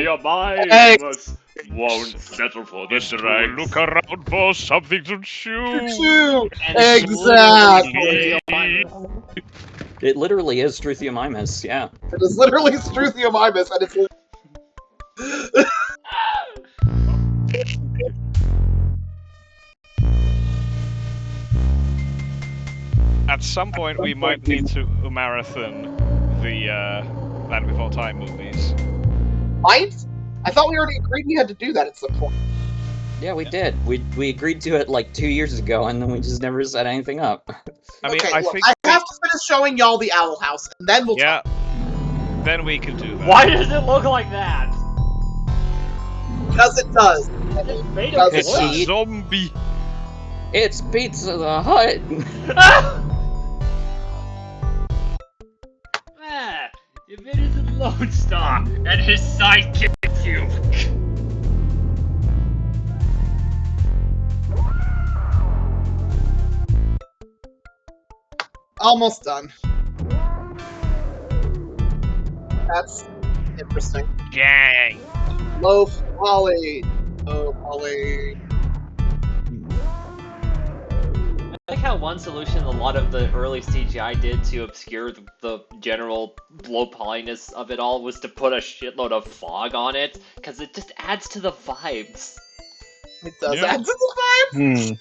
Eggs. Won't settle for this Look around for something to chew. Chew. And it's Exactly. It literally is Struthiomimus, yeah. It is literally Struthiomimus, and it's... At some point, we might need to marathon the Land Before Time movies. Might? I thought we already agreed we had to do that at some point. Yeah, we did. We agreed to it like 2 years ago, and then we just never set anything up. I mean, Okay, I look, think. I have to finish showing y'all the Owl House, and then we'll Yeah. Then we can do that. Why does it look like that? Because it does. It's made Does of it It's wood. a zombie. It's Pizza the Hut! Ah, if it isn't Lone Star and his sidekick Cube. Almost done. That's interesting. Gang. Loaf, Ollie. Oh, Ollie. I like how one solution a lot of the early CGI did to obscure the general low polyness of it all was to put a shitload of fog on it, because it just adds to the vibes. It does Yeah. add to the vibe. Hmm.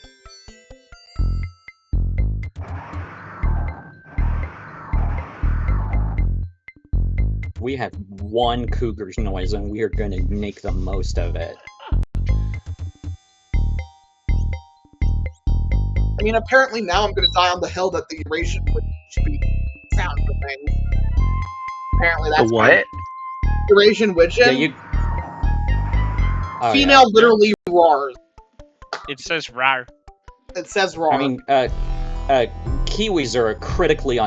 We have one cougar's noise, and we are going to make the most of it. I mean, apparently now I'm going to die on the hill that the Eurasian would be sound for things. Apparently The that's what? Eurasian Widgeon. Yeah, you. Oh, Female yeah. literally roars. It says rar. It says roar. I mean, Kiwis are a criminally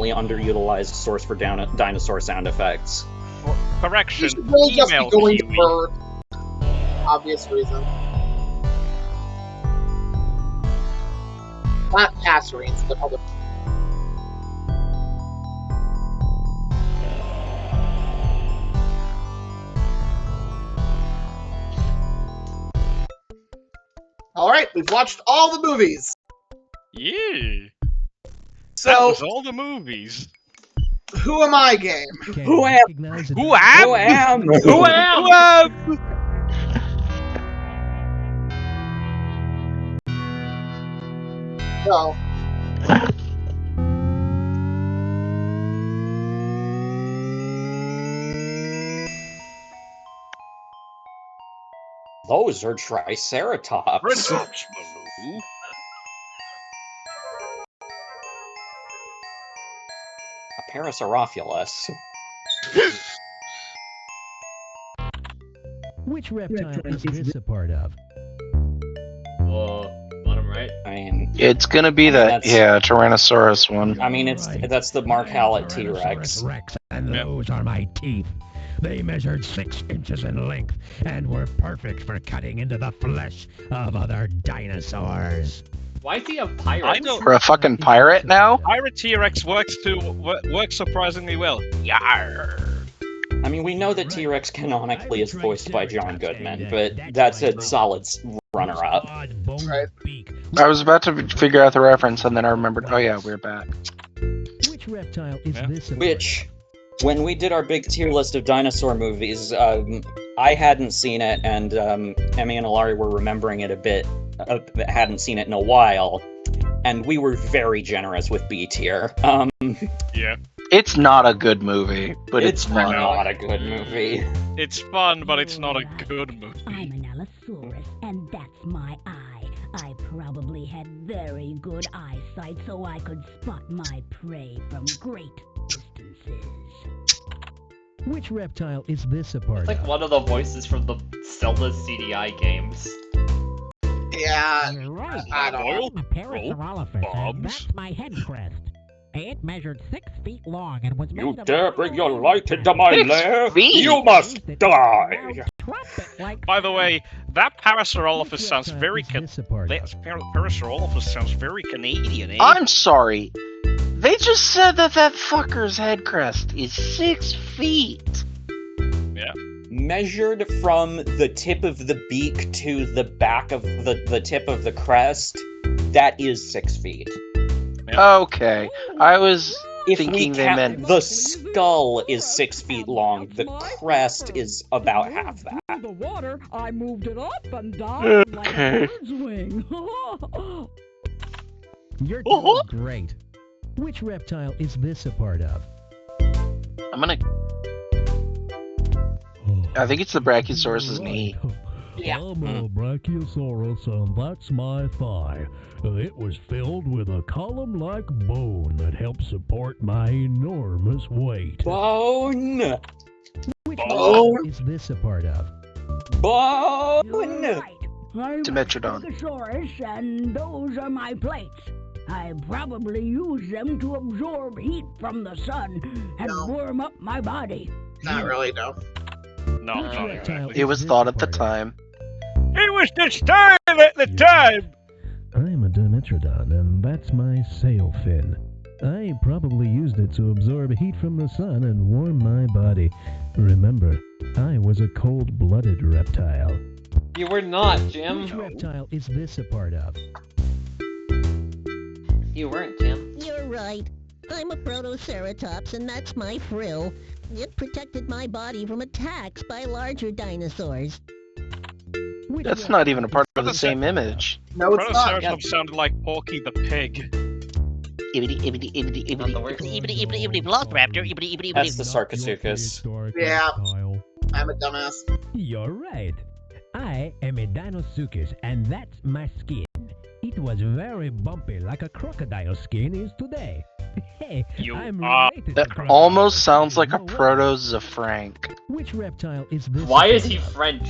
underutilized source for dinosaur sound effects. you Correction. should really just be Female going kiwi. to bird. Obvious reason. Not passerines, but other. Alright, we've watched all the movies. Yeah. That So, was all the movies. who am I game? Who am? Who am? Who am? Who am? Who am? So, Those are Triceratops. Baloo. A Parasaurolophus. Which reptile is this a part of? Bottom right. I mean, It's gonna be that, that's- yeah, Tyrannosaurus one. I mean, that's the Mark Hallett T-Rex. Rex, and Yep. those are my teeth. They measured 6 inches in length and were perfect for cutting into the flesh of other dinosaurs. Why is he a I pirate? don't. For a fucking pirate now? Pirate T-Rex works surprisingly well. Yarr. I mean, we know that T-Rex canonically is voiced by John Goodman, but that's a solid runner-up. Right. I was about to figure out the reference, and then I remembered, oh yeah, we're back. Which reptile is Yeah. this a part Which, when we did our big tier list of dinosaur movies, I hadn't seen it, and Emmy and Ilari were remembering it a bit, hadn't seen it in a while, and we were very generous with B tier. Yeah. It's not a good movie, but it's fun. not a good movie. It's fun, but it's not a good movie. I'm an Allosaurus, and that's my eye. I probably had very good eyesight, so I could spot my prey from great distances. Which reptile is this a part It's like of? one of the voices from the Zelda CDI games. Yeah, You're right. I don't know. I'm a Parasaurolophus, and bombs. that's my head crest. It measured 6 feet long and was made You of dare bring your light into my 6 lair? feet? You must die! Trumpet-like By the way, that Parasaurolophus Which sounds reptile very is this a part that of? Parasaurolophus sounds very Canadian, eh? I'm sorry. They just said that fucker's head crest is 6 feet. Measured from the tip of the beak to the back of the tip of the crest, that is 6 feet. Okay. I was If thinking we they count, meant... the skull is 6 feet long, the crest is about half that. Through the water, I moved it up and down like Okay. a bird's wing. You're doing great. Which reptile is this a part of? I'm gonna... I think it's the Brachiosaurus's knee. Yeah. I'm a Brachiosaurus, and that's my thigh. It was filled with a column-like bone that helped support my enormous weight. Bone! Which Bone? reptile is this a part of? Bone! Right. I'm Dimetrodon. a Stegosaurus, and those are my plates. I probably use them to absorb heat from the sun and No. warm up my body. Not really, no. No, Which not reptile exactly. It was is thought this at the a part time. It was the style at the time! I'm a Dimetrodon, and that's my sail fin. I probably used it to absorb heat from the sun and warm my body. Remember, I was a cold-blooded reptile. You were not, Which Jim. reptile is this a part of? You weren't, Jim. You're right. I'm a Protoceratops, and that's my frill. It protected my body from attacks by larger dinosaurs. Which That's not even a part of the Protocer- same image. No, it's not. Protoceratops sounded like Porky the Pig. Ibity, ibity, ibity, Not the ibity, worst. ibity, ibity, ibity, velociraptor, ibity, ibity, That's ibity. the Sarcosuchus. Yeah. I'm a dumbass. You're right. I am a Dinosuchus, and that's my skin. It was very bumpy, like a crocodile skin is today. Hey, You I'm are- related to That crocodiles. almost sounds like a No way. proto-Zafrank. Which reptile is this? Why is he about? French?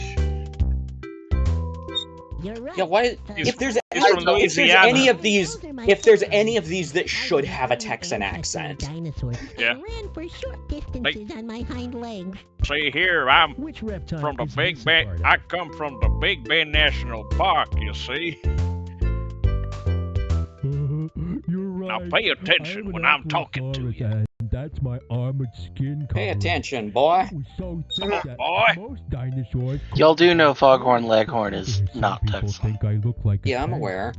You're right. Yeah, why? He's- If there's he's from Louisiana. any of these, if there's any of these that should have a Texan accent. Dinosaurs. Yeah. I ran for short distances on my hind legs. See here, I'm Which reptile from the is Big this a Bend. part of? I come from the Big Bend National Park, you see. You're right. Now pay attention when I'm talking to you. And that's my armored skin Pay covering. attention, boy. It was so thick Come on, that boy. most dinosaurs Y'all do know Foghorn Leghorn is Some not people Texan. think I look like a Yeah, I'm tank. aware.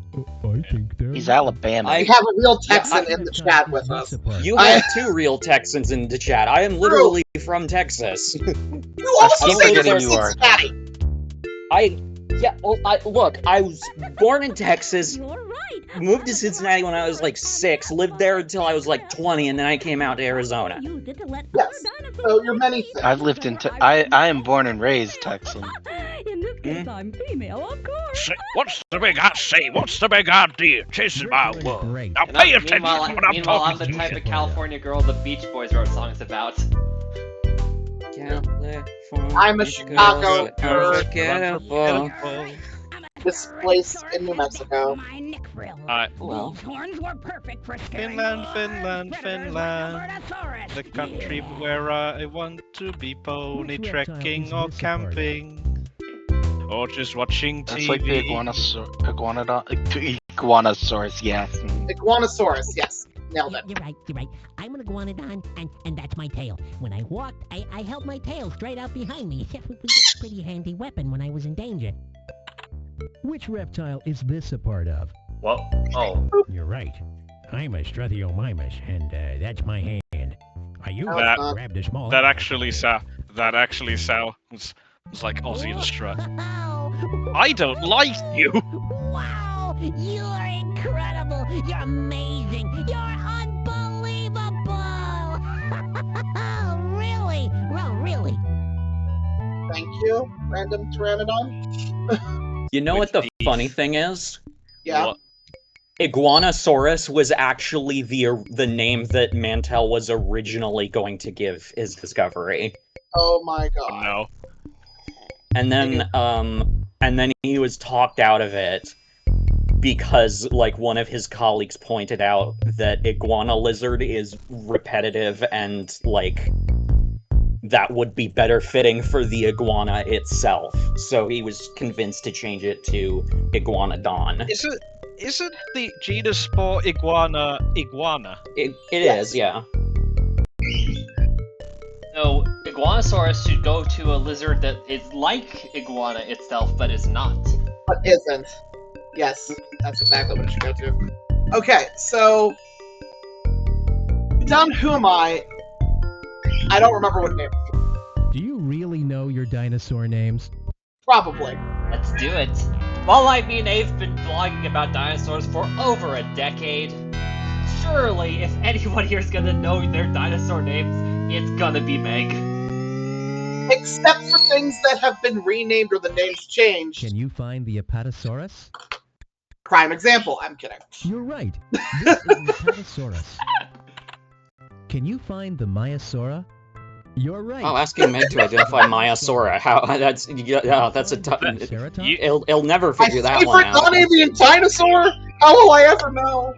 I think they're He's wrong. Alabama. I- We have a real Yeah, Texan I- in the chat with us. You I- have two real Texans in the chat. I am literally from Texas. You also I'm say you're forgetting from you are. Cincinnati. Look, I was born in Texas, You're right. moved to Cincinnati when I was like 6, lived there until I was like 20, and then I came out to Arizona. Used it to let Yes. other dinosaurs So you're many things. I've lived in. I am born and raised Texan. In this case, I'm female, of course. Say, what's the big What's the big idea? Chasing You're my doing world. great. Now pay attention Meanwhile, when I'm meanwhile I'm talking the to type you. of California girl the Beach Boys wrote songs about. I'm a Chicago girl. Unforgettable. Displaced in New Mexico. My neck frill. Well, These horns were perfect for scaring Finland, large Finland, predators like Finland. Albertosaurus. The country Yeah. where I want to be pony Which reptile trekking is or this a part of? camping. Or just watching TV. That's like the iguanosaurus, yes. Iguanosaurus, yes. Nailed it. You're right, you're right. I'm an iguanodon, and that's my tail. When I walked, I held my tail straight out behind me. It was a pretty handy weapon when I was in danger. Which reptile is this a part of? What? Oh. You're right. I'm a Struthiomimus, and that's my hand. I used No, it it's to not. grab the small That animals. actually sounds like Ozzy and Strut. Wow! I don't like you. Wow! You're incredible! You're amazing! You're unbelievable! Really? Well, really? Thank you, random pteranodon. you know With what the beef. funny thing is? Yeah. What? Iguanosaurus was actually the name that Mantell was originally going to give his discovery. Oh my god. No. And then he was talked out of it because like one of his colleagues pointed out that iguana lizard is repetitive and like that would be better fitting for the iguana itself. So he was convinced to change it to iguanodon. Isn't the genus spore iguana? It Yes. is, yeah. No, Iguanosaurus should go to a lizard that is like iguana itself, but is not. But isn't. Yes, that's exactly what it should go to. Okay, so Don Who Am I don't remember what name. Do you really know your dinosaur names? Probably. Let's do it. While me and Abe've been blogging about dinosaurs for over a decade, surely if anyone here is gonna know their dinosaur names, it's gonna be Meg. Except for things that have been renamed or the names changed. Can you find the Apatosaurus? Prime example. I'm kidding. You're right. This is the Apatosaurus. Can you find the Maiasaura? You're right. Oh, asking Meg to identify Maiasaura. How that's a tough. Triceratops? He'll never My figure that one favorite out. non-avian dinosaur? How will I ever know?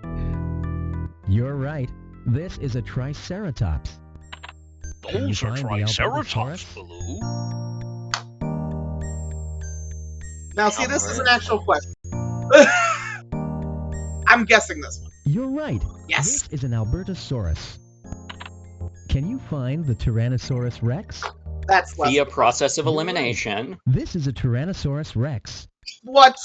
You're right. This is a Triceratops. Can you Those are find the Triceratops, Albertosaurus? Baloo. Now, see, this is an actual question. I'm guessing this one. You're right. Yes. This is an Albertosaurus. Can you find the Tyrannosaurus Rex? That's less. Via process of elimination. This is a Tyrannosaurus Rex. What?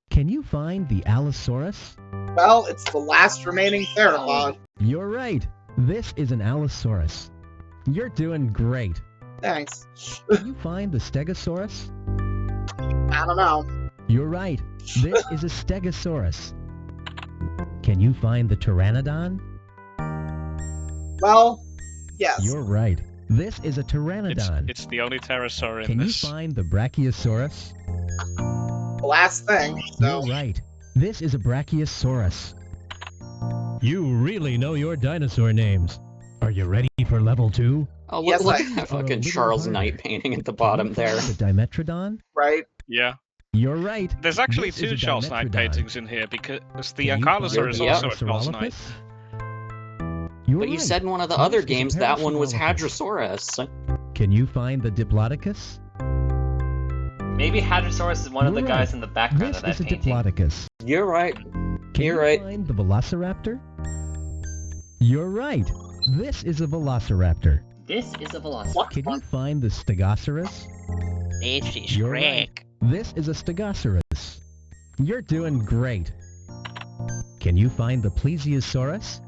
Can you find the Allosaurus? Well, it's the last remaining theropod. You're right. This is an Allosaurus. You're doing great. Thanks. Can you find the Stegosaurus? I don't know. You're right. This is a stegosaurus. Can you find the pteranodon? Well, yes. You're right. This is a pteranodon. It's the only pterosaur in Can you this. find the brachiosaurus? The last thing. So. You're right. This is a brachiosaurus. You really know your dinosaur names. Are you ready for level 2? Oh, Yes, look I- at that For a fucking little Charles harder. Knight painting at the Can bottom you there. find the dimetrodon? Right? Yeah. You're right. There's actually This is two a Charles Knight dimetrodon. paintings in here because the Can you find Ankylosaurus the Yep. also a Charles Knight. Parasaurolophus? You're But you right. said in one of the This other is a games that one was Parasaurolophus. Hadrosaurus. Can you find the diplodocus? Maybe Hadrosaurus is one of the You're guys right. in the background This of that is a painting. diplodocus. You're right. Can You're you right. find the velociraptor? You're right. This is a velociraptor. This is a velociraptor. Can you find the stegosaurus? This is You're right. This is a stegosaurus. You're doing great. Can you find the plesiosaurus?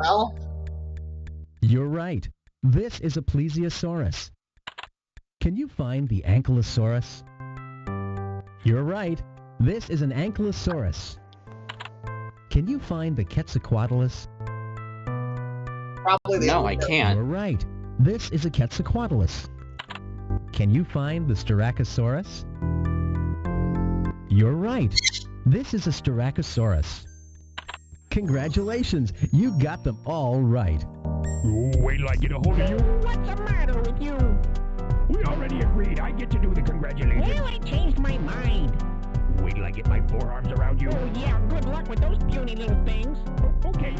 Well, You're right. This is a plesiosaurus. Can you find the ankylosaurus? You're right. This is an ankylosaurus. Can you find the quetzalcoatlus? probably the No, only I two. can't. You're right. This is a quetzalcoatlus. Can you find the styracosaurus? You're right. This is a styracosaurus. Congratulations, you got them all right. Wait till I get a hold of you. What's the matter with you? We already agreed. I get to do the congratulations. Well, I changed my mind. Wait till I get my forearms around you. Oh, yeah, good luck with those puny little things. Okay.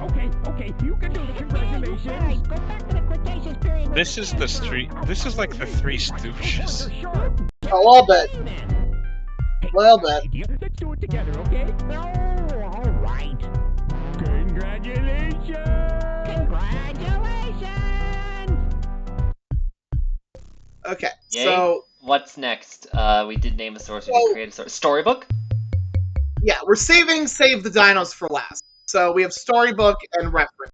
You can do the Yeah, you guys, congratulations. go back to the Cretaceous period. This is the street. This is like the Three Stooges. You're sharp. A little bit. Hey, Little bit. idea. Let's do it together, okay? Oh, all right. Congratulations. Congratulations! Okay, Yay. so What's next? We did name a source. We So- did create a source. Storybook? yeah, we're saving Save the Dinos for last. So we have storybook and reference.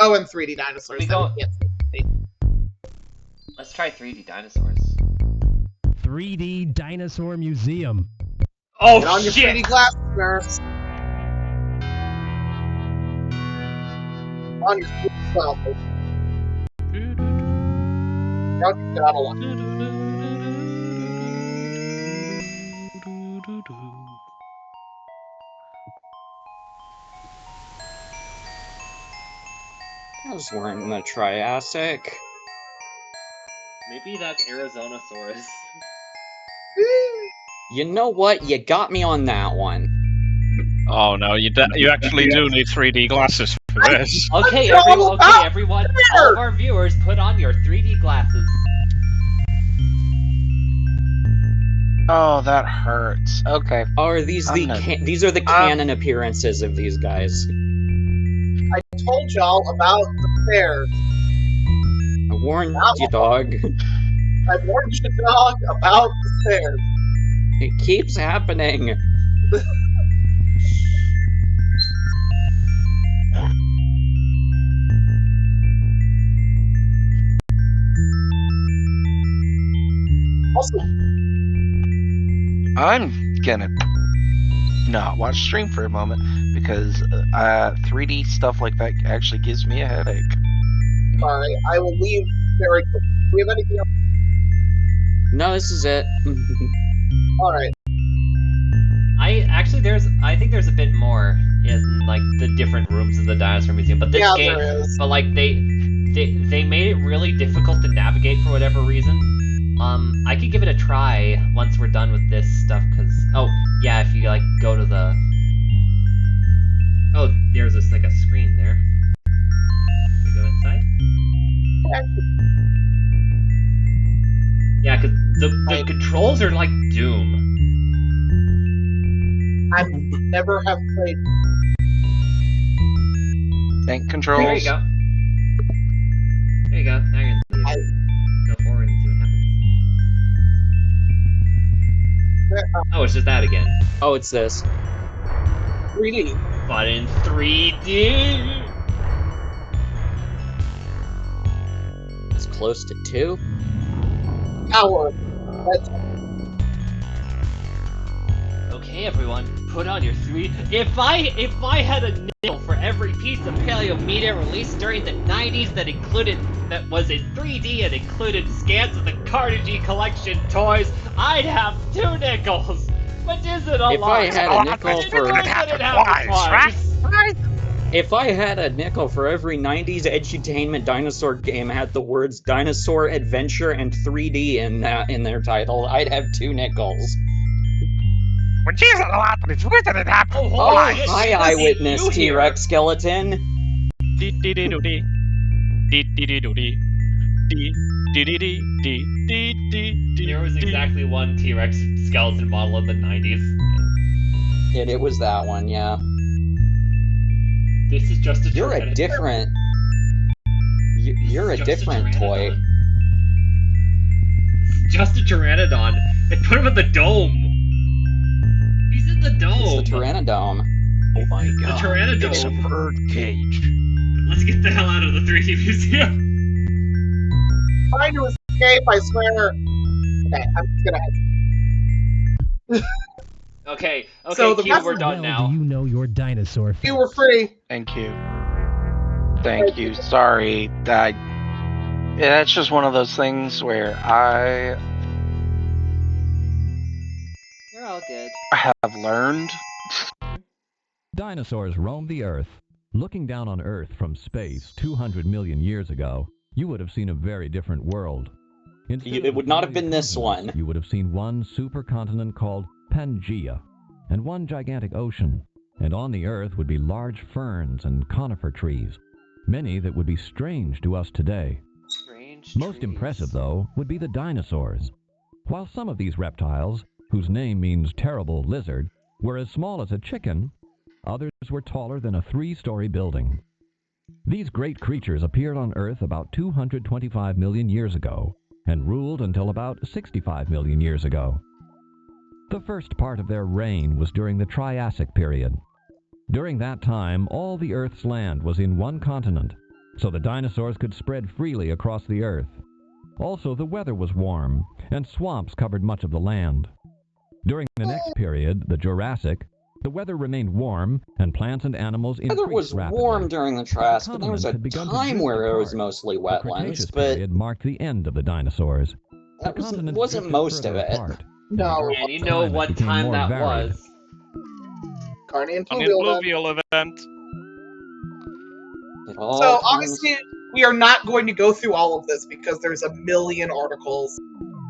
Oh, and 3D dinosaurs. We that go- can't see. Let's try 3D dinosaurs. 3D Dinosaur Museum. Oh, Get on your shit! 3D glasses, nurse. On your 3D glasses. Get out of line. I was wearing the Triassic. Maybe that's Arizonasaurus. You know what? You got me on that one. Oh no, you actually do need 3D glasses for this. Okay, It's all everyone, about everyone, fear. all of our viewers, put on your 3D glasses. Oh, that hurts. Okay. Are these I'm not- these are the canon appearances of these guys? I told y'all about the stairs. I warned you, dog. I warned you, dog, about the stairs. It keeps happening. Also, I'm gonna not watch stream for a moment because 3D stuff like that actually gives me a headache. sorry, I will leave very quickly. Do we have anything else? No, this is it. Alright. I think there's a bit more in like the different rooms of the dinosaur museum, but this Yeah, game, there is. but like they made it really difficult to navigate for whatever reason. I could give it a try once we're done with this stuff, cause oh yeah, if you like go to the there's this like a screen there. Can we go inside? Yeah, cause the controls are like Doom. I never have played. Tank controls. There you go. There you go. Now you're in the theater. Go forward and see what happens. Oh, it's just that again. Oh, it's this. 3D. But in 3D. It's close to 2. Hour. That's Okay, everyone, put on your three. If I had a nickel for every piece of paleo media released during the 90s that was in 3D and included scans of the Carnegie Collection toys, I'd have 2 nickels. Which isn't a If lot. I had a nickel for If I had a nickel for every 90s edutainment dinosaur game had the words Dinosaur Adventure and 3D in their title, I'd have 2 nickels. Which isn't a lot, but it's written it happened. Oh, hi, eyewitness T-Rex skeleton. There was exactly one T-Rex skeleton model in the 90s. It was that one, yeah. This is just a You're a different toy. This is just a Pteranodon. They put him in the dome. He's in the dome. It's the Pteranodome. Oh my god. The Pteranodome. It's a bird cage. Let's get the hell out of the 3D museum. Trying to escape, I swear. Okay, I'm just gonna. Okay, So the Q, we're done Well, now. do you know your dinosaur facts? You were free. Thank you. Thank you. Sorry. That's just one of those things where You're all good. have learned. Dinosaurs roamed the Earth. Looking down on Earth from space 200 million years ago, you would have seen a very different world. It would not have been this one. You would have seen one supercontinent called Pangaea, and one gigantic ocean, and on the Earth would be large ferns and conifer trees, many that would be strange to us today. Most impressive, though, would be the dinosaurs. While some of these reptiles, whose name means terrible lizard, were as small as a chicken, others were taller than a 3-story building. These great creatures appeared on Earth about 225 million years ago, and ruled until about 65 million years ago. The first part of their reign was during the Triassic period. During that time, all the Earth's land was in one continent, so the dinosaurs could spread freely across the Earth. Also, the weather was warm, and swamps covered much of the land. During the next period, the Jurassic, the weather remained warm, and plants and animals increased Weather was rapidly. warm during the Triassic, but there was a Had begun to time drift where it was apart. mostly The wetlands, Cretaceous but period marked the end of the dinosaurs. that The continents wasn't drifted most of further it. apart. No. And you know what became time more that varied. was. Carney and An Pluvial then. impluvial event. It all So comes- obviously, we are not going to go through all of this because there's a million articles.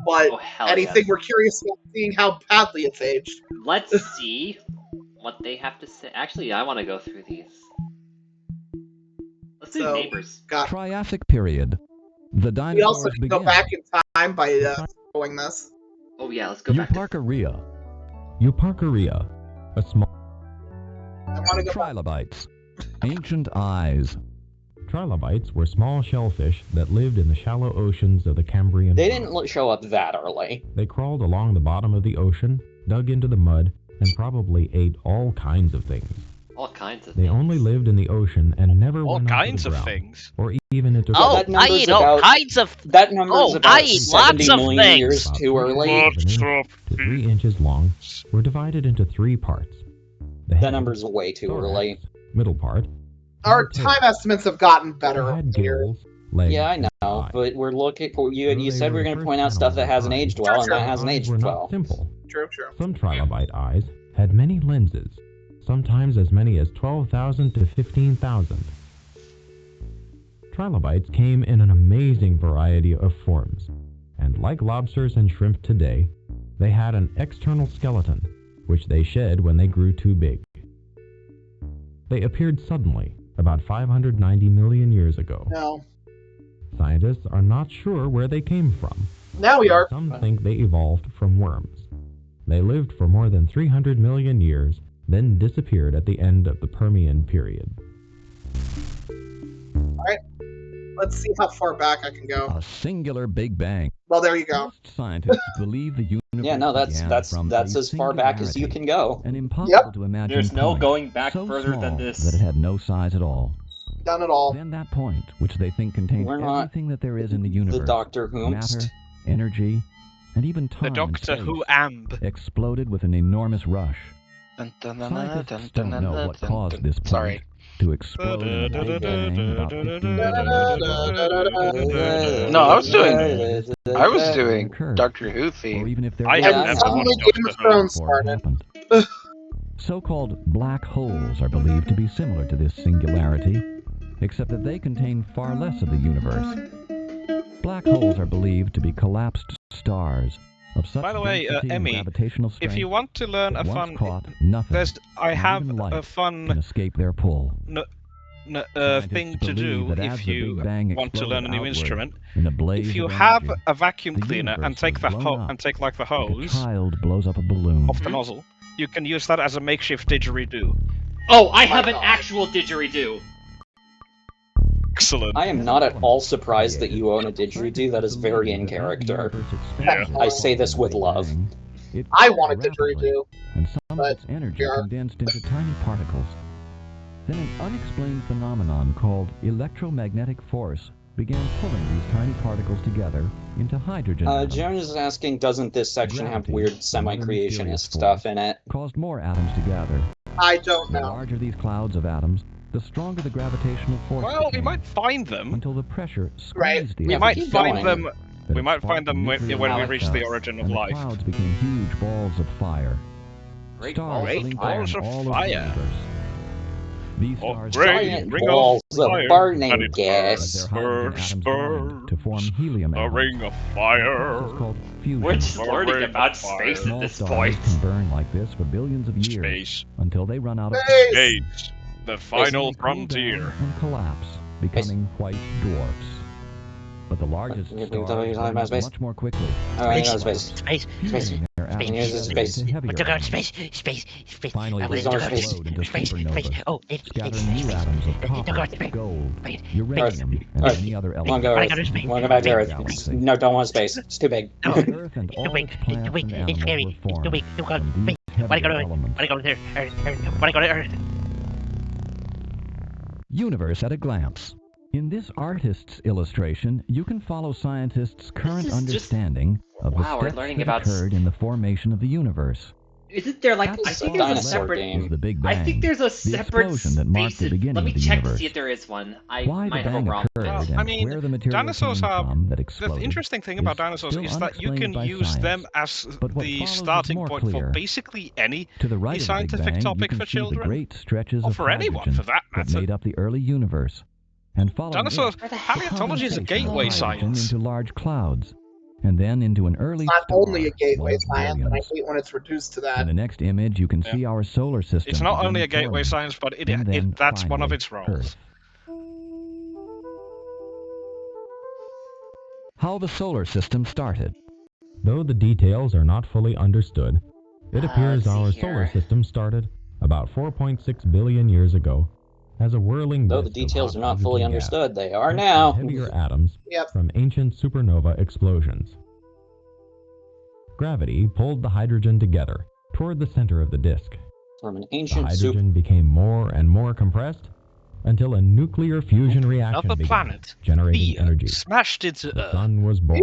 But Oh, hell anything yes. we're curious about seeing how badly it's aged. Let's see what they have to say. Actually, I want to go through these. Let's do So, neighbors. Triassic period. The We also dinosaurs can go began. back in time by doing this. Oh yeah, let's go back to... Euparkeria. A small I want to go back. trilobites. Ancient eyes. Trilobites were small shellfish that lived in the shallow oceans of the Cambrian. They didn't show up that early. They crawled along the bottom of the ocean, dug into the mud, and probably ate all kinds of things. All kinds of They only lived in the ocean and never All went kinds onto the of ground, things. or even into. Oh, that I number's eat all about- kinds of... That number's Oh, about I eat 70 lots of million things. years too early. Lots of 3 inches long, were divided into 3 parts. The That head, number's way too thorax, early. middle part. Our tail. time estimates have gotten better They over had the years. gills, legs, Yeah, I and know, eyes. but we're looking. You Though said they we were the going to first point out stuff that animals hasn't with aged eyes, well, and that their hasn't eyes aged were not well. simple. True. Some trilobite eyes had many lenses, sometimes as many as 12,000 to 15,000. Trilobites came in an amazing variety of forms, and like lobsters and shrimp today, they had an external skeleton, which they shed when they grew too big. They appeared suddenly, about 590 million years ago. No. Scientists are not sure where they came from. Now we are. Some think they evolved from worms. They lived for more than 300 million years, then disappeared at the end of the Permian period. Alright. Let's see how far back I can go. A singular Big Bang. Well, there you go. Most scientists believe the universe Yeah, no, began from that's a as far back as you singularity, can go. an impossible Yep. to imagine There's no point, going back so further small than this. that it had no size at all. Done it all. Then that point, which they think contains We're not everything that there is in the universe, The Doctor matter, Whomst. energy, and even The time and Doctor space Who amp. exploded with an enormous rush. Scientists don't know what caused this planet Sorry. to explode in a big bang about 15 billion years ago. No, I was It doing occurred, Doctor Who or theme. even if there I is have And never suddenly watched Game of Doctor Who. Thrones before it started. happened. So-called black holes are believed to be similar to this singularity, except that they contain far less of the universe. Black holes are believed to be collapsed stars of such By the way, density and Emmy, gravitational strength if you want to learn that a once fun, caught, nothing, I not have even light, a can fun escape their pull. thing Scientists to believe do that as if the you Big Bang want to learn a exploded new outward instrument. in a blaze If you of have energy, a vacuum the cleaner and universe take was the blown up like the like a hose child blows up a balloon. off the nozzle, you can use that as a makeshift didgeridoo. Oh, I have an actual didgeridoo. Excellent. I am not at all surprised that you own a didgeridoo. That is very in character. I say this with love. I want a didgeridoo, and some of but its energy here. condensed into tiny particles. Then an unexplained phenomenon called electromagnetic force began pulling these tiny particles together into hydrogen atoms. Jones is asking, doesn't this section have Gravity, weird another semi-creationist mysterious stuff force, in it? caused more atoms to gather. I don't The know. larger these clouds of atoms, the stronger the gravitational force Well, we became, might find them. until the pressure Right. squeezed the We Yeah, might keep find going. them. that We it might sparked find them a when nuclear we Alex, reach the meltdown, origin of and life. the clouds became huge balls of fire. Great Stars balls of blinked fire. on Balls of all over the fire. universe. These Oh, stars great Giant ring balls of of fire, burning and it as gas. their hydrogen atoms joined to form helium a atoms. ring of The process fire. called fusion. We're just A learning ring about of space fire. at this Small point. stars can burn like this for billions of years Space. until they run out of Space! power. Space. The final They cool down frontier. and collapse, becoming white dwarfs. But the largest You're stars talking burn about up space? much more quickly, Alright, Space. space. Space. fusing their Space. atoms Space. together Space. into heavier Let's go to atoms. space. Finally, I they wanna go to explode into space. supernovas, Oh, scattering new atoms of copper, gold, uranium, and Earth. any other Come on, element. go Wanna Earth. go to space? Wanna go back to Space Earth. galaxy. No, don't want space. It's too big. No. Earth and It's all too big. its It's plants too big. and It's animals scary. were It's too formed big. Too cold. from these Wanna go heavier to elements. Wanna go to Earth. Wanna go to Earth. Universe at a glance. In this artist's illustration, you can follow scientists' current is just- understanding of Wow, the we're steps learning that about occurred in the formation of the universe. Isn't there like At I the think start there's a dinosaur separate game. is the Big I Bang, think there's a the separate explosion that marked the space. beginning Let me of the check to universe. see if there is one. I Why might the have a bang wrong. occurred Well, and I mean, where the material dinosaurs came are- from that The exploded interesting thing about is dinosaurs still is that you unexplained can by use them science. as But what the follows is starting more point clear. for basically any To the right of the Big scientific Bang, you topic can for see the children, great stretches or of for anyone hydrogen for that that matter. made up the early universe. And following Dinosaurs. it, Where the heck? the Paleontology is a condensation of gateway hydrogen science. into large clouds, and then into an early It's not star, only a gateway one of science, and I billions. hate when it's reduced to In that. the next image, you can Yeah. see our solar system. It's not only beginning a gateway forming, science, but and then that's one of finally, its roles. Earth. How the solar system started. Though the details are not fully understood, it appears let's see our here. solar system started about 4.6 billion years ago as a whirling Though the disk of details hot are not fully hydrogen gas understood, they are mixed with now. heavier atoms Yep. from ancient supernova explosions. Gravity pulled the hydrogen together toward the center of the disk. From an The ancient hydrogen became more and more compressed until a nuclear fusion reaction Another began, planet, generating Thea, energy. smashed into The Earth. sun was born.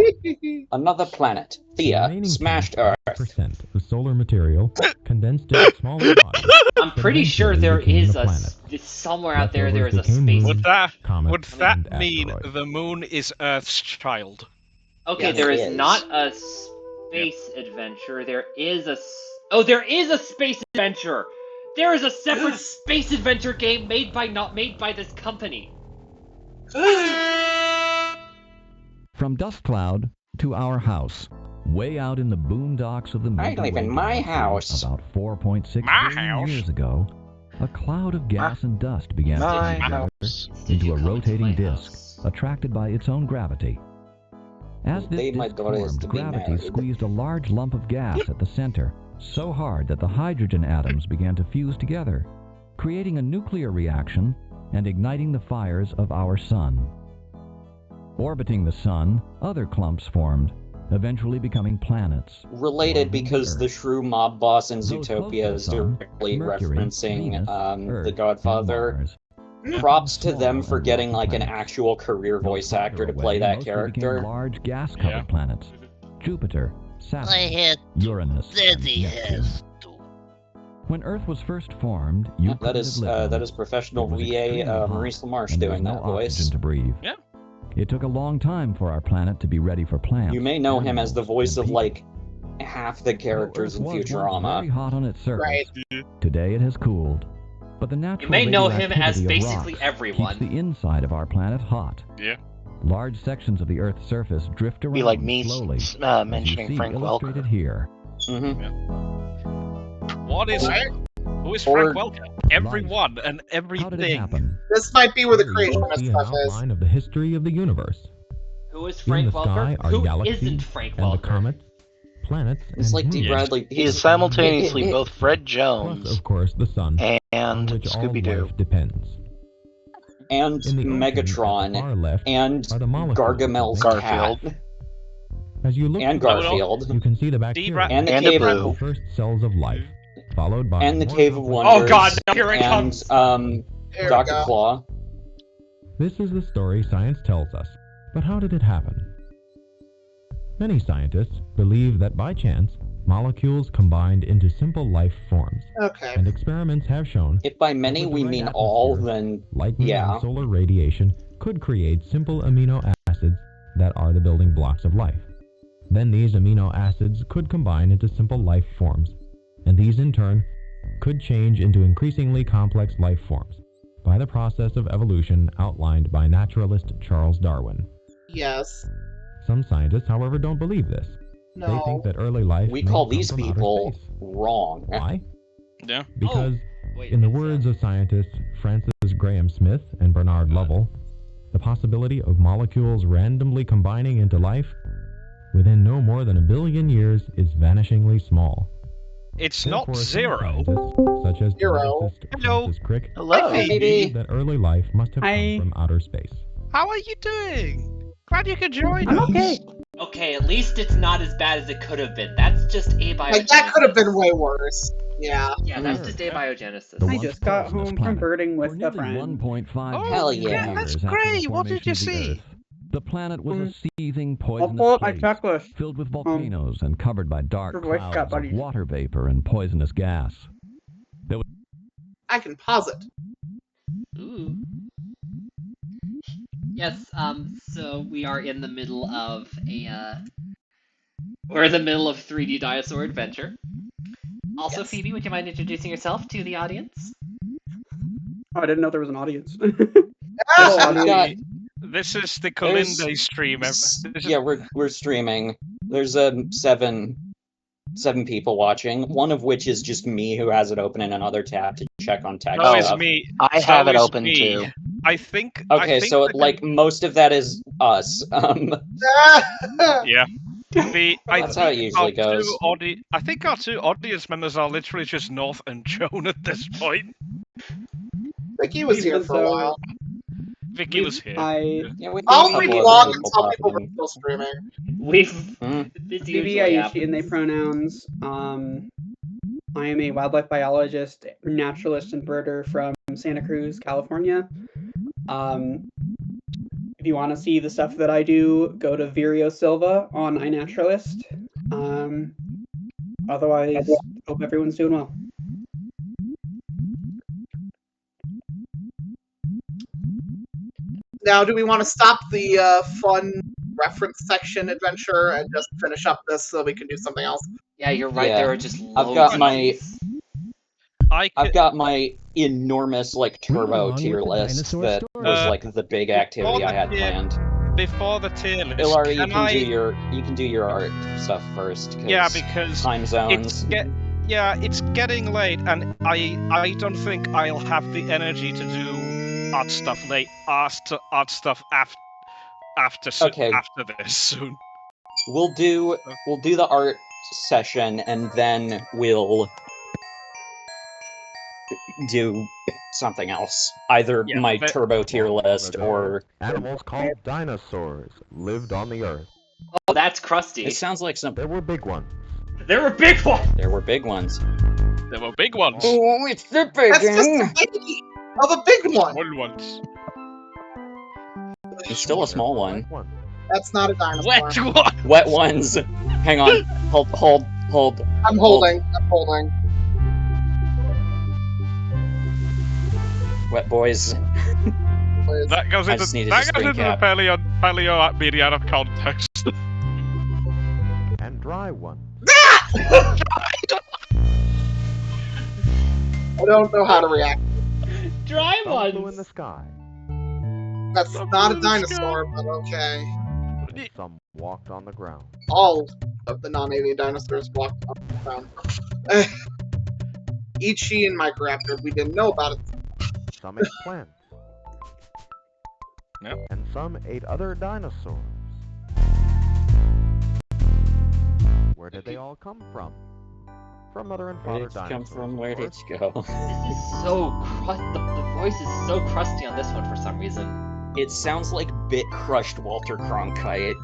Another planet, The Thea, remaining smashed Earth. 10% of solar material condensed into smaller bodies. I'm that pretty sure eventually there became is the a planet. somewhere out there. There is Leftovers a became space. moons, Would comets, that and mean asteroids. the moon is Earth's child? Okay, Yes, there it is is. not a space adventure. There is a. Oh, there is a space adventure. There is a separate space adventure game made by this company. From dust cloud to our house, way out in the boondocks of the I Milky live Way in my galaxy, house. about 4.6 My billion house? years ago, a cloud of gas and dust began to My come together house. Did into you a come to rotating my disk, house? attracted by its own gravity. As this Babe, my disk daughter is formed, to be gravity married. squeezed a large lump of gas at the center, so hard that the hydrogen atoms began to fuse together, creating a nuclear reaction and igniting the fires of our sun. Orbiting the sun, other clumps formed, eventually becoming planets. Related orbiting because the Earth. shrew mob boss in Those close to Zootopia the is sun, directly Mercury, referencing Venus, Earth, The and Godfather. Mars. Props to Small them for and getting rocky like an planets. actual career No voice farther actor to away, play that mostly became character. large gas-covered Yeah. planets. Jupiter, Saturn, I had Uranus, and Daddy Neptune. has to. When Earth was first formed, you That couldn't is have lived on that it. is professional It was VA extremely hot, Maurice LaMarche and there was doing no that voice. oxygen to breathe. Yeah. It took a long time for our planet to be ready for plants. You may know him as the animals, voice and of people. like half the characters in Though Earth was once very Futurama. hot on its surface. Right. Today it has cooled. But the natural You may know him as radioactivity of basically rocks everyone. keeps the inside of our planet hot. Yeah. Large sections of the Earth's surface drift around Be like me slowly, mentioning as you see Frank illustrated Welker. here. What is? Right? Who is Or- Frank Welker? Everyone and How did it everything. happen? This might be where the Here you creationist see an stuff is. outline of the history of the universe. Who is In Frank the sky Welker? are Who galaxies isn't Frank and the Welker? comets, planets, It's and like D. moons. Bradley. He is simultaneously both Fred Plus, Jones of course, the sun, on and which all Scooby-Doo. life depends. and In the ocean at the Megatron far left and are the molecules Gargamel's that make- cat Garfield. As you look and to the right, Garfield you can see the bacteria and the And Cave Abu. of the first cells of life, followed by and the more Cave of complex- Wonders. Oh god, no, here it and comes. Here we Dr. go. Claw. This is the story science tells us. But how did it happen? Many scientists believe that by chance, molecules combined into simple life forms, Okay. and experiments have shown If by many with the we right mean all, atmosphere, then lightning yeah. and solar radiation could create simple amino acids that are the building blocks of life. Then these amino acids could combine into simple life forms, and these in turn could change into increasingly complex life forms by the process of evolution outlined by naturalist Charles Darwin. Yes. Some scientists, however, don't believe this. They No. think that early life We may call come these from outer people space. wrong. Why? Yeah. Because, Wait, in the it's, words of scientists Francis Graham Smith and Bernard Lovell, the possibility of molecules randomly combining into life within no more than 1 billion years is vanishingly small. It's Therefore, not some zero. scientists, such as Zero. geneticist Hello. Francis Crick, Hello. Maybe. believe that early life must have Hi. come from outer space. How are you doing? Glad you could join I'm us. okay. Okay, at least it's not as bad as it could have been. That's just abiogenesis. Like, that could have been way worse. Yeah. Yeah, that's Mm. just The abiogenesis. I once just got poisonous home planet. from birding with For a nearly friend. 1.5 Oh, Hell billion yeah. years That's after the great. What did formation you of the see? Earth, the planet was a seething, I'll poisonous pull up my place, checklist. filled with volcanoes and covered by dark Your voice got clouds of buddies. water vapor and poisonous gas. I can pause it. Ooh. Yes, so we are in the middle of we're in the middle of 3D Dinosaur Adventure. Also, Yes. Phoebe, would you mind introducing yourself to the audience? Oh, I didn't know there was an audience. Ah! I've got This is the There's- Kulinday stream. yeah, we're streaming. There's seven people watching. One of which is just me who has it open in another tab to check on tech So is stuff. me. I So have it is open me. too. I think. Okay, I think so the like most of that is us. Yeah. I That's how it think usually our goes. I think our two audience members are literally just North and Joan at this point. Vicky was here Even for a so, while. Vicky was here. Yeah, we I'll have a read couple other log and people tell people popping we're still streaming. We've in. this Phoebe, usually I use she happens. and they pronouns. I am a wildlife biologist, naturalist, and birder from Santa Cruz, California. If you want to see the stuff that I do, go to Virio Silva on iNaturalist. Otherwise, hope everyone's doing well. Now, do we want to stop the fun reference section adventure and just finish up this so we can do something else? Yeah, you're right. Yeah. There are just loads I've got of my these. I've got my enormous like turbo on tier with the list dinosaur that story. was like the big activity I had the- planned. Before the tier list, Ilari, you can can I? do your art stuff first. Yeah, because time zones. it's getting late, and I don't think I'll have the energy to do art stuff after Okay. after this soon. We'll do the art session and then we'll do something else. Either Yeah, my but- turbo tier list or Animals called dinosaurs lived on the Earth. Oh, that's Krusty. it sounds like some There were big ones. There were big ones. there were big ones. There were big ones. Oh, it's the That's just a baby of a big one. Small ones. It's still a small one. That's not a dinosaur. Wet one. Wet ones. Hang on. Hold. I'm holding. I'm holding. Wet boys. That goes I into just needed that to goes into the screen paleo media out of context. And dry one. I don't know how to react. Dry Some flew in ones. the sky. That's not a dinosaur, but okay. And some walked on the ground. All of the non-alien dinosaurs walked on the ground. Ichi and Microraptor, we didn't know about it. Some ate plants. Yep. And some ate other dinosaurs. Where did they all come from? From mother and Where father did you come dinosaurs. from? Where did you go? This is so the voice is so crusty on this one for some reason. It sounds like bit crushed Walter Cronkite.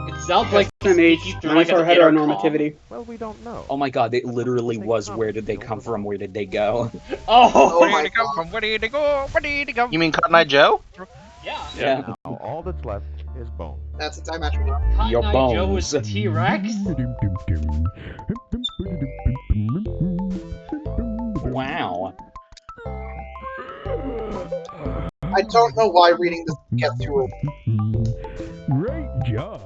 It sounds like SMH, through like dinosaur an intercom. heteronormativity. Well, we don't know. Oh my god, it literally was where did they come from? Where did they go? Oh, Where did they come from? Where did they go? Where did they come? You mean Cotton Eye Joe? yeah. Now all that's left is bone. That's a diametric. Your Cotton Eye Joe was bones. T-Rex. Wow. I don't know why reading this gets through it. Great job.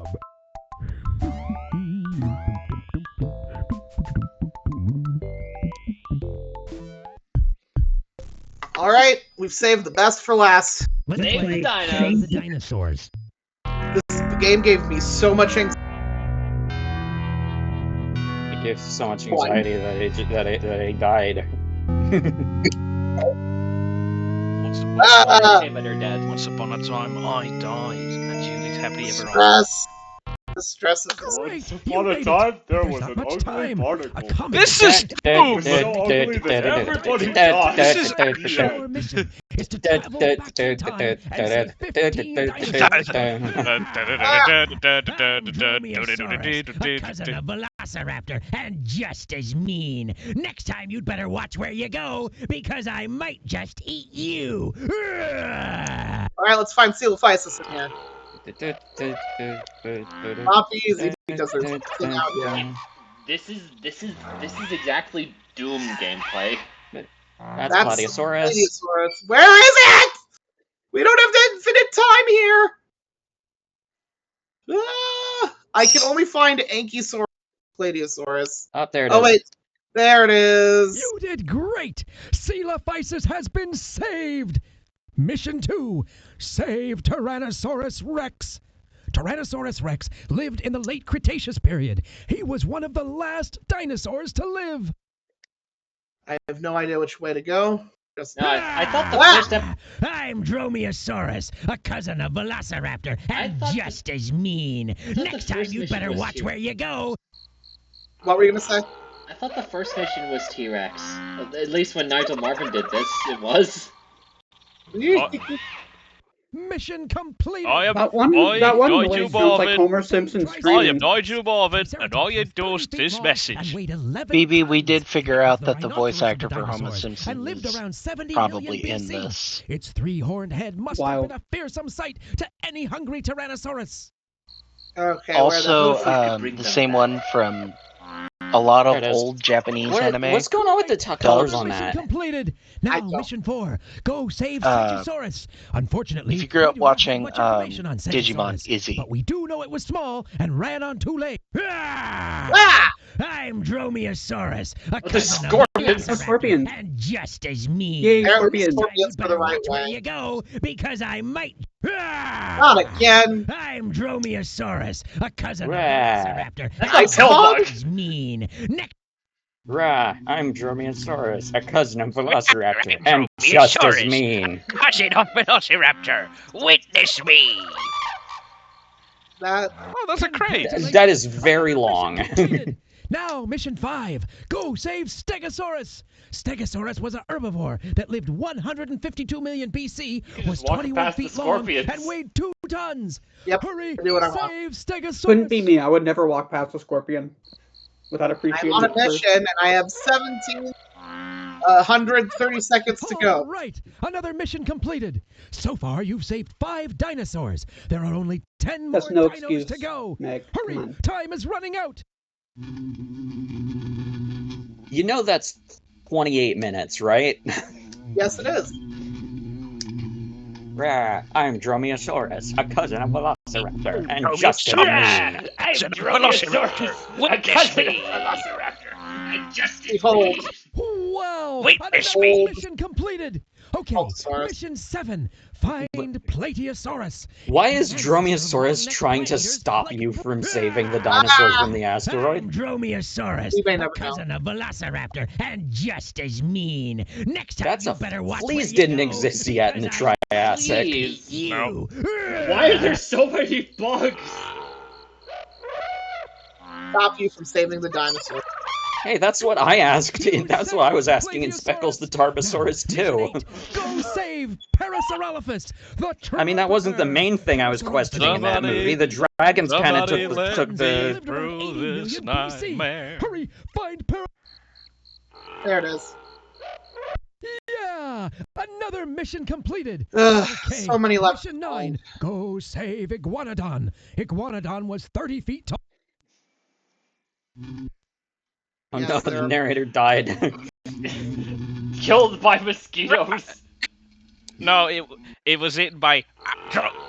Alright, we've saved the best for last. Let's Save play the dinos. Save the Dinosaurs. The game gave me so much anxiety. It gives so much anxiety that it died. Once upon a time, I died, and Julie's happily ever after. Stress. The stress of this. Great, Once you upon a made it. time, there There's was not an much ugly time. barnacle. A comic This book. is It was so ugly that everybody died. This is Our mission is to travel back in time and save 15 dinosaurs. A cousin of Velociraptor, and just as mean. Next time you'd better watch where you go, because I might just eat you. Alright, let's find Coelophysis in here. Not easy because there's nothing out here. This is exactly Doom gameplay. That's Plateosaurus. Plateosaurus. Where is it? We don't have infinite time here. I can only find Ankylosaurus, Plateosaurus. Oh, there it is. Oh wait, there it is. You did great! Coelophysis has been saved! Mission 2, save Tyrannosaurus Rex. Tyrannosaurus Rex lived in the late Cretaceous period. He was one of the last dinosaurs to live. I have no idea which way to go. Just No, I thought the Ah! first step. I'm Dromaeosaurus, a cousin of Velociraptor, and just as mean. Next time first you'd mission better was watch here. where you go. What were you gonna say? I thought the first mission was T-Rex. At least when Nigel Marvin did this, it was. Mission completed. That one noise sounds like Homer Simpson I am screaming. Nigel Marvin, and I endorse this message. BB, we did figure out that the voice actor for Homer Simpson is around 70 probably million in BC. this. Its three-horned head must Wild. have been a fearsome sight to any hungry Tyrannosaurus. Okay. Also, bring the them same back. one from a lot There of it is. old Japanese anime. What's going on with the colors on Mission that? completed. I Now, don't- mission 4. Go save Uh, Stegosaurus. Unfortunately, if you grew up we do not have watching much information on Digimon Stegosaurus, Izzy. but we do know it was small and ran on too late. Ah! I'm Dromaeosaurus, a the cousin of scorpions. Velociraptor, Scorpions. and just as mean. Yay, There- scorpions. Scorpions for the right Where way. you go, because I might. Not again. I'm Dromaeosaurus, a cousin Rah. of Velociraptor, That's and not Tailbug. just as mean. Next Rah, I'm Dromaeosaurus, a cousin of Velociraptor, and just as Dromaeosaurus. mean. Cousin of Velociraptor, witness me. That Oh, that's a crate. That is very long. Completed. Now, mission 5. Go save Stegosaurus. Stegosaurus was an herbivore that lived 152 million BC, You was just walk 21 past the feet long, scorpions. and weighed 2 tons. Yep, Hurry, I do what I want. save Stegosaurus. Couldn't be me. I would never walk past a scorpion without I'm appreciating on a it first. mission and I have 130 seconds to All go. right, another mission completed. So far, you've saved 5 dinosaurs. There are only 10 That's more no dinos excuse, to go. Meg. Hurry, Come on. time is running out. You know that's 28 minutes, right? Yes, it is. I'm Dromaeosaurus, a cousin of Velociraptor, and just as Dromaeosaurus, mean. I'm son of a Dromaeosaurus, Velociraptor. a Witness cousin me. of Velociraptor, and just as Behold. me. Wow! Witness Another me. mission completed! Okay, Bulbasaurus. mission 7. Find Plateosaurus. Why It's is an ancestor of Dromaeosaurus long-necked trying to predators stop like- you from saving the dinosaurs from the I'm asteroid? Dromaeosaurus, We may a never know. cousin of Velociraptor, and just as mean. Next time That's you a better watch fleas where you didn't go, exist yet in the because Triassic. Please. you. Why are there so many bugs? Stop you from saving the dinosaur. Hey, that's what I asked. That's what I was asking in Speckles the Tarbosaurus too. Go save Parasaurolophus, the I mean, that wasn't the main thing I was questioning in that movie. The dragons kind of took the. through this nightmare. Hurry, find There it is. Yeah! Another mission completed! Ugh, Okay, so many left. Mission 9. Go save Iguanodon. Iguanodon was 30 feet tall. Oh Yes, no, the they're- narrator died. Killed by mosquitoes. No, it was eaten by.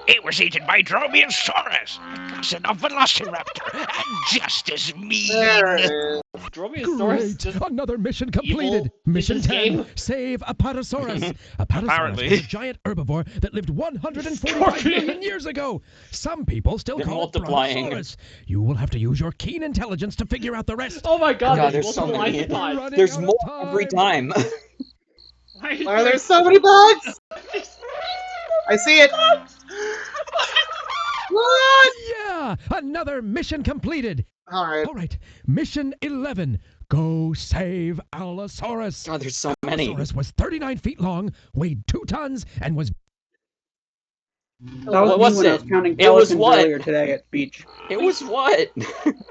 It was eaten by Dromaeosaurus, a cousin of Velociraptor, and just as mean. There it is. Dromaeosaurus Great! just Another mission completed! evil Mission in this 10. game? Save Apatosaurus. Apatosaurus Apparently. was a giant herbivore that lived 145 million years ago. Some people still They're call multiplying. it Brontosaurus. You will have to use your keen intelligence to figure out the rest. Oh my god, God, there's there's so multiple many. isopods. There's more every time. Why is Why are there so many bugs? I see it. What? Yeah! Another mission completed! Alright. Alright, mission 11. Go save Allosaurus. God, there's so many. Allosaurus was 39 feet long, weighed 2 tons, and was... That What was was me when I it? was counting It was pelicans what? earlier today at beach. It was what?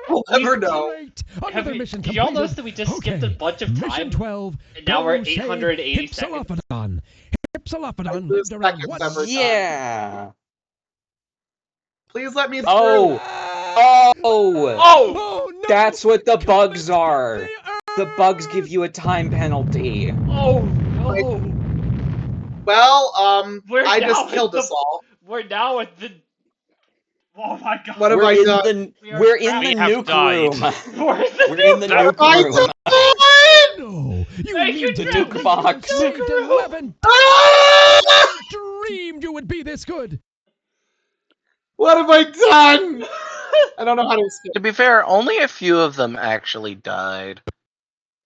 We'll never know. Great! Have Another you, mission did y'all completed. notice that we just skipped a Okay, bunch of Mission time? 12. And now we're at Go save 880 seconds. Hypsilophodon. I Hypsilophodon lose lived around seconds one... every time. Yeah. Please let me through. Oh. Oh. Oh! no! That's what the bugs are. The bugs give you a time penalty. Oh no! Well, We're I now just at killed the- us all. We're now at the. Oh my god! What have We're I in done? we're in We the have nuke died. room. We're We're in the What have nuke I room. done? No! You Thank mean you, to Nuke tell me you box. saved Nuke 11 Ah! dreamed you would be this good. What have I done? I don't know how to escape. To be fair, only a few of them actually died.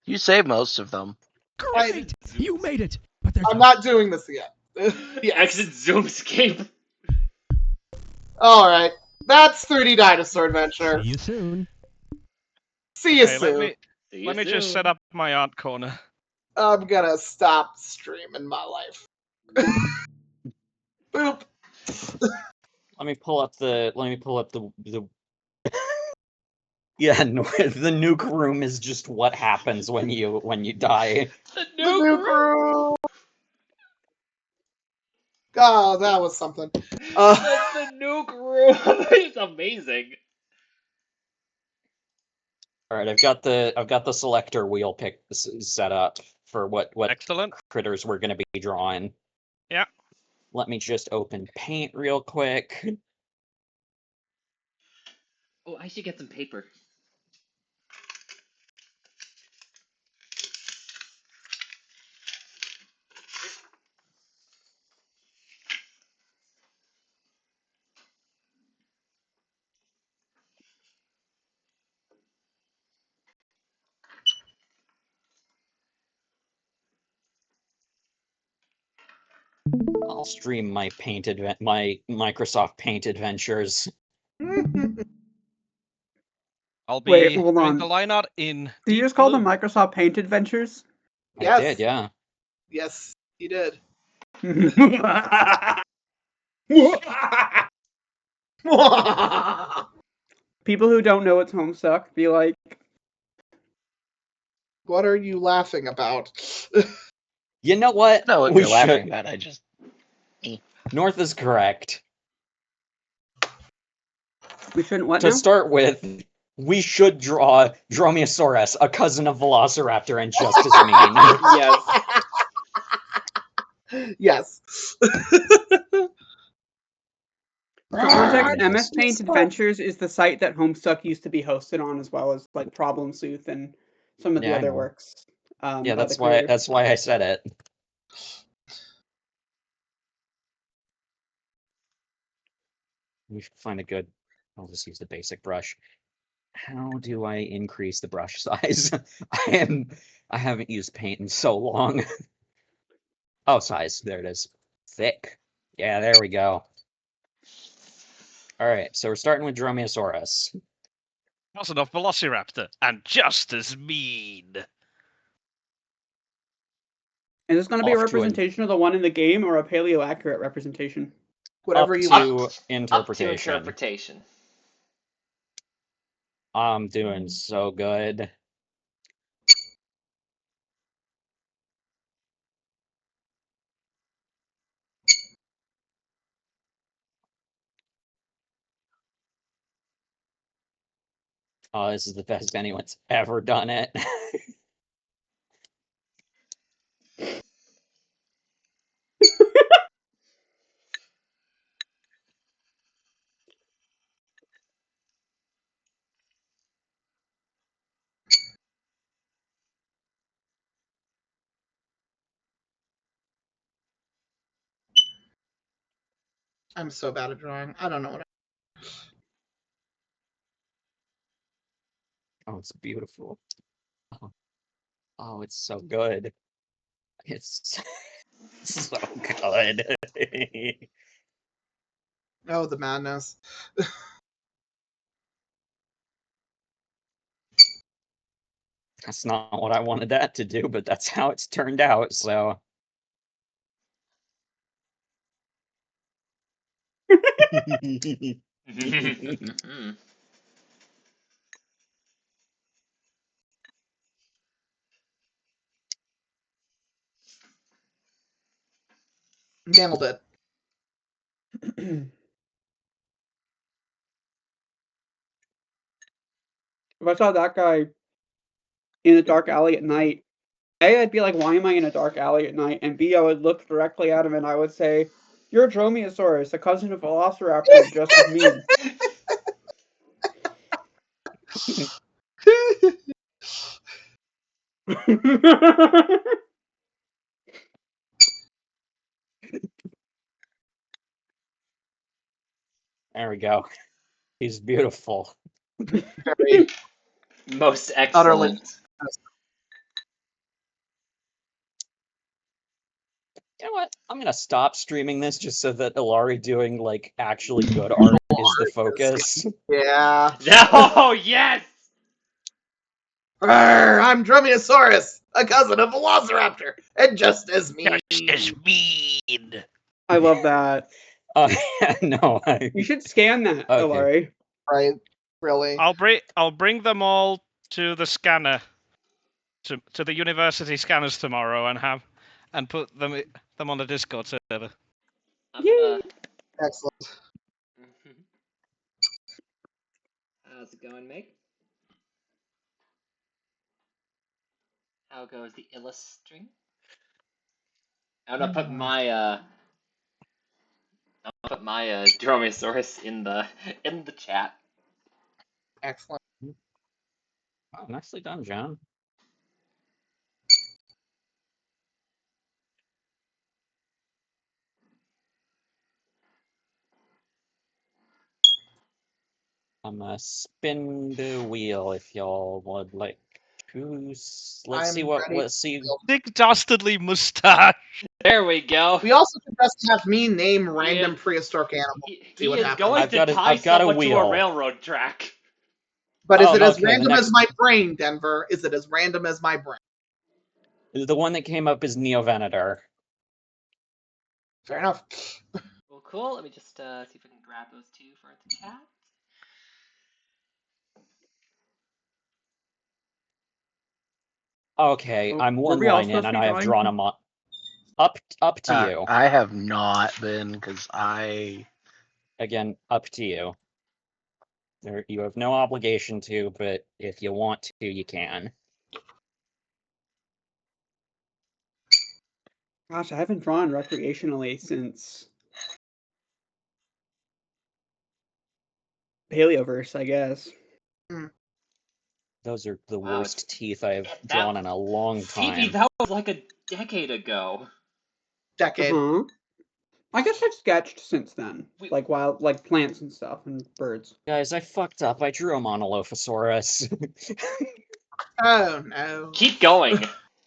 You saved most of them. Great! You made it. But there's I'm not doing this again. Exit Zoomscape. Alright. That's 3D Dinosaur Adventure. See you soon. See you Okay, soon. let me just set up my art corner. I'm gonna stop streaming my life. Boop. Let me pull up the Yeah, no, the nuke room is just what happens when you die. The The nuke nuke room. God, that was something. The nuke room is amazing. All right, I've got the selector wheel pick set up for what Excellent. critters we're going to be drawing. Yeah. Let me just open Paint real quick. Oh, I should get some paper. I'll stream my my Microsoft Paint adventures. I'll be Wait, hold doing on. the line art in. Did you just call them Microsoft Paint Adventures? Yes. I did, yeah. Yes, he did. People who don't know what's Homestuck be like, What are you laughing about? You know what? No, what We you're laughing should- about. I just. North is correct. we shouldn't what To now? start with, we should draw Dromaeosaurus, a cousin of Velociraptor and just as mean. Yes. Yes. For context, MS Paint Adventures is the site that Homestuck used to be hosted on, as well as like Problem Sleuth and some of the Yeah, I other know. works. Yeah, by the that's creators. why I said it. We should find a good. I'll just use the basic brush. How do I increase the brush size? I haven't used paint in so long. Oh, size. There it is. Thick. Yeah, there we go. All right, so we're starting with Dromaeosaurus. Cousin of Velociraptor, and just as mean. Is this going to be a Off to an- representation of the one in the game or a paleo accurate representation? Whatever Up you to want. interpretation. Up to interpretation. I'm doing so good. Oh, this is the best anyone's ever done it. I'm so bad at drawing. I don't know what. Oh, it's beautiful. Oh, it's so good. It's so good. Oh, the madness. That's not what I wanted that to do, but that's how it's turned out, so. Nailed it. If I saw that guy in a dark alley at night, A, I'd be like, why am I in a dark alley at night? And B, I would look directly at him and I would say, you're a Dromaeosaurus, a cousin of Velociraptor, just as mean. There we go. He's beautiful. Very Most utterly. excellent. You know what? I'm gonna stop streaming this just so that Ilari doing like actually good art is the focus. Yeah. Oh yes. I'm Dromaeosaurus, a cousin of Velociraptor, and just as mean. Just as mean. I love that. No, You should scan that, Okay. Ilari. Right? Really? I'll bring them all to the scanner, to the university scanners tomorrow, and put them on the Discord server. I'm gonna. Excellent. How's it going, Meg? How goes the illustring? I'm gonna put my Dromaeosaurus in the chat. Excellent. Oh, nicely done, John. I'm gonna spin the wheel if y'all would like to. Let's see what. ready. Let's see. Big dastardly mustache. There we go. We also could just have me name random prehistoric animals. He what is happens. going to tie I've got a someone to a wheel. railroad track. But is Oh, it as okay, the random next- as my brain, Denver? Is it as random as my brain? The one that came up is Neovenator. Fair enough. Well, cool. Let me just see if I can grab those two for the chat. Okay, I'm Were one we all line in supposed to and be I have drawing? drawn them up to you. I have not been because I. Again, up to you. You have no obligation to, but if you want to, you can. Gosh, I haven't drawn recreationally since Paleoverse, I guess. Those are the Wow, worst teeth I've drawn in a long Phoebe, time. that was like a decade ago. Decade. Uh-huh. I guess I've sketched since then, like plants and stuff and birds. Guys, I fucked up. I drew a Monolophosaurus. Oh no. Keep going.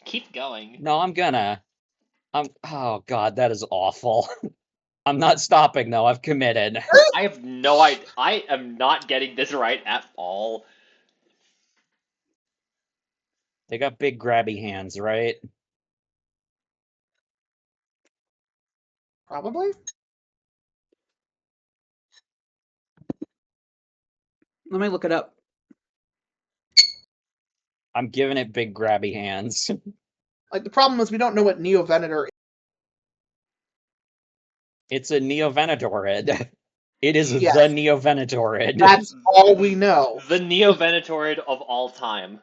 Keep going. No, I'm gonna. Oh god, that is awful. I'm not stopping though. I've committed. I have no idea. I am not getting this right at all. They got big grabby hands, right? Probably. Let me look it up. I'm giving it big grabby hands. Like the problem is we don't know what Neovenator is. It's a Neovenatorid. It is Yes. the Neovenatorid. That's all we know. The Neovenatorid of all time.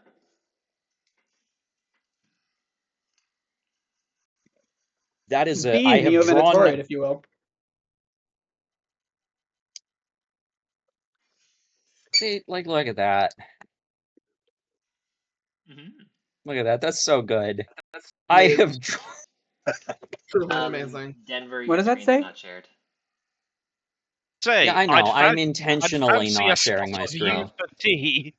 That is The I have Neovenatorid, drawn. if you will. See, like, look at that. Mm-hmm. Look at that. That's so good. I have. Truly amazing. Denver, What your does that screen's say? not shared. Say, Yeah, I know. I'm intentionally fancy a not sharing my spot of you screen. for tea.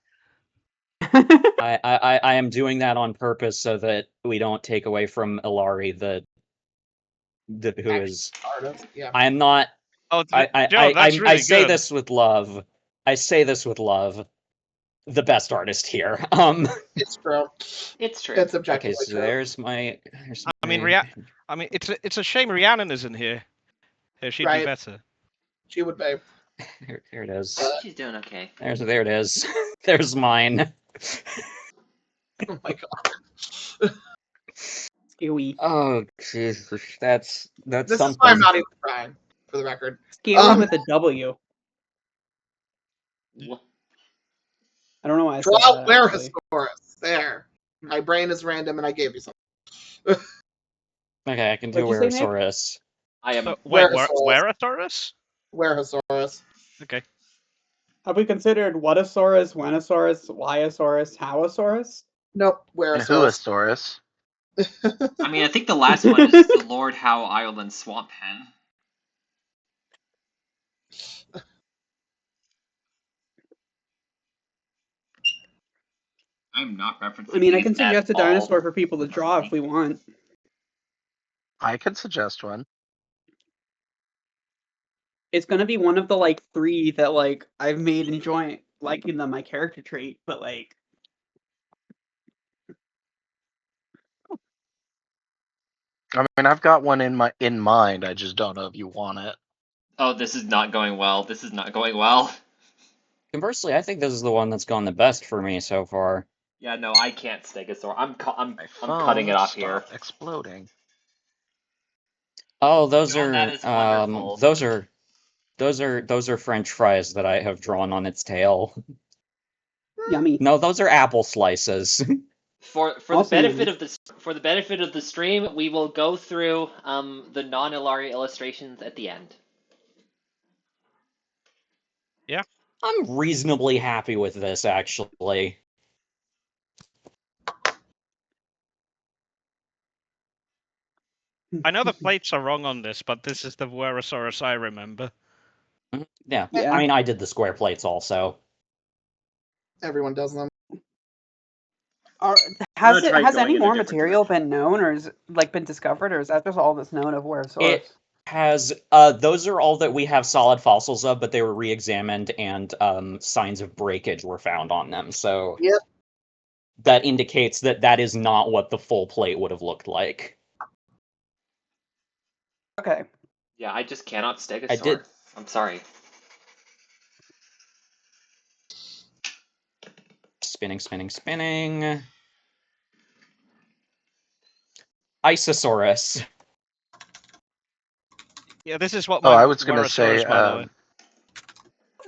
I am doing that on purpose so that we don't take away from Ilari, who is. Artist. Yeah. I am not. Oh, I Joe, that's really say good. this with love. I say this with love. The best artist here. It's true. It's true. It's objectively Okay, so true. there's my. I mean, it's a shame Rhiannon isn't here. She'd be Right. better. She would be. There it is. She's doing okay. There it is. There's mine. Oh my god. Skewy. Oh Jesus, that's This something. is why I'm not even trying, for the record. Skewy with a W. I don't know why I said Draw that, actually. Werasaurus. There. My brain is random and I gave you something. Okay, I can do What'd you say, Nick? Werasaurus. I am. Wait, Werasaurus. Werasaurus? Werasaurus. Okay. Have we considered Whatasaurus, Wenosaurus, Wyosaurus, Howosaurus? Nope. And Werasaurus. Whoasaurus. I mean, I think the last one is the Lord Howe Island Swamp Hen. I'm not referencing. I mean, I these can suggest a at all. dinosaur for people to draw if we want. I could suggest one. It's gonna be one of the like 3 that like I've made enjoying liking them my character trait, but like I mean, I've got one in mind. I just don't know if you want it. Oh, this is not going well. This is not going well. Conversely, I think this is the one that's gone the best for me so far. Yeah, no, I can't Stegosaur. I'm My cutting it phone off here. stopped exploding. Oh, those Oh, that are is wonderful. those are French fries that I have drawn on its tail. yummy. No, those are apple slices. For the Also benefit yummy. of the stream, we will go through the non-Ilari illustrations at the end. Yeah. I'm reasonably happy with this, actually. I know the plates are wrong on this, but this is the Werasaurus I remember. Yeah. Yeah. I mean, I did the square plates also. Everyone does them. Has try has going any in a more different material been known, or is it like been discovered, or is that just all that's known of Werasaurus? It has those are all that we have solid fossils of, but they were re-examined and signs of breakage were found on them. So Yep. that indicates that that is not what the full plate would have looked like. Okay. Yeah, I just cannot Stegosaur. I did. I'm sorry. Spinning, spinning, spinning. Isosaurus. Yeah, this is what Oh, my I was gonna say, Werasaurus, by the way.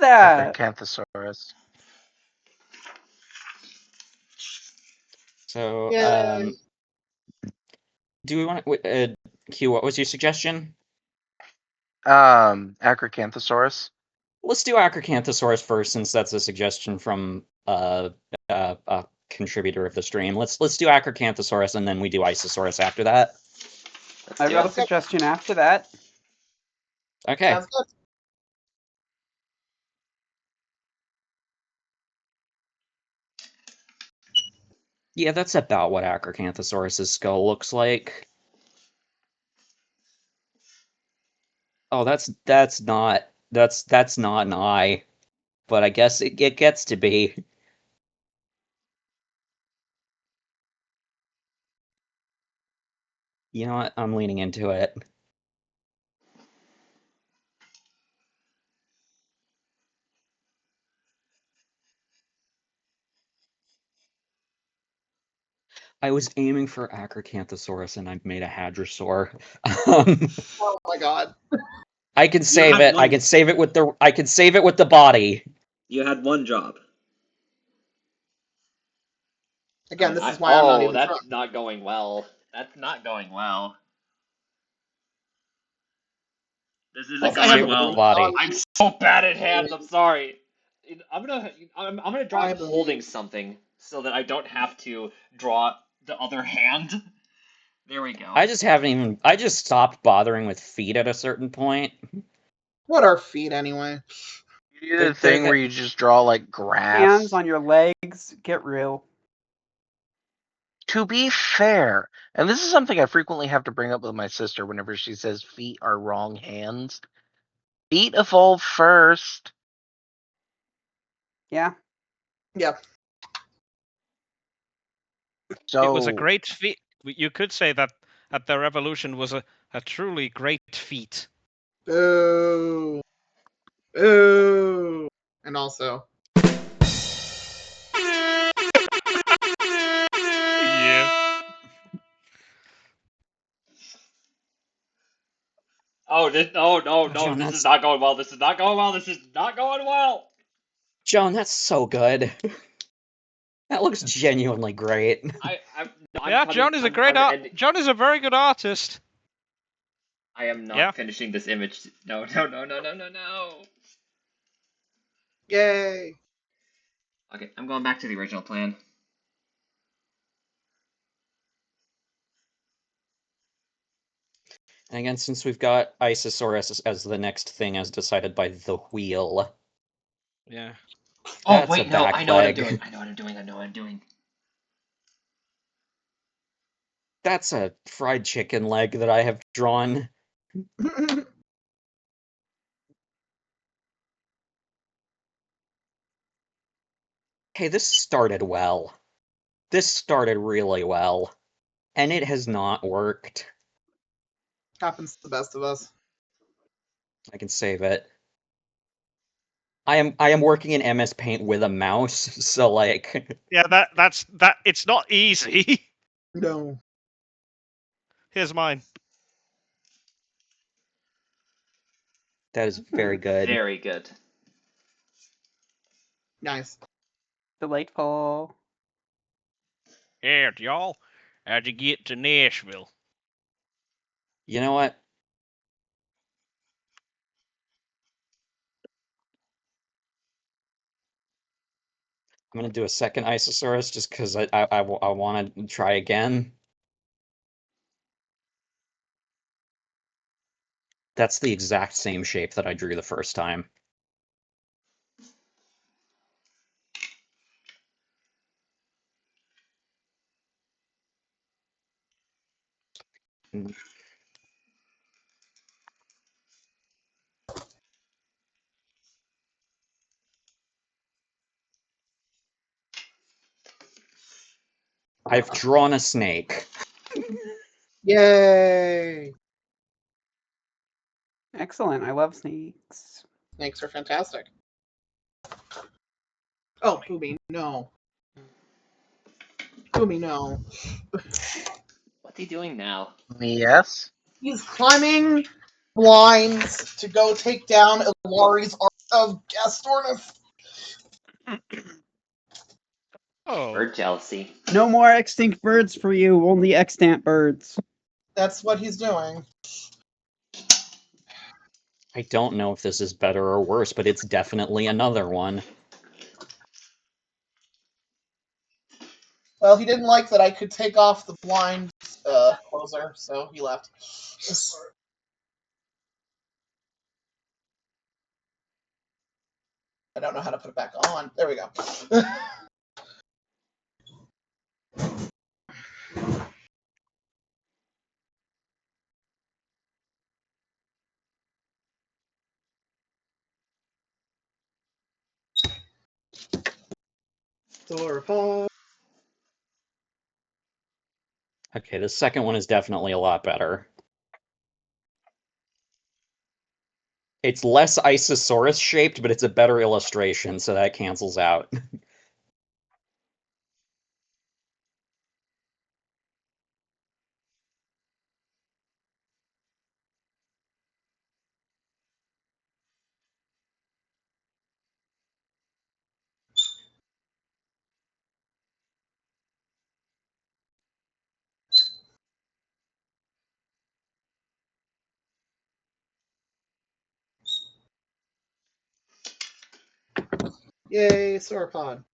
that. Acrocanthosaurus. So, Yay. do we want to, Q, what was your suggestion? Acrocanthosaurus. Let's do Acrocanthosaurus first, since that's a suggestion from a contributor of the stream. Let's do Acrocanthosaurus, and then we do Isosaurus after that. I've got a suggestion after that. Okay. Sounds good. Yeah, that's about what Acrocanthosaurus' skull looks like. Oh, that's not an eye, but I guess it gets to be. You know what? I'm leaning into it. I was aiming for Acrocanthosaurus, and I made a Hadrosaur. Oh my god. I can save it. I can save it with the body. You had one job. Again, this is why I'm not even that's trying. not going well. That's not going well. This isn't Plus, I going have well. body. I'm so bad at hands. I'm sorry. I'm gonna draw it holding something so that I don't have to draw the other hand. There we go. I just stopped bothering with feet at a certain point. What are feet anyway? You do the thing where you just draw like grass. Hands on your legs. Get real. To be fair, and this is something I frequently have to bring up with my sister whenever she says feet are wrong hands. Feet evolved first. Yeah. Yeah. So It was a great feat. You could say that their evolution was a truly great feat. Boo. Boo. And also. Yeah. Oh, no, John, this is not going well. This is not going well. This is not going well. John, that's so good. That looks genuinely great. John is a great art. John is a very good artist. I am not finishing this image. No. Yay. Okay, I'm going back to the original plan. And again, since we've got Isosaurus as the next thing as decided by the wheel. Yeah. Oh, wait, no, I know what I'm doing. I know what I'm doing. That's a fried chicken leg that I have drawn. Hey, this started well. This started really well. And it has not worked. Happens to the best of us. I can save it. I am working in MS Paint with a mouse, so like Yeah, that's it's not easy. No. Here's mine. that is very good. Very good. Nice. Delightful. Here, y'all. How'd you get to Nashville? You know what? I'm gonna do a second Isosaurus just because I want to try again. That's the exact same shape that I drew the first time. I've drawn a snake. Yay. Excellent. I love snakes. Snakes are fantastic. Oh, Boomy, no. Boomy, no. What's he doing now? Yes. He's climbing blinds to go take down Ilari's of Gastornis. Oh. Bird jealousy. No more extinct birds for you, only extant birds. That's what he's doing. I don't know if this is better or worse, but it's definitely another one. Well, he didn't like that I could take off the blind closer, so he left. I don't know how to put it back on. There we go. Sauropod. Okay, the second one is definitely a lot better. It's less Isosaurus shaped, but it's a better illustration, so that cancels out. Yay, Sauropod.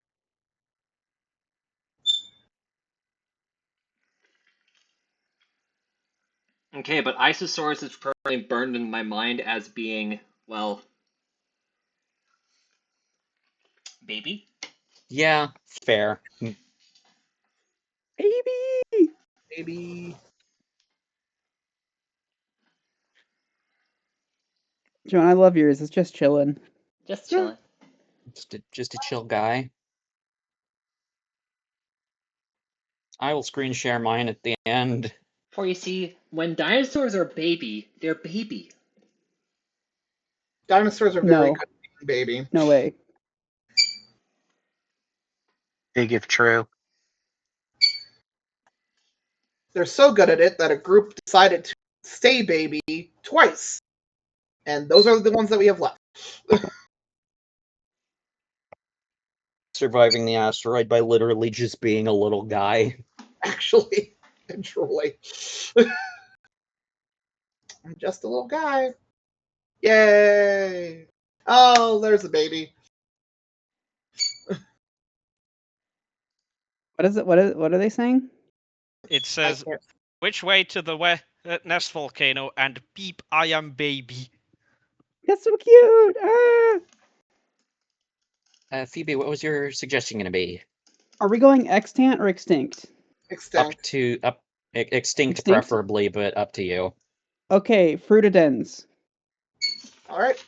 Okay, but Isosaurus is permanently burned in my mind as being, well, baby. Yeah, fair. Baby! Baby. Joan, I love yours. It's just chilling. Just chilling. Just a chill guy. I will screen share mine at the end. For you see, when dinosaurs are baby, they're baby. Dinosaurs are very good at being baby. No way. Big if true. They're so good at it that a group decided to stay baby twice. And those are the ones that we have left. Surviving the asteroid by literally just being a little guy. Actually, and truly. I'm just a little guy. Yay! Oh, there's a baby. What is it? What are they saying? It says, which way to the Nest volcano and beep, I am baby. That's so cute! Ah! Phoebe, what was your suggestion going to be? Are we going extant or extinct? Extinct. Extinct Extinct? preferably, but up to you. Okay, Frutidens. Alright.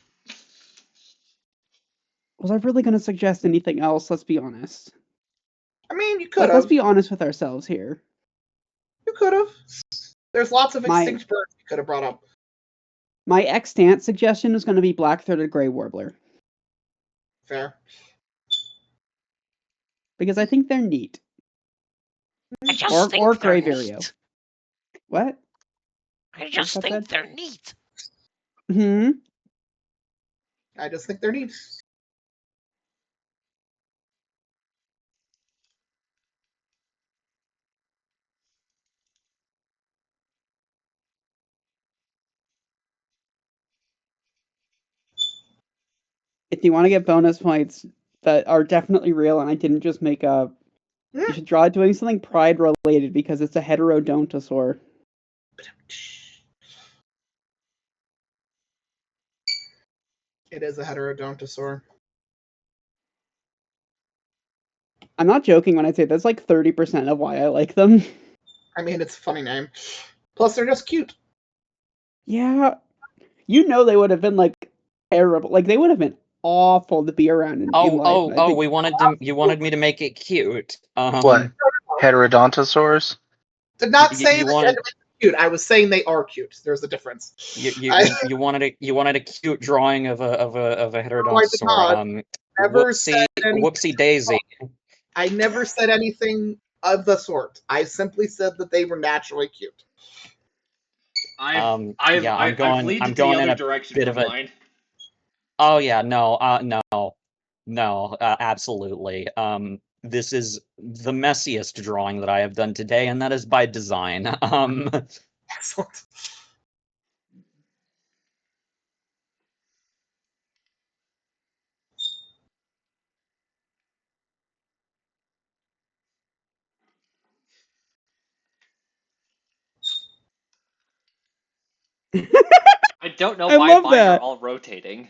Was I really going to suggest anything else? Let's be honest. I mean, you could Let's have. be honest with ourselves here. You could have. There's lots of My- extinct birds you could have brought up. My extant suggestion is going to be black-throated gray warbler. Fair. Because I think they're neat. I just think Or they're gray vireo. neat. What? I just that think said? they're neat. Hmm? I just think they're neat. If you want to get bonus points that are definitely real and I didn't just make up, you should try doing something pride related because it's a heterodontosaur. It is a heterodontosaur. I'm not joking when I say that's like 30% of why I like them. I mean, it's a funny name. Plus, they're just cute. Yeah. You know they would have been like terrible. Like they would have been awful to be around in life. I think- You wanted me to make it cute. What? Heterodontosaurs? Did not You- say you that wanted- they're cute. I was saying they are cute. There's a difference. You wanted a cute drawing of a heterodontosaur. not. Never said Whoopsie daisy. I never said anything of the sort. I simply said that they were naturally cute. I've I'm leaned going the in other a direction bit for of a mine. Oh yeah, no, absolutely. This is the messiest drawing that I have done today, and that is by design. Excellent. I don't know I why love mine are that. all rotating.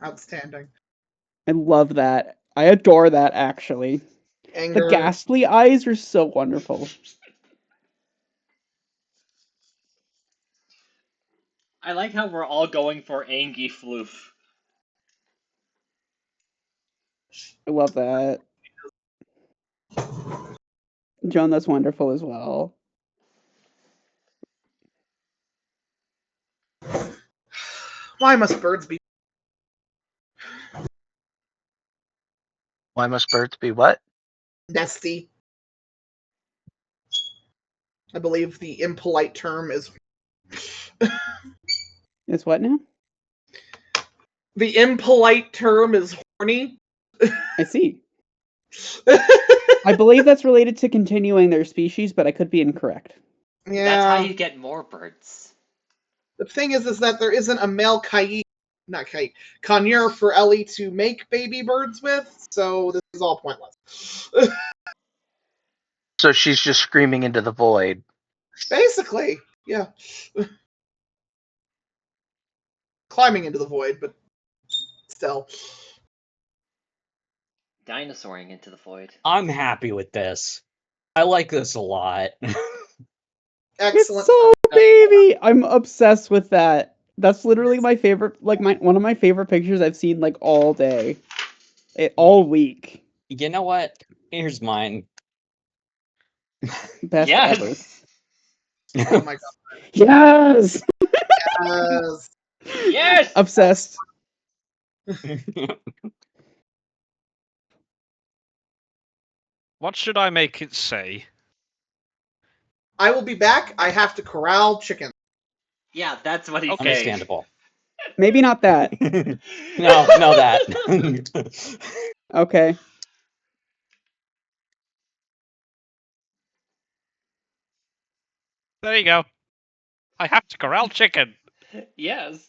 Outstanding. I love that. I adore that, actually. The Anger. ghastly eyes are so wonderful. I like how we're all going for Angie Floof. I love that. Joan, that's wonderful as well. Why must birds be Why must birds be what? nesty? I believe the impolite term is. It's what now? The impolite term is horny. I see. I believe that's related to continuing their species, but I could be incorrect. Yeah. That's how you get more birds. The thing is that there isn't a male conure for Ellie to make baby birds with, so this is all pointless. So she's just screaming into the void. Basically, yeah. Climbing into the void, but still. Dinosauring into the void. I'm happy with this. I like this a lot. Excellent. It's so baby. I'm obsessed with that. That's literally my favorite, like one of my favorite pictures I've seen like all day, all week. You know what? Here's mine. Best Yes. ever. Oh my god. Yes. Yes. Yes. Obsessed. What should I make it say? I will be back. I have to corral chicken. Yeah, that's what he's Okay. saying. Understandable. Maybe not that. No, that. Okay. There you go. I have to corral chicken. Yes.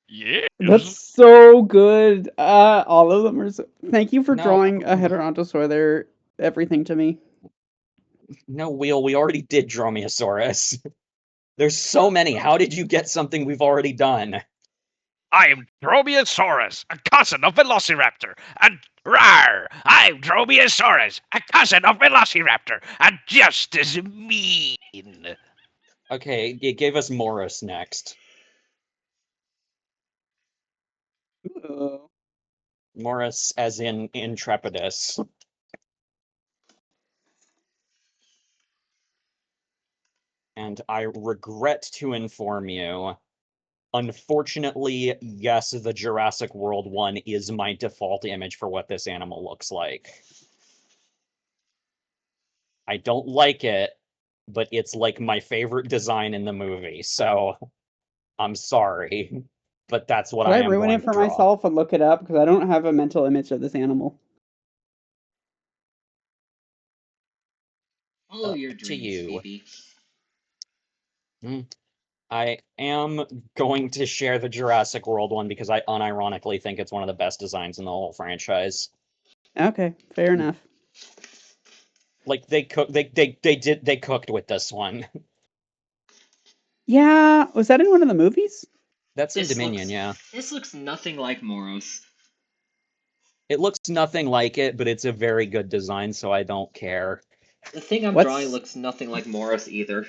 Yes. That's so good. All of them are. Thank you for No. drawing a Heterodontosaur. They're everything to me. No, Wheel, we already did Dromaeosaurus. There's so many. How did you get something we've already done? I am Dromaeosaurus, a cousin of Velociraptor, and rawr! I'm Dromaeosaurus, a cousin of Velociraptor, and just as mean. Okay, it gave us Morris next. Ooh. Morris as in Intrepidus. And I regret to inform you, unfortunately, yes, the Jurassic World one is my default image for what this animal looks like. I don't like it, but it's like my favorite design in the movie, so I'm sorry. But that's what Should I I am ruin going it to for draw. myself and look it up because I don't have a mental image of this animal? Follow your To dreams, you. baby. I am going to share the Jurassic World one because I unironically think it's one of the best designs in the whole franchise. Okay, fair enough. Like they cooked with this one. Yeah, was that in one of the movies? That's in Dominion, yeah. This looks nothing like Moros. It looks nothing like it, but it's a very good design, so I don't care. The thing I'm drawing looks nothing like Moros either.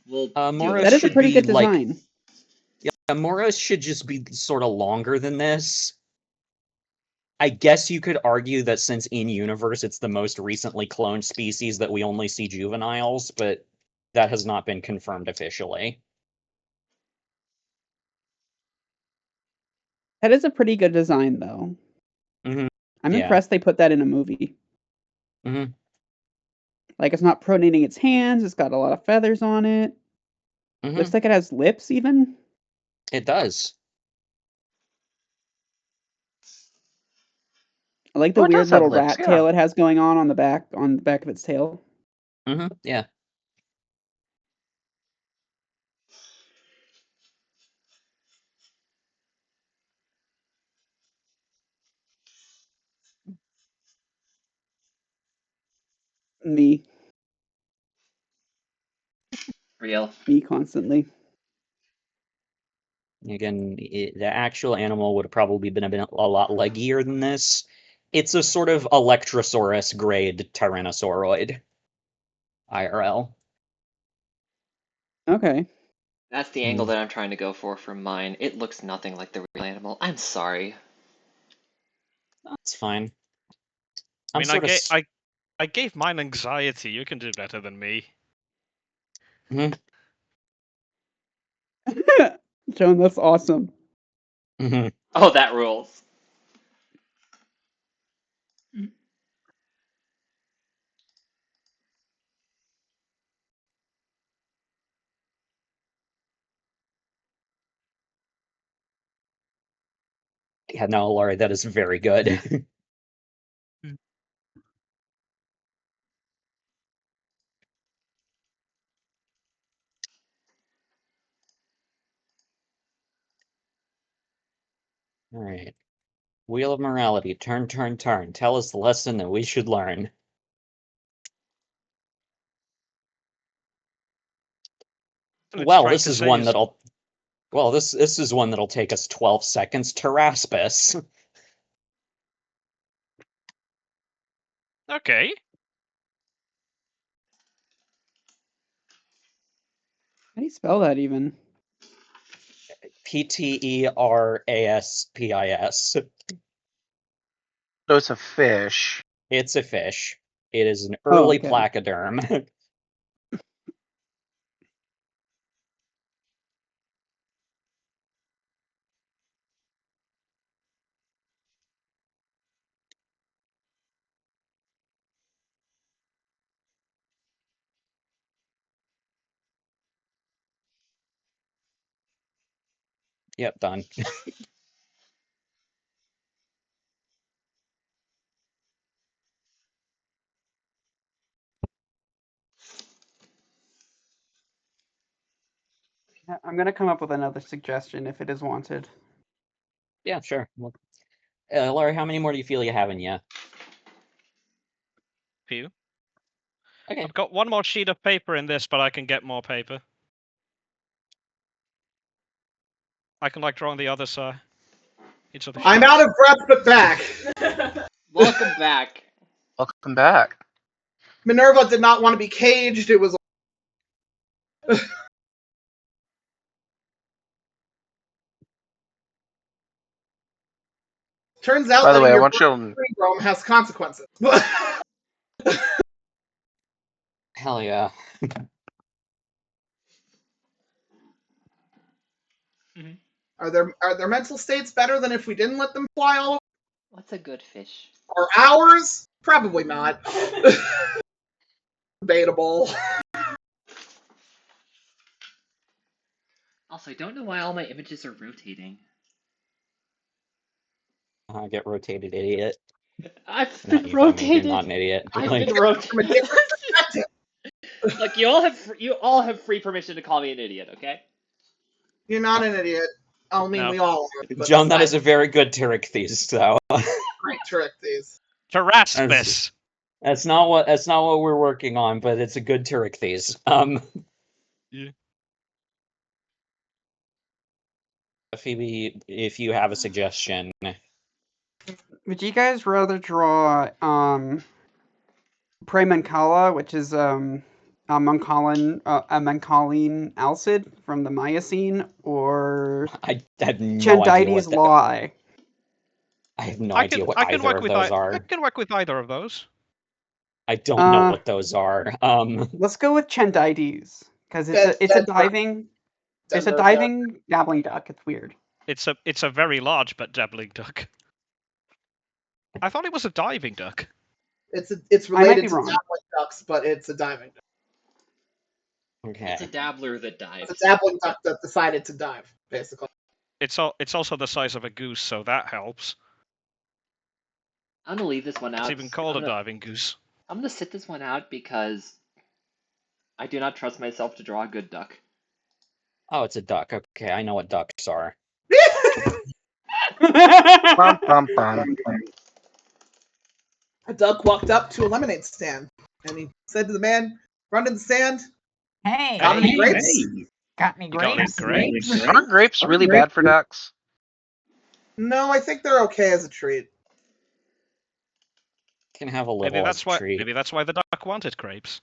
We'll Moros that is a should pretty be good like design. yeah, Moros should just be sort of longer than this. I guess you could argue that since in universe it's the most recently cloned species that we only see juveniles, but that has not been confirmed officially. That is a pretty good design, though. Mm-hmm. I'm Yeah. impressed they put that in a movie. Mm-hmm. Like it's not pronating its hands. It's got a lot of feathers on it. Looks like it has lips even. It does. I like the Oh, it weird does have little lips, rat yeah. tail it has going on the back of its tail. Yeah. Me Real. constantly. Again, the actual animal would have probably been a lot leggier than this. It's a sort of Electrosaurus grade Tyrannosauroid. IRL. Okay. That's the angle that I'm trying to go for mine. It looks nothing like the real animal. I'm sorry. That's fine. I mean, I gave mine anxiety. You can do better than me. Joan, that's awesome. Oh, that rules. Yeah, no, Laurie, that is very good. All right. Wheel of Morality. Turn, turn, turn. Tell us the lesson that we should learn. Well, this is one that'll. Well, this is one that'll take us 12 seconds to Raspus. Okay. How do you spell that even? Pteraspis. So it's a fish. It's a fish. It is an Oh, early okay. placoderm. Yep, done. I'm gonna come up with another suggestion if it is wanted. Yeah, sure. Well, Laurie, how many more do you feel you have in you? Few. Okay. I've got one more sheet of paper in this, but I can get more paper. I can draw on the other side. I'm out of breath, but back. Welcome back. Welcome back. Minerva did not want to be caged. It was. Turns out By the that way, I your want you to. syndrome has consequences. Hell yeah. Are their mental states better than if we didn't let them fly all over? What's a good fish? Or ours? Probably not. Debatable. Also, I don't know why all my images are rotating. Get rotated, idiot. I've Not been you, I mean, you're rotated. not an idiot. I've Like, been rotated. From a different perspective. Look, you all have free permission to call me an idiot, okay? You're not an idiot. I mean, No. we all are. But Joan, that is a very good Tyricthes, though. great trick, these. Taraspis. That's not what we're working on, but it's a good Tyricthes. Yeah. Phoebe, if you have a suggestion. Would you guys rather draw Premancala, which is a Moncaline alcid from the Miocene, or I have no idea what Chendites that. lie? I have no idea what either work of with those I are. can work with either of those. I don't know what those are. Let's go with Chendites because it's a diving dabbling duck. It's weird. It's a very large but dabbling duck. I thought it was a diving duck. It's might related be to wrong. dabbling ducks, but it's a diving duck. Okay. It's a dabbler that dives. It's a dabbling duck that decided to dive, basically. It's also the size of a goose, so that helps. I'm gonna leave this one out. It's even called a diving goose. I'm gonna sit this one out because I do not trust myself to draw a good duck. Oh, it's a duck. Okay, I know what ducks are. Bum, bum, bum. A duck walked up to a lemonade stand, and he said to the man, "Run to the stand. Hey, Got any grapes?" got any You got any grapes? grapes? Aren't grapes really bad for ducks? No, I think they're okay as a treat. Can have a little Maybe that's why. treat. Maybe that's why the duck wanted grapes.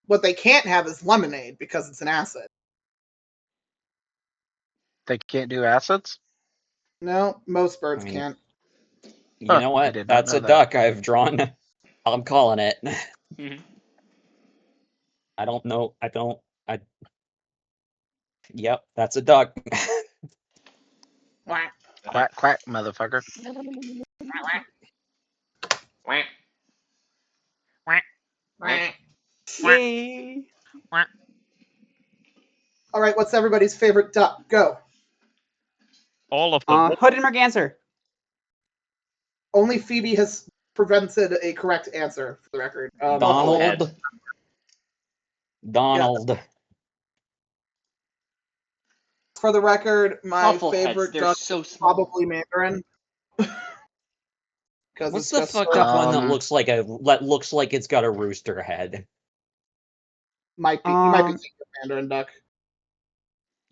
What they can't have is lemonade because it's an acid. They can't do acids? No, most birds I mean, can't. You Huh, know I what? did not That's know a that. duck I've drawn. I'm calling it. Mhm. I don't know. Yep, that's a duck. Quack. Quack, quack, motherfucker. Quack. Quack. Quack. Yay. All right, what's everybody's favorite duck? Go. All of them. Hood and Merganser. Only Phoebe has prevented a correct answer, for the record. Donald. For the record, my Muffleheads, favorite they're duck so is small. probably Mandarin. Because What's it's the just fucked up one that looks like it's got a rooster head? Might be you might be thinking of Mandarin duck.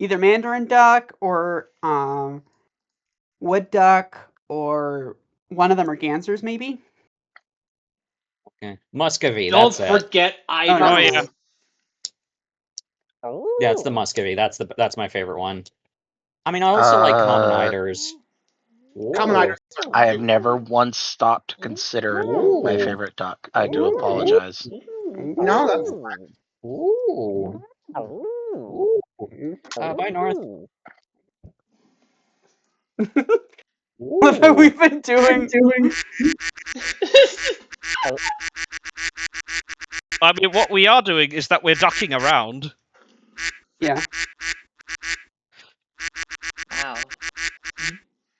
Either Mandarin duck or wood duck or one of them are gansers, maybe. Okay. Muscovy. Don't That's it. forget Iders. Oh yeah. Yeah, it's the Muscovy. That's my favorite one. I mean, I also like common eiders. Common eiders. I have never once stopped to consider my favorite duck. I do apologize. No, that's fine. Ooh. Bye, North. What have we been doing? I mean, what we are doing is that we're ducking around. Yeah. Wow.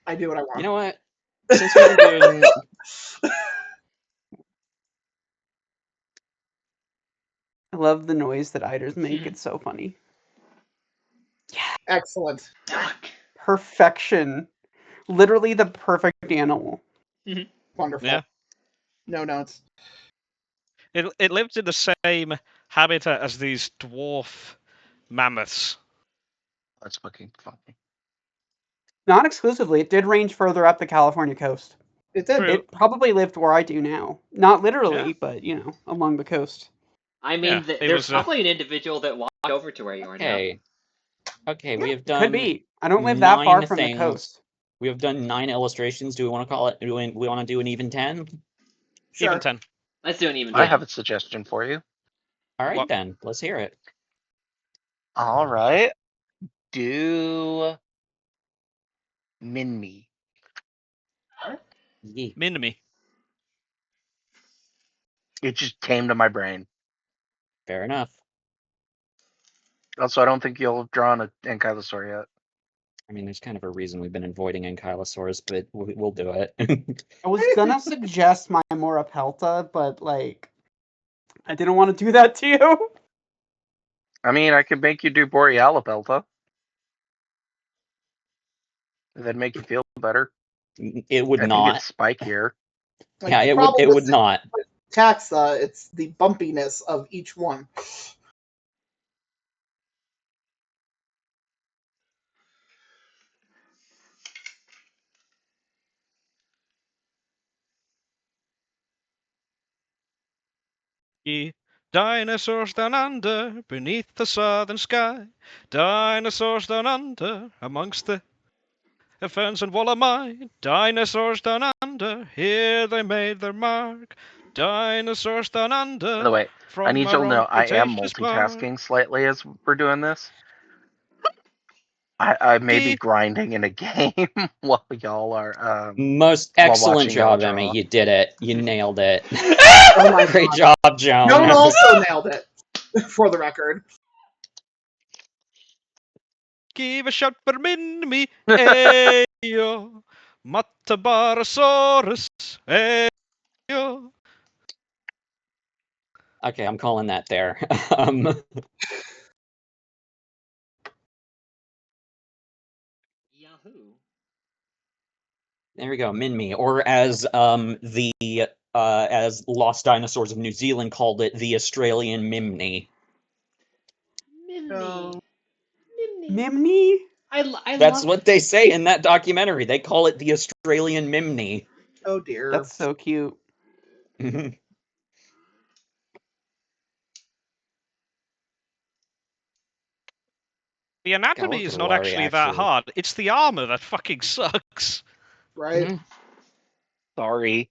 I do what I want. You know what? Since we've been doing I love the noise that eiders make. It's so funny. Excellent. Duck. Perfection. Literally the perfect animal. Wonderful. Yeah. No notes. It lives in the same habitat as these dwarf mammoths. That's fucking funny. Not exclusively. It did range further up the California coast. It did. True. It probably lived where I do now. Not literally, Yeah. but along the coast. I mean, Yeah, it there's was, probably an individual that walked over to where you are now. Okay, we have done Could be. I don't live that far 9 from the things. coast. We have done 9 illustrations. Do we want to call it? Do we want to do an even 10? Sure. Even 10. Let's do an even. I have a suggestion for you. All right, What? then. Let's hear it. All right. Do Minmi. Yee. Minmi. It just came to my brain. Fair enough. Also, I don't think you'll have drawn an Ankylosaur yet. I mean, there's kind of a reason we've been avoiding Ankylosaurs, but we'll do it. I was gonna suggest my Morapelta, but I didn't want to do that to you. I mean, I could make you do Borealipelta. That'd make you feel better. It would I not. think it's spikier. Like, Yeah, the it problem would with not. Taxa, it's the bumpiness of each one. Dinosaurs down under, beneath the southern sky. Dinosaurs down under, amongst the ferns and wollamine. Dinosaurs down under, here they made their mark. Dinosaurs down under. By the way, from I need you to a know I am Cretaceous park. multitasking slightly as we're doing this. I may be Give- grinding in a game while y'all are Most while excellent watching y'all job, Emmy. draw. You did it. You nailed it. Oh my Great God. job, Joan. Joan also nailed it, for the record. Give a shot for me, ayo. Matabarosaurus, ayo. Okay, I'm calling that there. Yahoo. There we go, Minmi, or as as Lost Dinosaurs of New Zealand called it, the Australian Mimney. Mimney. Mimney. Mimney? I That's love. what they say in that documentary. They call it the Australian Mimney. Oh dear. That's so cute. The anatomy look is at not Laurie, actually that actually. hard. It's the armor that fucking sucks. Right? Sorry.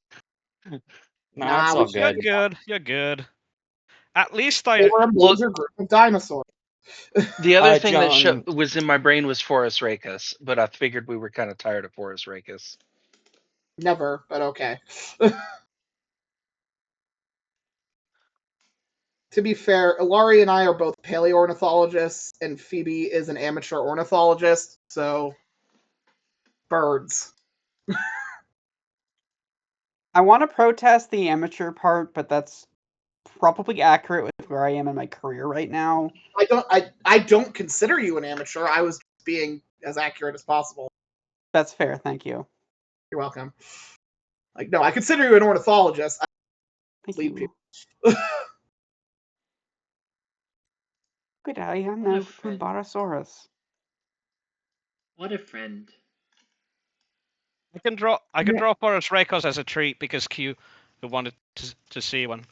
No, Nah, it's we all should- You're good. good. You're good. At least I. They were a Look- major group of dinosaurs. The other thing that Joan, was in my brain was Forest Racus, but I figured we were kind of tired of Forest Racus. Never, but okay. To be fair, Ilari and I are both paleoornithologists, and Phoebe is an amateur ornithologist, so birds. I want to protest the amateur part, but that's probably accurate with where I am in my career right now. I don't consider you an amateur. I was being as accurate as possible. That's fair, thank you. You're welcome. Like, no, I consider you an ornithologist. Thank lead you. people. Good day, I'm What a no friend. Kumbarasaurus. What a friend. I can draw Forest Racos as a treat because Q wanted to see one.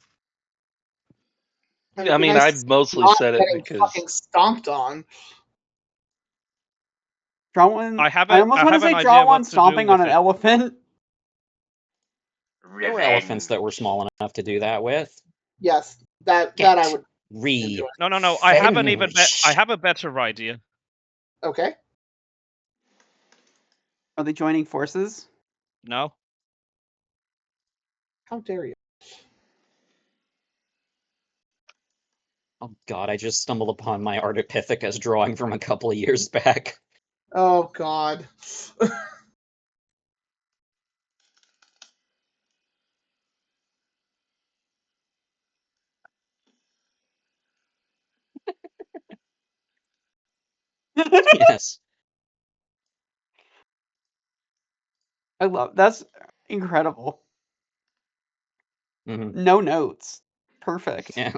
I mean, I mostly not said it getting because fucking stomped on. Draw one. I have almost want to an say idea draw one what to do stomping on with an it. elephant. there were elephants that were small enough to do that with. Yes, that I would enjoy. No. I have a better idea. Okay. Are they joining forces? No. How dare you? Oh god, I just stumbled upon my Ardipithecus drawing from a couple of years back. Oh god. Yes. I love that's incredible. Mhm. No notes. Perfect. Yeah.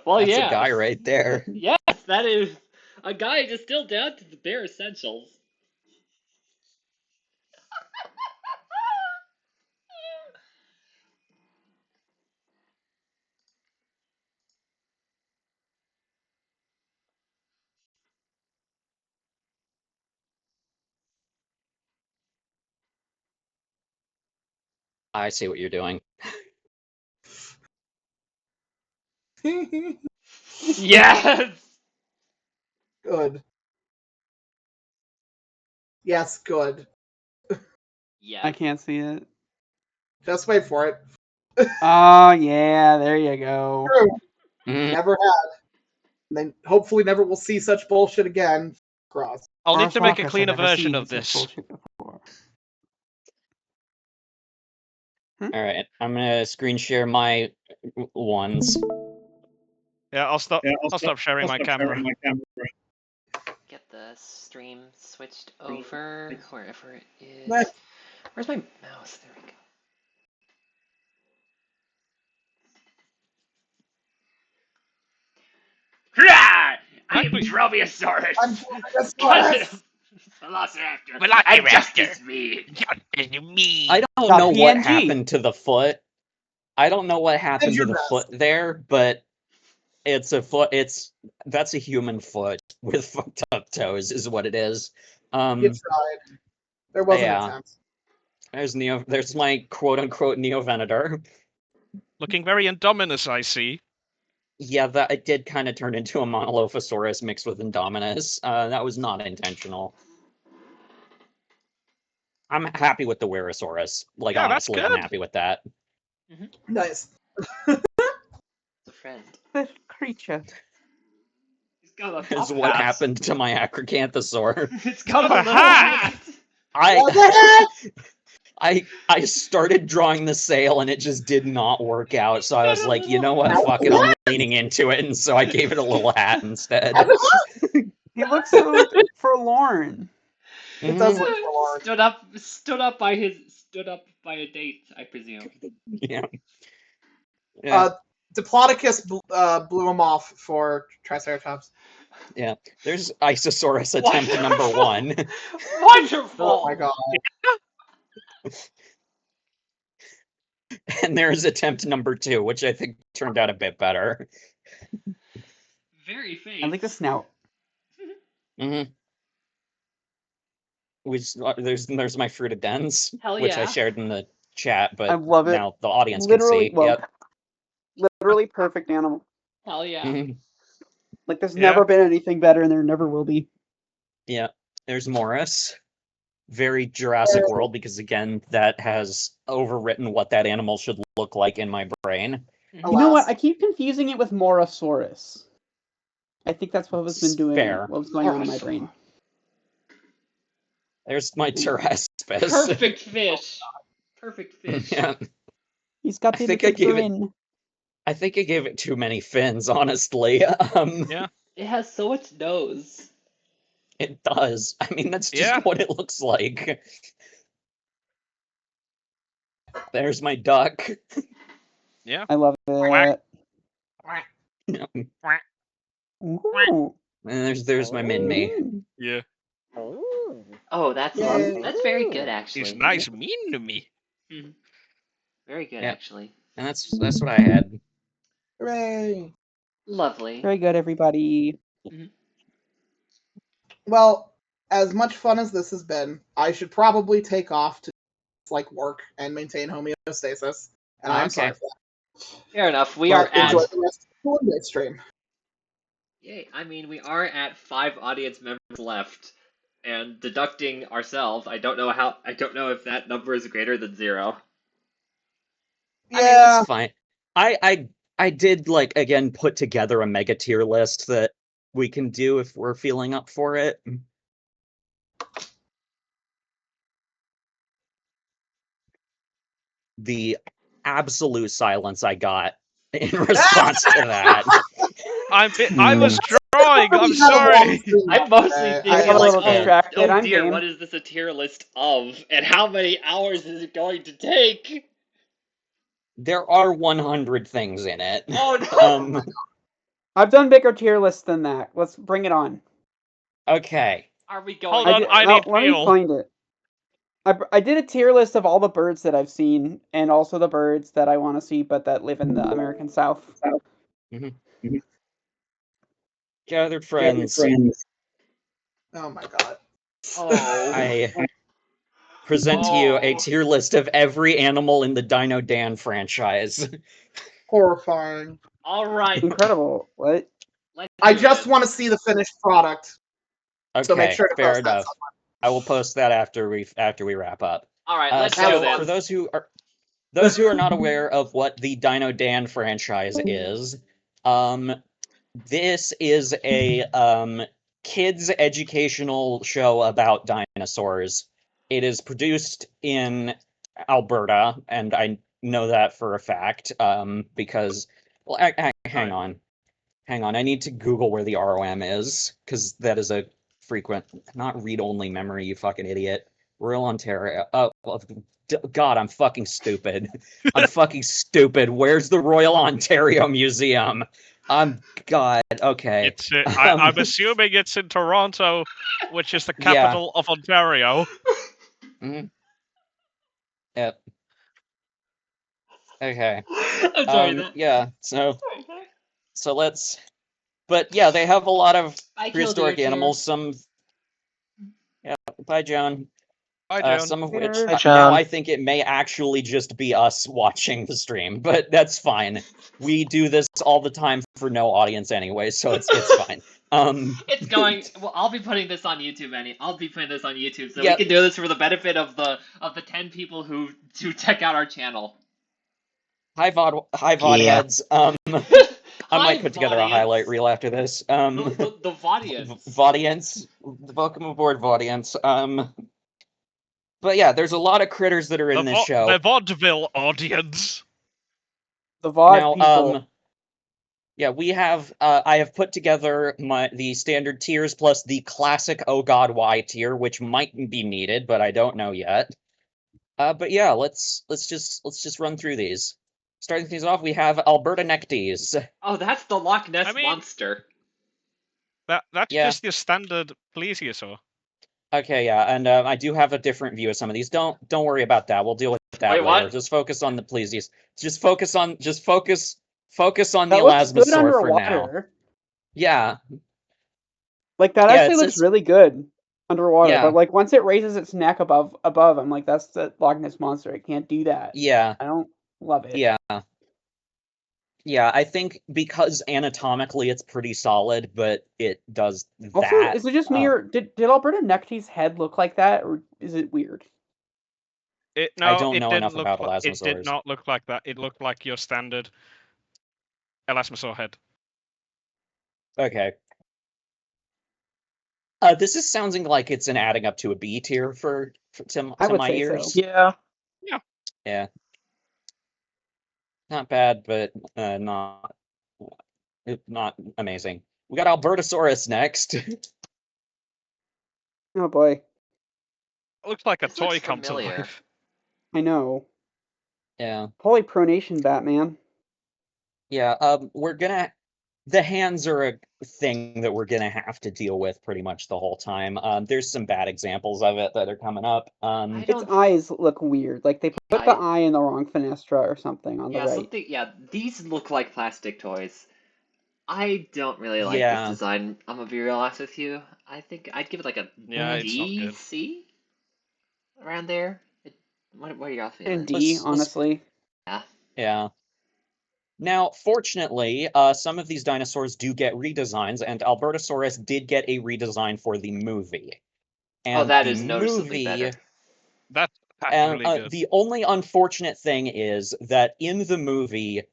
Well, That's yeah. a guy right there. Yes, that is a guy distilled down to the bare essentials. I see what you're doing. Yes. Good. Yes, good. Yes. I can't see it. Just wait for it. Oh yeah, there you go. True. Mhm. Never had. And then hopefully never will see such bullshit again. Cross. I'll need to make a Rockus, I've cleaner never version seen of such this. bullshit before. All right, I'm gonna screen share my ones. Yeah, I'll stop sharing my camera. Get the stream switched over wherever it is. What? Where's my mouse? There we go. Hurrah! I'm Actually- Dromaeosaurus. I'm Dromaeosaurus. Cousin of Velociraptor. And justice me. I don't Dot know what PNG. happened to the foot. I don't know what happened to your the best. foot there, but it's a foot. That's a human foot with fucked up toes, is what it is. You tried. There was an Yeah. attempt. There's my quote unquote Neo Venator. Looking very indominus, I see. Yeah, that it did kind of turn into a Monolophosaurus mixed with Indominus. That was not intentional. I'm happy with the Werosaurus. Like, Yeah, that's honestly, I'm good. happy with that. Nice. The friend. This creature. He's got a Is top what hat. happened to my Acrocanthosaur. It's got a little hat. hat. I started drawing the sail and it just did not work out. So I was like, you know what? hat. Fuck it. I'm leaning into it, and so I gave it a little hat instead. He looks so forlorn. It does Mhm. look forlorn. Stood up by a date, I presume. Yeah. Yeah. Diplodocus blew him off for Triceratops. Yeah. There's Isosaurus attempt number 1. Wonderful. Oh my god. And there's attempt number 2, which I think turned out a bit better. Very faint. I like the snout. Mm-hmm. There's my fruited dens, Hell which I yeah. shared in the chat, I but love it. now the audience Literally, can see. well, Yep. literally perfect animal. Hell yeah. Mhm. Like there's Yeah. never been anything better, and there never will be. Yeah. There's Morris. Very Jurassic World, because again, that has overwritten what that animal should look like in my brain. You know what? I keep confusing it with Morosaurus. I think that's what was been doing. Fair. What was going on in my brain. There's my Terrespus. Perfect fish. Perfect fish. Yeah. He's got the little grin. I think I gave it too many fins, honestly. Yeah. It has so much nose. It does. I mean, that's just what it looks like. There's my duck. Yeah. I love it. Ooh. And there's my Minmi. Yeah. Oh, that's very good actually. He's nice mean to me. Mhm. Very good Yeah. actually. And that's what I had. Hooray. Lovely. Very good, everybody. Well, as much fun as this has been, I should probably take off to work and maintain homeostasis. And I'm sorry Okay. for that. Fair enough. We But are at enjoy the rest of the Kulinday stream. Yay. I mean, we are at 5 audience members left, and deducting ourselves, I don't know if that number is greater than 0. Yeah, I mean, it's fine. I did again put together a mega tier list that we can do if we're feeling up for it. The absolute silence I got in response to that. I was drawing. I'm sorry. I'm mostly I thinking got a little distracted. oh I'm dear, game. what is this a tier list of, and how many hours is it going to take? There are 100 things in it. Oh no! I've done bigger tier lists than that. Let's bring it on. Okay. Are we going? Hold on, I need let me fuel. find it. I did a tier list of all the birds that I've seen, and also the birds that I want to see, but that live in the American South. Mm-hmm. Gathered friends. Oh my god. Oh. I present to you a tier list of every animal in the Dino Dan franchise. Horrifying. All right. Incredible. What? I just want to see the finished product. Okay, So make sure to fair post that enough. somewhere. I will post that after we wrap up. All right, let's so do this. For those who are not aware of what the Dino Dan franchise is, this is a kids educational show about dinosaurs. It is produced in Alberta, and I know that for a fact because hang on. I need to Google where the ROM is, because that is a frequent, not read-only memory, you fucking idiot. Royal Ontario. Oh, God, I'm fucking stupid. I'm fucking stupid. Where's the Royal Ontario Museum? God, okay. It's. I'm assuming it's in Toronto, which is the capital of Ontario. Yep. Okay. I'm sorry. Yeah. So let's. But yeah, they have a lot of Bye, prehistoric Killdeer, animals. Some. Yeah. Bye, Joan. Hi, John. Some of which Hi, now John. I think it may actually just be us watching the stream, but that's fine. We do this all the time for no audience anyway, so it's fine. It's going. Well, I'll be putting this on YouTube, Annie. I'll be putting this on YouTube, so we Yeah. can do this for the benefit of the 10 people who check out our channel. Hi VOD Yeah. heads. I Hi, might put together a Vaudience. highlight reel after this. The Vaudience. Vaudience. Welcome aboard, Vaudience. But yeah, there's a lot of critters that are in this show. The vaudeville audience. The VOD Now, people. yeah, we have. I have put together the standard tiers plus the classic Oh God Why tier, which might be needed, but I don't know yet. But yeah, let's just run through these. Starting things off, we have Alberta Nectes. Oh, that's the Loch Ness monster. That's Yeah. just your standard plesiosaur. Okay, yeah, and I do have a different view of some of these. Don't worry about that. We'll deal with that Wait, later. what? Just focus on the plesies. Just focus on the That looks good Elasmosaur for now. underwater. Yeah. Like that Yeah, actually it's- looks really good underwater. Yeah. But like once it raises its neck above, I'm like, that's the Loch Ness monster. It can't do that. Yeah. I don't love it. Yeah. Yeah, I think because anatomically it's pretty solid, but it does Also, that. is it just me or did Alberta Necte's head look like that, or is it weird? I don't know didn't enough look about like, It did elasmosaurs. not look like that. It looked like your standard elasmosaur head. Okay. This is sounding like it's an adding up to a B tier to I would my say ears. so. Yeah. Yeah. Not bad, but not amazing. We got Albertosaurus next. Oh boy, It looks like a This looks toy come to familiar. life. I know. Yeah. Polypronation Batman. Yeah, the hands are a thing that we're gonna have to deal with pretty much the whole time. There's some bad examples of it that are coming up. Its eyes look weird. Like they put the eye in the wrong fenestra or something on the Yeah, right. something. Yeah, these look like plastic toys. I don't really like Yeah. this design. I'm gonna be real honest with you. I think I'd give it like a Yeah, it's not D, good. C, around there. What are y'all feeling? And D, honestly. Yeah. Yeah. Now, fortunately, some of these dinosaurs do get redesigns, and Albertosaurus did get a redesign for the movie. And that the is noticeably movie, better. That's really good. The only unfortunate thing is that in the movie,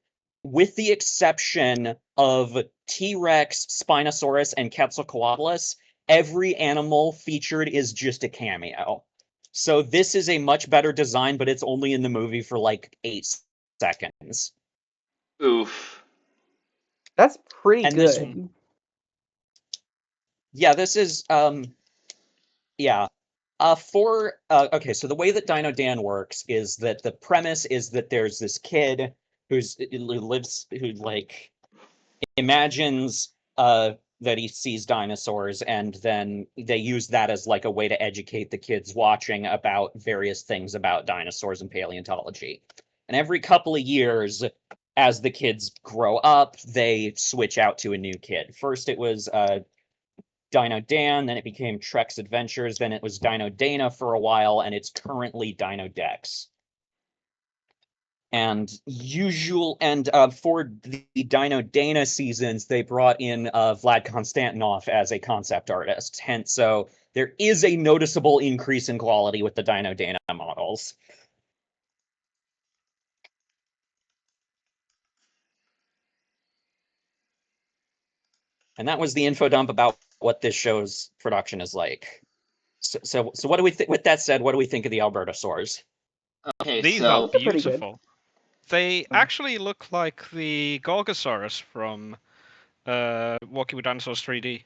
with the exception of T-Rex, Spinosaurus, and Quetzalcoatlus, every animal featured is just a cameo. So this is a much better design, but it's only in the movie for like 8 seconds. Oof. That's pretty And good. This is yeah. Okay, so the way that Dino Dan works is that the premise is that there's this kid who like imagines that he sees dinosaurs, and then they use that as like a way to educate the kids watching about various things about dinosaurs and paleontology. And every couple of years, as the kids grow up, they switch out to a new kid. First it was Dino Dan, then it became Trek's Adventures, then it was Dino Dana for a while, and it's currently Dino Dex. And for the Dino Dana seasons, they brought in Vlad Konstantinov as a concept artist. Hence, so there is a noticeable increase in quality with the Dino Dana models. And that was the info dump about what this show's production is like. So what do we think? With that said, what do we think of the Albertosaurs? Okay, These so are beautiful. They actually look like the Gorgosaurus from Walking with Dinosaurs 3D.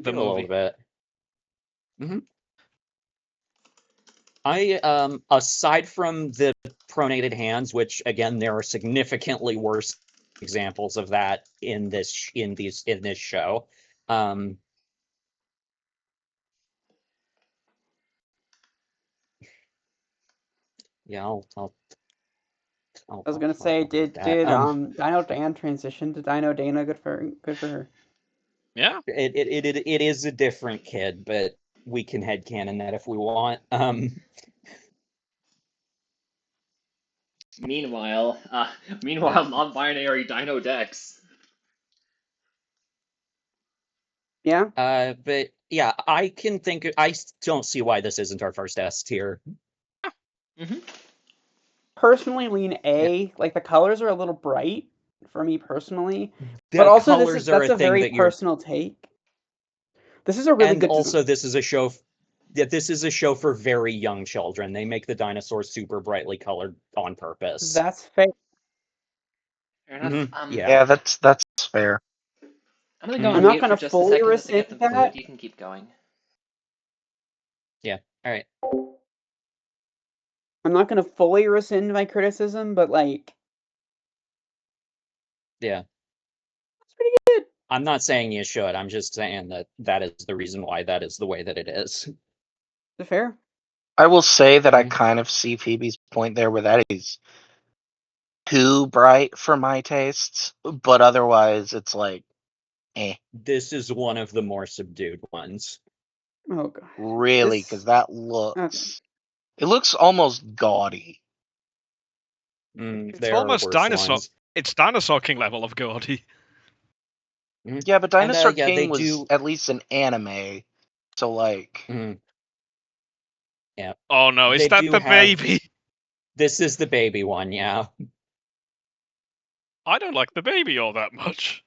The movie. A little bit. Mm-hmm. I aside from the pronated hands, which again there are significantly worse examples of that in this show. Yeah, I was gonna say, did Dino Dan transition to Dino Dana? Good for her. Yeah, it is a different kid, but we can headcanon that if we want. Meanwhile, non-binary Dino Dex. Yeah. But yeah, I can think. I don't see why this isn't our first S tier. Personally, lean A. Like the colors are a little bright for me personally, The but also colors are that's a a thing very that you're. personal take. This is a really And good also, design. this is a show. Yeah, this is a show for very young children. They make the dinosaurs super brightly colored on purpose. That's fair. Fair enough. Yeah, that's fair. I'm gonna go I'm on not mute going for to just a fully second just to get rescind them fluid. that. You can keep going. Yeah. All right. I'm not going to fully rescind my criticism, but like, Yeah. it's pretty good. I'm not saying you should. I'm just saying that that is the reason why that is the way that it is. Is it fair? I will say that I kind of see Phoebe's point there, where that is too bright for my tastes, but otherwise it's like, eh. This is one of the more subdued ones. Oh god. Really, because that looks, it looks almost gaudy. It's There are almost worse dinosaur. ones. It's Dinosaur King level of gaudy. Yeah, but Dinosaur yeah, King they was do. at least an anime, so like. Yeah. Oh no, is They that do the have- baby? This is the baby one, yeah. I don't like the baby all that much.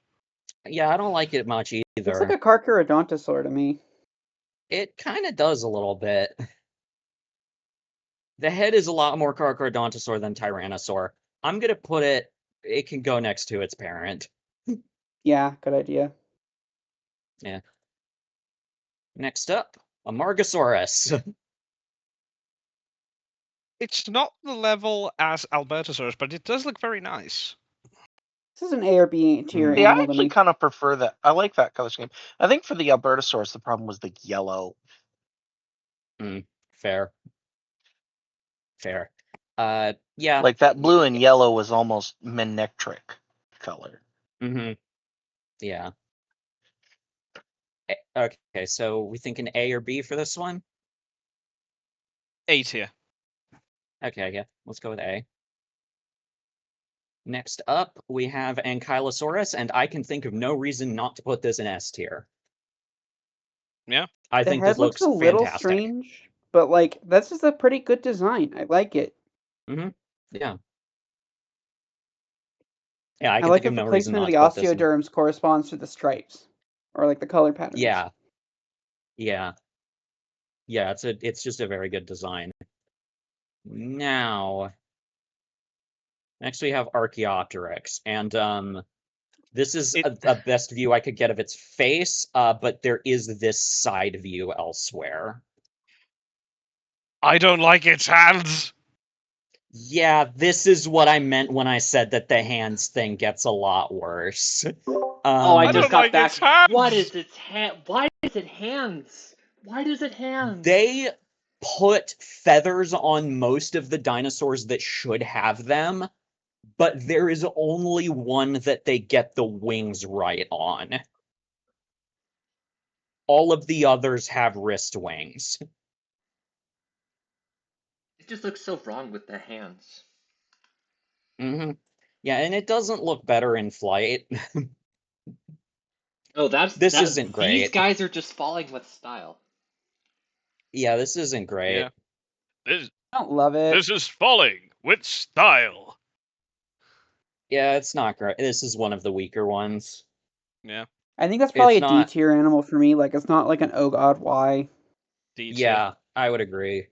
Yeah, I don't like it much Looks either. like a Carcharodontosaur to me. It kind of does a little bit. The head is a lot more Carcharodontosaur than Tyrannosaur. I'm gonna put it. It can go next to its parent. Yeah, good idea. Yeah. Next up, a Margosaurus. It's not the level as Albertosaurus, but it does look very nice. This is an A or B tier Yeah, I animal to actually me. kind of prefer that. I like that color scheme. I think for the Albertosaurus, the problem was the yellow. Fair. Fair. Yeah. Like that blue and yellow was almost Manectric color. Yeah. Okay, so we think an A or B for this one? A tier. Okay, yeah. Let's go with A. Next up, we have Ankylosaurus, and I can think of no reason not to put this in S tier. Yeah. I The think head this looks a little fantastic. strange, but like that's just a pretty good design. I like it. Yeah. Yeah, I I can like think of that the no reason placement of not the to put this in. osteoderms corresponds to the stripes, or like the color patterns. Yeah. Yeah. Yeah, it's just a very good design. Now, next we have Archaeopteryx, and this is a best view I could get of its face, but there is this side view elsewhere. I don't like its hands. Yeah, this is what I meant when I said that the hands thing gets a lot worse. I just got back. Its hands. What is its hand? Why is it hands? Why does it hands? They put feathers on most of the dinosaurs that should have them, but there is only one that they get the wings right on. All of the others have wrist wings. It just looks so wrong with the hands. Yeah, and it doesn't look better in flight. Oh, this isn't great. These guys are just falling with style. Yeah, this isn't great. Yeah. This, I don't love it. This is falling with style. Yeah, it's not great. This is one of the weaker ones. Yeah. I think that's probably It's a D tier animal for me. Like it's not like an oh god why. D tier. Yeah, I would agree.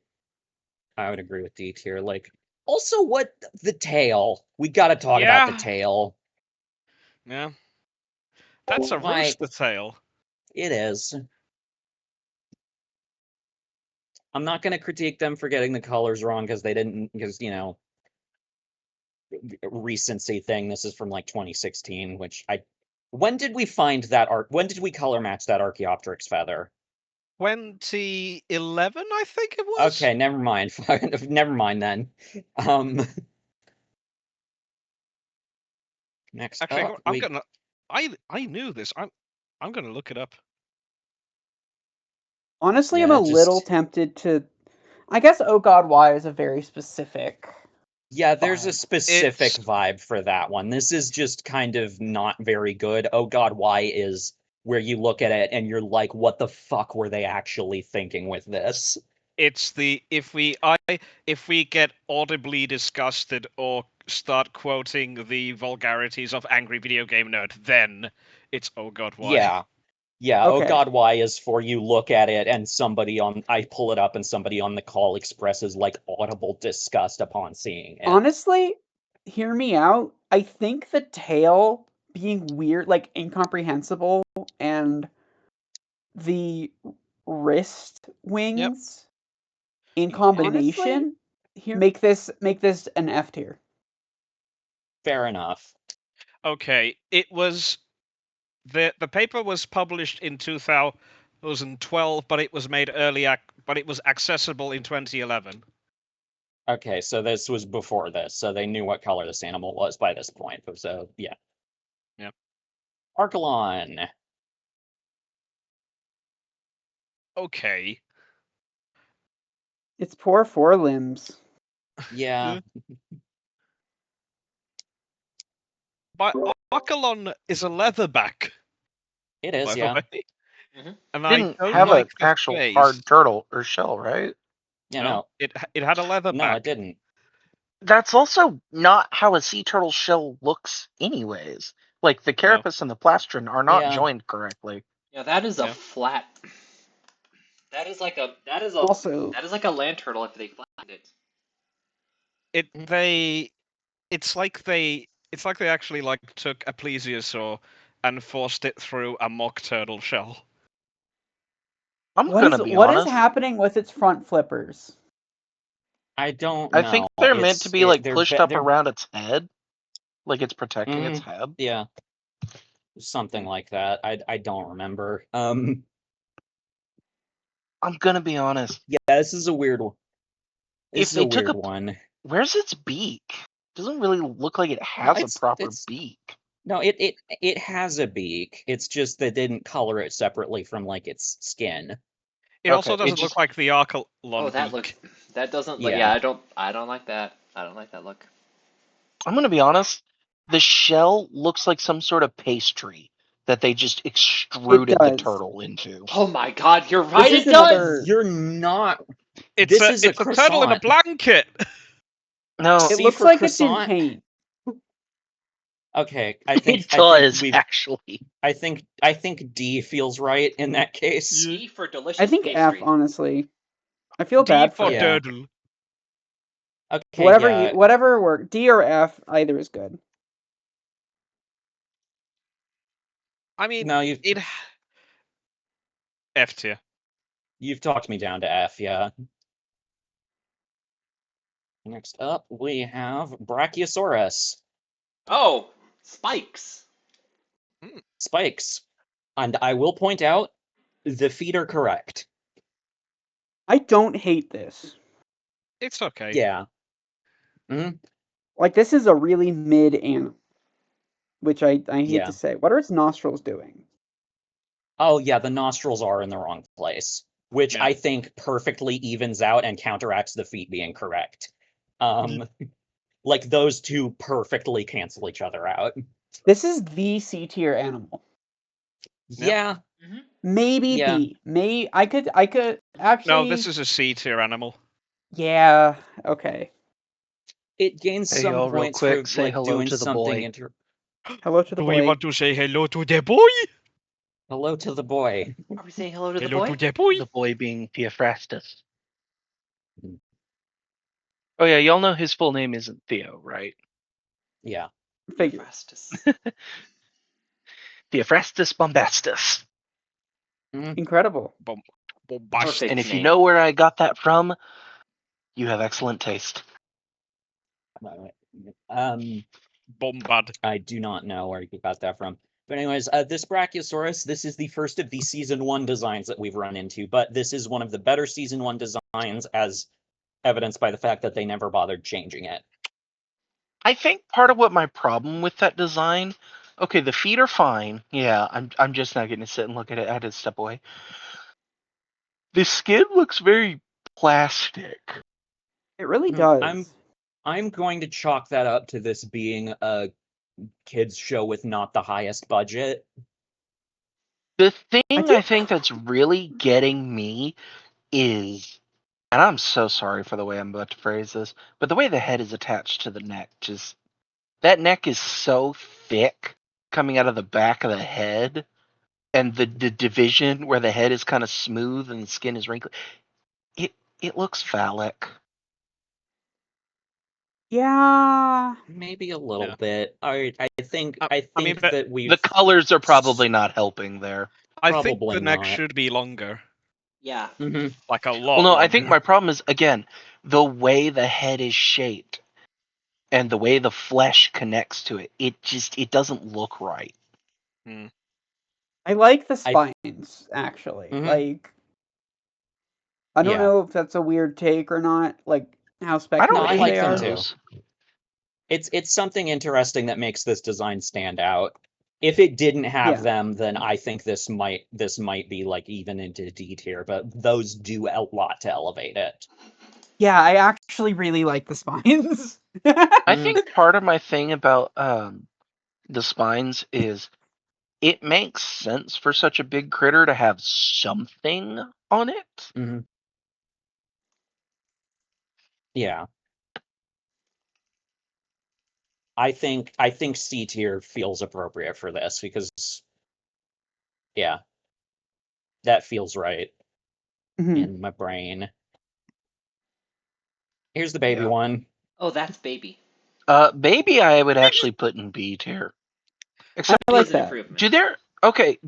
I would agree with D tier. Like, also, what the tail? We got to talk about the tail. Yeah. That's a rooster tail. It is. I'm not going to critique them for getting the colors wrong because they didn't, because, you know, recency thing. This is from like 2016, which when did we find that art? When did we color match that Archaeopteryx feather? 2011, I think it was. Okay, never mind. Never mind then. Next Actually, up, I knew this. I'm gonna look it up. Honestly, Yeah, I'm a little tempted to. I guess Oh God, Why is a very specific. Yeah, there's a vibe. specific vibe for that one. This is just kind of not very good. Oh God, Why is where you look at it and you're like, what the fuck were they actually thinking with this? It's the if we get audibly disgusted or start quoting the vulgarities of Angry Video Game Nerd, then it's oh god why. Yeah. Yeah, Oh Okay. God, Why is for you look at it and I pull it up and somebody on the call expresses like audible disgust upon seeing it. Honestly, hear me out. I think the tail being weird, like incomprehensible, and the wrist wings in combination make this an F tier. Fair enough. Okay, it was the paper was published in 2012, but it was made but it was accessible in 2011. Okay, so this was before this, so they knew what color this animal was by this point. So yeah. Yep. Archelon. Okay. Its poor forelimbs. Yeah. But Archelon is a leatherback. It is, by the yeah. way. And Didn't I don't have like an the actual face. hard turtle or shell, right? Yeah, No, no. it had a leather No, back. it didn't. That's also not how a sea turtle shell looks, anyways. Like the carapace and the plastron are not Yeah. joined correctly. Yeah, that is a Yeah. flat. That is like a Also, that is like a land turtle if they flattened it. It's like they actually like took a plesiosaur and forced it through a mock turtle shell. I'm what gonna is be what is honest. happening with its front flippers? I don't I know. think they're meant to be like pushed up they're around its head, like it's protecting its head. Yeah. Something like that. I don't remember. I'm gonna be honest. Yeah, this is a weird one. If they took one. Where's its beak? Doesn't really look like it has a proper beak. No, it has a beak. It's just they didn't color it separately from like its skin. It also doesn't look like the Archelon Oh, that beak. looks. That doesn't. Yeah. Yeah, I don't like that. I don't like that look. I'm gonna be honest. The shell looks like some sort of pastry that they just extruded the turtle into. Oh my god, you're right. This is It does. You're not. It's a turtle in a blanket. No, It looks like it's in paint. Okay, I think it does actually. I think D feels right in that case. D for delicious I think pastry. F, honestly. I feel D bad for for it. turtle. Okay, whatever work. D or F, either is good. I mean, No, it F tier. You've talked me down to F, yeah. Next up, we have Brachiosaurus. Oh, spikes. Spikes. And I will point out, the feet are correct. I don't hate this. It's okay. Yeah. Like, this is a really mid animal. Which I hate to say. What are its nostrils doing? Oh, yeah, the nostrils are in the wrong place, which I think perfectly evens out and counteracts the feet being correct. Like, those two perfectly cancel each other out. This is the C tier animal. Yeah. Maybe Yeah. B. I could actually. No, this is a C tier animal. Yeah. Okay. It gains Hey, some y'all, real points quick, for say like hello doing to the something boy. Hello to the Do boy. we want to say hello to the boy? Hello to the boy. Are we saying hello to the Hello boy? to the boy. The boy being Theophrastus. Oh yeah, y'all know his full name isn't Theo, right? Yeah. Figure. Theophrastus bombastus. Incredible. Perfect And if you name. know where I got that from, you have excellent taste. Bombard. I do not know where you got that from. But anyways, this Brachiosaurus, this is the first of the Season 1 designs that we've run into, but this is one of the better Season 1 designs, as evidenced by the fact that they never bothered changing it. I think part of what my problem with that design, okay, the feet are fine. Yeah, I'm just not getting to sit and look at it. I had to step away. The skin looks very plastic. It really does. I'm going to chalk that up to this being a kids show with not the highest budget. The thing I think that's really getting me is, and I'm so sorry for the way I'm about to phrase this, but the way the head is attached to the neck, just that neck is so thick coming out of the back of the head, and the division where the head is kind of smooth and the skin is wrinkly. It looks phallic. Yeah. Maybe a little bit. I think mean, that we've The colors are probably not helping there. I think Probably the neck not. should be longer. Yeah. Like a lot Well, no, longer. I think my problem is, again, the way the head is shaped and the way the flesh connects to it. It doesn't look right. I like the spines, actually. Like, I don't know if that's a weird take or not, like how speculative they are. It's something interesting that makes this design stand out. If it didn't have them, then I think this might be like even into D tier, but those do a lot to elevate it. Yeah, I actually really like the spines. I think part of my thing about the spines is it makes sense for such a big critter to have something on it. Yeah. I think C tier feels appropriate for this because yeah. That feels right in my brain. Here's the baby one. Oh, that's baby. Baby I would actually put in B tier. Except I like that.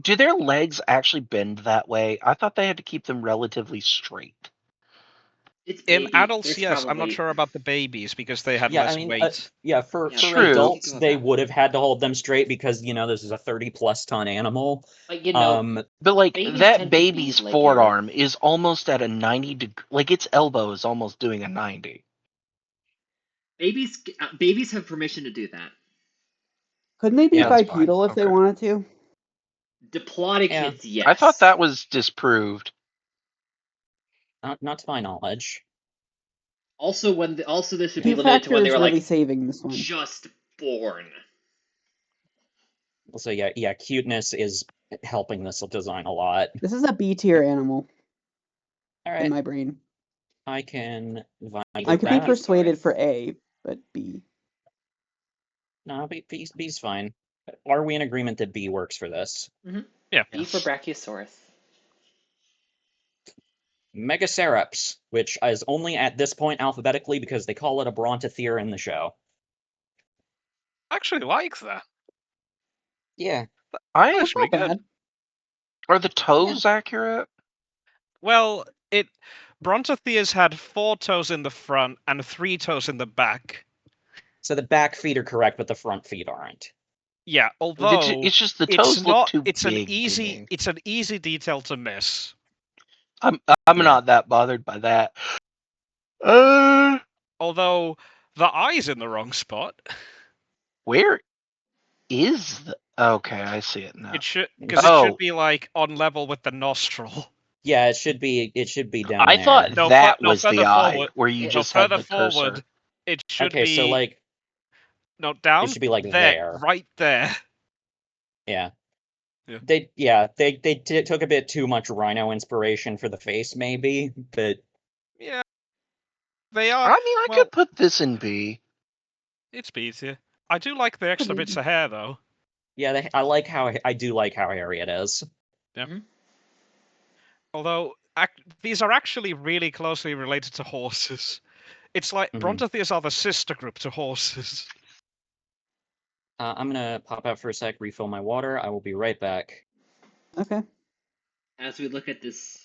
Do their legs actually bend that way? I thought they had to keep them relatively straight. It's In baby. adults, There's yes. I'm not probably- sure about the babies because they had Yeah, less I mean, weight. for True. adults, they would have had to hold them straight because this is a 30+ ton animal. But you know, but like babies that tend to be baby's like forearm is almost at a 90 degree, like its elbow is almost doing a 90. Babies have permission to do that. Couldn't they be Yeah, that's fine. bipedal if they wanted to? Diplodocid kids, yes. I thought that was disproved. Not to my knowledge. Also, this would be Q limited to factor when they is were really like saving this one. just born. So yeah, cuteness is helping this design a lot. This is a B tier animal. All In right. my brain. I can vibe I with could be that. persuaded for A, but B. No, B's fine. Are we in agreement that B works for this? Yeah. B for Brachiosaurus. Megacereps, which is only at this point alphabetically because they call it a Brontothere in the show. I actually like that. Yeah. That's pretty good. Are the toes accurate? Well, Brontotheres had 4 toes in the front and 3 toes in the back. So the back feet are correct, but the front feet aren't. Yeah, although It's just the toes look too big to me. It's an easy detail to miss. I'm not that bothered by that. Although the eye's in the wrong spot. Where is the? Okay, I see it now. It should because it should be like on level with the nostril. Yeah, it should be down I there. thought that was further the eye forward. where you No, just have further the cursor. forward. It should Okay, be. so like. No, down. It should be like there, right there. Yeah. Yeah. They took a bit too much rhino inspiration for the face, maybe, but Yeah. They are. I mean, I could put this in B. It's B tier. I do like the extra bits of hair though. Yeah, I do like how hairy it is. Yeah. Although these are actually really closely related to horses. It's like Brontotheres are the sister group to horses. I'm gonna pop out for a sec, refill my water. I will be right back. Okay. As we look at this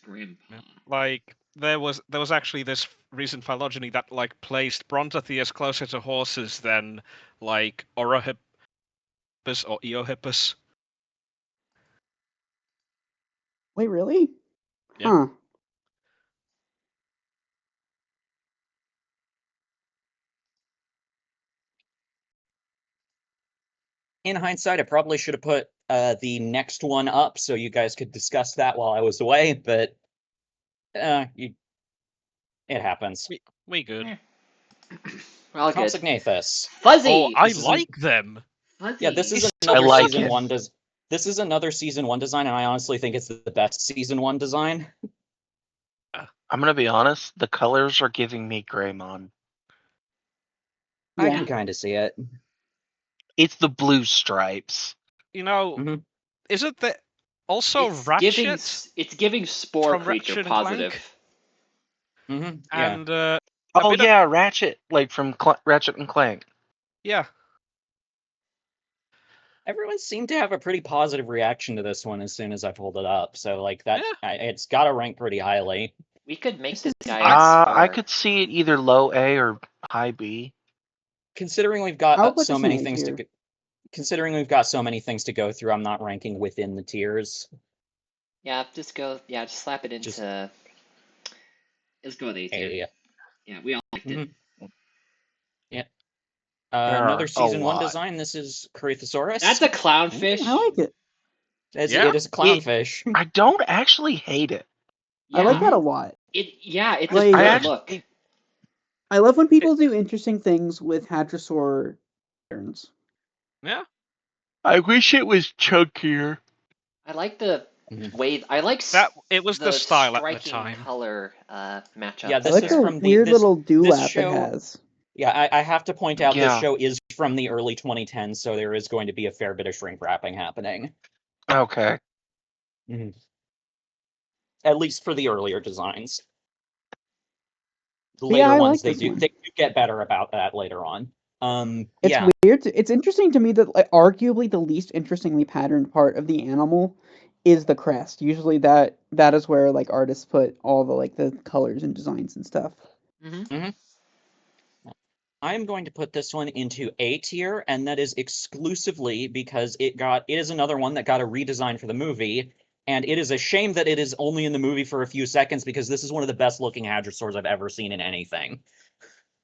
grandpa. Like there was actually this recent phylogeny that like placed Brontotheres closer to horses than like Orohippus or Eohippus. Wait, really? Yeah. Huh. In hindsight, I probably should have put the next one up so you guys could discuss that while I was away, but It happens. We good. All good. Compsognathus. Fuzzy. Oh, I This is like them. Fuzzy. Yeah, this is He's so another like season it. one. This is another season one design, and I honestly think it's the best season one design. I'm gonna be honest. The colors are giving me Greymon. I Yeah. can kind of see it. It's the blue stripes. You know, Mhm. isn't that also Ratchet It's giving spore from creature Ratchet and positive. Yeah. and Oh bit of- yeah, Ratchet, like from Ratchet and Clank. yeah. Everyone seemed to have a pretty positive reaction to this one as soon as I pulled it up. So like that, Yeah. it's got to rank pretty highly. We could make this guy I a could see it either low A or high B. Considering we've I'll got put so this many in A things tier. considering we've got so many things to go through, I'm not ranking within the tiers. Yeah, just slap it into. Let's go with A tier. A. Yeah, we all liked it. Yeah. There Another are a season one lot. design. This is Corythosaurus. That's a clownfish. I like it. It is a clownfish. I don't actually hate it. I like that a lot. It's Like- a I good actually- look. I love when people do interesting things with Hadrosaur patterns. Yeah. I wish it was chunkier. I like the way. I like That it was the style at the striking time. color matchup. Yeah, I this like is the from weird this, little this dewlap show. it has. Yeah, I have to point out this Yeah. show is from the early 2010s, so there is going to be a fair bit of shrink wrapping happening. Okay. At least for the earlier designs. The But yeah, later I ones, like they this do one. they do get better about that later on. It's Yeah. weird. It's interesting to me that like, arguably the least interestingly patterned part of the animal is the crest. Usually that is where like artists put all the like the colors and designs and stuff. I'm going to put this one into A tier, and that is exclusively because it is another one that got a redesign for the movie, and it is a shame that it is only in the movie for a few seconds because this is one of the best looking hadrosaurs I've ever seen in anything.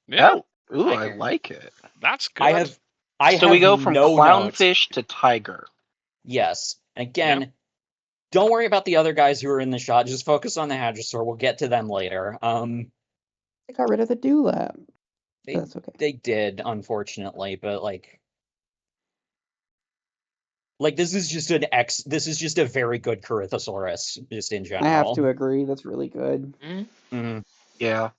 Yeah. Ooh, I like it. That's good. So we go from clownfish to tiger. Yes. And again, don't worry about the other guys who are in the shot. Just focus on the hadrosaur. We'll get to them later. They got rid of the dewlap. That's okay. They did, unfortunately, but like this is just a very good Corythosaurus, just in general. I have to agree. That's really good. Yeah.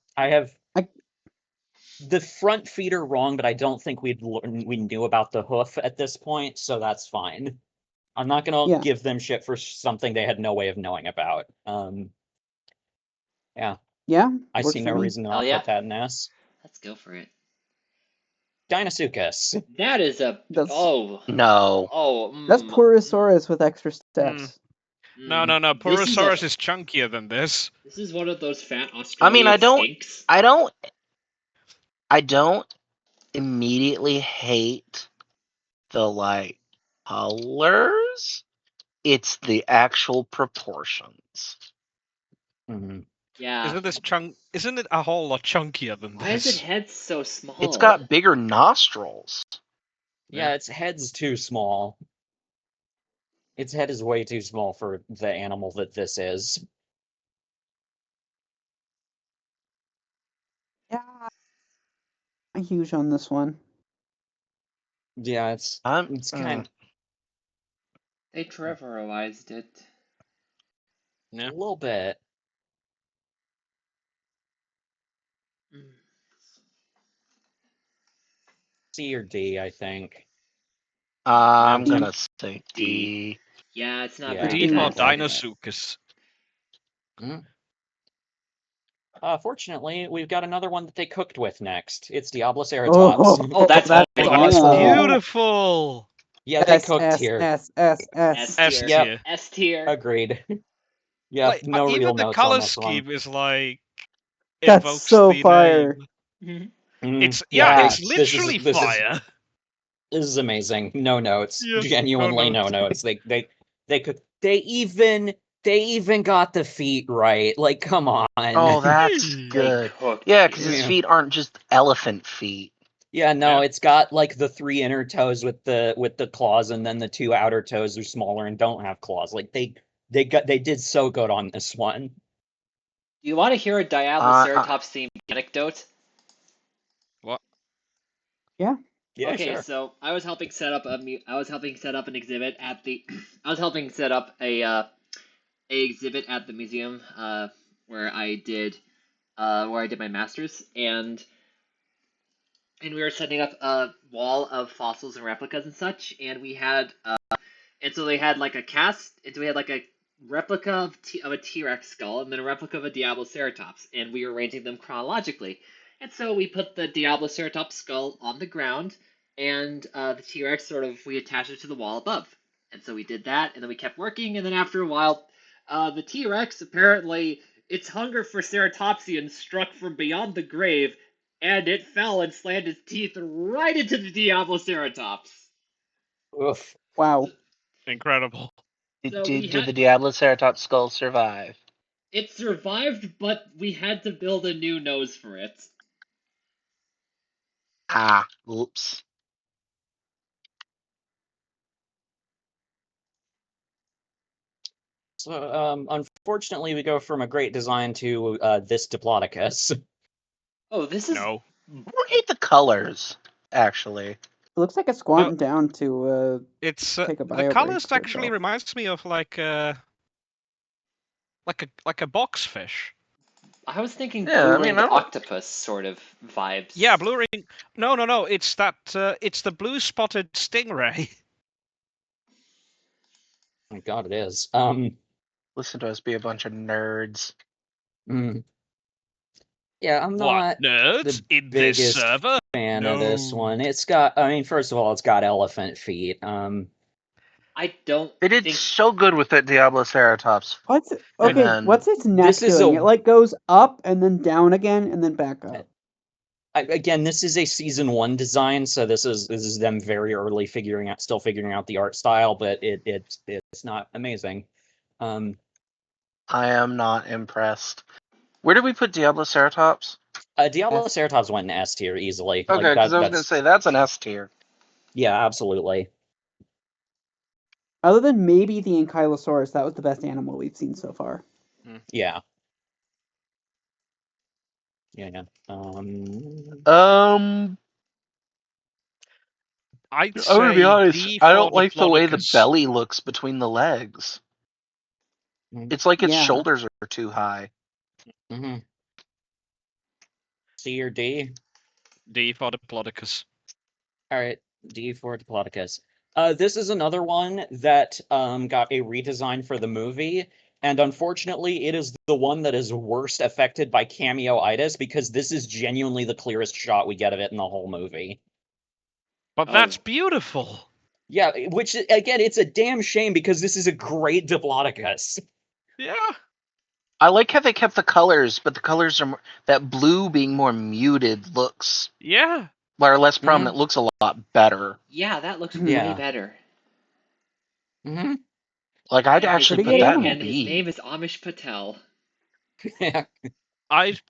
The front feet are wrong, but I don't think we knew about the hoof at this point, so that's fine. I'm not gonna give them shit for something they had no way of knowing about. Yeah. Yeah. I works see for no me. reason to not put that in S. Let's go for it. Deinosuchus. That is a That's No. That's Porosaurus with extra steps. No, Porosaurus is chunkier than this. This is one of those fat I Australian mean, skinks. I don't immediately hate the like colors. It's the actual proportions. Yeah. Isn't it a whole lot chunkier than Why is this? its head so small? It's got bigger nostrils. Yeah, its head's too small. Its head is way too small for the animal that this is. Yeah. I'm huge on this one. Yeah, it's kind They Trevorized it. a little bit. C or D, I think. I'm gonna say D. Yeah, it's not Yeah, very D for good. Dinosuchus. Fortunately, we've got another one that they cooked with next. It's Diabloceratops. Oh, that's awesome. Beautiful. Yeah, they cooked here. S S tier. tier. S tier. Agreed. Yeah, Like, no even real the notes color on this one. scheme is like That's invokes so the fire. name. Mm, It's yeah, it's literally fire. This is amazing. No notes. Yeah, Genuinely no no notes. They even got the feet right. Like, come on. Oh, that's good. Yeah, because his feet aren't just elephant feet. Yeah, no, it's got like the 3 inner toes with the claws, and then the 2 outer toes are smaller and don't have claws. Like they did so good on this one. Do you want to hear a Diabloceratops themed anecdote? What? Yeah. Yeah, Okay, sure. so I was helping set up an exhibit at the I was helping set up a exhibit at the museum where I did my master's, and we were setting up a wall of fossils and replicas and such, and we had and so they had like a cast, and so we had like a replica of a T-Rex skull and then a replica of a Diabloceratops, and we were arranging them chronologically. And so we put the Diabloceratops skull on the ground, and the T-Rex we attached it to the wall above. And so we did that, and then we kept working, and then after a while, the T-Rex apparently its hunger for ceratopsians struck from beyond the grave, and it fell and slammed its teeth right into the Diabloceratops. Oof. Wow. Incredible. So Did the Diabloceratops skull survive? It survived, but we had to build a new nose for it. Ah, oops. So, unfortunately, we go from a great design to this Diplodocus. Oh, this is No. I hate the colors, actually. It looks like it's squatting down to It's take a the bio break colors for actually itself. reminds me of like a box fish. I was thinking Yeah, blue I mean, ringed I don't- octopus sort of vibes. Yeah, blue ring. No. It's that. It's the blue spotted stingray. My God, it is. Listen to us be a bunch of nerds. Yeah, I'm What not nerds the in this biggest server? fan of this No. one. It's got, I mean, first of all, it's got elephant feet. I don't They did think so good with that Diabloceratops. What's And okay? then- What's its neck This is doing? a- It like goes up and then down again and then back up. Again, this is a season 1 design, so this is them very early still figuring out the art style, but it's not amazing. I am not impressed. Where did we put Diabloceratops? Diabloceratops went in S tier easily. Okay, Like because I was that's going to say that's an S tier. yeah, absolutely. Other than maybe the Ankylosaurus, that was the best animal we've seen so far. Yeah. Yeah. I'd I'm gonna be say honest. D I for don't like the way the Diplodocus. belly looks between the legs. It's like its Yeah. shoulders are too high. Mm-hmm. C or D? D for Diplodocus. All right, D for Diplodocus. This is another one that got a redesign for the movie, and unfortunately, it is the one that is worst affected by cameo-itis because this is genuinely the clearest shot we get of it in the whole movie. But that's beautiful. Yeah, which again, it's a damn shame because this is a great Diplodocus. Yeah. I like how they kept the colors, but the colors are that blue being more muted looks. Yeah. Or less prominent looks a lot better. Yeah, that looks Yeah. way better. Mm-hmm. Like I'd And actually his put that name- in and his B. name is Amish Patel.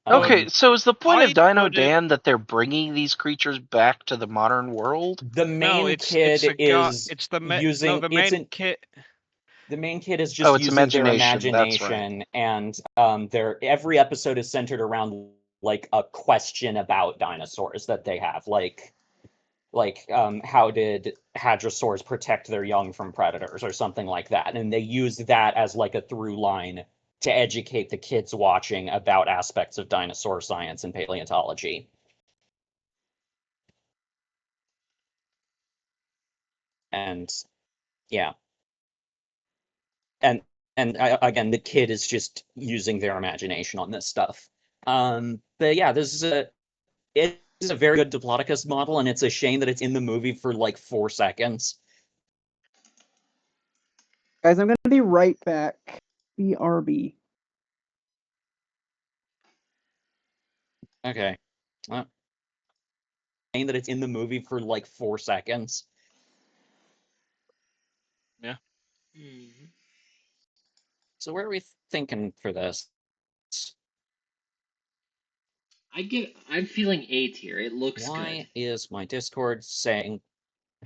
Okay, so is the point of I'd Dino put it- Dan that they're bringing these creatures back to the modern world? The main kid is using the main kid. The main kid is Oh, just it's using their imagination, that's right. imagination, and every episode is centered around like a question about dinosaurs that they have, like how did hadrosaurs protect their young from predators or something like that, and they use that as like a through line to educate the kids watching about aspects of dinosaur science and paleontology. And yeah. And again, the kid is just using their imagination on this stuff. But yeah, it is a very good Diplodocus model, and it's a shame that it's in the movie for like 4 seconds. Guys, I'm gonna be right back. BRB. Okay. Shame that it's in the movie for like 4 seconds. Yeah. So where are we thinking for this? I'm feeling A tier. It looks Why good. is my Discord saying...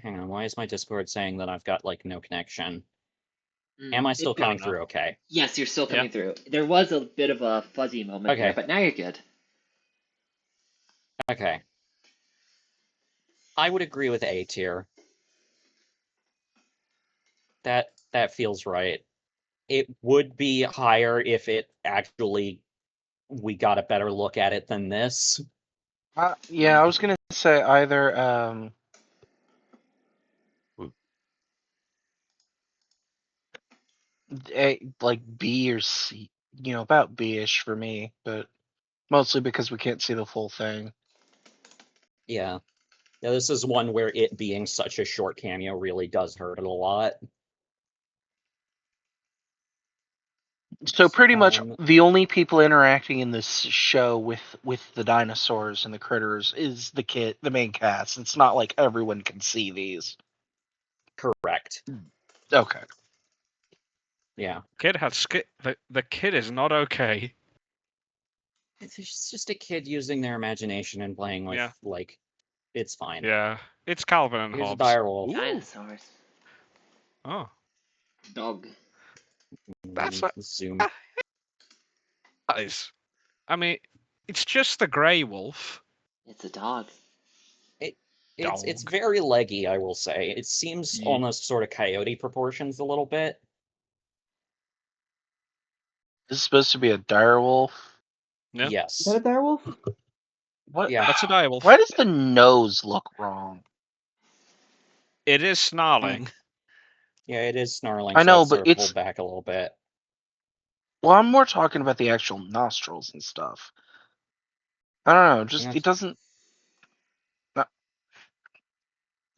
Hang on, why is my Discord saying that I've got, like, no connection? Am I still It- coming through okay? yes, you're still coming Yeah. through. There was a bit of a fuzzy moment there, Okay. but now you're good. Okay. I would agree with A tier. That feels right. It would be higher if it actually we got a better look at it than this. Yeah, I was gonna say either like B or C, about B-ish for me, but mostly because we can't see the full thing. Yeah. Yeah, this is one where it being such a short cameo really does hurt it a lot. So pretty much the only people interacting in this show with the dinosaurs and the critters is the main cast. It's not like everyone can see these. Correct. Okay. Yeah. Kid has the kid is not okay. It's just a kid using their imagination and playing with, Yeah. like, it's fine. Yeah, it's Calvin and Here's a Hobbes. direwolf. Dinosaurs. Oh, Dog. that's a Zoom. guys. I mean, it's just the grey wolf. It's a dog. It's very leggy, I will say. It seems Ye- almost sort of coyote proportions a little bit. This is supposed to be a direwolf. Yeah. Yes. Is that a direwolf? What? Yeah. That's a direwolf. Why does the nose look wrong? It is snarling. Yeah, it is snarling, I so know, it's but sort of it's pulled back a little bit. well, I'm more talking about the actual nostrils and stuff. I don't know, just it doesn't.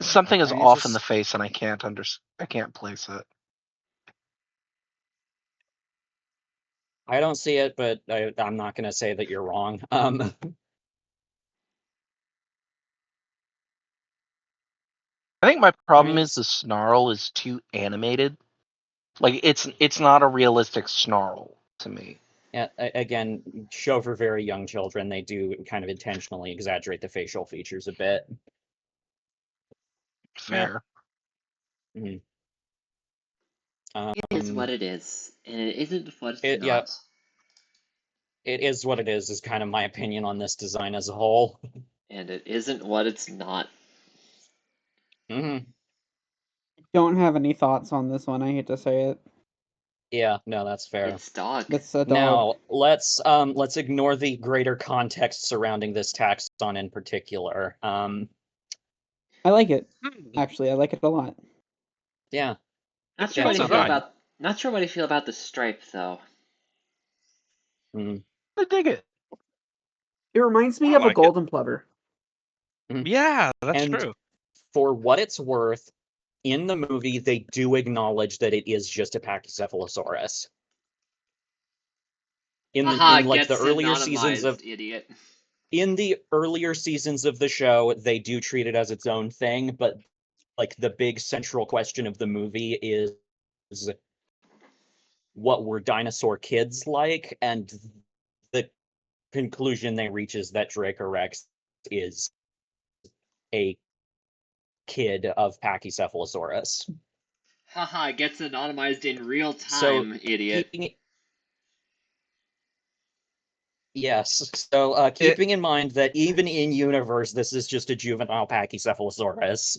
Something is I mean, off in the face, and I can't place it. I don't see it, but I'm not going to say that you're wrong. I think my problem is the snarl is too animated. Like it's not a realistic snarl to me. Yeah, again, show for very young children, they do kind of intentionally exaggerate the facial features a bit. Fair. Mhm. It is what it is, and it isn't what it's Yeah, not. it is what it is kind of my opinion on this design as a whole. And it isn't what it's not. Mm-hmm. Don't have any thoughts on this one. I hate to say it. Yeah, no, that's fair. It's dog. That's a dog. Now, let's ignore the greater context surrounding this taxon in particular. I like it. Actually, I like it a lot. Yeah. Not sure Yeah, what it's you feel okay. about. Not sure what you feel about the stripe though. I dig it. It reminds me I of a like it. golden plover. Yeah, that's And true. for what it's worth, in the movie, they do acknowledge that it is just a Pachycephalosaurus. In Haha, like the gets earlier seasons of anonymized, idiot. in the earlier seasons of the show, they do treat it as its own thing, but like the big central question of the movie is what were dinosaur kids like? And the conclusion they reach is that Dracorex is a kid of Pachycephalosaurus. Haha, gets anonymized in real So time, idiot. Yes. So keeping in mind that even in universe, this is just a juvenile Pachycephalosaurus.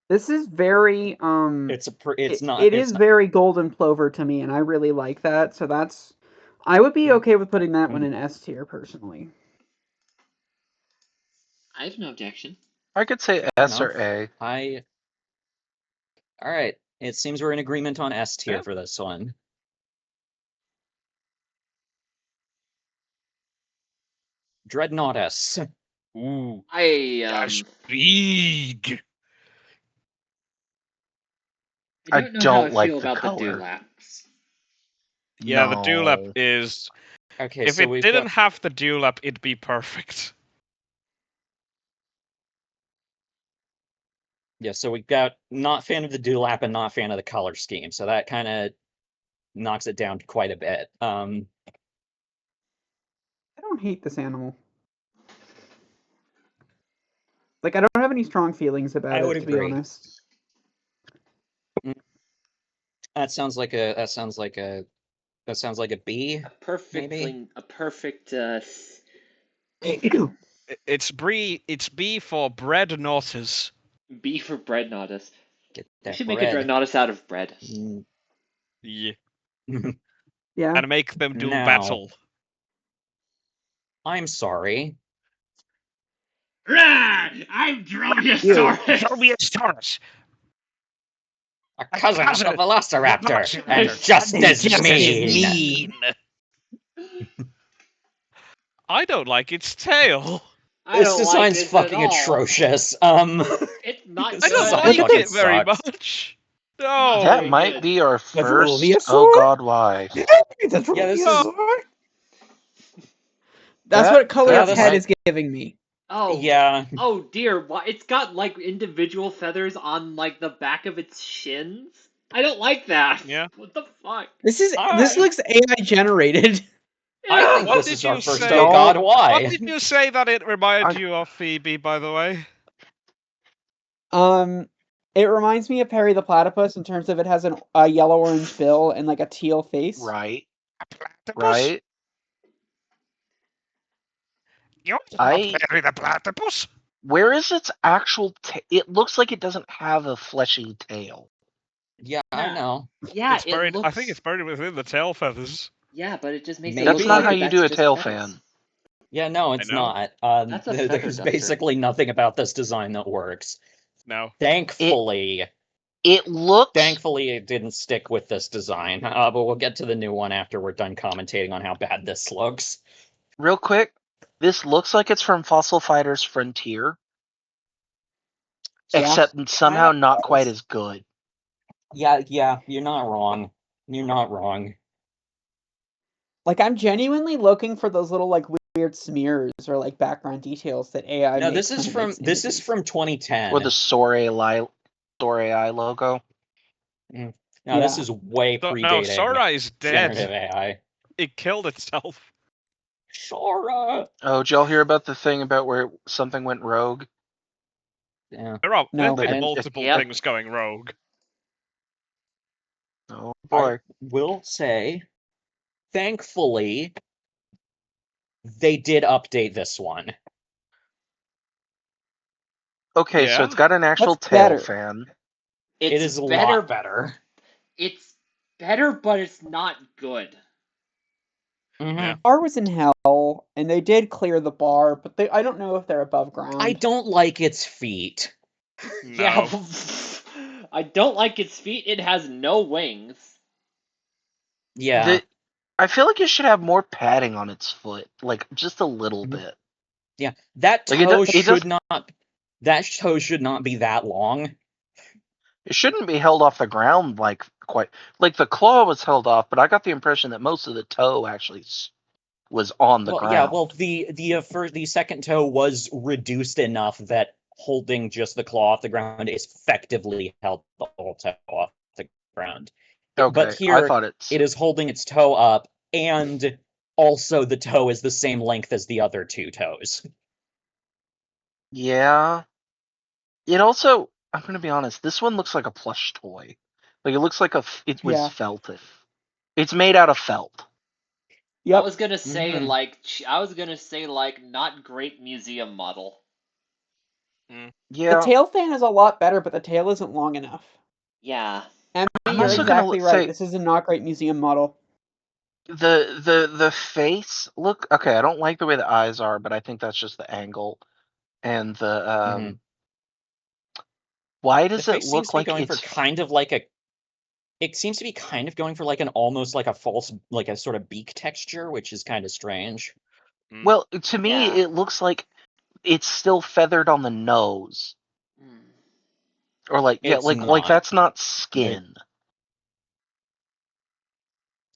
This is very it is very golden plover to me, and I really like that. So that's I would be okay with putting that one in S tier personally. I have no objection. I could say Fair S or enough. A. All right. It seems we're in agreement on S tier Yeah. for this one. Dreadnoughtus. Ooh. I big. I don't know how I feel about the color. dewlaps. Yeah, the dewlap No. is. Okay, if so it we've didn't got- have the dewlap, it'd be perfect. Yeah, so we got not fan of the dewlap and not fan of the color scheme. So that kind of knocks it down quite a bit. I don't hate this animal. Like I don't have any strong feelings about I it, would to be agree. honest. That sounds like a B. A perfect. It's B for bread notters. B for bread notice. Get We that should make a bread. dreadnoughtus out of bread. Yeah. Yeah. And make them do Now, battle. I'm sorry. Rawr! I'm Dromaeosaurus! Dromaeosaurus! A cousin of the Velociraptor, and just as mean. I don't like its tail. I This don't like design's this fucking at all. atrocious. It's not This I don't design like fucking it very sucks. much. Not No. That very might good. be our The first. Dromaeosaur? Oh God, why? The Yeah, this is Dromaeosaur? That's That- what color that its head might- is giving me. Oh. Yeah. Oh dear, why it's got like individual feathers on like the back of its shins? I don't like that. Yeah. What the fuck? This looks AI generated. I think What this did is our you first say? Oh God, What why? did you say that it reminded you of, Phoebe, by the way? It reminds me of Perry the Platypus in terms of it has a yellow-orange bill and like a teal face. Right. Platypus? Right. You're not Perry the Platypus. Where is its actual? It looks like it doesn't have a fleshy tail. Yeah, I know. Yeah, It's it buried. I looks. think it's buried within the tail feathers. Yeah, but it just makes it That's look not like how you do a just tail feathers. fan. Yeah, no, it's know. not. That's a feather There's duster. basically nothing about this design that works. No. Thankfully, it looks. Thankfully, it didn't stick with this design. But we'll get to the new one after we're done commentating on how bad this looks. Real quick, this looks like it's from Fossil Fighters Frontier, Yeah. except somehow not quite as good. Yeah, you're not wrong. You're not wrong. Like I'm genuinely looking for those little like weird smears or like background details that AI. No, makes this is when it from makes this is from 2010. Or the Soray logo. No, this is way No, predating Sora is dead. generative AI. It killed itself. Sora. Oh, did y'all hear about the thing about where something went rogue? Yeah. There are No, been I didn't- multiple Yep. things going rogue. Oh I boy. will say, thankfully, they did update this one. Okay, so Yeah? it's got an actual What's tail better? fan. It It's is a better. lot better. It's better, but it's not good. Yeah. Bar was in hell, and they did clear the bar, but I don't know if they're above ground. I don't like its feet. No. Yeah, I don't like its feet. It has no wings. Yeah. I feel like it should have more padding on its foot, like just a little bit. Yeah. That Like, toe it should doesn't- not. That toe should not be that long. It shouldn't be held off the ground like quite. Like the claw was held off, but I got the impression that most of the toe actually was on the ground. Yeah. Well, the second toe was reduced enough that holding just the claw off the ground effectively held the whole toe off the ground. Okay, But here I thought it is holding its toe up, and also the toe is the same length as the other two toes. Yeah. It also, I'm gonna be honest, this one looks like a plush toy. Like it looks like it was Yeah. felted. It's made out of felt. Yep. I was gonna say Mhm. like not great museum model. Yeah. The tail fan is a lot better, but the tail isn't long enough. Yeah. Emmy, I'm you're also exactly gonna right. say This is a not great museum model. the face look okay. I don't like the way the eyes are, but I think that's just the angle and the Why The does it face seems look to be like going for it's kind of like a. It seems to be kind of going for like an almost like a false, like a sort of beak texture, which is kind of strange. well to me Yeah. it looks like it's still feathered on the nose, or like It's like not. that's not skin.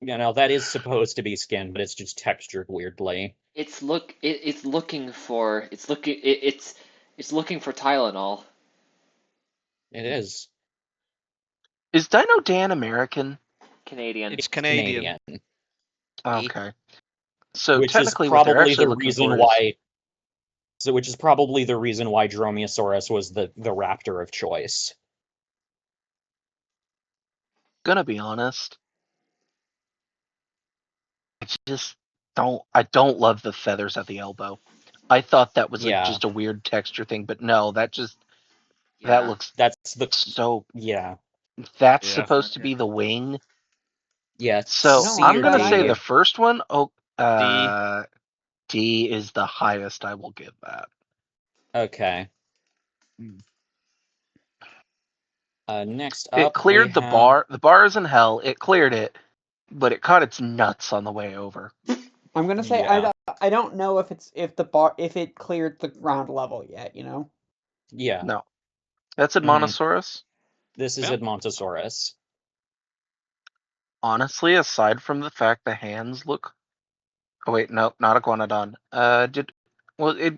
You know, that is supposed to be skin, but it's just textured weirdly. It's looking for it's looking for Tylenol. It is. Is Dino Dan American? Canadian. It's Canadian. Okay. So Which is technically what they're probably actually the looking reason for is why. So, which is probably the reason why Dromaeosaurus was the raptor of choice. Gonna be honest, I just don't love the feathers at the elbow. I thought that was Yeah. just a weird texture thing, but no, that Yeah. looks That's the so. yeah. That's Yeah. supposed to be the wing. Yeah. So C I'm or gonna say D. the first one. Oh, D. D is the highest I will give that. Okay. Next It up we cleared the have bar. The bar is in hell. It cleared it, but it caught its nuts on the way over. I'm gonna say Yeah. I don't know if it cleared the ground level yet. Yeah. No, that's Mhm. Edmontosaurus. This is Yeah. Edmontosaurus. Honestly, aside from the fact the hands look. Oh wait, no, not Iguanodon.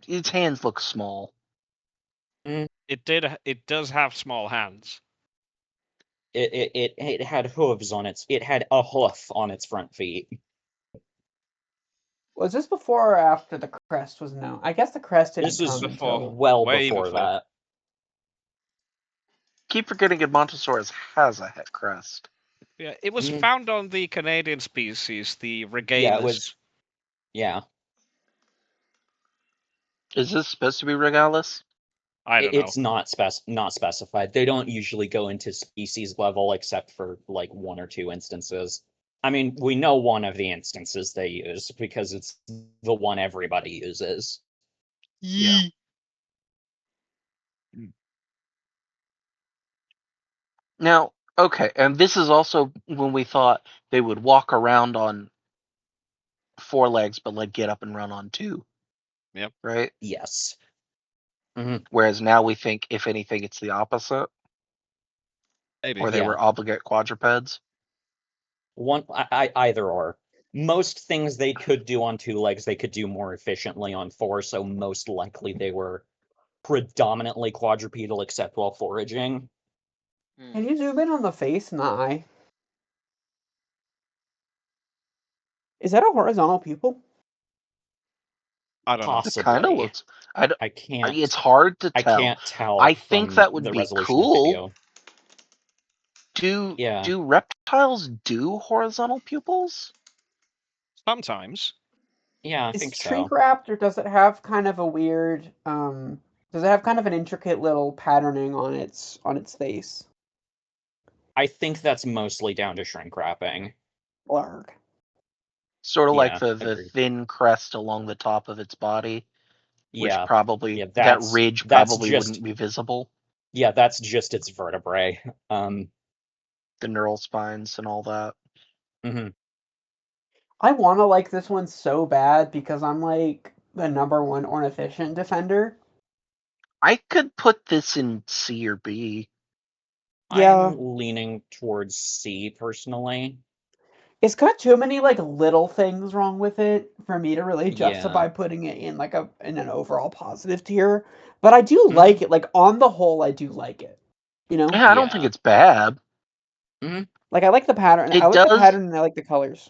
Its hands look small. It does have small hands. It had hooves on its. It had a hoof on its front feet. Was this before or after the crest was known? I guess the crest didn't This is come Before. until. well Way before before. that. Keep forgetting Edmontosaurus has a head crest. Yeah, it was Mhm. found on the Canadian species, the Yeah, it Regalis. was. Yeah. Is this supposed to be Regalis? I don't know. It's not specified. They don't usually go into species level except for like one or two instances. I mean, we know one of the instances they use because it's the one everybody uses. Yeah. Now, okay, and this is also when we thought they would walk around on four legs, but like get up and run on two. Yep. Right? Yes. Mhm. Whereas now we think, if anything, it's the opposite. Maybe. Or they Yeah. were obligate quadrupeds. Either or. Most things they could do on two legs, they could do more efficiently on four, so most likely they were predominantly quadrupedal except while foraging. Can you zoom in on the face and the eye? Is that a horizontal pupil? I don't know. It kind of Possibly. looks. I don't. can't. It's hard to I tell. can't tell I think from that would the be resolution of cool. video. Yeah. Do reptiles do horizontal pupils? Sometimes. Yeah, I Is think it shrink so. wrapped, or does it have kind of a weird? Does it have kind of an intricate little patterning on its face? I think that's mostly down to shrink wrapping. Blarg. Sort of like Yeah, the agreed. thin crest along the top of its body, which Yeah. probably Yeah, that ridge that's probably just wouldn't be visible. yeah, that's just its vertebrae. The neural spines and all that. Mhm. I want to like this one so bad because I'm like the #1 ornithischian defender. I could put this in C or B. Yeah. I'm leaning towards C personally. It's got too many like little things wrong with it for me to really Yeah. justify putting it in like in an overall positive tier. But I do Mhm. like it. Like on the whole, I do like it. Yeah, I don't think it's bad. Mhm. Like I like the pattern. I It like the does. pattern and I like the colors.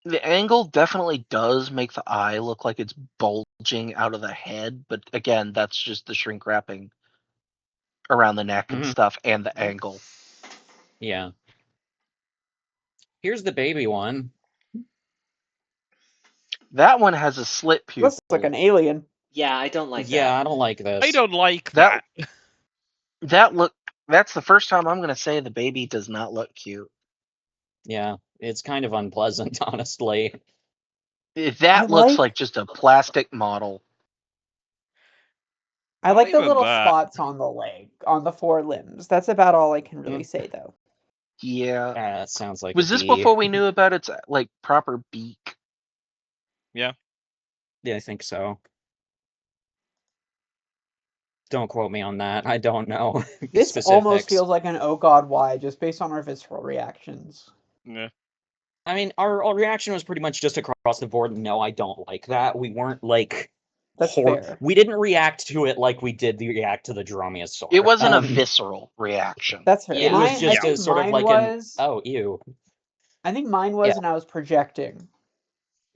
The angle definitely does make the eye look like it's bulging out of the head, but again, that's just the shrink wrapping around the neck and Mhm. stuff and the angle. Yeah. Here's the baby one. That one has a slit pupil. Looks like an alien. Yeah, I don't like Yeah, that. I don't like this. I don't like that. That's the first time I'm going to say the baby does not look cute. Yeah, it's kind of unpleasant, honestly. That looks like just a plastic model. I Not like the even little that. spots on the leg, on the four limbs. That's about all I can really say though. Yeah. That sounds like Was a this B. before we knew about its like proper beak? Yeah. Yeah, I think so. Don't quote me on that. I don't know This almost specifics. feels like an oh god why just based on our visceral reactions. Yeah. I mean, our reaction was pretty much just across the board. No, I don't like that. We weren't like That's fair. We didn't react to it like we did react to the Dromaeosaur. It wasn't a visceral reaction. That's fair. It was Mine, just I think a sort of mine like was. oh, ew. I think mine was, Yeah. and I was projecting.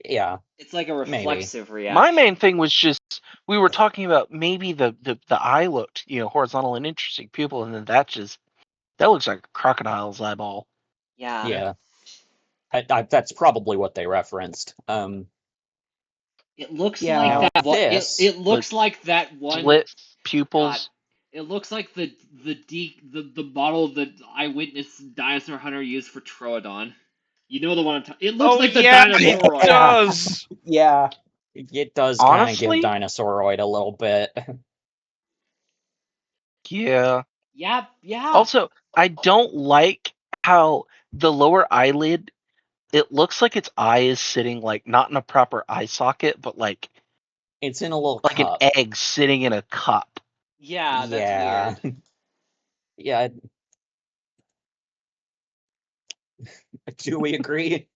Yeah. It's like a reflexive reaction. My main thing was just we were talking about maybe the eye looked, horizontal and interesting pupil, and then that looks like a crocodile's eyeball. Yeah. That's probably what they referenced. It looks Yeah. like Now that. this, It looks like that one. Split God, pupils. it looks like the model that Eyewitness Dinosaur Hunter used for Troodon. You know the one I'm talking. It looks Oh like the yeah, it Dinosauroid. does. Yeah. it does kind of give Honestly, Dinosauroid a little bit. yeah. Yeah, yeah. Also, I don't like how the lower eyelid, it looks like its eye is sitting like not in a proper eye socket, but like It's in a little an cup. egg sitting in a cup. Yeah, that's Yeah. weird. Yeah. Do we agree?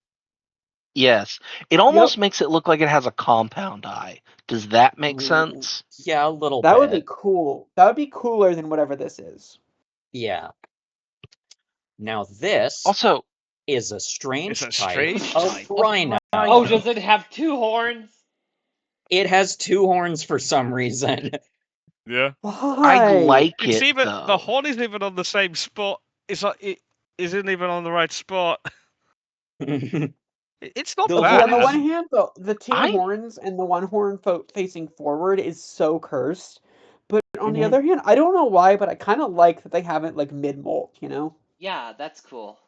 Yes. It almost makes it look like it has a compound eye. Does that make sense? Yeah, a little That bit. would be cool. That would be cooler than whatever this is. Yeah. Now this Also, is a strange It's a type strange of type rhino. Oh, does it have two horns? It has two horns for some reason. Yeah. I Why? like It's it even the though. horn isn't even on the same spot. It's like it isn't even on the right spot. It's not The Okay, on the bad. one hand, the two I horns and the one horn facing forward is so cursed. But on the Mhm. other hand, I don't know why, but I kind of like that they have it like mid-molt, you know? Yeah, that's cool.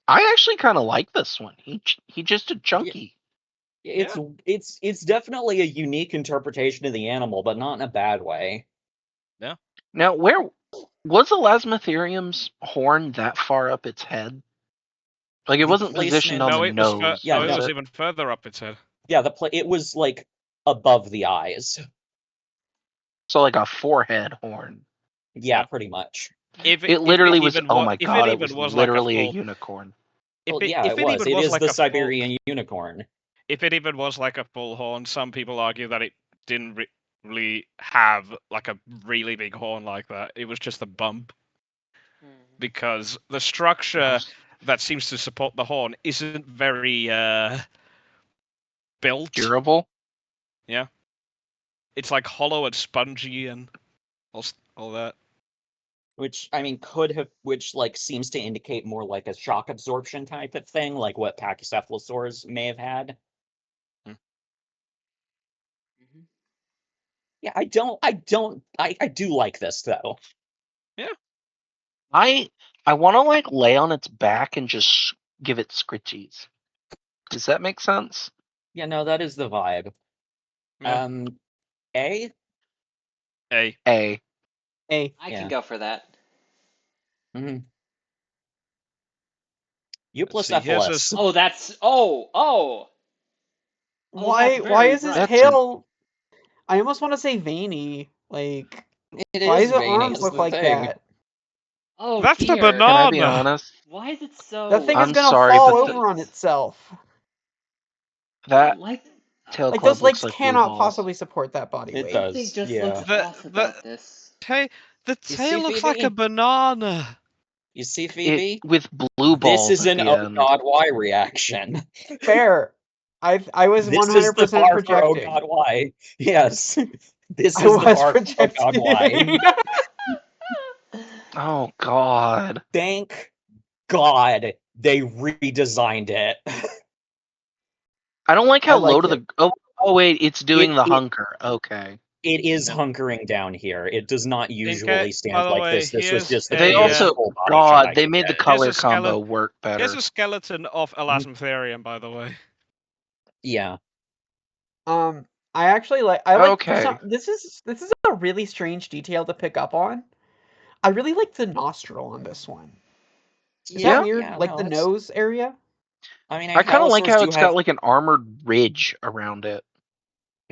I actually kind of like this one. He just a chunky. It's definitely a unique interpretation of the animal, but not in a bad way. Yeah. Now, where was the Lasmatherium's horn that far up its head? Like it The wasn't positioned placement- on No, the it was nose. Yeah, it no. was even further up its head. Yeah, it was like above the eyes. So like a forehead horn. Yeah, pretty much. It literally was. Even Oh my if god! it It even was like a literally a full, unicorn. Well, yeah, if it was. even It was is like the a full, Siberian unicorn. if it even was like a full horn, some people argue that it didn't really have like a really big horn like that. It was just a bump because the structure that seems to support the horn isn't very built. Durable. Yeah, it's like hollow and spongy and all that. Which I mean which like seems to indicate more like a shock absorption type of thing, like what Pachycephalosaurs may have had. Yeah, I do like this though. Yeah. I want to like lay on its back and just give it scritchies. Does that make sense? Yeah, no, that is the vibe. Yeah. A? A. A. A. I Yeah. can go for that. Mm-hmm. Let's see, here's Euoplocephalus. Oh, that's oh. Why that's why very is his rough. tail I almost want to say veiny. Like It why is does the veiny, arms is look the like thing. that? Oh That's the dear. Can I be banana. honest? Why is it so? That thing is I'm gonna sorry, fall but over on itself. that like tail Like club those looks legs like blue cannot balls. possibly support that body It weight. Everything does. just Yeah. looks off about this. The You see, tail looks like a Phoebe? banana. You see, It Phoebe? with blue This balls is at an the oh end. god why reaction. Fair. I was This is the 100% bar for oh projecting. god why. Yes. This I is the was bar for oh god why. projecting. Oh god. Thank God they redesigned it. I don't like I how low like to it. the. Oh wait, it's doing the It hunker. Okay. it is Yeah. hunkering down here. It does not Okay, usually by stand the like way, this. This was here's just the They a cutest also, full body shot God, I they could made the get. color combo work here's better. a skeleton of a Lasmatherium, by the way. Yeah. I actually I like for Okay. some this is a really strange detail to pick up on. I really like the nostril on this one. Is that Yeah. weird? Yeah, Like no, the that's nose area? I mean I kind of like ankylosaurs how do it's got have like an armored ridge around it.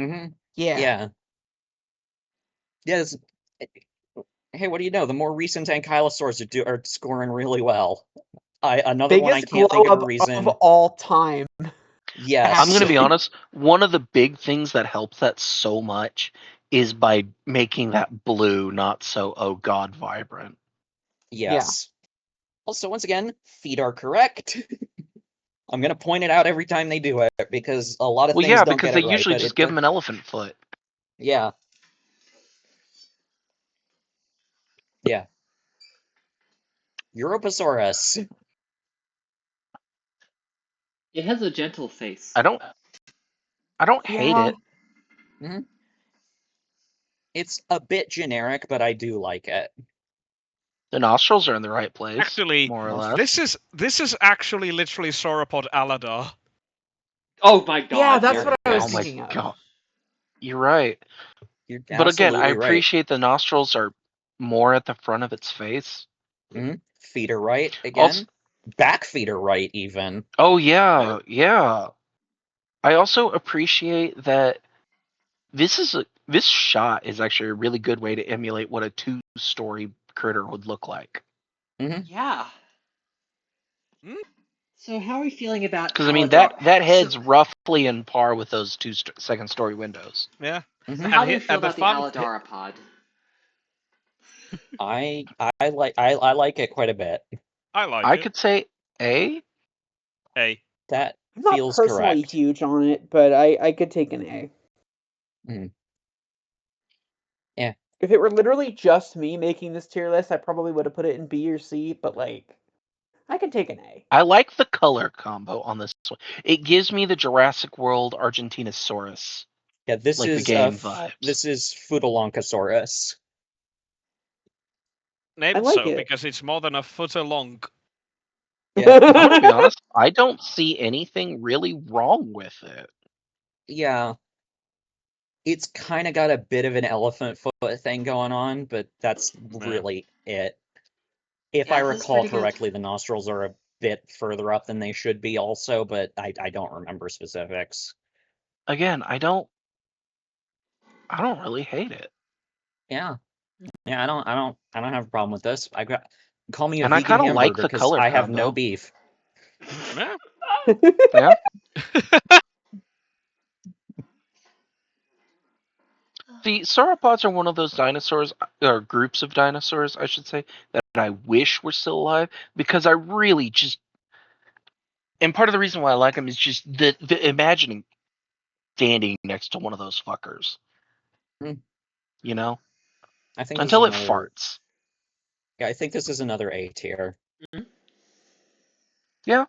Mm-hmm. Yeah. Yeah. Yes. Hey, what do you know? The more recent ankylosaurs are scoring really well. Another one I Biggest can't glow think of a up of reason. all time. Yes. I'm gonna be honest. One of the big things that helps that so much is by making that blue not so oh god vibrant. Yes. Also, once again, feet are correct. I'm gonna point it out every time they do it because a lot of Well, things yeah, don't because get they it right. usually But just give him an elephant foot. Yeah. Yeah. Europasaurus. It has a gentle face. I don't hate Yeah. it. Mhm. It's a bit generic, but I do like it. The nostrils are in the right place, Actually, more or less. this is actually literally sauropod Aladar. Oh my god. Yeah, that's yes, what I was Oh my thinking of. god. You're right. You're But again, I absolutely right. appreciate the nostrils are more at the front of its face. Feet are right again. Also, back feet are right even. oh yeah, yeah. I also appreciate that this shot is actually a really good way to emulate what a two-story critter would look like. Yeah. So how are we feeling about Because I mean Aladar? that head's roughly in par with those two second-story windows. Yeah. So how do you feel about the Aladarapod? I like it quite a bit. I like I it. could say A. A. That I'm not feels personally correct. huge on it, but I could take an A. Yeah. If it were literally just me making this tier list, I probably would have put it in B or C, but like, I could take an A. I like the color combo on this one. It gives me the Jurassic World Argentinosaurus. Yeah, this like is the game vibes. This is Futolonkosaurus. Named like so it. because it's more than a foot long. Yeah. I'm gonna be honest, I don't see anything really wrong with it. Yeah. It's kind of got a bit of an elephant foot thing going on, but that's really it. If I recall correctly, the nostrils are a bit further up than they should be also, but I don't remember specifics. Again, I don't really hate it. Yeah. Yeah, I don't have a problem with this. Call me a And I vegan kinda like hamburger the because color I have no combo. beef. Yeah. Yeah. The sauropods are one of those dinosaurs, or groups of dinosaurs, I should say, that I wish were still alive because I really just. And part of the reason why I like them is just the imagining standing next to one of those fuckers. You know? I think Until it this is another, farts. Yeah, I think this is another A tier. Yeah.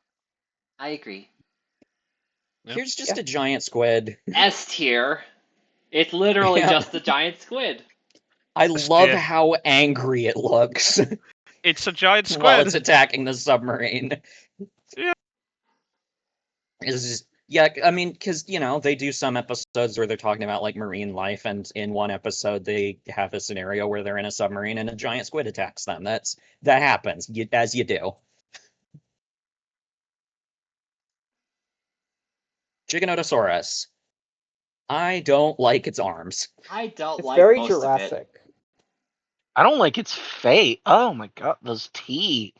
I agree. Here's just a giant squid. S tier. It's literally Yeah. just a giant squid. I love how angry it looks It's a giant squid. while it's attacking the submarine. Yeah. Yeah, I mean, because, they do some episodes where they're talking about, like, marine life, and in one episode they have a scenario where they're in a submarine and a giant squid attacks them. That happens, as you do. Giganotosaurus. I don't like its arms. I don't It's like very most Jurassic. of it. I don't like its fate. Oh my god, those teeth.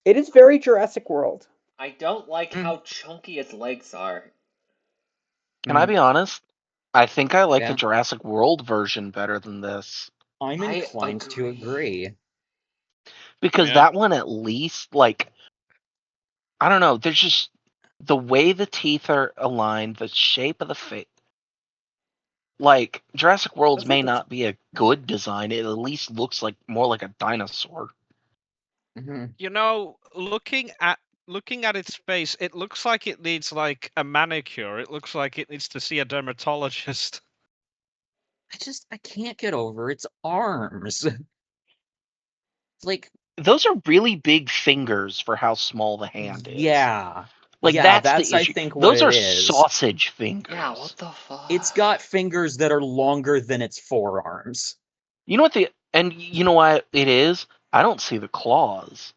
It is very Jurassic World. I don't like how chunky its legs are. Can I be honest? I think I like Yeah. the Jurassic World version better than this. I'm inclined to agree. Because that one at least, like, I don't know, there's just the way the teeth are aligned, the shape of the face. Like, Jurassic Worlds may not be a good design, it at least looks like more like a dinosaur. You know, looking at its face, it looks like it needs like a manicure. It looks like it needs to see a dermatologist. I can't get over its arms. Like, those are really big fingers for how small the hand is. Yeah. Like, Yeah, that's the I issue. think, what Those it are is. sausage fingers. Yeah, what the fuck? It's got fingers that are longer than its forearms. You know what you know why it is? I don't see the claws.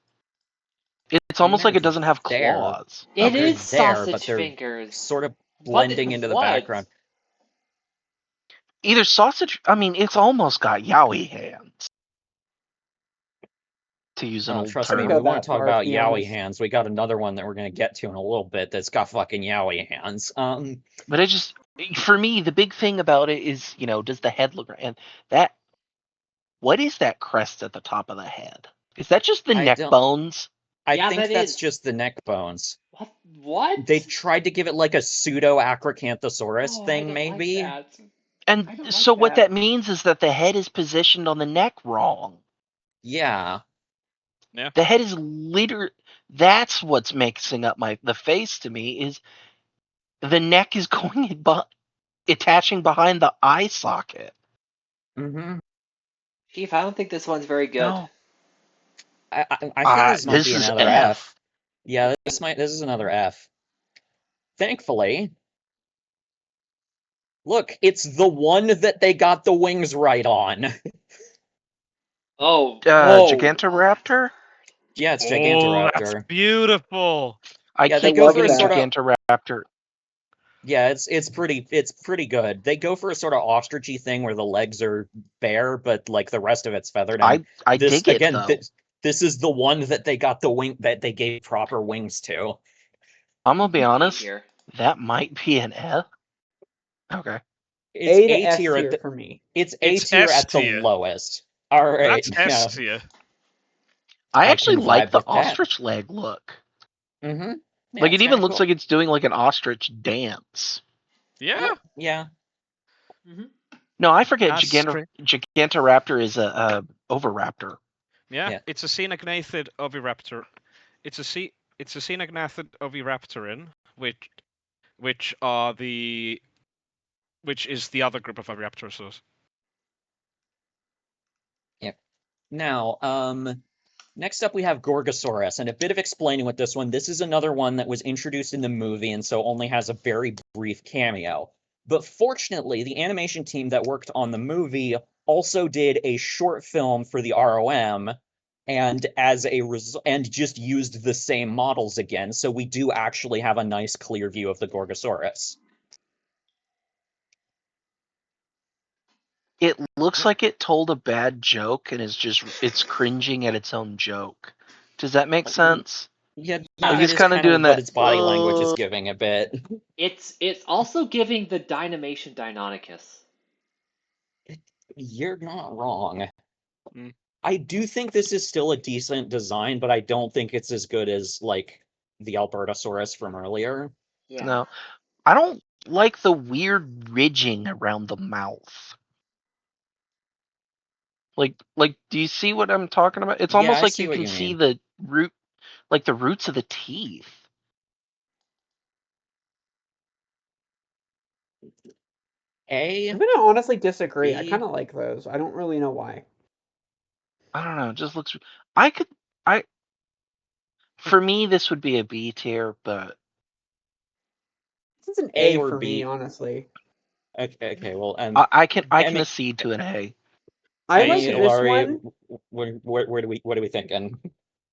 It's almost like it doesn't have claws. It is there, sausage but they're fingers. sort of blending into the background. Either sausage, I mean, it's almost got yaoi hands. To use an old Trust term. me, we want to talk about yaoi hands. We got another one that we're going to get to in a little bit that's got fucking yaoi hands. But it just, for me, the big thing about it is, does the head look right? And what is that crest at the top of the head? Is that just the neck bones? I think that's just the neck bones. What? They tried to give it like a pseudo Acrocanthosaurus thing, maybe. And so what that means is that the head is positioned on the neck wrong. Yeah. Yeah. The head is literally, That's what's mixing up the face to me is the neck is going attaching behind the eye socket. Mm-hmm. Chief, I don't think this one's very good. No. I think this might be is another F. Yeah, this is another F. Thankfully, look, it's the one that they got the wings right on. Oh, Gigantoraptor? Yeah, it's Oh, that's Gigantoraptor. beautiful. I Yeah, they keep go for looking a at sort of Gigantoraptor. yeah, it's pretty good. They go for a sort of ostrichy thing where the legs are bare, but like the rest of it's feathered. And I this dig it again, though. this is the one that they got the wing that they gave proper wings to. I'm gonna be honest. Here. That might be an F. Okay. It's A to A S tier tier at the for me. it's A It's tier S at the tier. lowest. All right, That's yeah, S tier. I I actually can like vibe the with that. ostrich leg look. Mm-hmm. Yeah, Like it's it even kinda looks cool. like it's doing like an ostrich dance. Yeah. Yeah. No, I forget. Astri- Gigantoraptor is a oviraptor. Yeah, it's a cenagnathed oviraptor. It's a cenagnathed oviraptorin, which is the other group of oviraptorosaurs. Yep. Now, next up we have Gorgosaurus, and a bit of explaining with this one. This is another one that was introduced in the movie and so only has a very brief cameo. But fortunately, the animation team that worked on the movie also did a short film for the ROM, and and just used the same models again, so we do actually have a nice clear view of the Gorgosaurus. It looks like it told a bad joke and it's cringing at its own joke. Does that make sense? Yeah, Like that it's is kind of doing what that. its body language is giving a bit. It's also giving the Dynamation Deinonychus. You're not wrong. Mm. I do think this is still a decent design, but I don't think it's as good as like the Albertosaurus from earlier. Yeah. No, I don't like the weird ridging around the mouth. Like, do you see what I'm talking about? It's Yeah, almost I like see you what can you see mean. the roots of the teeth. I'm gonna honestly disagree. I B. kind of like those. I don't really know why. I don't know. It just looks. I could. I. For me, this would be a B tier, but This is an A A or for me, B. honestly. Okay, well, I can accede to an A. I A like tier. this Laurie, one. what are we thinking?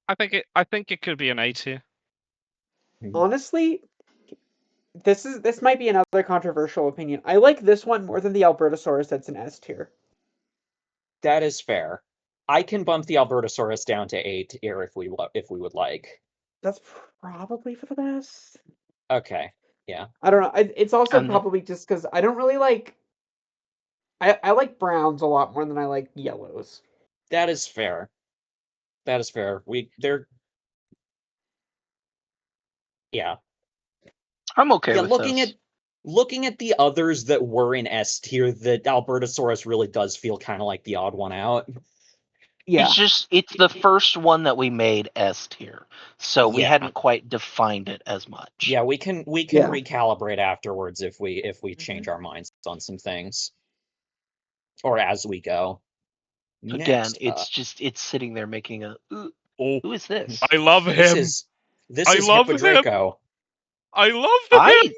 I think it could be an A tier. Honestly, this might be another controversial opinion. I like this one more than the Albertosaurus that's an S tier. That is fair. I can bump the Albertosaurus down to A tier if we would like. That's probably for the best. Okay, yeah. I don't know. It's also And probably just because I don't really like. I like browns a lot more than I like yellows. That is fair. That is fair. They're yeah. I'm okay Yeah, with this. looking at the others that were in S tier, the Albertosaurus really does feel kind of like the odd one out. Yeah. It's the first one that we made S tier, so we Yeah. hadn't quite defined it as much. Yeah, we can Yeah. recalibrate afterwards if we change our minds on some things, or as we go. Again, Next, it's sitting there making a. Oh, Who is this? I love this him. is I love him. Hippodraco. I love him.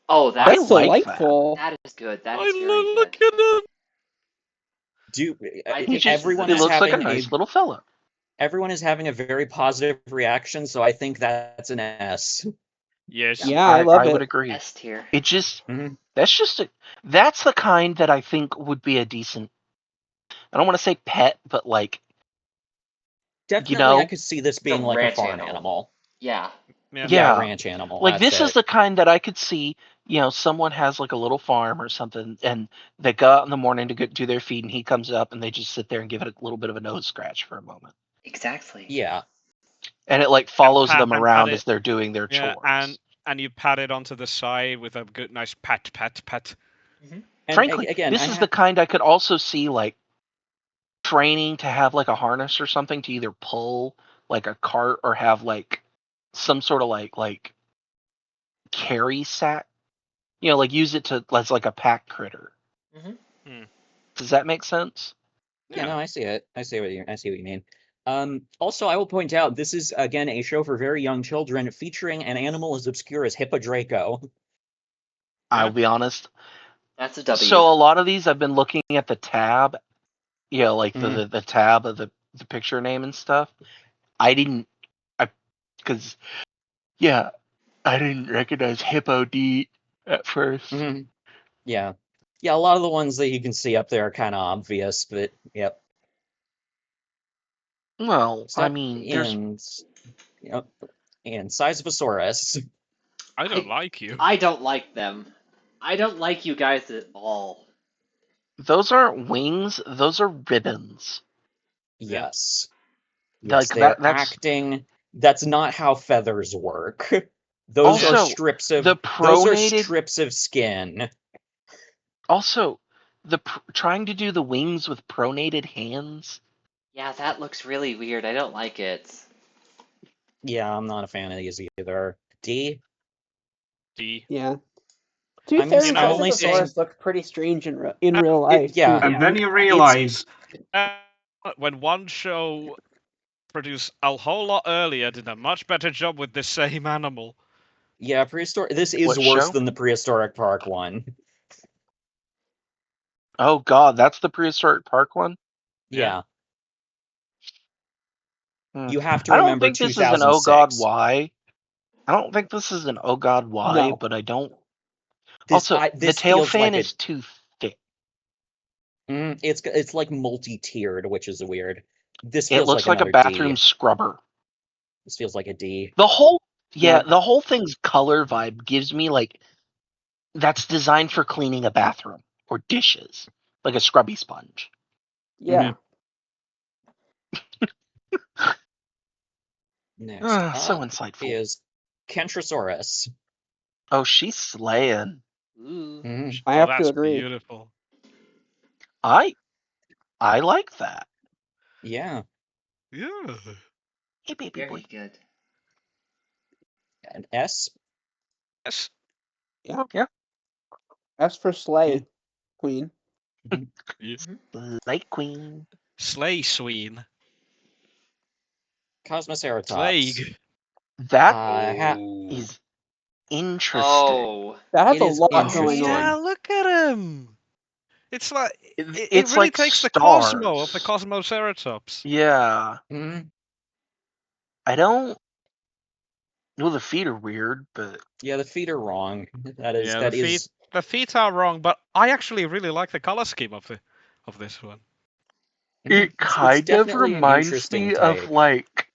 Oh, I that's like that. Delightful. that is good. That is very good. Look at him. I think Everyone He is looks like a having nice little fella. everyone is having a very positive reaction, so I think that's an S. Yes. Yeah, I love would it. agree. S tier. It just Mhm. that's the kind that I think would be a decent. I don't want to say pet, but like Definitely, I could see this being like a ranch farm animal. animal. Yeah. Yeah, ranch animal. Like That's this is it. the kind that I could see. Someone has like a little farm or something, and they go out in the morning to do their feed, and he comes up, and they just sit there and give it a little bit of a nose scratch for a moment. Exactly. Yeah. And it like follows them around as they're doing their Yeah, chores. and you pat it onto the side with a good, nice pat. And Frankly, again, this is the kind I could also see like training to have like a harness or something to either pull like a cart or have like some sort of like carry sack. Like use it to as like a pack critter. Mm-hmm. Does that make sense? Yeah, no, I see it. I see what you mean. Also, I will point out this is again a show for very young children featuring an animal as obscure as Hippodrico. I'll be honest. That's a W. So a lot of these I've been looking at the tab, like Mhm. the tab of the picture name and stuff. I didn't, because I didn't recognize Hippo D at 1st. Yeah. Yeah, a lot of the ones that you can see up there are kind of obvious, but yep. Well, I Step mean, in, yep, and Sizeosaurus. I don't like you. I don't like them. I don't like you guys at all. Those aren't wings; those are ribbons. Yes. Like Yes, they're that's acting. That's not how feathers work. Those are also strips of the pronated. strips of skin. Also, trying to do the wings with pronated hands. Yeah, that looks really weird. I don't like it. Yeah, I'm not a fan of these either. D. D. Yeah. To be I'm fair, just, I'm only saying. Sizeosaurus looks pretty strange in real life. Yeah. too. And then you realize when one show produced a whole lot earlier did a much better job with the same animal. Yeah, prehistoric. This is What worse show? than the prehistoric park one. Oh God, that's the prehistoric park one. Yeah. Hmm. You have to I don't remember think this is an oh God 2006. why. I don't think this is an oh God why, No. but I don't. This, Also, the this tail feels fan like is too thick. it's like multi-tiered, which is weird. This It feels looks like like a another bathroom D. scrubber. This feels like a D. The whole Yeah. the whole thing's color vibe gives me like that's designed for cleaning a bathroom or dishes, like a scrubby sponge. Yeah. Next So up insightful. is Kentrosaurus. Oh, she's slaying. Ooh. I have to that's agree. Beautiful. I like that. Yeah. Yeah. Hey, baby Very boy. good. An S. Yes. Yeah. Yeah. S for Slay Queen. Light Queen. Slay Sween. Cosmoceratops. Plague. That is interesting. Oh. That has It a is lot interesting. going on. Yeah, look at him. It's like it It's really like takes the stars. Cosmo of the Cosmoceratops. Yeah. Mm-hmm. I don't. Well, the feet are weird, but Yeah, the feet are wrong. That is. The feet are wrong, but I actually really like the color scheme of this one. it It's kind of definitely an reminds interesting me of take. like.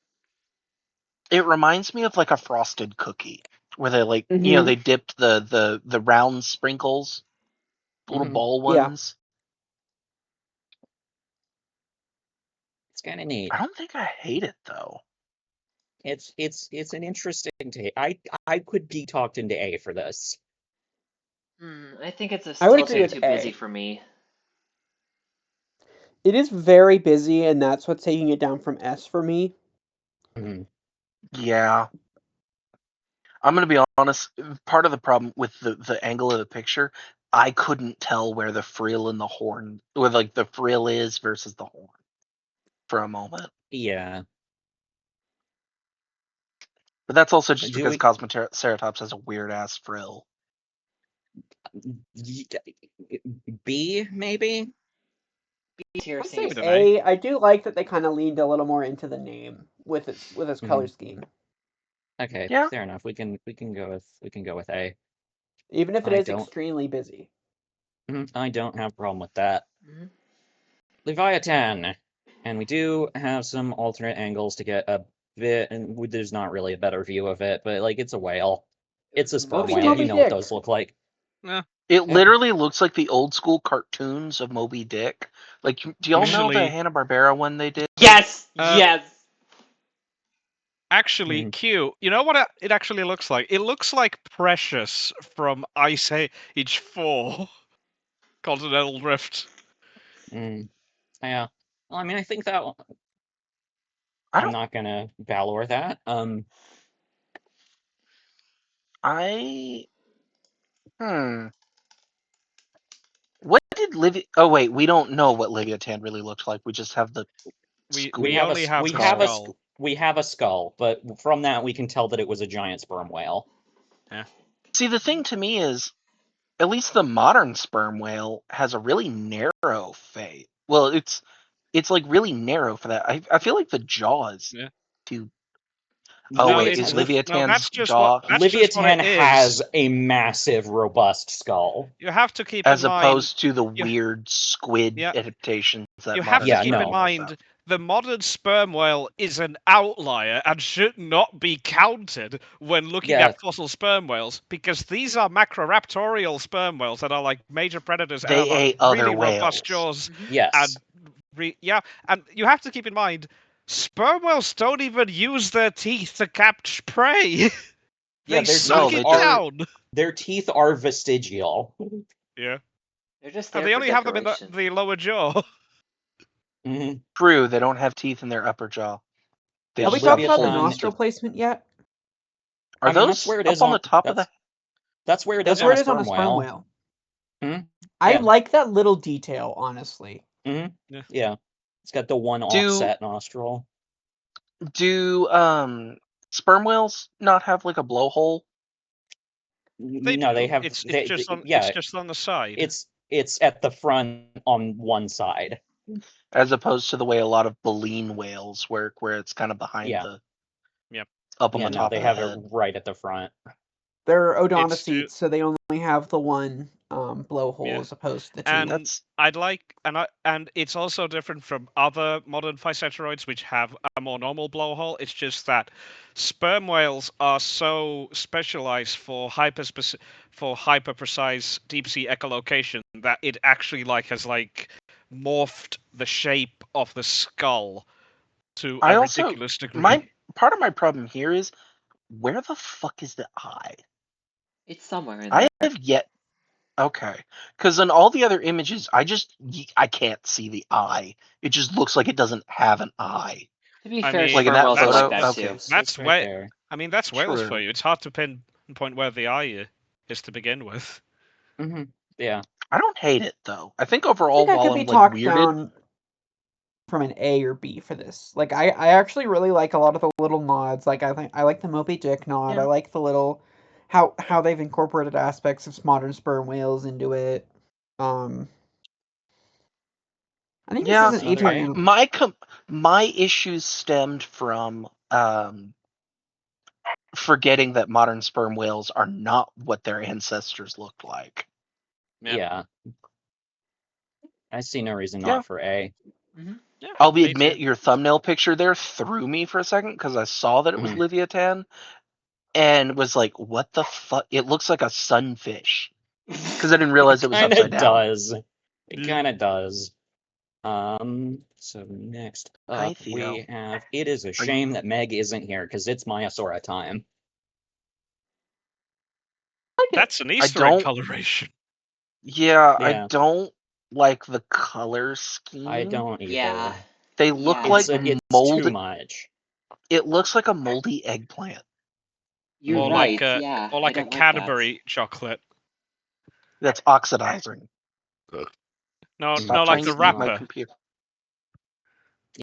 It reminds me of like a frosted cookie, where they like they dipped the round sprinkles, little ball ones. It's kind of neat. I don't think I hate it though. It's an interesting take. I could be talked into A for this. I think it's I would still agree with too A. busy for me. It is very busy, and that's what's taking it down from S for me. Yeah. I'm gonna be honest. Part of the problem with the angle of the picture, I couldn't tell where the frill and the horn, where like the frill is versus the horn, for a moment. Yeah. But that's also just Do because we- Cosmoceratops has a weird ass frill. B maybe. Tier I'd say seems A. I do like that they kind of leaned a little more into the name with its color scheme. Okay, Yeah. fair enough. We can go with A. Even if it I is don't- extremely busy. I don't have a problem with that. Mm-hmm. Leviathan, and we do have some alternate angles to get a bit, and there's not really a better view of it, but like it's a whale. It's a sperm Moby whale. Dick. You know what those look like. Yeah. It literally looks like the old school cartoons of Moby Dick. Like, do y'all know the Actually- Hanna-Barbera one they did? Yes! Yes! Actually, Q, you know what it actually looks like? It looks like Precious from Ice Age 4. Continental Drift. Yeah. Well, I mean, I think that I I'm not gonna valor that. What did Livia? Oh wait, we don't know what Leviathan really looked like. We just have the skull. We have only a have we the have a skull. we have a skull, but from that we can tell that it was a giant sperm whale. Yeah. See, the thing to me is, at least the modern sperm whale has a really narrow face. Well, it's like really narrow for that. I feel like the jaw is Yeah. too. Oh No, wait, it's is no, Leviathan's that's just what jaw Leviathan it has is. a massive, robust skull. You have to keep as in mind. opposed to the You, weird squid yeah, adaptations that you have modern to Yeah, keep in sperm no. whales have? mind the modern sperm whale is an outlier and should not be counted when looking Yeah. at fossil sperm whales, because these are macroraptorial sperm whales that are like major predators and They have ate other really robust whales. jaws. Yes. And and you have to keep in mind, sperm whales don't even use their teeth to catch prey. Yeah, They their suck teeth it are down. their teeth are vestigial. Yeah. They're just And there they for only have them in decoration. the lower jaw. Mhm. True, they don't have teeth in their upper jaw. They Have we just have talked about the holes. nostril placement yet? Are I mean, that's those where it up is on the on top of the? that's where it That's is where on a it is on a sperm sperm whale. whale. Mhm. I Yeah. like that little detail, honestly. Mhm. Yeah. Yeah. It's got the one Do offset nostril. do sperm whales not have like a blowhole? They No, they do. have It's they, just on yeah, the side. it's at the front on one side. As opposed to the way a lot of baleen whales work, where it's kind of behind Yeah. the Yep. up on Yeah, the no, top they of the have it head. right at the front. They're It's to odontocetes, so they only have the one blowhole yeah. as opposed to the two. And and it's also different from other modern physeteroids which have a more normal blowhole. It's just that sperm whales are so specialized for hyper precise deep sea echolocation that it actually has morphed the shape of the skull to I a also ridiculous degree. my part of my problem here is, where the fuck is the eye? It's somewhere in I there. have yet. Okay, because in all the other images, I can't see the eye. It just looks like it doesn't have an eye. To be I fair, mean, Like in sperm that whales are like photo. that Okay, too. that's right where there. I mean that's Wales for true. you. It's hard to pinpoint where the eye is to begin with. Hmm. Yeah. I don't hate it though. I think I overall, think I while could I'm be like talked weirded, down from an A or B for this. Like I actually really like a lot of the little nods. Like I think I like the Moby Dick nod. Yeah. I like the little how they've incorporated aspects of modern sperm whales into it. I think this yeah, is an Another A. Adrian. my issues stemmed from forgetting that modern sperm whales are not what their ancestors looked like. Yeah. I see no reason Yeah. not for A. Yeah, I'll be me too. admit, your thumbnail picture there threw me for a second because I saw that it was Mhm. Leviathan and was like, what the fuck? It looks like a sunfish. Because I didn't realize it was Kind upside of down. does. It kind of does. So next Hi, up Theo. we have It Is a Are you- Shame That Meg isn't here because it's Myosora time. That's an I Easter egg don't. coloration. Yeah, I Yeah. don't like the color scheme. I don't either. Yeah. They look Yeah. like It's too moldy. much. It looks like a moldy eggplant. You're Or right. like a Yeah, or I like a don't like that. Cadbury chocolate. That's oxidizing. No, Stop like trying the to eat my wrapper. computer.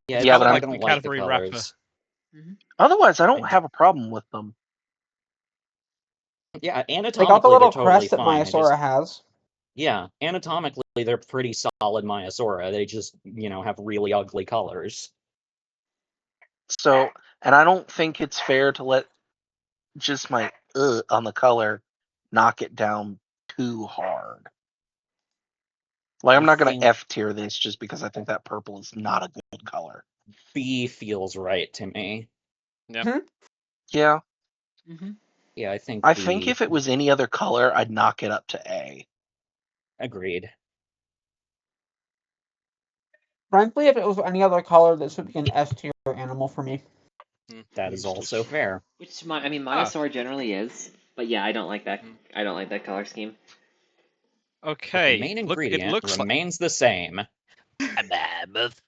Yeah, Yeah, it's but I Like don't the like the Cadbury wrapper. colors. otherwise, I I don't have a problem with them. Yeah, They got the anatomically they're little totally crest that fine. I just Myosora has. Yeah, anatomically they're pretty solid Myosora. They just, have really ugly colors. So, and I don't think it's fair to let just my on the color knock it down too hard. Like, I'm I not going think to F tier this just because I think that purple is not a good color. B feels right to me. Yeah. Yeah. Yeah, I think I B. think if it was any other color, I'd knock it up to A. Agreed. Frankly, if it was any other color, this would be an S tier animal for me. That is also fair. Which Myosaur generally is, but yeah, I don't like that. I don't like that color scheme. Okay. The main It ingredient looks like remains the same. A mammoth.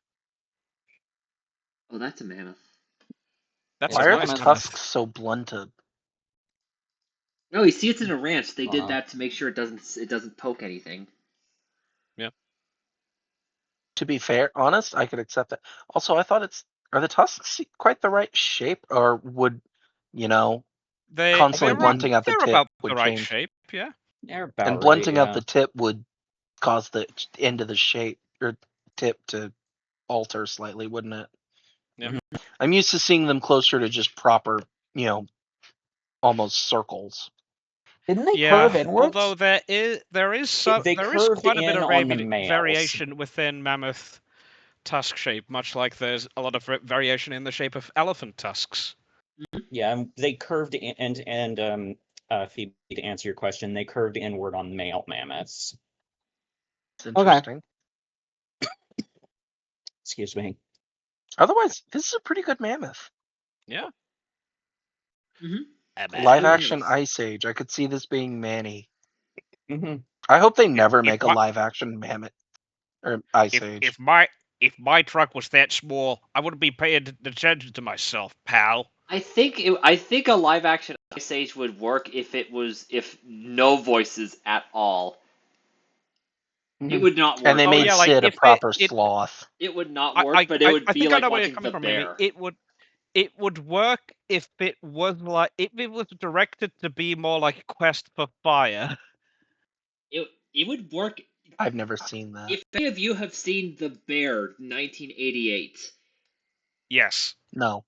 Oh, that's a mammoth. that's Why a are the nice tusks mammoth. so blunted? No, you see, it's in a ranch. They did Uh, that to make sure it doesn't poke anything. To be fair, honest, I could accept that. Also, I thought are the tusks quite the right shape, or would, you know, constantly blunting out the they're tip about would the right change, shape. Yeah. they're about and right, blunting out yeah. the tip would cause the end of the shape or tip to alter slightly, wouldn't it? Yeah. I'm used to seeing them closer to just proper, almost circles. Didn't they Yeah, curve inwards? although there is They curved quite a bit in of on the males. variation within mammoth tusk shape, much like there's a lot of variation in the shape of elephant tusks. Yeah, they curved Phoebe, to answer your question, they curved inward on male mammoths. It's interesting. Excuse me. Otherwise, this is a pretty good mammoth. Yeah. Live action Ice Age. I could see this being Manny. Mm-hmm. I hope they never if make a my- live action mammoth or Ice Age. If my truck was that small, I wouldn't be paying attention to myself, pal. I think a live action Ice Age would work if no voices at all. It would not work. And they made Sid a proper sloth. It would not work, but it would I be think I like know where you're watching coming the from, bear. Amy. It would work if it was directed to be more like Quest for Fire. It would work. I've never seen that. If any of you have seen The Bear, 1988. Yes. No.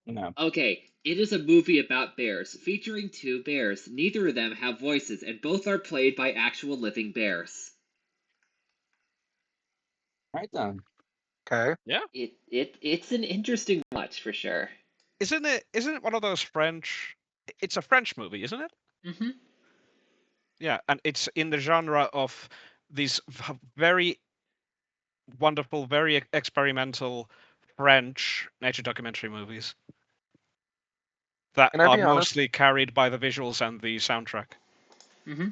No. Okay, it is a movie about bears, featuring two bears. Neither of them have voices, and both are played by actual living bears. Right then. Okay. Yeah. It's an interesting watch for sure. Isn't it one of those French? It's a French movie, isn't it? Mm-hmm. Yeah, and it's in the genre of these very wonderful, very experimental French nature documentary movies that Can I are be honest? mostly carried by the visuals and the soundtrack. Mm-hmm.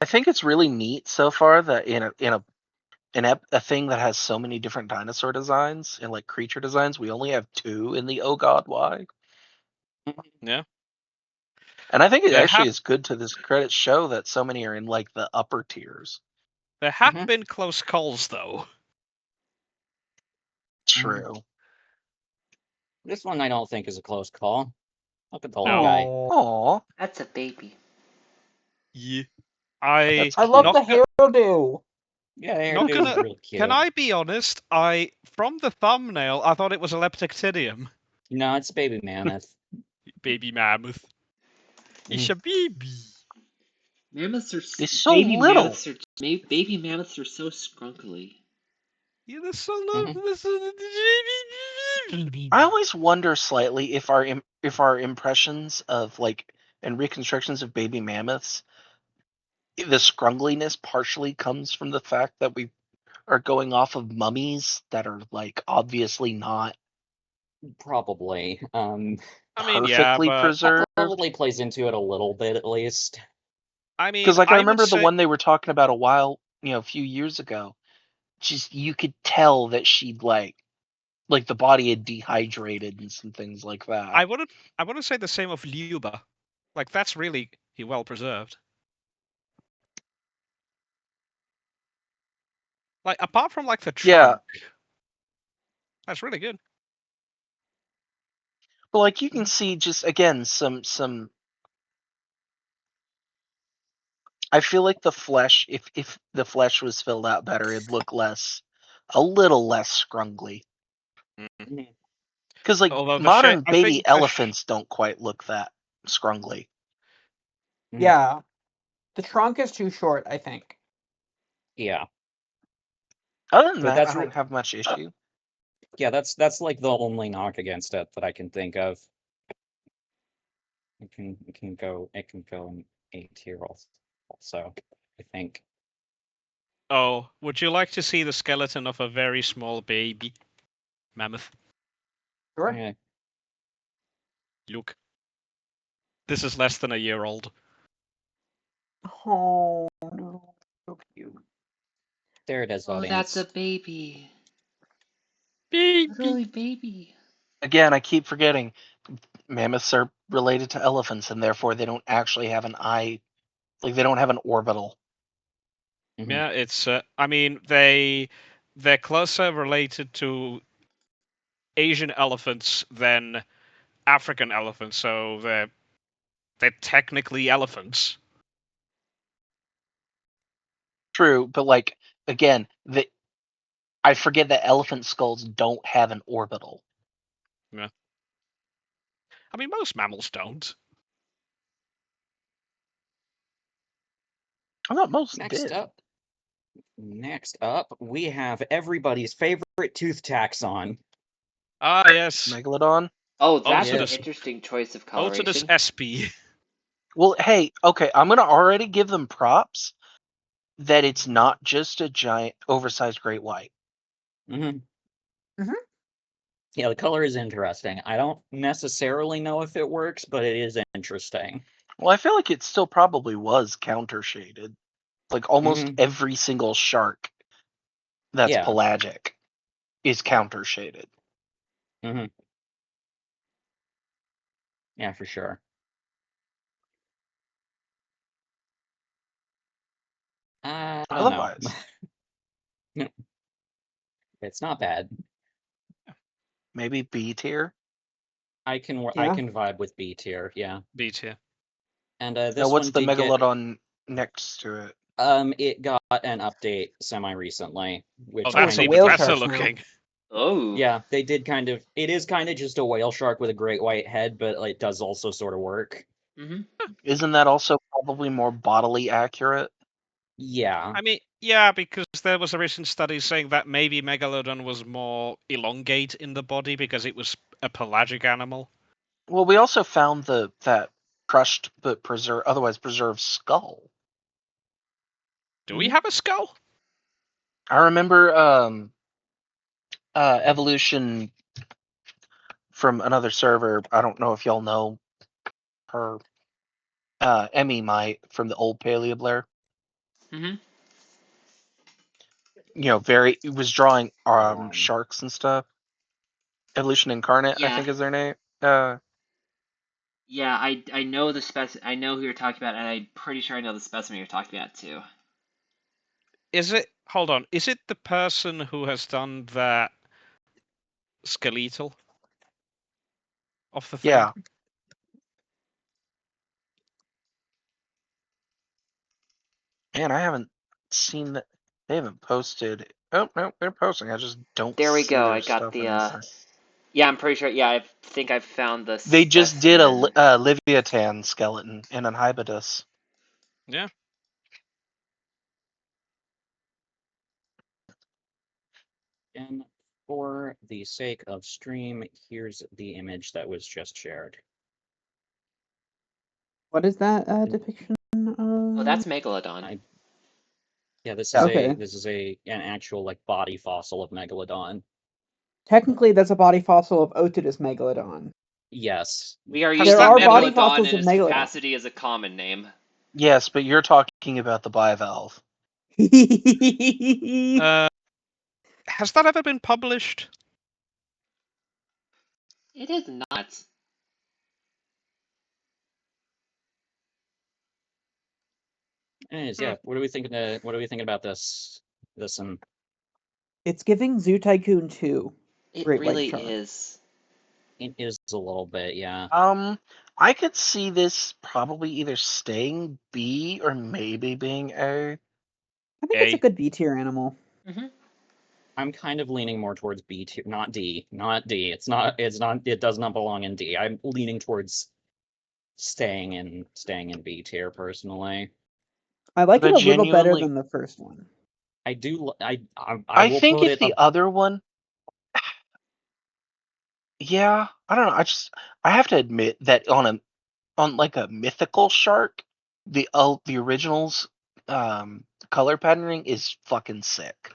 I think it's really neat so far that a thing that has so many different dinosaur designs and like creature designs, we only have two in the Oh God Why. Yeah. And I think it There actually have is good to this credit show that so many are in like the upper tiers. there have been close calls though. True. This one I don't think is a close call. Look at the No. little guy. Aw. That's a baby. Yeah. That's I love not the hairdo. Yeah, the not hairdo gonna. is really cute. Can I be honest? From the thumbnail, I thought it was a leptictidium. No, it's baby mammoth. Baby mammoth. It's a baby. Mammoths are It's so little. Baby mammoths are so scrunkly. Yeah, that's so I always wonder slightly if our impressions of like and reconstructions of baby mammoths, the scrungliness partially comes from the fact that we are going off of mummies that are like obviously not Probably. I mean, perfectly but preserved. Probably plays into it a little bit at least. I mean, Because like I would remember the say one they were talking about a few years ago. Just you could tell that she'd like the body had dehydrated and some things like that. I wouldn't say the same of Liuba. Like that's really well preserved. Like apart from like the trunk, that's really good. But like you can see just again some I feel like the flesh, if the flesh was filled out better, it'd look a little less scrungly. Because like Although modern I baby think elephants don't quite look that scrungly. Yeah. The trunk is too short, I think. Yeah. Other than But that, that's I don't have much issue. Yeah, that's like the only knock against it that I can think of. It can go in A tier also, I think. Oh, would you like to see the skeleton of a very small baby mammoth? Sure. Yeah. Look. This is less than a year old. Oh no. So cute. There it is, Oh, audience. that's a baby. Baby. Little baby. Again, I keep forgetting mammoths are related to elephants, and therefore they don't actually have an eye. Like they don't have an orbital. Yeah, it's. I mean, they're closer related to Asian elephants than African elephants, so they're technically elephants. True, but like again, I forget that elephant skulls don't have an orbital. Yeah. I mean, most mammals don't. I thought most Next did. Next up, we have everybody's favorite tooth taxon. Ah, yes. Megalodon. Oh, that's an Ultidus. interesting choice of Ultidus coloration. SP. Well, hey, okay, I'm gonna already give them props that it's not just a giant, oversized great white. Mm-hmm. Mm-hmm. Yeah, the color is interesting. I don't necessarily know if it works, but it is interesting. Well, I feel like it still probably was counter shaded. Like almost every single shark that's Yeah. pelagic is counter shaded. Mm-hmm. Yeah, for sure. I don't know. Otherwise, It's not bad. maybe B tier. I can Yeah. vibe with B tier. Yeah. B tier. And Now, this what's one the did get Megalodon next to it? it got an update semi recently, which Oh, Oh, that's it's a even whale better shark now. looking. Oh. Yeah, they did kind of. It is kind of just a whale shark with a great white head, but it does also sort of work. Mm-hmm. Isn't that also probably more bodily accurate? Yeah. I mean, yeah, because there was a recent study saying that maybe Megalodon was more elongate in the body because it was a pelagic animal. Well, we also found that crushed but otherwise preserved skull. Do we have a skull? I remember Evolution from another server. I don't know if y'all know her. Emmy might from the old Paleoblair. Mm-hmm. It was drawing sharks and stuff. Evolution Incarnate, I Yeah. think is their name. Yeah, I know I know who you're talking about, and I'm pretty sure I know the specimen you're talking about too. Is it? Hold on. Is it the person who has done that skeletal of the thing? Yeah. Man, I haven't seen that. They haven't posted. Oh no, they're posting. I just don't There we see go. their I got stuff the anymore. Yeah, I'm pretty sure. Yeah, I think I've found the They just did a specimen. Leviathan skeleton and an Hybidus. Yeah. And for the sake of stream, here's the image that was just shared. What is that depiction of? Oh, that's Megalodon. Yeah, this is Okay. an actual body fossil of Megalodon. Technically, that's a body fossil of Otodus megalodon. Yes. We are There using are body Megalodon fossils in of its megalodon. capacity as a common name. Yes, but you're talking about the bivalve. Has that ever been published? It is not. Anyways, yeah. What are we thinking? What are we thinking about this? It's giving Zoo Tycoon 2. It Great really White Shark. is. It is a little bit, yeah. I could see this probably either staying B or maybe being A. I think it's a good B tier animal. Mm-hmm. I'm kind of leaning more towards B tier, not D. Not D. It's not. It does not belong in D. I'm leaning towards staying in B tier personally. I like But it a little better genuinely- than the first one. I do. I I will think put if it the up. other one, yeah, I don't know. I have to admit that on like a mythical shark, the original's color patterning is fucking sick.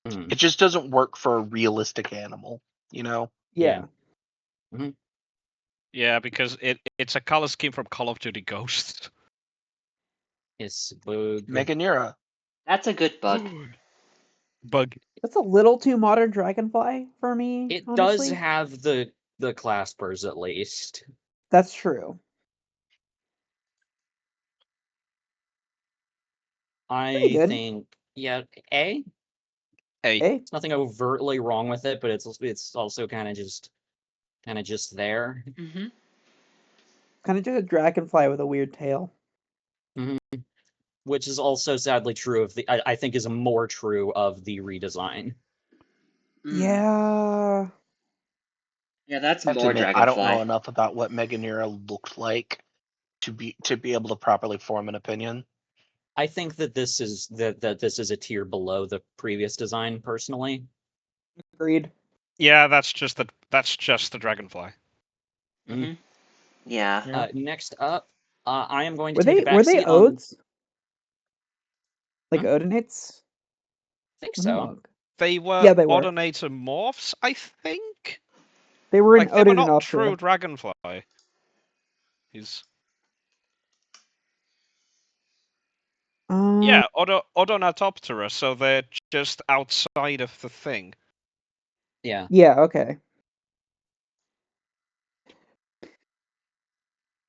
It just doesn't work for a realistic animal, you know? Yeah. Mm-hmm. Yeah, because it's a color scheme from Call of Duty Ghosts. It's bug. Meganura. That's a good bug. Bug. That's a little too modern dragonfly for me. It honestly. does have the the claspers at least. That's true. Pretty I good. think, yeah, A. A. A. Nothing overtly wrong with it, but it's also kind of just there. Mm-hmm. Kind of just a dragonfly with a weird tail. Which is also sadly true of I think is more true of the redesign. Yeah. Yeah, that's I have to more admit, I don't know Dragonfly. enough about what Meganera looked like to be able to properly form an opinion. I think that this is this is a tier below the previous design, personally. Agreed. Yeah, that's just the dragonfly. Mm-hmm. Yeah. Next up, I am going to Were take a they back seat on. odes? Like Odinites? I think Let me so. look. They were Yeah, they were. Odonator morphs, I think. They were in Like they were Odin and not true Opera. dragonfly. He's Um, yeah, Odonatoptera, so they're just outside of the thing. Yeah. Yeah, okay.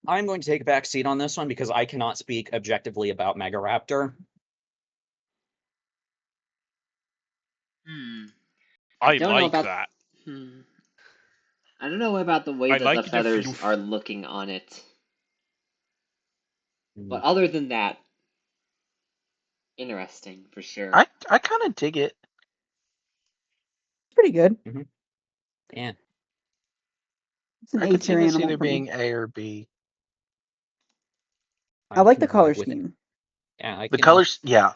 I'm going to take a back seat on this one because I cannot speak objectively about Megaraptor. I don't know like about. that. I don't know about the way I that the like the feathers floof. are looking on it. But other than that, interesting for sure. I kind of dig it. Pretty good. Yeah. It's an I A could see tier this animal either for me. being A or B. I like the can color vibe with it. scheme. Yeah, The colors, yeah.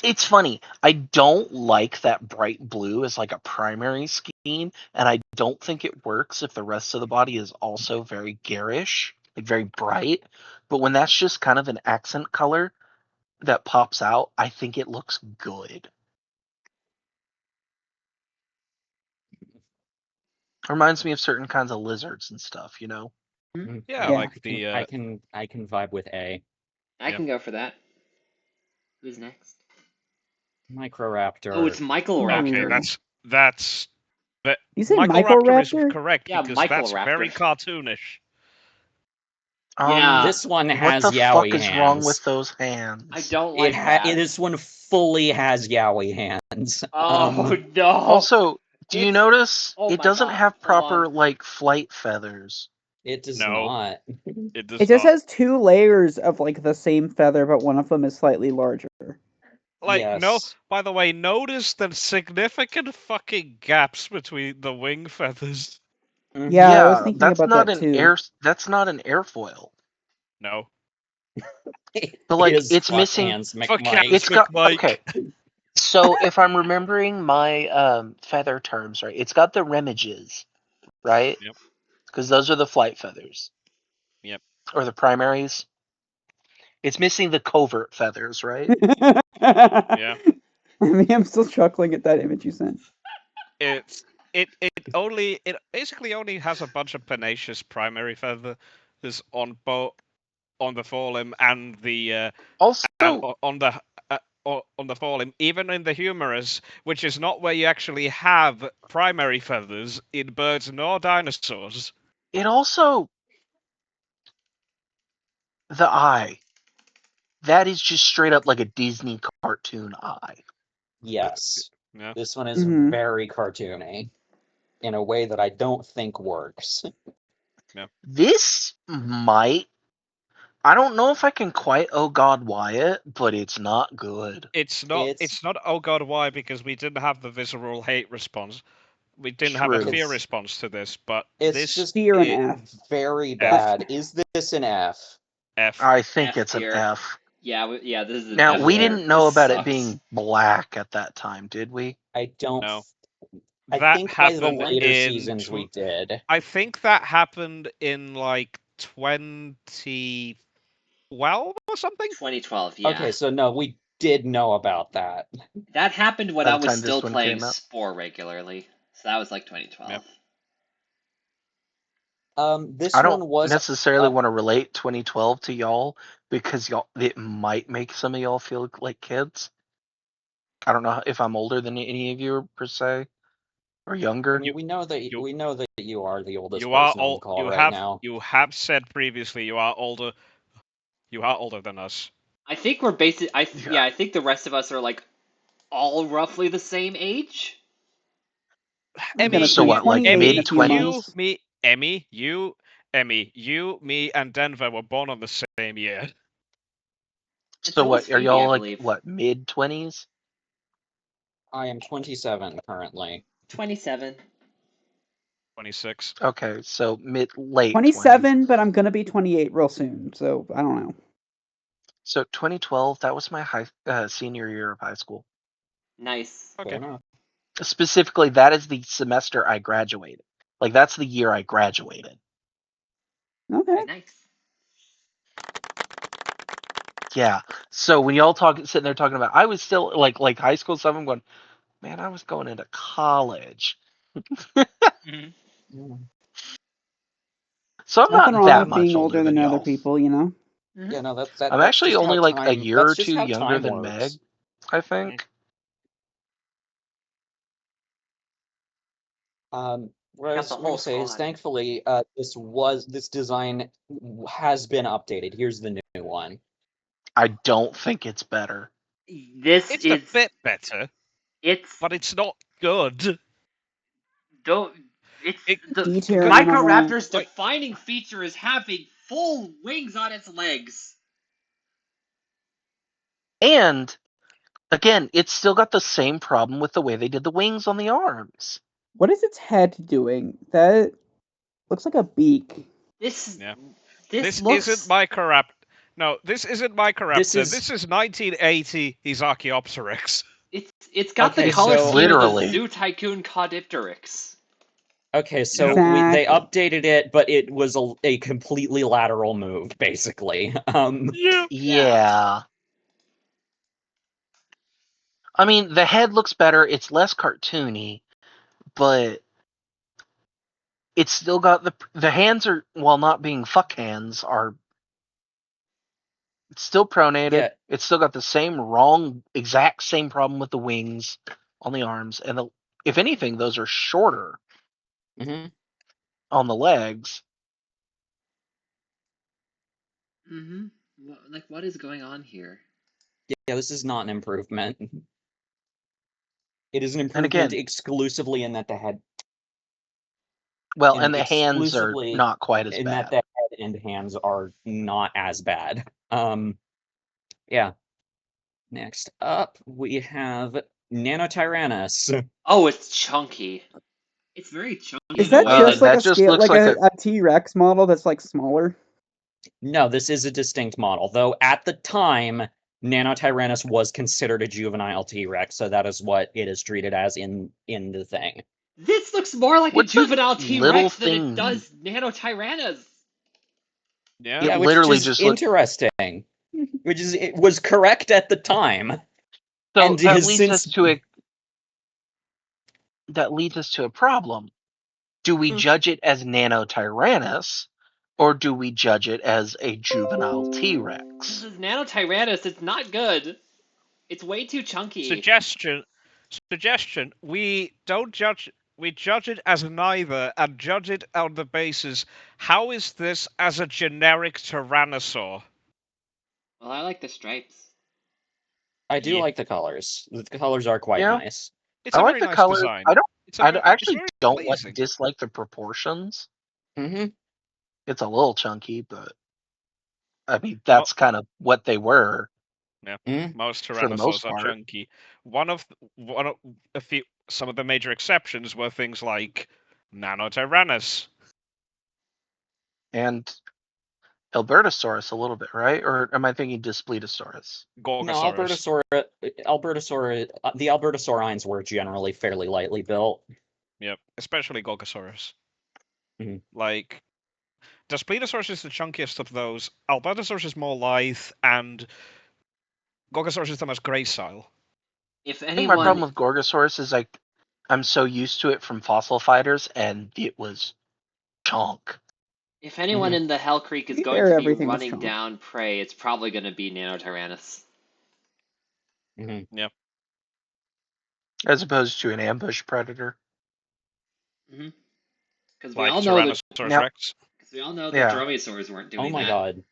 It's funny. I don't like that bright blue as like a primary scheme, and I don't think it works if the rest of the body is also very garish, like very bright. But when that's just kind of an accent color that pops out, I think it looks good. Reminds me of certain kinds of lizards and stuff, you know? Yeah, Yeah. like the I can vibe with A. I can go for that. Who's next? Microraptor. Oh, it's Michael Okay, Raptor. that's that. You say Michael Michael Raptor is Raptor? correct Yeah, because Michael that's Raptor. very cartoonish. Yeah. This one What has the fuck yaoi is hands. wrong with those hands? I don't like that. This one fully has yaoi hands. Oh no. Also, do you notice Oh it my doesn't God, have hold proper on. like flight feathers? It does No. not. It does It just not. has two layers of like the same feather, but one of them is slightly larger. Like, no, Yes. by the way, notice the significant fucking gaps between the wing feathers. Yeah, I was thinking about that too. That's not an airfoil. No. But like is it's fuck missing hands, Fuck McMike. hands, it's got McMike. okay. So if I'm remembering my feather terms right, it's got the remiges, right? Yep. Because those are the flight feathers. Yep. Or the primaries. It's missing the covert feathers, right? Yeah. I mean, I'm still chuckling at that image you sent. It basically only has a bunch of panaceous primary feathers on both on the forelimb and the Also and on the on the forelimb, even in the humerus, which is not where you actually have primary feathers in birds nor dinosaurs. it also the eye. That is just straight up like a Disney cartoon eye. Yes. Yeah. This one is Mhm. very cartoony in a way that I don't think works. Yeah. This might. I don't know if I can quite oh god why it, but it's not good. It's not oh god why, because we didn't have the visceral hate response. We didn't have a True. fear response to this, but It's this just Fear and F. very F. bad. Is this an F? F. I think F it's an tier. F. Yeah, this is an Now F we tier. didn't know This about it sucks. being black at that time, did we? I don't. No. I That think by the happened later in seasons we did. I think that happened in like 2012 or something. 2012, yeah. Okay, so no, we did know about that. That happened when By I the was time this still one playing came out. Spore regularly. So that was like 2012. This I one don't was necessarily want to relate 2012 to y'all because y'all it might make some of y'all feel like kids. I don't know if I'm older than any of you per se. or younger. We know that you are the oldest You are person on the old. call right now. You have said previously you are older. You are older than us. I think we're basic. Yeah, I think the rest of us are like all roughly the same age. I'm gonna Emmy, So turn what, like 28 in a few mid-20s? months. Emmy, you, me, and Denver were born on the same year. So what, are Phoebe, I y'all like, believe. what, mid-20s? I am 27 currently. 27. 26. Okay, so late 20s. 27, but I'm gonna be 28 real soon, so I don't know. So 2012, that was my senior year of high school. Nice. Fair enough. Specifically, that is the semester I graduated. Like, that's the year I graduated. Okay. Nice. Yeah. So when y'all sitting there talking about, I was still like high school stuff, I'm going, man, I was going into college. So I'm Nothing not wrong that with being much older older than than other y'all. people, you know? Yeah, no, I'm that's actually just how only like a time. year That's or just two how younger time than works. Meg, I think. What I Got was the going whole to say is, squad. thankfully, this design has been updated. Here's the new one. I don't think it's better. This It's a is. bit better, It's. but it's not good. Don't. It's the Detailing and all that. Microraptor's defining feature is having full wings on its legs. And again, it's still got the same problem with the way they did the wings on the arms. What is its head doing? That looks like a beak. This. Yeah. This This looks. isn't Microraptor. No, this isn't Microraptor. This is 1980. He's Archaeopteryx. It's got the Okay, color so scheme of the Literally. Zoo Tycoon Caudipteryx. okay, so they Exactly. updated it, but it was a completely lateral move, basically. Yeah. I mean, the head looks better. It's less cartoony, but it's still got the hands are, while not being fuck hands, are still pronated. Yeah. It's still got the exact same problem with the wings on the arms, and if anything, those are shorter on the legs. Mm-hmm. Like, what is going on here? Yeah, this is not an improvement. It is an And improvement again, exclusively in that the head. well, and the hands are Exclusively not quite as in that bad. the head and hands are not as bad. Yeah. Next up, we have Nanotyrannus. Oh, it's chunky. It's very chunky Is in a that way just like that a just scale, looks like like a T-Rex model that's like smaller? No, this is a distinct model, though at the time, Nanotyrannus was considered a juvenile T-Rex, so that is what it is treated as in the thing. This looks more like a What's that juvenile little T-Rex than it thing? does Nanotyrannus. Yeah. It which literally is just looked. interesting. It was correct at the time. So And that has leads since us to a problem. Do we judge it as Nanotyrannus, or do we judge it as a juvenile This T-Rex? is Nanotyrannus. It's not good. It's way too chunky. Suggestion. We don't judge. We judge it as neither, and judge it on the basis: how is this as a generic Tyrannosaur? Well, I like the stripes. I do like the colors. The colors are quite Yeah. nice. It's I a like very the nice colors. design. I actually very don't pleasing. dislike the proportions. Mm-hmm. It's a little chunky, but I mean that's kind of what they were. Yeah, most For the most Tyrannosaurs are part. chunky. Some of the major exceptions were things like Nanotyrannus. And Albertosaurus a little bit, right? Or am I thinking Displetosaurus? No, the Albertosaurines were generally fairly lightly built. Yep, especially Gorgosaurus. Mhm. Like, Daspletosaurus is the chunkiest of those. Albertosaurus is more lithe, and Gorgosaurus is the most gracile. If I think my problem anyone, with Gorgosaurus is like I'm so used to it from Fossil Fighters, and it was chunk. if anyone in the Hell Creek is be going fair, to be everything was running chunk. down prey, it's probably going to be Nanotyrannus. Yep. As opposed to an ambush predator. Because like Tyrannosaurus Rex. the dromaeosaurs weren't doing Oh my that. god.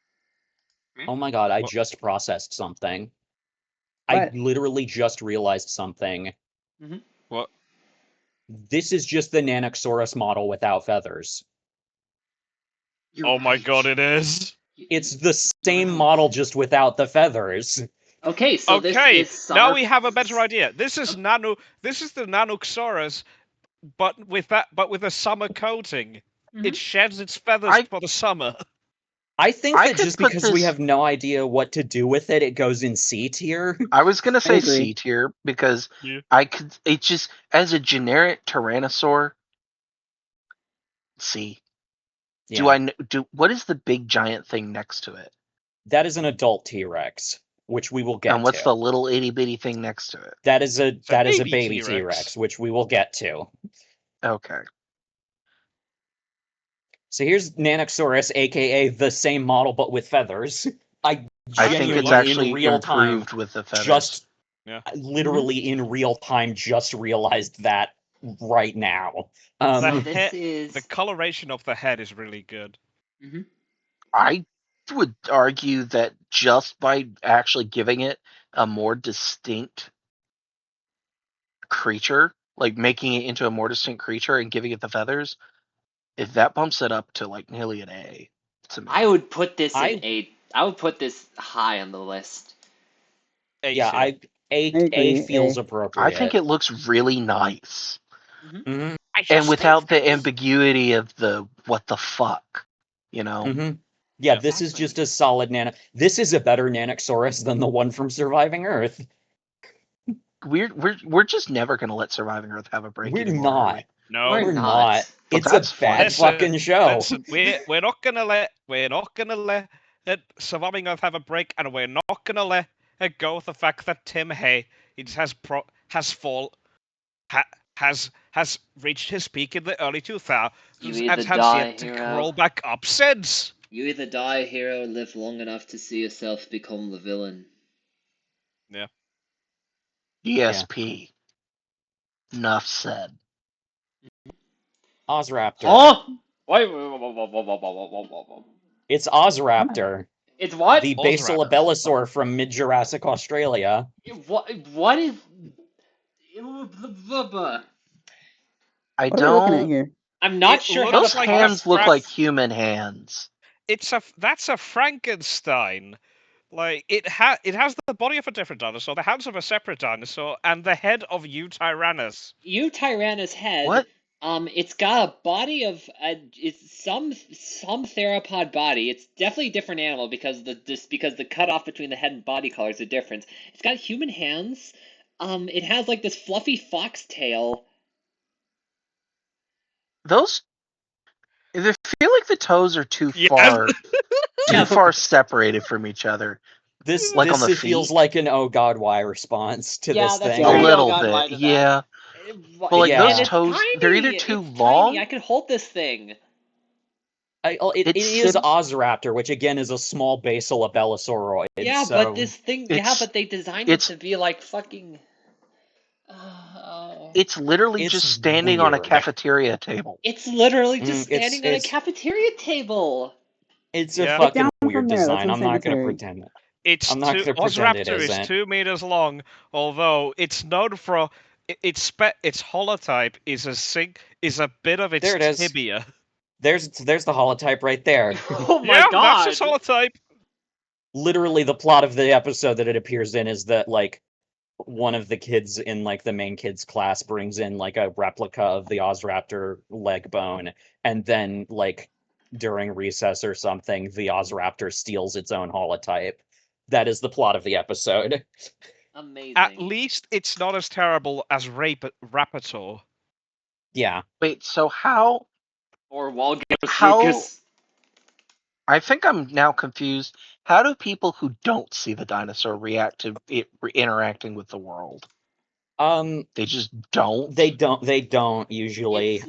Oh my god, I just processed something. I What? literally just realized something. What? This is just the Nanoxaurus model without feathers. Oh my god, it is. It's the same model just without the feathers. Okay, so Okay, this is now we have a better idea. This is the Nanoxaurus, but with a summer coating. It sheds its feathers for the summer. I think I that could just put because we this- have no idea what to do with it, it goes in C tier. I was gonna say agree. C tier because Yeah. I could. It just as a generic Tyrannosaur. C. Do Yeah. I do? What is the big giant thing next to it? That is an adult T-Rex, which we will get And what's to. the little itty bitty thing next to it? That is a baby baby T-Rex. T-Rex, which we will get to. Okay. So here's Nanoxaurus, aka the same model but with feathers. I think it's genuinely actually in real time improved with the feathers. just Yeah. literally in real time just realized that right now. The coloration of the head is really good. I would argue that just by actually giving it a more distinct creature, like making it into a more distinct creature and giving it the feathers, if that bumps it up to like nearly an A to me. I would put this in A. I would put this high on the list. Yeah, A feels appropriate. I think it looks really nice. Mhm. And without the ambiguity of the what the fuck, you know? Mhm. Yeah, this is just a solid nano. This is a better Nanoxaurus than the one from Surviving Earth. We're just never gonna let Surviving Earth have a break We're anymore. not. Are we? No, We're not. But It's a that's bad fine. fucking show. Listen, we're not gonna let Surviving Earth have a break, and we're not gonna let it go with the fact that Tim Hay has reached his peak in the early 2000s You and either has die, yet to hero. crawl back up since. You either die a hero or live long enough to see yourself become the villain. Yeah. ESP. Enough said. Ozraptor. Oh! Wait. It's Ozraptor. It's what? The Basilabellosaur from mid-Jurassic Australia. What is? I What are we looking at don't. here? I'm not sure how Those to hands look like human hands. That's a Frankenstein. Like it has the body of a different dinosaur, the hands of a separate dinosaur, and the head of Eutyrannus. Eutyrannus head. What? It's got a body of it's some theropod body. It's definitely a different animal because the cutoff between the head and body colors are different. It's got human hands. It has like this fluffy fox tail. Those. I feel like the toes are too far separated from each other. This like on the feels feet. like an oh god why response to Yeah, this that's thing. A very little oh god, why bit, to yeah. that. But like Yeah. those And toes, it's they're tiny. either too It's long. Tiny. I could hold this thing. It is Ozraptor, which again is a small Basilabellosauroid. Yeah, so but this thing. Yeah, but they designed it to be like fucking. It's literally just standing on a weird. cafeteria table. It's literally just it's- standing on a it's- cafeteria table. It's Yeah. a Get fucking down weird from there, that's design. I'm not going to unsanitary. pretend it. It's I'm not going to pretend it Ozraptor is isn't. 2 meters long, although it's known for its holotype is a bit of its There it is. tibia. There's the holotype right there. Oh my Yeah, god! that's its holotype. Literally, the plot of the episode that it appears in is that like one of the kids in like the main kids class brings in like a replica of the Ozraptor leg bone, and then like during recess or something, the Ozraptor steals its own holotype. That is the plot of the episode. Amazing. At least it's not as terrible as Rapator. Yeah. Wait, so how? Or Walgos How? Lucas. I think I'm now confused. How do people who don't see the dinosaur react to it interacting with the world? They just don't. They don't usually.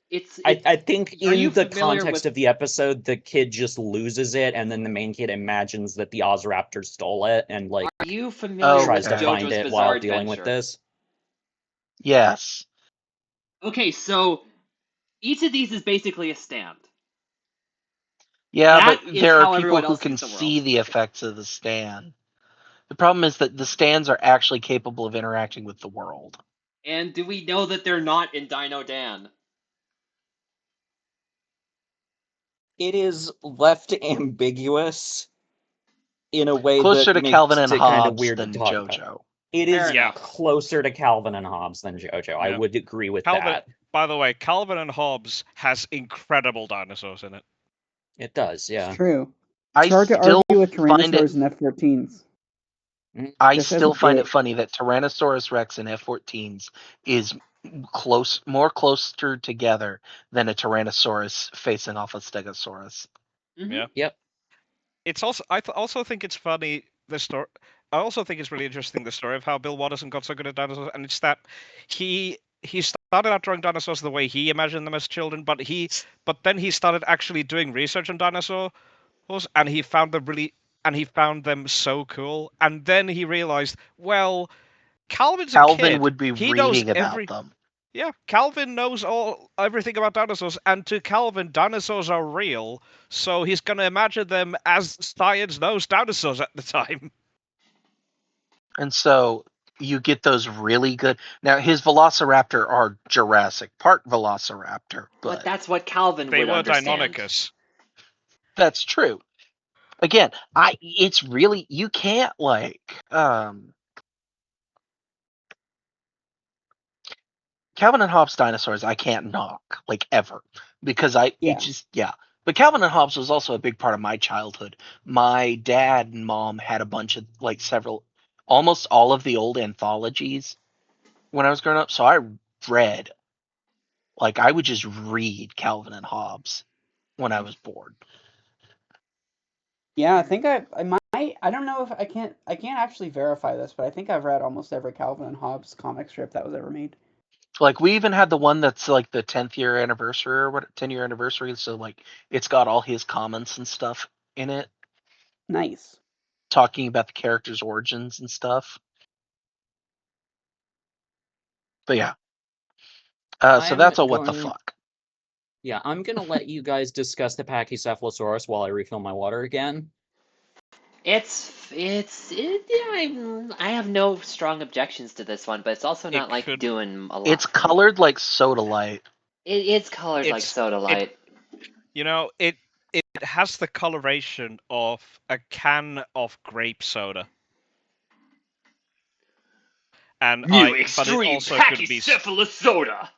It's like I think Are you in the familiar context with- of the episode, the kid just loses it, and then the main kid imagines that the Ozraptor stole it, and like Are you familiar tries with to find JoJo's it Bizarre while dealing with Adventure? this. Yes. Okay, so Each of these is basically a stand. Yeah, That but is there are how people everyone who else can sees the see world. the effects of the stand. The problem is that the stands are actually capable of interacting with the world. And do we know that they're not in Dino Dan? It is left ambiguous in a way Closer that to Calvin makes and it kind of Hobbes weird to than talk about. JoJo. It Fair is enough. closer to Calvin and Hobbes than JoJo. I Yeah. would agree with Calvin, that. by the way, Calvin and Hobbes has incredible dinosaurs in it. It does, yeah. It's true. I It's hard to still argue with find it. Tyrannosaurs and F-14s. I Just as a still find it bit. funny that Tyrannosaurus Rex and F-14s is more closer together than a Tyrannosaurus facing off a Stegosaurus. Yeah. Yep. It's also also think it's funny the story. I also think it's really interesting the story of how Bill Watterson got so good at dinosaurs, and it's that he started out drawing dinosaurs the way he imagined them as children, but then he started actually doing research on dinosaurs, and he found them so cool, and then he realized, well, Calvin's a Calvin kid. would be He knows reading about them. Yeah, Calvin knows everything about dinosaurs, and to Calvin, dinosaurs are real, so he's gonna imagine them as science knows dinosaurs at the time. And so you get those really good. Now his Velociraptor are Jurassic Park Velociraptor, But but that's what Calvin They would were understand. Deinonychus. that's true. Again, it's really you can't Calvin and Hobbes dinosaurs I can't knock ever because Yeah. But Calvin and Hobbes was also a big part of my childhood. My dad and mom had a bunch of almost all of the old anthologies when I was growing up, so I read I would just read Calvin and Hobbes when I was bored. Yeah, I think I might. I don't know if I can't actually verify this, but I think I've read almost every Calvin and Hobbes comic strip that was ever made. We even had the one that's the 10th year anniversary or 10-year anniversary, so it's got all his comments and stuff in it. Nice. Talking about the characters' origins and stuff. But yeah. So that's a what the fuck. Yeah, I'm gonna let you guys discuss the Pachycephalosaurus while I refill my water again. Yeah, I have no strong objections to this one, but it's also not doing a lot. It's colored like soda light. It's colored like soda light. It has the coloration of a can of grape soda. And New extreme Pachycephalosoda.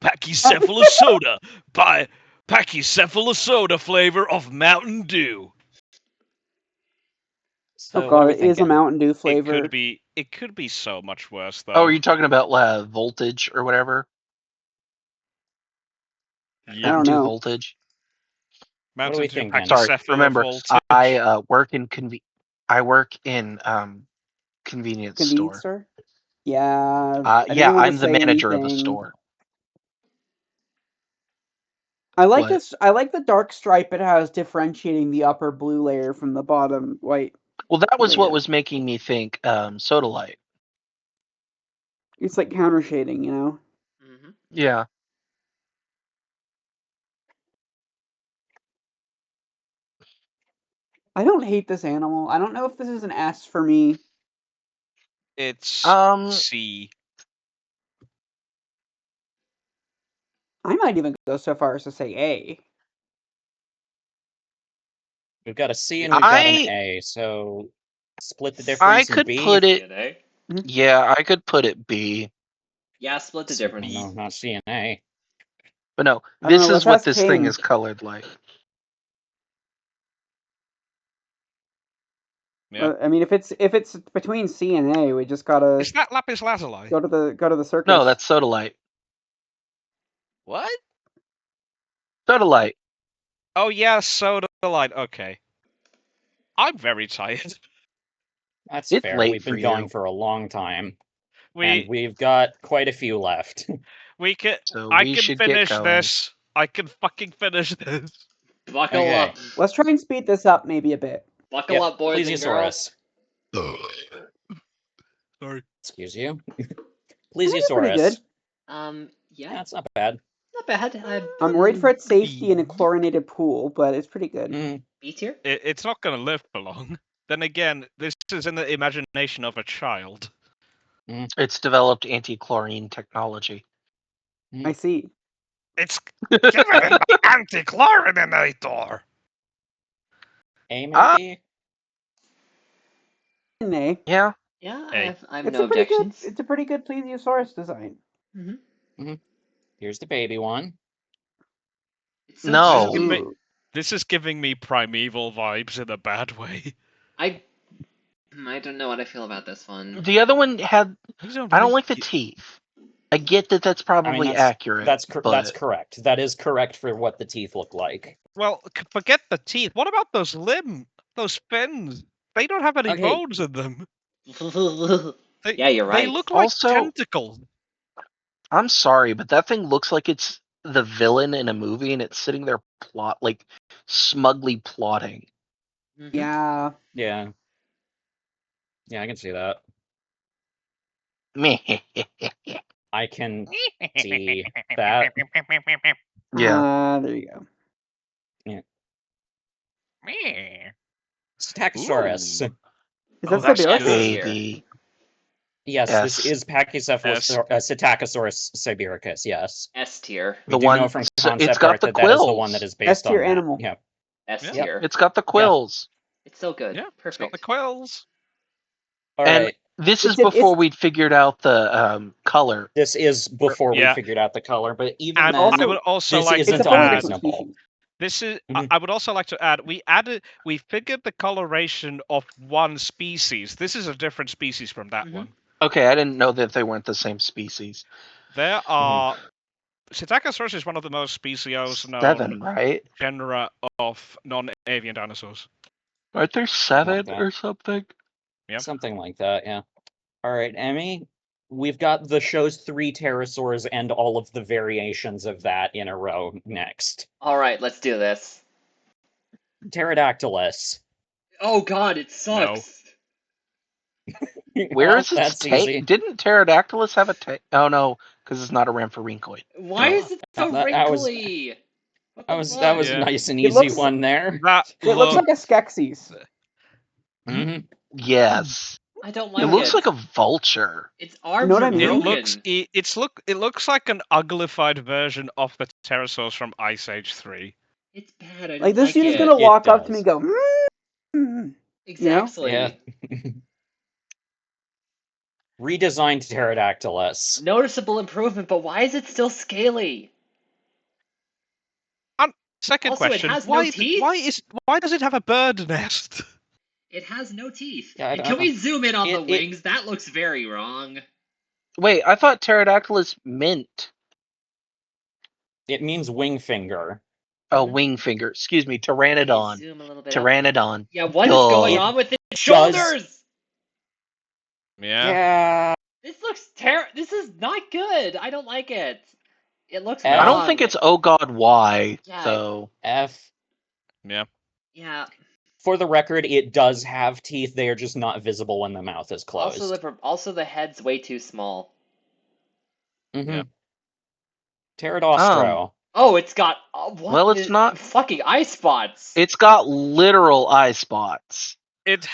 Pachycephalosoda by Pachycephalosoda flavor of Mountain Dew. So oh god, it is a Mountain Dew flavor. It could be so much worse though. Oh, are you talking about voltage or whatever? Yeah. Mountain Dew know. voltage. Mountain Dew Sorry, remember voltage. I work in convenience store. Yeah. I didn't want to I'm the say manager of the anything. store. I like What? this. I like the dark stripe it has differentiating the upper blue layer from the bottom white. Well, that was what layer. was making me think soda light. It's like counter shading, you know. Mm-hmm. Yeah. I don't hate this animal. I don't know if this is an S for me. It's C. I might even go so far as to say A. We've got a C and we've got an A, so split the difference in B. Put it. Yeah, I could put it B. Yeah, split the difference. No, not C and A. But no, I don't this know, is what this thing is colored like. Yeah. I mean, if it's between C and A, we just gotta. Is that lapis lazuli? Go to the circus. No, that's soda light. What? Soda light. Oh yeah, soda light. Okay. I'm very tired. That's It's fair. late We've for been you. going for a long time, and we've got quite a few left. We can. So I we can should get finish going. this. I can fucking finish this. Buckle Okay. up. Let's try and speed this up maybe a bit. Buckle up, boys and girls. Sorry. Excuse you. Pretty good. Plesiosaurus. Yeah. That's not bad. Not bad. I'm worried for its safety in a chlorinated pool, but it's pretty good. B tier? It's not going to live for long. Then again, this is in the imagination of a child. It's developed anti-chlorine technology. I see. It's given in the anti-chlorininator. A Ah. maybe? An A. Yeah. Yeah, A. I have It's no a pretty good. objections. It's a pretty good plesiosaurus design. Here's the baby one. It's so No. cute. This is giving me primeval vibes in a bad way. I don't know what I feel about this one. The other one had. I don't like the teeth. I get that that's probably accurate. That's but... correct. That is correct for what the teeth look like. Well, forget the teeth. What about those limbs? Those fins? They don't have any bones in them. Yeah, you're right. They look like Also, tentacles. I'm sorry, but that thing looks like it's the villain in a movie, and it's sitting there smugly plotting. Yeah. Yeah. Yeah, I can see that. I can see that. Yeah. There you go. Yeah. Stegosaurus. Is that Siberius? Baby. Yes, S. this is Pachycephalosaurus sibiricus, yes. S tier. We The do one, know from so concept it's got art the that that is the quills. one that is based S tier on that. animal. Yeah. S tier. It's got the quills. It's so good. Yeah, Perfect. it's got the quills. All And right. this is before we'd figured out the color. This is before we Yeah. figured out the color, but even And then, I would also this like isn't to add. unreasonable. This is. I would also like to add. We figured the coloration of one species. This is a different species from that one. Okay, I didn't know that they weren't the same species. There are. Psittacosaurus is one of the most speciose known 7, right? genera of non-avian dinosaurs. Aren't there 7 Like that. or something? Yeah. Something like that, yeah. All right, Emmy, we've got the show's 3 pterosaurs and all of the variations of that in a row next. All right, let's do this. Pterodactylus. Oh god, it sucks. Where is its that's tail? easy. Didn't Pterodactylus have a tail? Oh no, because it's not a rhamphorhynchoid. Why is it so that was- wrinkly? That was a nice and easy looks- one there. It looks like a Skeksis. Yes. I don't like It it. looks like a vulture. Its arms know what are I mean? broken. It looks like an uglified version of the pterosaurs from Ice Age 3. It's bad. I don't Like this like dude is it. gonna walk up to me and go. Exactly. Yeah. Redesigned Pterodactylus. Noticeable improvement, but why is it still scaly? Second Also, it question: has no teeth? Why does it have a bird nest? It has no teeth. Yeah, And can we zoom in on the it- wings? That looks very wrong. Wait, I thought Pterodactylus meant. It means wing finger. Oh, wing finger. Excuse me, Pteranodon. Zoom a little bit up. Pteranodon. Yeah, what is Duh. going on with its shoulders? Yeah. This looks This is not good. I don't like it. It looks I wrong. don't think it's oh god why Yeah. though. F. Yeah. Yeah. For the record, it does have teeth. They are just not visible when the mouth is closed. Also the head's way too small. Mm-hmm. Pterodostro. Oh, it's got what? Well, it's not fucking eye spots. It's got literal eye spots. It's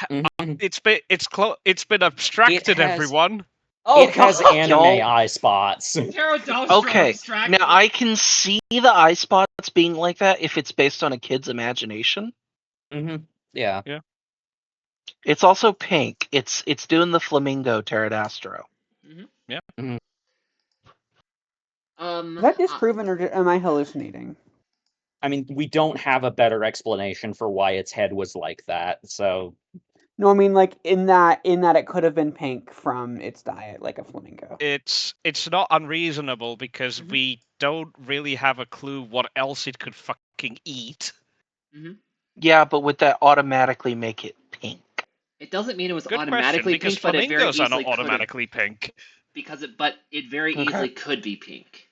been abstracted, has- everyone. Oh, it has God. anime eye spots. Pterodostro Okay, abstracted. now I can see the eye spots being like that if it's based on a kid's imagination. Mm-hmm. Yeah. Yeah. It's also pink. It's doing the flamingo pterodastro. Yeah. Mm-hmm. Is that disproven or am I hallucinating? I mean, we don't have a better explanation for why its head was like that, so... No, I mean like in that it could have been pink from its diet, like a flamingo. It's not unreasonable because we don't really have a clue what else it could fucking eat. Yeah, but would that automatically make it pink? It doesn't mean it was Good automatically question, because pink, but it very flamingos easily are not could have- automatically pink. But it very Okay. easily could be pink.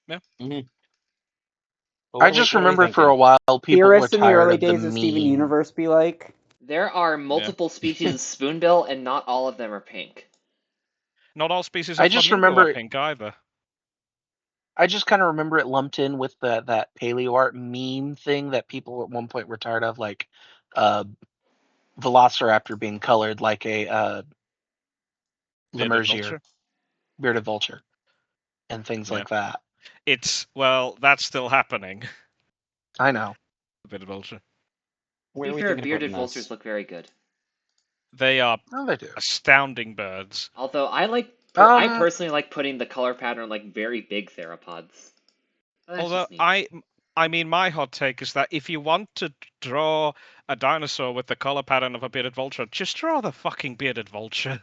Yeah. Mm-hmm. I just remember for a while people were Theorists in the tired early of the days of Steven meme. Universe be like. There are multiple species of spoonbill, and not all of them are pink. Not all species I of just flamingo remember- are pink either. I just kind of remember it lumped in with that paleo art meme thing that people at one point were tired of, like Velociraptor being colored like a Bearded Lemergier, vulture. bearded vulture, and things Yeah. like that. That's still happening. I know. Bearded vulture. To Where be are we fair, thinking of bearded putting vultures this? look very good. They are Oh, they do. astounding birds. Although I Um, personally like putting the color pattern like very big theropods. But that's Although just me. I mean, my hot take is that if you want to draw a dinosaur with the color pattern of a bearded vulture, just draw the fucking bearded vulture.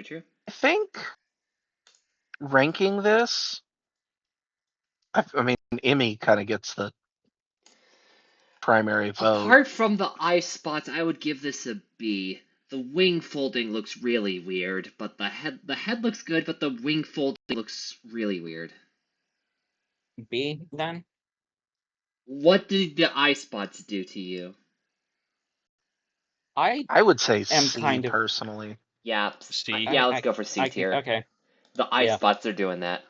True. I think ranking this, I mean, Emmy kind of gets the primary vote. Apart from the eye spots, I would give this a B. The wing folding looks really weird, but the head looks good, but the wing folding looks really weird. B then? What did the eye spots do to you? I would say am C kind of personally. Yeah, C. let's go for C tier. Okay. The eye Yeah. spots are doing that.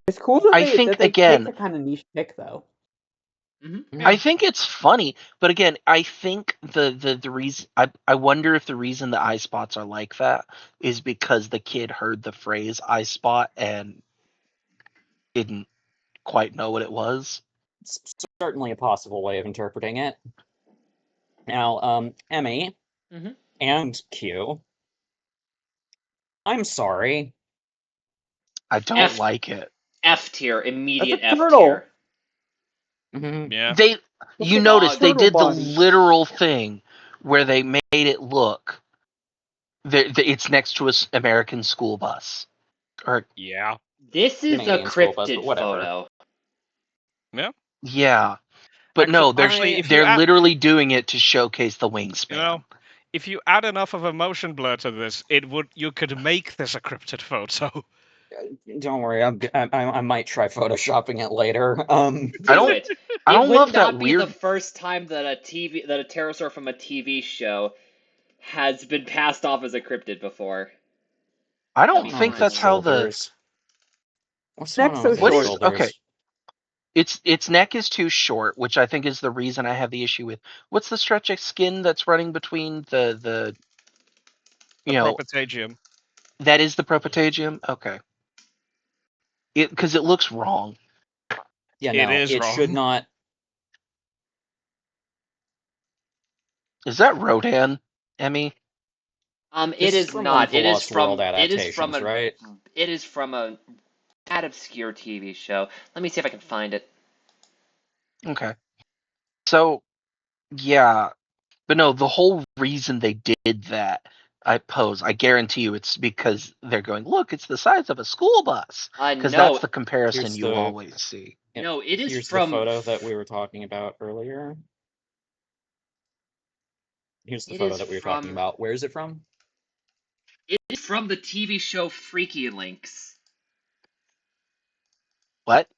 It's cool that I they think, picked again, a kind of niche pick though. I think it's funny, but again, I think the reason I wonder if the reason the eye spots are like that is because the kid heard the phrase eye spot and didn't quite know what it was. It's certainly a possible way of interpreting it. Now, Emmy Mhm. and Q, I'm sorry. I don't like it. F tier, immediate That's a F turtle. tier. Yeah. They That's you a notice they turtle did the body. literal thing where they made it look it's next to an American school bus. Or Yeah. This is a Canadian school bus, but cryptid whatever. photo. Yeah. yeah. But no, Actually, if you they're add, literally doing it to showcase the wingspan. if you add enough of a motion blur to this, you could make this a cryptid photo. Don't worry, I might try photoshopping it later. Do it. I It don't would love that not be the weird. first time that a pterosaur from a TV show has been passed off as a cryptid before. I That'd don't be think fun. that's how the. What's Neck's going on so with What his is short. okay? shoulders? Its neck is too short, which I think is the reason I have the issue with. What's the stretch of skin that's running between the The you know propatagium. that is the propatagium? Okay. Because it looks wrong. Yeah, It no, is it should wrong. not. Is that Rodan, Emmy? It This is is from one of not. the Lost World It is from adaptations, right? a that obscure TV show. Let me see if I can find it. Okay. So yeah, but no, the whole reason they did that, I guarantee you, it's because they're going, look, it's the size of a school bus, because that's No, the comparison Here's you the always see. no, it is here's the from photo that we were talking about earlier. Here's the it photo is that we were talking from about. Where is it from? it is from the TV show Freaky Links. What?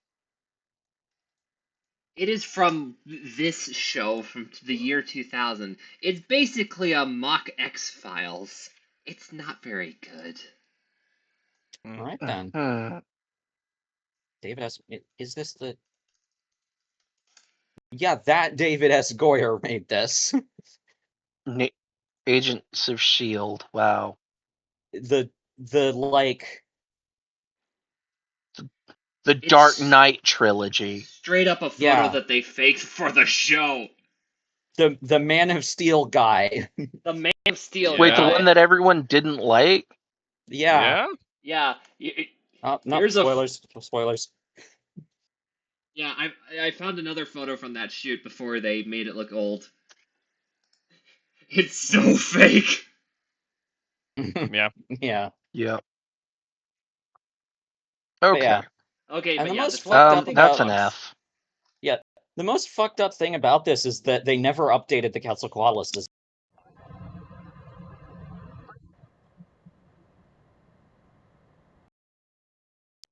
It is from this show from the year 2000. It's basically a mock X-Files. It's not very good. All right then. David S. Is this the? Yeah, that David S. Goyer made this. Agents of Shield. Wow. The like The It's Dark Knight trilogy. Straight up a photo that they faked for the show. The Man of Steel guy. The Man of Steel Wait, guy. the one that everyone didn't like? Yeah. Yeah. Oh, no, Here's spoilers. Yeah, I found another photo from that shoot before they made it look old. It's so fake. Yeah. Yeah. Yeah. But Okay. yeah. Okay, And but the yeah, most this fucked one up that's about an F. Yeah. The most fucked up thing about this is that they never updated the Quetzalcoatlus design.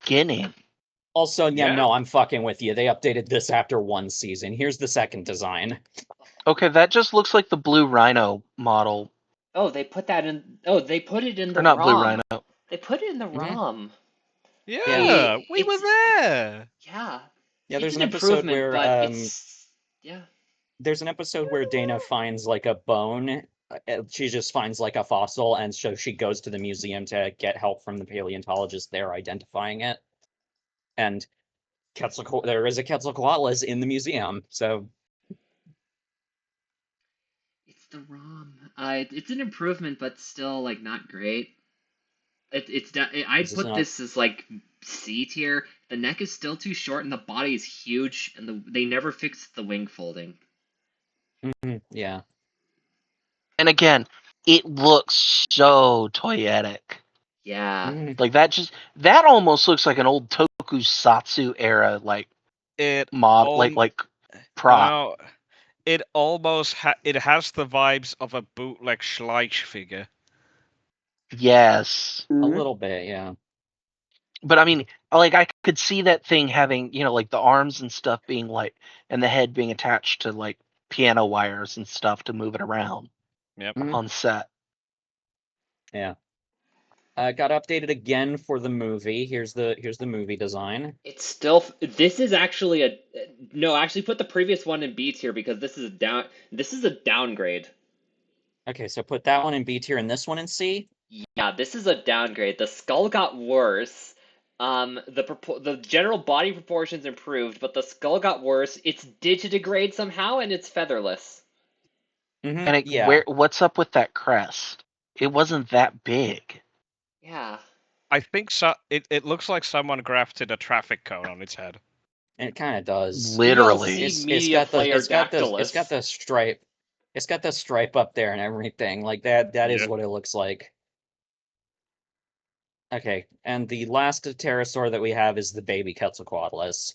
Beginning. Also, Yeah. no, I'm fucking with you. They updated this after one season. Here's the second design. Okay, that just looks like the Blue Rhino model. Oh, they put that in. Oh, they put it in the Or not Blue ROM. Rhino. They put it in the Mhm. ROM. Yeah, we were there. Yeah. Yeah, It's there's an an episode improvement, where but it's yeah. there's an episode where Dana finds like a bone. She just finds like a fossil, and so she goes to the museum to get help from the paleontologist there identifying it. And there is a Quetzalcoatlus in the museum, so It's the ROM. It's an improvement, but still like not great. I'd this is put not. this as like C tier. The neck is still too short, and the body is huge, and they never fixed the wing folding. Yeah. And again, it looks so toyetic. Yeah. Like that almost looks like an old tokusatsu era mod like prop. No, it almost it has the vibes of a bootleg Schleich figure. Yes. A little bit, yeah. But I mean, like I could see that thing having, like the arms and stuff being like, and the head being attached to like piano wires and stuff to move it around. Yep. On set. Yeah. Got updated again for the movie. Here's the movie design. It's still. This is actually a no. Actually, put the previous one in B tier because this is a down. This is a downgrade. Okay, so put that one in B tier and this one in C. Yeah, this is a downgrade. The skull got worse. The general body proportions improved, but the skull got worse. It's digitigrade somehow, and it's featherless. And yeah. what's up with that crest? It wasn't that big. Yeah. I think so. It looks like someone grafted a traffic cone on its head. It kind of does. Literally. It's got the stripe. It's got the stripe up there and everything. Like that is what it looks like. Okay, and the last pterosaur that we have is the baby Quetzalcoatlus.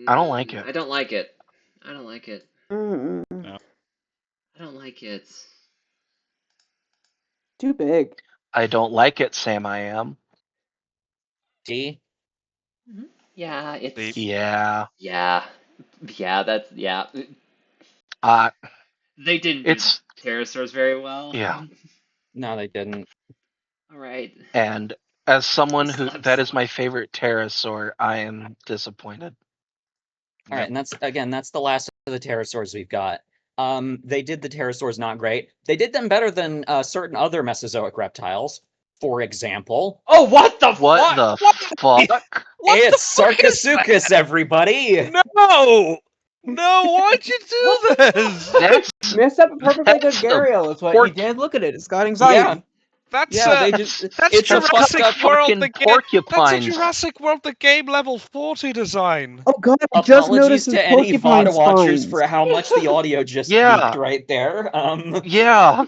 I don't like it. I don't like it. I don't like it. No. I don't like it. Too big. I don't like it, Sam. I am. D. Yeah, it's Yeah. Yeah. That's yeah. They didn't do pterosaurs very well. Yeah. No, they didn't. All right. And as someone that is my favorite pterosaur, I am disappointed. All right, and that's the last of the pterosaurs we've got. They did the pterosaurs not great. They did them better than certain other Mesozoic reptiles. For example. Oh, what the fuck? What It's Sarcosuchus, everybody. No, why'd you do this? That's messed up a perfectly good Gariel. Is what he did. Look at it. It's got anxiety. That's it's Jurassic World. That's a porcupines. Jurassic World, the game level 40 design. Oh god, I just Apologies noticed to any porcupine VOD watchers spines. for how much the audio just Yeah. leaked right there. Yeah.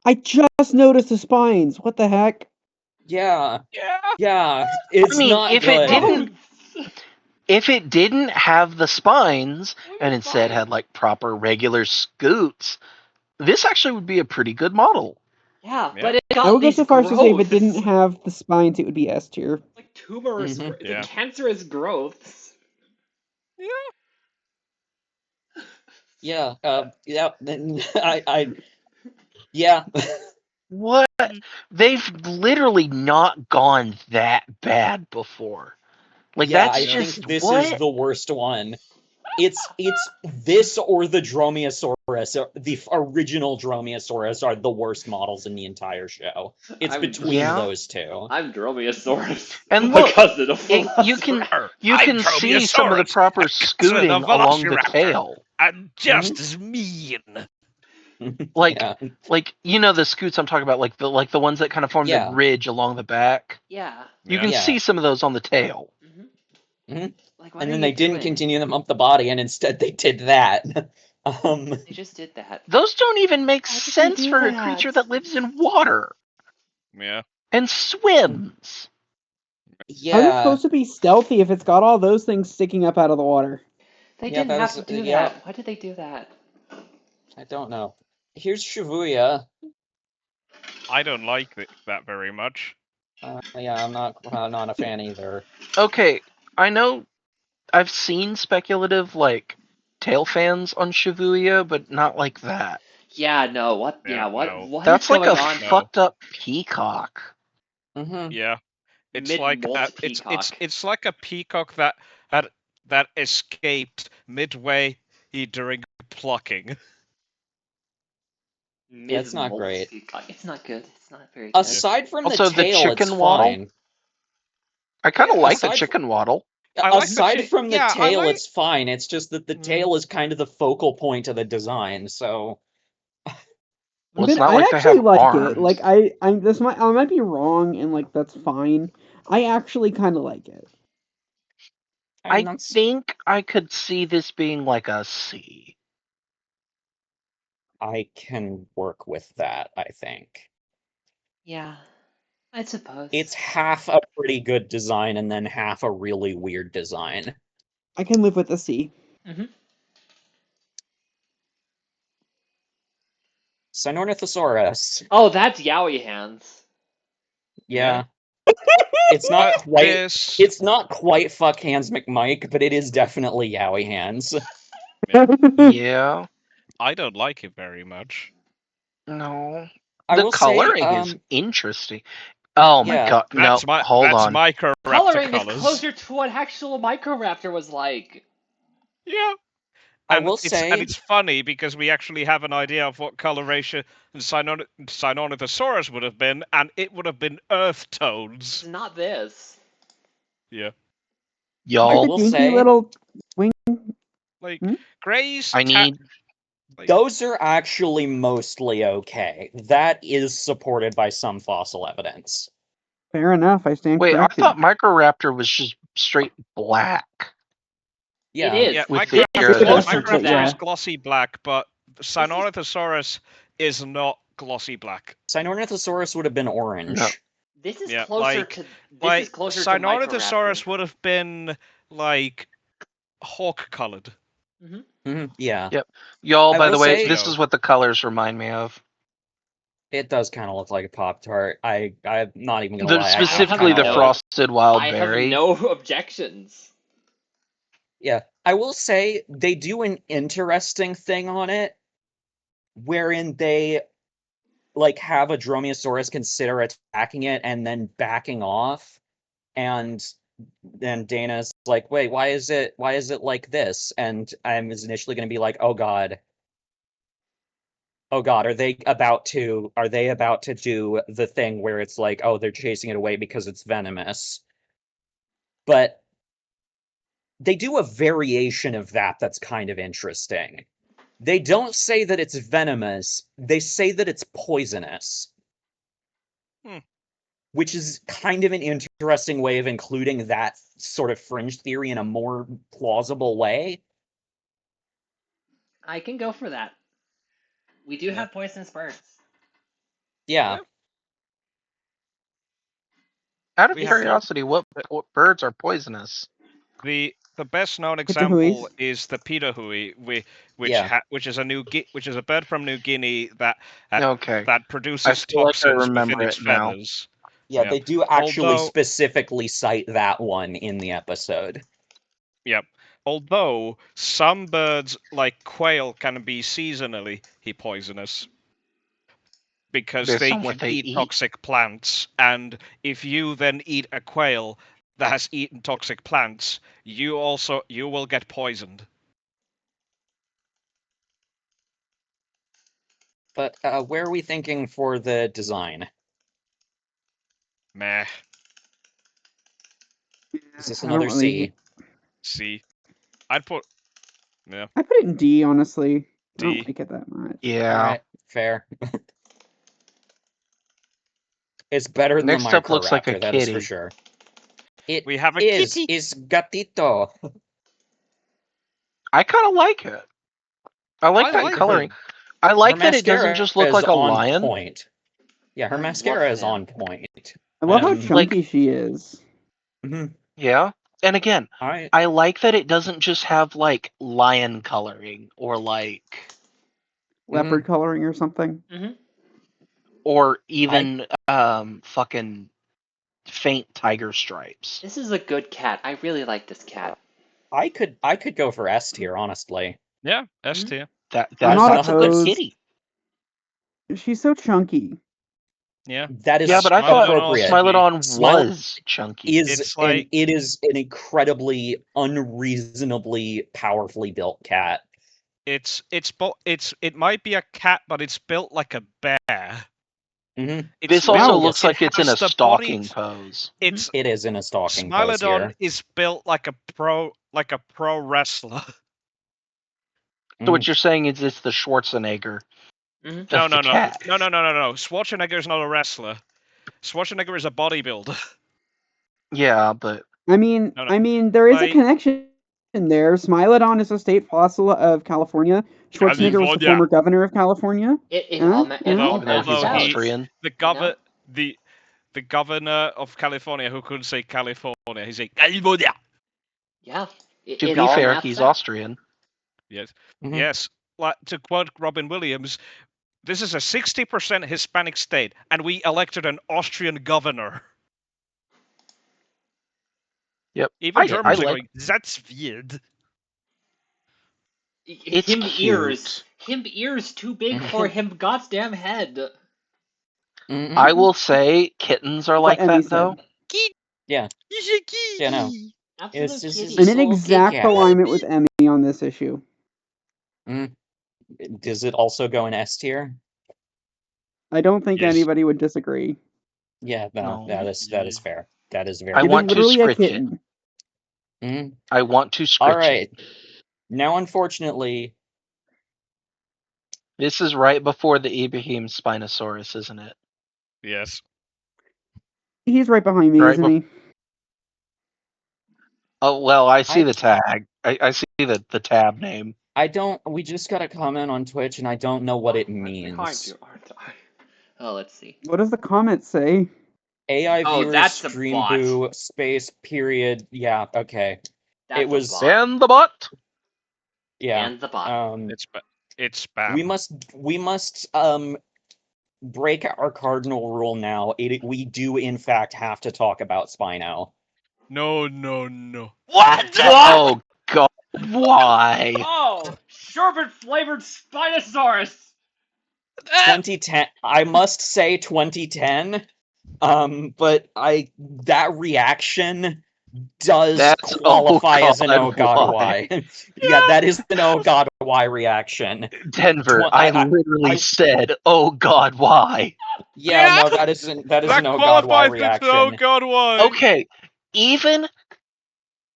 I just noticed the spines. What the heck? Yeah. It's not good. If it didn't have the spines and instead had like proper regular scoots, this actually would be a pretty good model. Yeah, but it got I would go these so far as to say if it growths. didn't have the spines, it would be S tier. Like tumorous, the cancerous growths. Yeah. Yeah. What? They've literally not gone that bad before. Like that's I just think this what? is the worst one. It's this or the Dromaeosaurus. The original Dromaeosaurus are the worst models in the entire show. It's between those two. I'm Dromaeosaurus. And look, cousin of you can see some of the proper scooting along the tail. And just as mean. Like the scoots I'm talking about, like the ones that kind of form the ridge along the back. Yeah. You can see some of those on the tail. Like, and then they didn't continue them up the body, and instead they did that. They just did that. Those don't even make sense for a creature that lives in water. Yeah. And swims. How's it supposed to be stealthy if it's got all those things sticking up out of the water? They didn't have to do that. Why did they do that? I don't know. Here's Shibuya. I don't like that very much. Yeah, I'm not a fan either. Okay, I know I've seen speculative tail fans on Shibuya, but not like that. Yeah, no. What? Yeah, what? What? That's is like going a on? fucked up peacock. Mm-hmm. Yeah. It's like it's like a peacock that escaped midway during plucking. Yeah, it's not great. Peacock. It's not good. It's not very good. Aside from Also, the tail, it's chicken waddle. fine. I kind of Yeah, like the aside chicken waddle. Aside from the yeah, tail, it's fine. It's just that the tail is kind of the focal point of the design. So Well, I it's mean, not I like they actually have like arms. it. Like I might be wrong, and like that's fine. I actually kind of like it. I think I could see this being like a C. I can work with that, I think. Yeah, I suppose. It's half a pretty good design and then half a really weird design. I can live with a C. Mm-hmm. Sinornithosaurus. Oh, that's Yowie hands. Yeah. It's not quite it's not quite fuck hands McMike, but it is definitely Yowie hands. Yeah. I don't like it very much. No. I The will say, coloring is interesting. Oh my yeah. god. No, hold on. Microraptor Coloring is colors. closer to what actual Microraptor was like. Yeah. I And will it's say it's funny because we actually have an idea of what coloration Sinornithosaurus would have been, and it would have been earth tones. It's not this. Yeah. Y'all. Like a dinky little wing. Like Gray's. I need. Those are actually mostly okay. That is supported by some fossil evidence. Fair enough. I stand Wait, corrected. I thought Microraptor was just straight black. Yeah. It is. Yeah, With This the is hair. closer to Microraptor that. is glossy black, but Sinornithosaurus is not glossy black. Sinornithosaurus would have been orange. No. This is Yeah, closer like, to. This is closer to Sinornithosaurus Microraptor. would have been like hawk colored. Yeah. Yep. Y'all, I by will the way, say- this is what the colors remind me of. It does kind of look like a Pop-Tart. I'm not even gonna lie. Specifically the frosted wild I berry. have no objections. Yeah, I will say they do an interesting thing on it, wherein they like have a Dromaeosaurus consider attacking it and then backing off, and then Dana's like, "Wait, why is it like this?" And I was initially going to be like, "Oh God, are they about to do the thing where it's like, oh, they're chasing it away because it's venomous?" But they do a variation of that that's kind of interesting. They don't say that it's venomous, they say that it's poisonous. Which is kind of an interesting way of including that sort of fringe theory in a more plausible way. I can go for that. We do have poisonous birds. Yeah. Out of We have- curiosity, what birds are poisonous? The best known Pitahuis. example is the Pitahui, which Yeah. which is a bird from New Guinea that Okay. that produces toxins within its feathers. Yeah, they do actually Although- specifically cite that one in the episode. Yep. Although some birds, like quail, can be seasonally poisonous because Based they on what can they eat eat. toxic plants, and if you then eat a quail that has eaten toxic plants, you will get poisoned. But where are we thinking for the design? Meh. Is this I don't another really- C. I'd put. Yeah. I put it in D, honestly. I D. don't like it that much. Yeah. Alright, fair. It's better than Next the up looks like a Microraptor, that is for kitty. sure. It We have a is kitty. gatito. I kind of like it. I like that coloring. I like that it doesn't just look like a on lion. point. Yeah, her mascara is on point. I love how Um, chunky she is. Yeah. And again, I like that it doesn't just have like lion coloring or like Leopard coloring or something. or even fucking faint tiger stripes. This is a good cat. I really like this cat. I could go for S tier, honestly. Yeah, S tier. That's I'm not a good opposed. kitty. She's so chunky. Yeah. That is Yeah, but I thought appropriate. Smilodon was chunky. It is an incredibly unreasonably powerfully built cat. It might be a cat, but it's built like a bear. Mm-hmm. This also looks like it's in a stalking pose. It is in a stalking pose Smilodon here. is built like a pro wrestler. So what you're saying is it's the Schwarzenegger of No. the cat. No. Schwarzenegger is not a wrestler. Schwarzenegger is a bodybuilder. Yeah, but I mean, No. there is a Like- connection there. Smilodon is a state fossil of California. Schwarzenegger was the California. former governor of California. The governor of California who couldn't say California, he said California. Yeah. To be fair, he's Austrian. Yes. Mm-hmm. Yes. Like, to quote Robin Williams, this is a 60% Hispanic state, and we elected an Austrian governor. Yep. Even Germans are going, that's weird. It's him cute. ears too big for him goddamn head. I will say kittens are like that though. Yeah. Yeah, no. Absolute kitty. I'm in exact alignment with Emmy on this issue. Does it also go in S tier? I don't think Yes. anybody would disagree. Yeah, no, that is fair. That is very. I It is want to literally a scratch it. kitten. I want to scratch All right. it. Now, unfortunately, This is right before the Ibrahim Spinosaurus, isn't it? Yes. He's right behind me, Right isn't he? Oh well, I see the tag. I see the tab name. I don't. We just got a comment on Twitch, and I don't know what it means. Behind you, aren't I? Oh, let's see. What does the comment say? AI Oh, viewers that's a stream bot. boo space period. Yeah, okay. That's it was a bot. And the bot. Yeah. And the bot. It's spam. We must break our cardinal rule now. We do in fact have to talk about Spino. No. What? Oh god, why? Oh, sherbet flavored Spinosaurus. 2010. I must say 2010. But that reaction does qualify as an oh god why. Yeah, that is an oh god why reaction. Denver, I literally said, "Oh God, why?" Yeah, no, that is an oh god why reaction. Oh god, why? Okay, even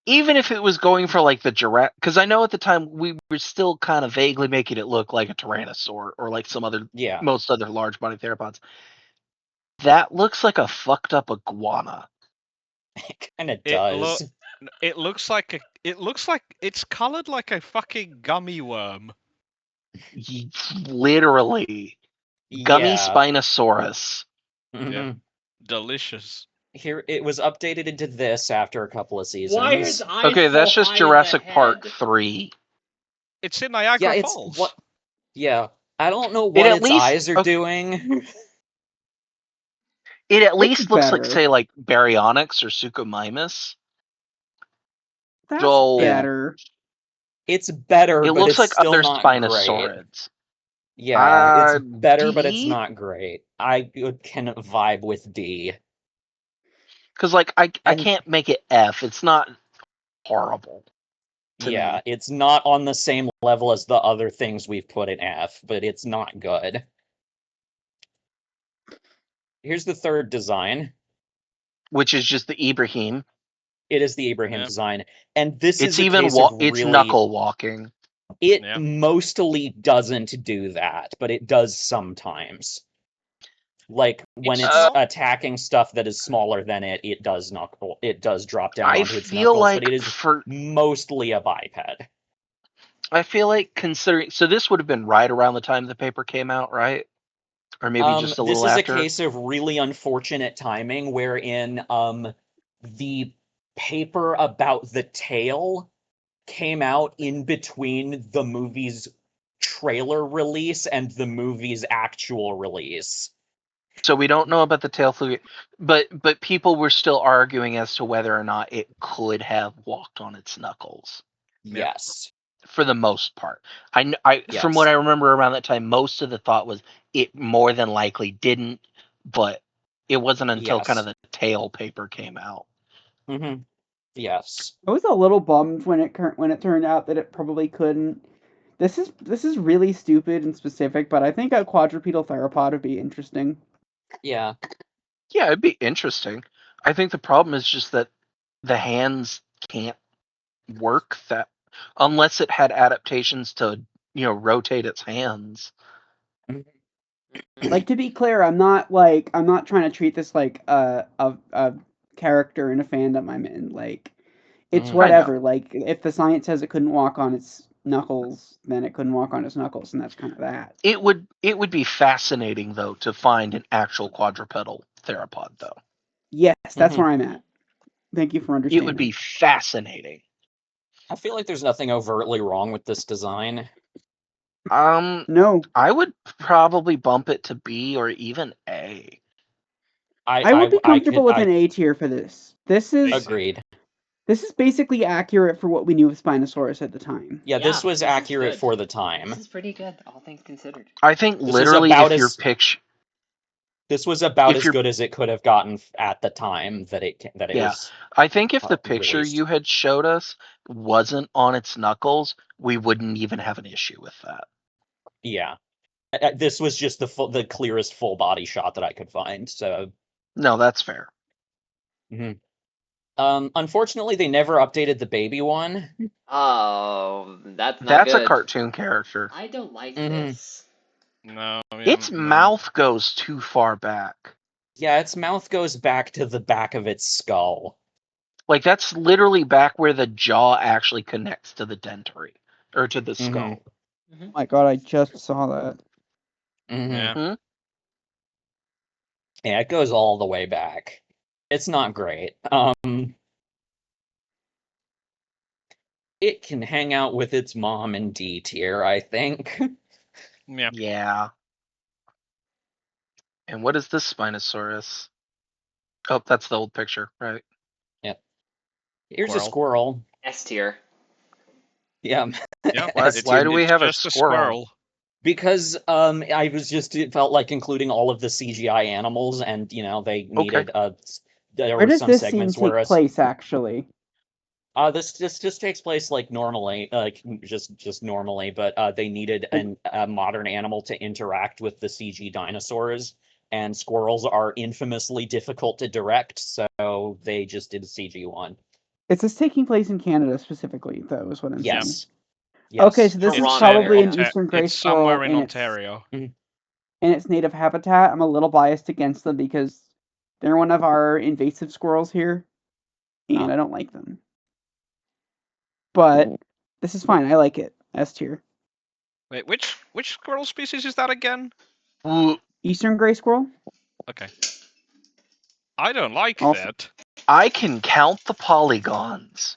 if it was going for like the giraffe, because I know at the time we were still kind of vaguely making it look like a tyrannosaur or like some other, most other large-bodied theropods. That looks like a fucked up iguana. It kind of does. It looks like it's colored like a fucking gummy worm. Literally, gummy Yeah. Spinosaurus. Yeah. Delicious. Here it was updated into this after a couple of seasons. Why is I Okay, so that's just high in the Jurassic Park head? 3. It's in Niagara Yeah, Falls. Yeah, I don't know what at its least- eyes are doing. It at least looks like, better. say, like Baryonyx or Suchomimus. That's So better. It's better, it but looks it's like still other not great. Spinosaurids. Yeah, it's better, but it's D? not great. I can vibe with D. Because like I can't make it F. It's not horrible. Yeah, me. it's not on the same level as the other things we've put in F, but it's not good. Here's the third design. Which is just the Ibrahim. It is the Ibrahim design, and this It's is a even case of it's really. knuckle walking. It mostly doesn't do that, but it does sometimes. Like when it's attacking stuff that is smaller than it, it does knuckle. It does drop down I onto its feel knuckles, like but it is mostly a biped. I feel like considering so this would have been right around the time the paper came out, right? Or maybe just a little This is after. a case of really unfortunate timing, wherein the paper about the tail came out in between the movie's trailer release and the movie's actual release. So we don't know about the tail fluke, but people were still arguing as to whether or not it could have walked on its knuckles. Yes. For the most part. From Yes. what I remember around that time, most of the thought was it more than likely didn't, but it wasn't until kind of Yes. the tail paper came out. Mm-hmm. Yes. I was a little bummed when it turned out that it probably couldn't. This is really stupid and specific, but I think a quadrupedal theropod would be interesting. Yeah. Yeah, it'd be interesting. I think the problem is just that the hands can't work that unless it had adaptations to, rotate its hands. Like, to be clear, I'm not trying to treat this like a character in a fandom I'm in. Like, it's whatever. Like, if the science says it couldn't walk on its knuckles, then it couldn't walk on its knuckles, and that's kind of that. It would be fascinating though to find an actual quadrupedal theropod though. Yes, that's where I'm at. Thank you for understanding. It would be fascinating. I feel like there's nothing overtly wrong with this design. No. I would probably bump it to B or even A. I would be comfortable with an A tier for this. This is agreed. This is basically accurate for what we knew of Spinosaurus at the time. Yeah, this was accurate for the time. This is pretty good, all things considered. I think literally if your picture. This was about as good as it could have gotten at the time that it was. I think if the picture released. you had showed us wasn't on its knuckles, we wouldn't even have an issue with that. Yeah, this was just the clearest full body shot that I could find. So no, that's fair. Mm-hmm. Unfortunately, they never updated the baby one. Oh, that's not That's good. a cartoon character. I don't like this. No, its mouth goes too far back. Yeah, its mouth goes back to the back of its skull. Like that's literally back where the jaw actually connects to the dentary or to the skull. Oh my god, I just saw that. Yeah, it goes all the way back. It's not great. It can hang out with its mom in D tier, I think. Yeah. And what is this Spinosaurus? Oh, that's the old picture, right? Yep. Here's a squirrel. S tier. Yeah. Why do we have a squirrel? Because it felt like including all of the CGI animals, and they needed there Where were does some this scene segments take where place actually? this just takes place like normally, just normally, but they needed a modern animal to interact with the CG dinosaurs, and squirrels are infamously difficult to direct, so they just did a CG one. Is this taking place in Canada specifically, though, is what I'm saying? Yes. Okay, so this is probably an eastern gray it's squirrel somewhere in Ontario. in its native habitat. I'm a little biased against them because they're one of our invasive squirrels here, and I don't like them. But this is fine. I like it. S tier. Wait, which squirrel species is that again? Eastern gray squirrel. Okay. I don't like that. I can count the polygons.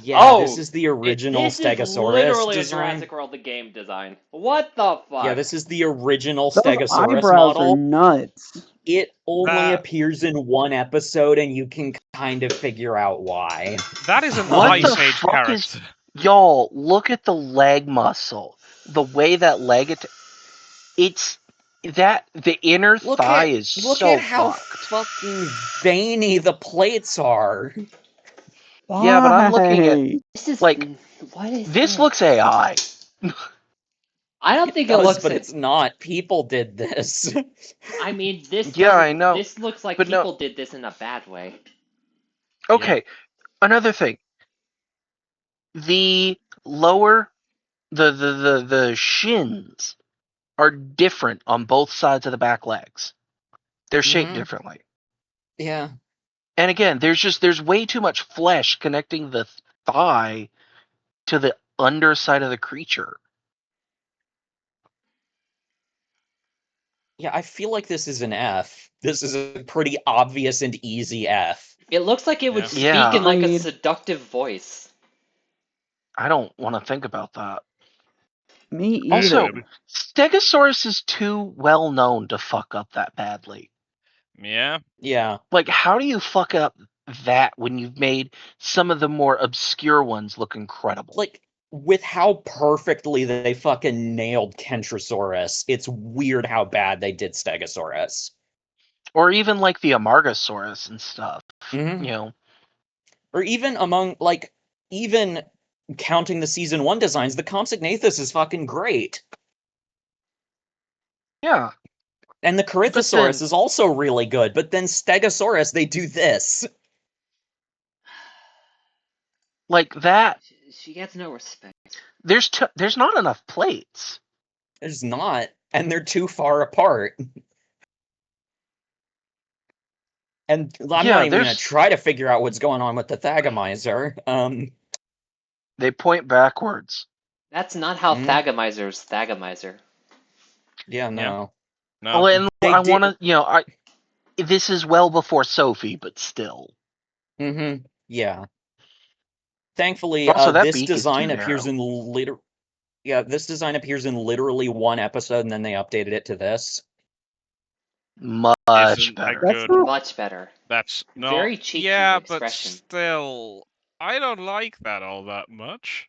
Yeah, this is the original Stegosaurus This is literally design. a Jurassic World the game design. What the fuck? Yeah, this is the original Those Stegosaurus eyebrows model. are nuts. It only appears in one episode, and you can kind of figure out why. That is an What Ice the Age fuck character. Y'all, look at the leg muscle. The way that leg it's that the inner thigh is so Look at how fucked. fucking veiny the plates are. Yeah, but I'm looking at this is like what is this looks AI. I don't think it does, looks, but it's not. People did this. I mean, this. Yeah, doesn't- I know. This looks like But no- people did this in a bad way. Okay, another thing. The lower, the shins are different on both sides of the back legs. They're shaped differently. Yeah. And again, there's way too much flesh connecting the thigh to the underside of the creature. Yeah, I feel like this is an F. This is a pretty obvious and easy F. It looks like it would speak Yeah. in like a seductive voice. I don't want to think about that. Me either. Also, Stegosaurus is too well known to fuck up that badly. Yeah. Yeah. Like, how do you fuck up that when you've made some of the more obscure ones look incredible? Like, with how perfectly they fucking nailed Kentrosaurus, it's weird how bad they did Stegosaurus. Or even like the Amargasaurus and stuff. Mhm. You know. Or even among, like, even counting the season 1 designs, the Compsognathus is fucking great. Yeah. And the Corythosaurus is also really good, but then Stegosaurus, they do this. Like that. She gets no respect. There's not enough plates. There's not, and they're too far apart. And I'm not even gonna try to figure out what's going on with the Thagomizer. They point backwards. That's not how Thagomizers Thagomizer. Yeah, no. Well, and I want to, this is well before Sophie, but still. Mm-hmm. Yeah. Thankfully, Also, that this beak is design too appears narrow. this design appears in literally one episode, and then they updated it to this. Much Isn't better. that good? Much better. That's no. Very cheeky Yeah, expression. but still, I don't like that all that much.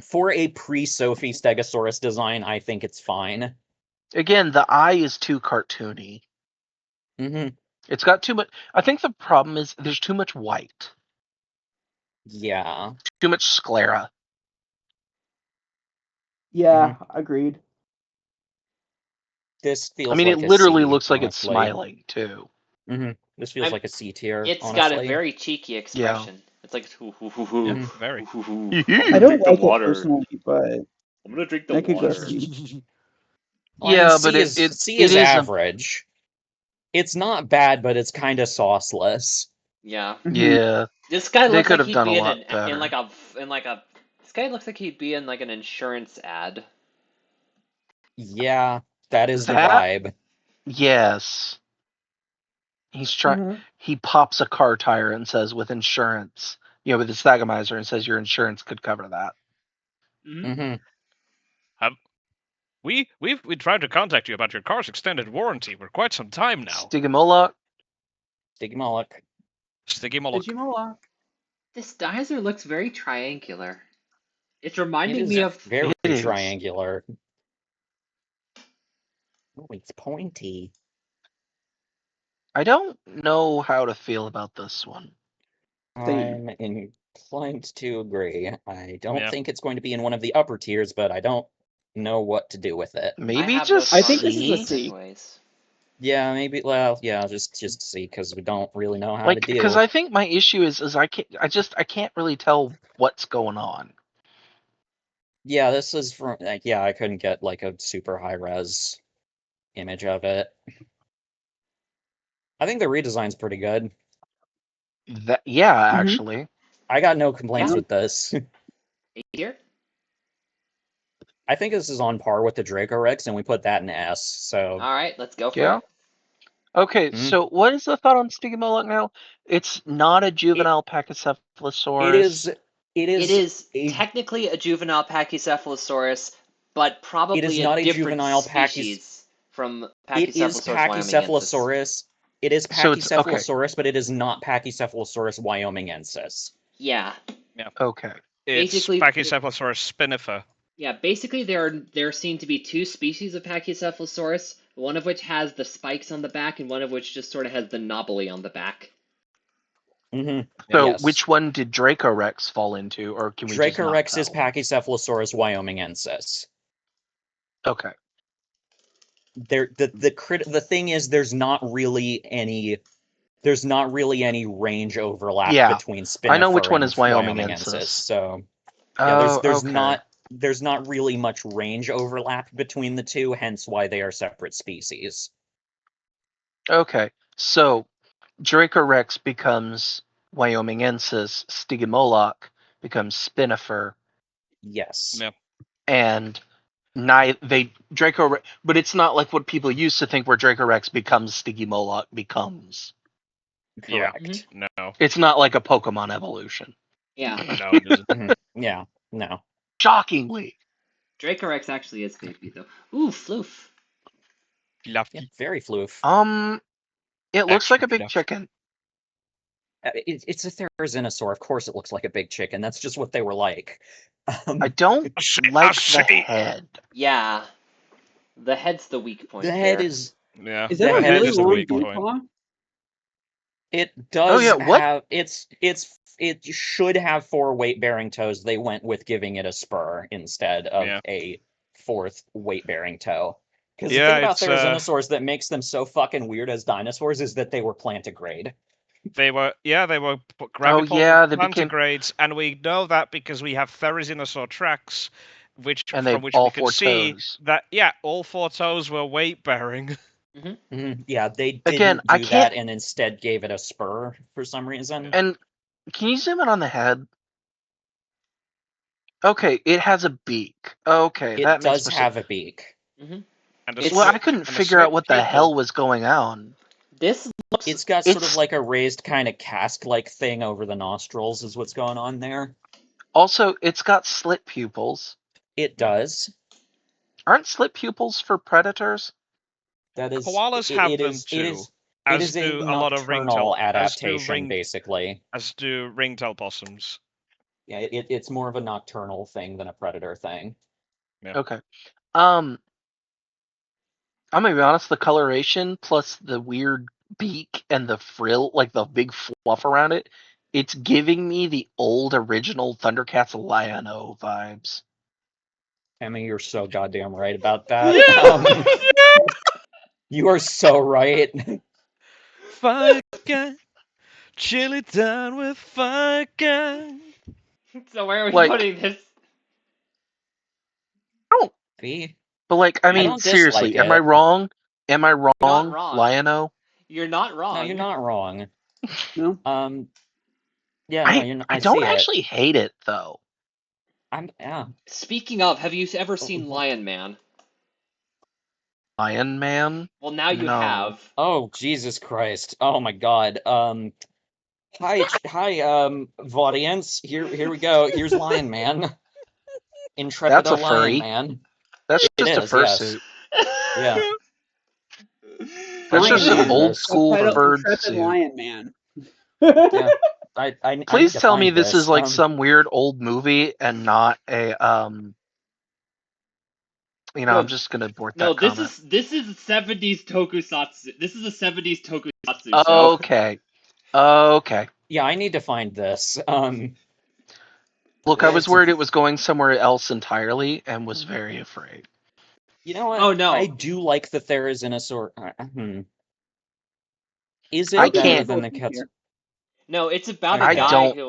For a pre-Sophie Stegosaurus design, I think it's fine. Again, the eye is too cartoony. Mm-hmm. It's got too much. I think the problem is there's too much white. Yeah. Too much sclera. Yeah, agreed. This feels I mean, like it a literally C, looks like it's honestly. smiling too. Mm-hmm. This feels like a C tier. It's honestly. got a very cheeky expression. It's like hoo hoo hoo hoo. Yeah, very. Hoo, hoo, hoo. I don't like it personally, but I'm gonna drink the I could go water. see. Well, I mean, Yeah, C but is average. It's not bad, but it's kind of sauceless. Yeah. Yeah. This guy They looks could like have he'd done be a in lot an better. in like a. This guy looks like he'd be in like an insurance ad. Yeah, that is the That- vibe. Yes. He's trying. He pops a car tire and says, "With insurance," with his Thagomizer, and says, "Your insurance could cover that." Mm-hmm. We've tried to contact you about your car's extended warranty for quite some time now. Stigimoloch. Stigimoloch. This dinosaur looks very triangular. It's reminding It me is of. very It is. triangular. Oh, it's pointy. I don't know how to feel about this one. I'm inclined to agree. I don't Yeah. think it's going to be in one of the upper tiers, but I don't know what to do with it. Maybe have just those I think this is a conversations C. anyways. Yeah, maybe. Well, yeah, just see, because we don't really know how to deal. Because I think my issue is I can't really tell what's going on. Yeah, this is from. Yeah, I couldn't get like a super high res image of it. I think the redesign's pretty good. Actually. I got no complaints with this. Here? I think this is on par with the Dracorex, and we put that in S. So. All right, let's go for Yeah. it. Okay, so what is the thought on Stigimoloch now? It's not a juvenile Pachycephalosaurus. It is technically a juvenile Pachycephalosaurus, but probably It is not a different juvenile species from It is Pachycephalosaurus wyomingensis. It is So it's- okay. Pachycephalosaurus, but it is not Pachycephalosaurus wyomingensis. Yeah. Yeah. Okay. It's Basically- Pachycephalosaurus spinifer. Yeah, basically there seem to be two species of Pachycephalosaurus, one of which has the spikes on the back and one of which just sort of has the knobbly on the back. Mm-hmm. So Yes. which one did Dracorex fall into, or can we just not Dracorex is tell? Pachycephalosaurus wyomingensis. Okay. The thing is, there's not really any range overlap Yeah, between Spinifer I know which one and is Wyomingensis. So Oh, there's okay. not really much range overlap between the two, hence why they are separate species. Okay. So Dracorex becomes Wyomingensis, Stygimoloch becomes Spinifer, Yes. Yeah. and Dracorex, but it's not like what people used to think, where Dracorex becomes Stygimoloch becomes. Correct. Yeah. No. It's not like a Pokemon evolution. Yeah. No, it isn't. Yeah. No. Shockingly. Dracorex actually is baby though. Ooh, floof. Fluffy. Yeah, very floof. It looks like a Extra big fluff. chicken. It's a therizinosaur. Of course it looks like a big chicken. That's just what they were like. I don't like the head. Yeah. The head's the weak point The head here. is... Yeah. Is The that a head really is the long weak boot point. paw? It does Oh, yeah, what? have... It should have 4 weight-bearing toes. They went with giving it a spur instead of a 4th weight-bearing toe. Because the thing about therizinosaurs that makes them so fucking weird as dinosaurs is that they were plantigrade. They were graviform they became... plantigrades, and we know that because we have therizinosaur tracks, and from which all we can 4 see toes. that all 4 toes were weight bearing. Yeah, they Again, didn't I do can't... that and instead gave it a spur for some reason. And can you zoom in on the head? Okay, it has a beak. Okay, It that makes does more have sense. a beak. And Well, I couldn't figure out what the hell was going on. This looks... It's got sort of like a raised kind of cask-like thing over the nostrils is what's going on there. Also, it's got slit pupils. It does. Aren't slit pupils for predators? That is... Koalas have them too. It is a a lot of nocturnal adaptation, basically. As do ringtail possums. Yeah, it's more of a nocturnal thing than a predator thing. Yeah. Okay. I'm gonna be honest, the coloration plus the weird beak and the frill, like the big fluff around it, it's giving me the old original Thundercats Lion-O vibes. Emmy, you're so goddamn right about that. You are so right. Fire guy, chill it down with fire guy. So where are we Like- putting this? But like, I mean, don't seriously, dislike am I it. wrong? Am I wrong? Not wrong. Lion-O? You're not wrong. No, you're not wrong. No. Yeah, no, I I don't see actually hate it though. Yeah. Speaking of, have you ever seen Lion Man? Lion Man? Well, now you No. have. Oh, Jesus Christ. Oh my God. Hi, audience. Here we go. Here's Lion Man. Intrepid That's a Lion furry. Man. That's It just a is, fursuit. Yeah. That's Lion just an Man. old school Subtitle, bird Intrepid suit. Lion Man. Yeah. I Please need to tell me find this is like Um, some weird old movie and not a You know, No, I'm just gonna abort No, that comment. this is 70s tokusatsu. This is a 70s tokusatsu show. Okay. Okay. Yeah, I need to find this. Look, I was It's- worried it was going somewhere else entirely and was very afraid. You know what? Oh, no. I do like the therizinosaur. Is I it better can't- than the cats? No, it's about I a guy don't- who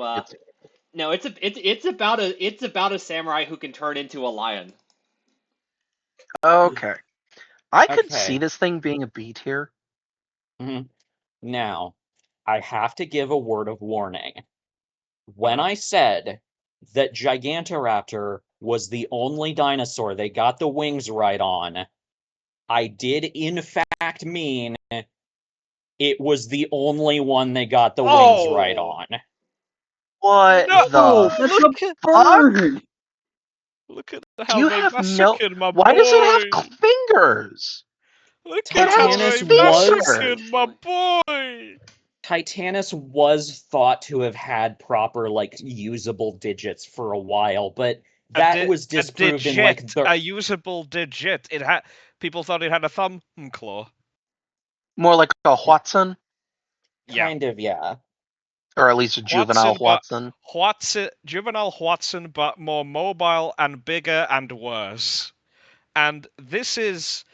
No, it's about a samurai who can turn into a lion. Okay. I could Okay. see this thing being a B tier. Now, I have to give a word of warning. When I said that Gigantoraptor was the only dinosaur they got the wings right on, I did in fact mean it was the only one they got the wings right on. What No, the look at bird. Look at Do how you they have massacred my Why boy. does it have fingers? Look It at how has they fingers. massacred my boy. Titanus was thought to have had proper, like, usable digits for a while, but that was disproved in, like, a usable digit. It had people thought it had a thumb claw. More like a Watson? Kind of, yeah. Or at least a juvenile Watson. Juvenile Watson, but more mobile and bigger and worse. And this is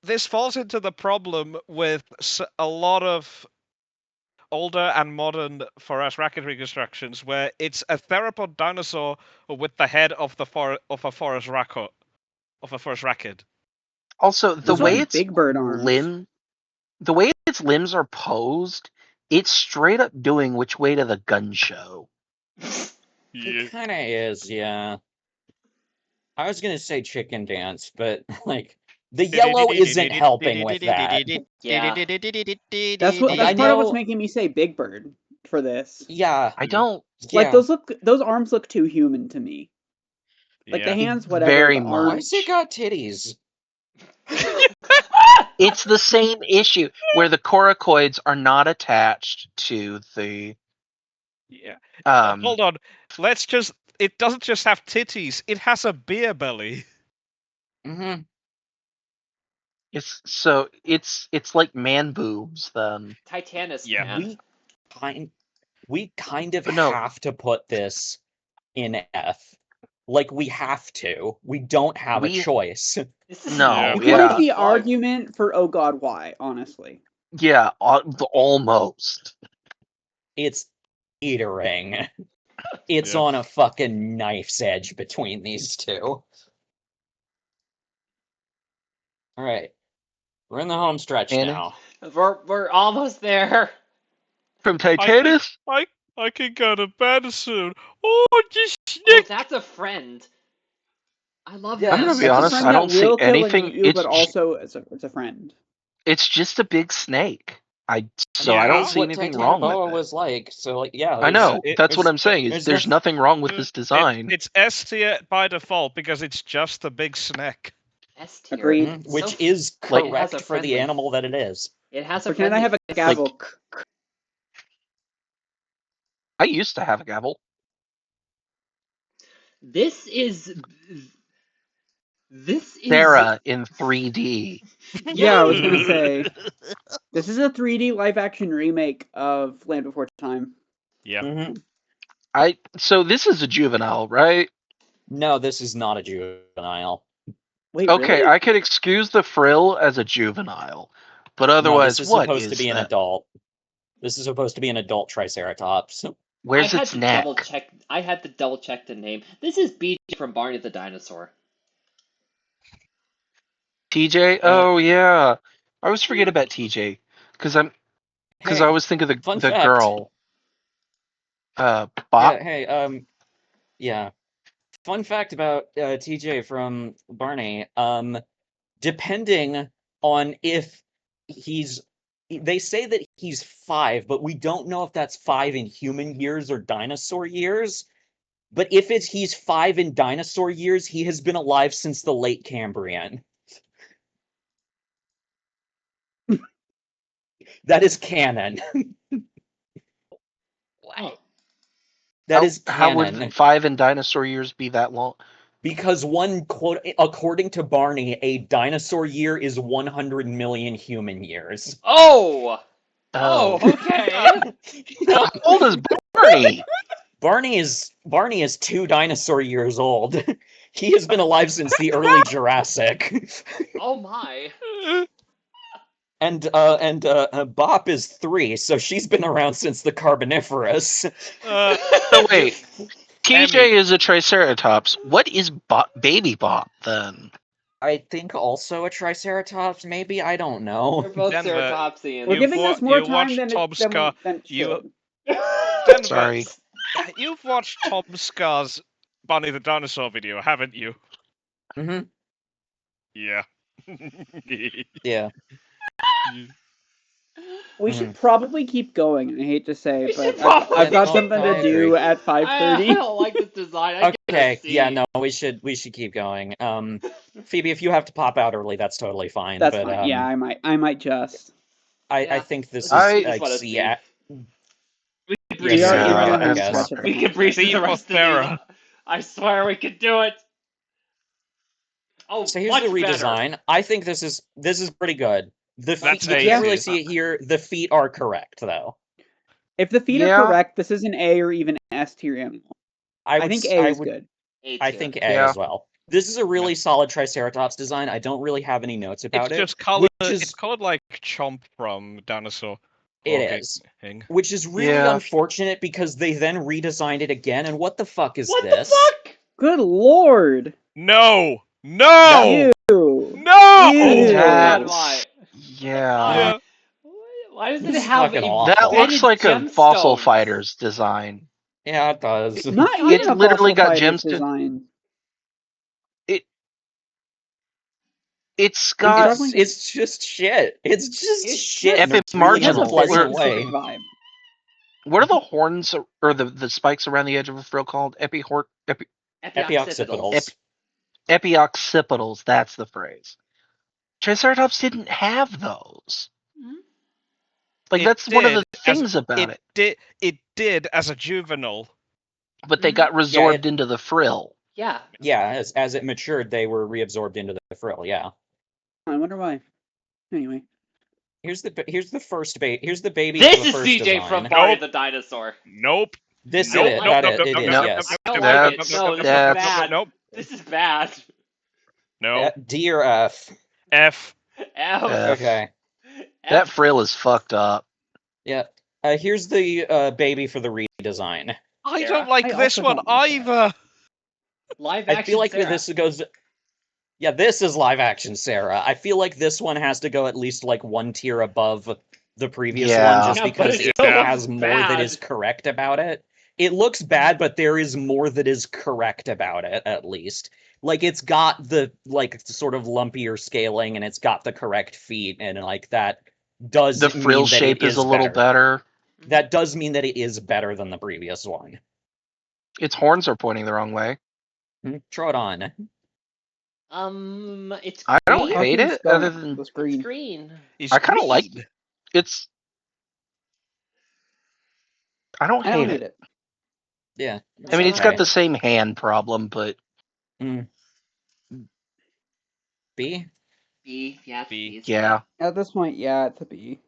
this falls into the problem with a lot of older and modern forest racket reconstructions, where it's a theropod dinosaur with the head of a forest racket. Also, the Those are way like its big bird arms. the way its limbs are posed, it's straight up doing Which Way to the Gun Show. It kind of is, yeah. I was gonna say chicken dance, but, like, the yellow isn't helping with that. Yeah. That's part of know- what's making me say Big Bird for this. Yeah. I don't Like those arms look too human to me. Like the hands, whatever. Very the much. Why arms. has it got titties? It's the same issue where the coracoids are not attached to the. Yeah. Um, Hold on. Let's just. It doesn't just have titties. It has a beer belly. Mm-hmm. it's like man boobs then. Titanus Yeah. man. We kind of But no. have to put this in F. Like, we have to. We don't have a We- choice. This is No, You oh can yeah. make the fuck. argument for oh god, why, honestly. Yeah, almost. It's teetering. It's Yeah. on a fucking knife's edge between these two. All right. We're in the home stretch Annie? now. We're almost there. From I can, Titanus? I can go to bed soon. Oh, this Oh, snick. that's a friend. I love Yeah, I'm gonna that. be that's a honest, friend I that don't see will kill and anything. eat you, but also it's a friend. It's just a big snake. I Yeah. don't That's see what anything wrong with Titanoboa it. was like. So, like, yeah, I know. That's what there's, I'm saying. Is there's nothing wrong with this design. It's S tier by default because it's just a big snack. S tier. Agreed. which is Like, it has correct a for the friendly- animal that it is. It has a Pretend I friendly have a face. gavel. I used to have a gavel. This is Sarah in 3D. Yeah, I was gonna say. This is a 3D live action remake of Land Before Time. Yeah. So this is a juvenile, right? No, this is not a juvenile. Wait, Okay, really? I could excuse the frill as a juvenile, but No, otherwise, this is what supposed to is be an that? adult. This is supposed to be an adult Triceratops. Where's I had its to neck? double check. I had to double check the name. This is BJ from Barney the Dinosaur. TJ? Oh yeah, I always forget about TJ because I Hey, always think of fun the fact. girl. Bop. Yeah, hey, yeah. Fun fact about TJ from Barney. Depending on if he's, they say that he's 5, but we don't know if that's 5 in human years or dinosaur years. But if he's 5 in dinosaur years, he has been alive since the late Cambrian. That is canon. What? That is How canon. would 5 in dinosaur years be that long? Because one quote, according to Barney, a dinosaur year is 100 million human years. Oh. Oh. Okay. How old is Barney? Barney is 2 dinosaur years old. He has been alive since the early Jurassic. Oh my. And Bop is 3, so she's been around since the Carboniferous. So wait, TJ is a Triceratops. What is Baby Bop then? I think also a Triceratops, maybe? I don't know. They're both Denver, ceratopsians. We're giving this more you time watched than Tom it Scar. than it should. Denver, Sorry. You've watched Tom Scar's Barney the Dinosaur video, haven't you? Mm-hmm. Yeah. Yeah. We should probably keep going. I hate to say, but probably I've got keep something going. to I do agree. at 5:30. I don't like this design. I give it a Okay, C. yeah, no, we should keep going. Phoebe, if you have to pop out early, that's totally fine. That's but fine. Yeah, I might just. I think this is I just like wanna C. see. We can Yeah, breeze We are C, through the in the right, I home rest. guess. stretch of We the can breeze through C the for rest of these. Farah. I swear we can do it. Oh, So here's much the better. redesign. I think this is pretty good. The feet, That's you A can't really tier. see it here. The feet are correct though. If the feet Yeah. are correct, this is an A or even S tier animal. I think A is good. I think A Yeah. as well. This is a really solid Triceratops design. I don't really have any notes about It's it. just colored. Which is, It's colored like Chomp from Dinosaur. it Walking is. Thing. Which is really Yeah. unfortunate because they then redesigned it again. And what the fuck is What this? the fuck? Good lord! No! No! Ew! No! Ew! God, That's why? yeah. Why does it This is have fucking embedded That awful. looks like a fossil gemstones? fighters design. Yeah, it does. Not God, even a literally fossil got fighters gemstones. design. It's I'm got struggling. It's just shit. It's just It's shit just- in a really It has a marginal. very unpleasant specific way. vibe. What are the horns or the spikes around the edge of a frill called? Epioccipitals. Epioccipitals. Epioccipitals. That's the phrase. Triceratops didn't have those. Mhm. Like It that's one of the did as- things about it. It did as a juvenile. But they Mhm. got resorbed into the frill. Yeah. Yeah, as it matured, they were reabsorbed into the frill. Yeah. I wonder why. Anyway, Here's the first baby. Here's the baby This for the is first CJ design. from Barney Nope. the Dinosaur. Nope. This Nope, is it. nope, That nope, it, it is. nope, Yes. I don't like it. That's- No, this is that's- bad. Nope. This is bad. No. D or F? F. F. Okay. That F. frill is fucked up. Yeah. Here's the baby for the redesign. I Sarah? don't like I this also one don't like either. Live I action feel like Sarah. this goes. Yeah, this is live action Sarah. I feel like this one has to go at least like one tier above the previous Yeah. one, just Yeah, but because it it still looks has more that bad. is correct about it. It looks bad, but there is more that is correct about it, at least. Like, it's got the, like, sort of lumpier scaling, and it's got the correct feet, and, like, that does The frill mean that shape it is a little better. That does mean that it is better than the previous one. Its horns are pointing the wrong way. Troodon. It's I don't green. hate Cartoon it, Skunk other than was It's green. green. I kind of like it. It's. I don't I don't hate hate it. it. Yeah. I mean, it's got the same hand problem, but B? B. Yeah. It's B. It's yeah. At this point, yeah, it's a B.